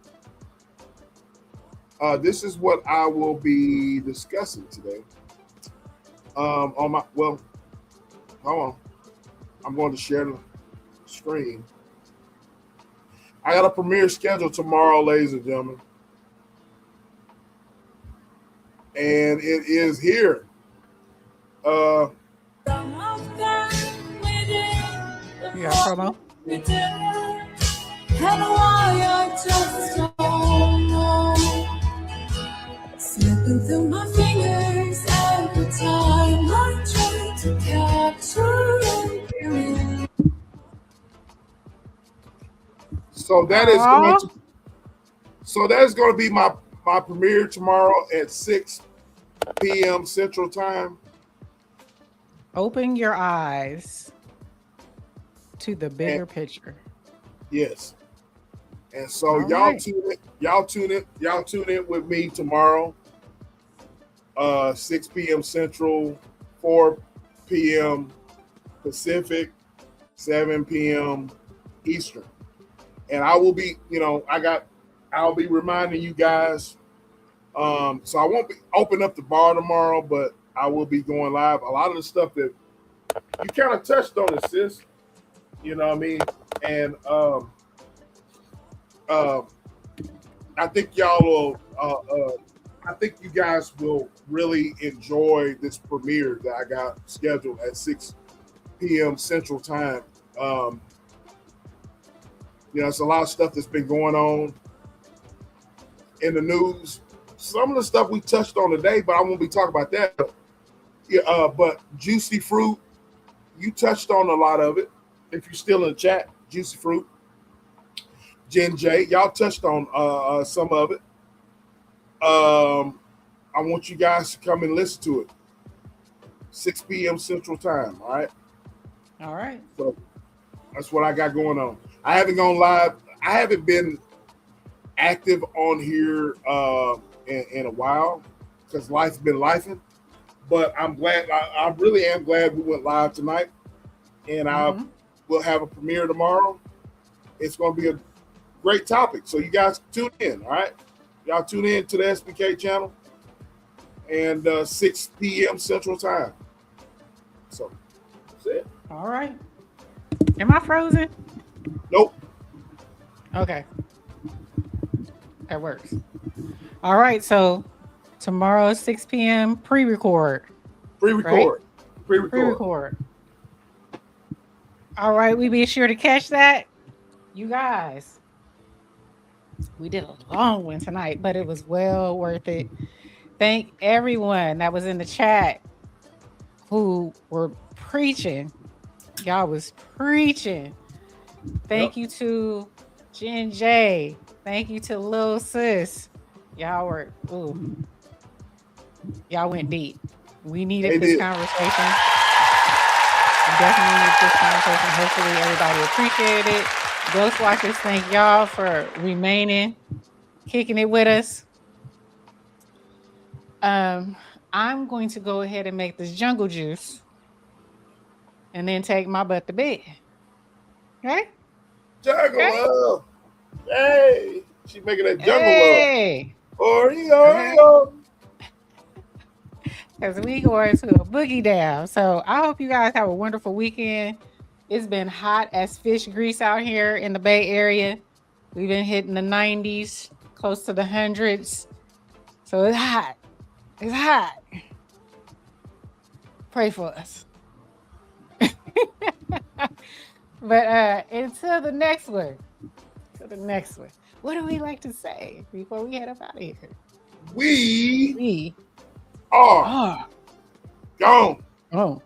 This is what I will be discussing today. Hold on. I'm going to share the screen. I got a premiere scheduled tomorrow, ladies and gentlemen. And it is here. You got promo? Slipping through my fingers every time I try to capture it. So that is going to be my premiere tomorrow at 6 p.m. Central Time. Open your eyes to the bigger picture. Yes. And so y'all tune in with me tomorrow. 6 p.m. Central, 4 p.m. Pacific, 7 p.m. Eastern. And I will be, I'll be reminding you guys. So I won't be open up the bar tomorrow, but I will be going live. A lot of the stuff that you kind of touched on it, sis. You know what I mean? And I think y'all will. I think you guys will really enjoy this premiere that I got scheduled at 6 p.m. Central Time. It's a lot of stuff that's been going on in the news. Some of the stuff we touched on today, but I won't be talking about that. But Juicy Fruit, you touched on a lot of it. If you're still in the chat, Juicy Fruit, Jen J, y'all touched on some of it. I want you guys to come and listen to it. 6 p.m. Central Time. All right. All right. So that's what I got going on. I haven't gone live. I haven't been active on here in a while because life's been lifing. But I'm glad. I really am glad we went live tonight, and I will have a premiere tomorrow. It's going to be a great topic. So you guys tune in. All right. Y'all tune in to the SBK channel and 6 p.m. Central Time. So that's it. All right. Am I frozen? Nope. Okay. That works. All right. So tomorrow, 6 p.m. Pre-record. Pre-record. Right? Pre-record. All right. We be sure to catch that. You guys. We did a long one tonight, but it was well worth it. Thank everyone that was in the chat who were preaching. Y'all was preaching. Thank you to Jen J. Thank you to Lil Sis. Y'all went deep. We needed this conversation. definitely need this conversation. Hopefully everybody appreciated it. Ghost Watchers, thank y'all for remaining, kicking it with us. I'm going to go ahead and make this jungle juice and then take my butt to bed. Okay? Jungle Okay? love. Hey, she making that jungle Hey. love. Oreo. Because we going to a boogie down. So I hope you guys have a wonderful weekend. It's been hot as fish grease out here in the Bay Area. We've been hitting the 90s, close to the hundreds. So it's hot. It's hot. Pray for us. But until the next one. What do we like to say before we head up out of here? We We are gone. Oh.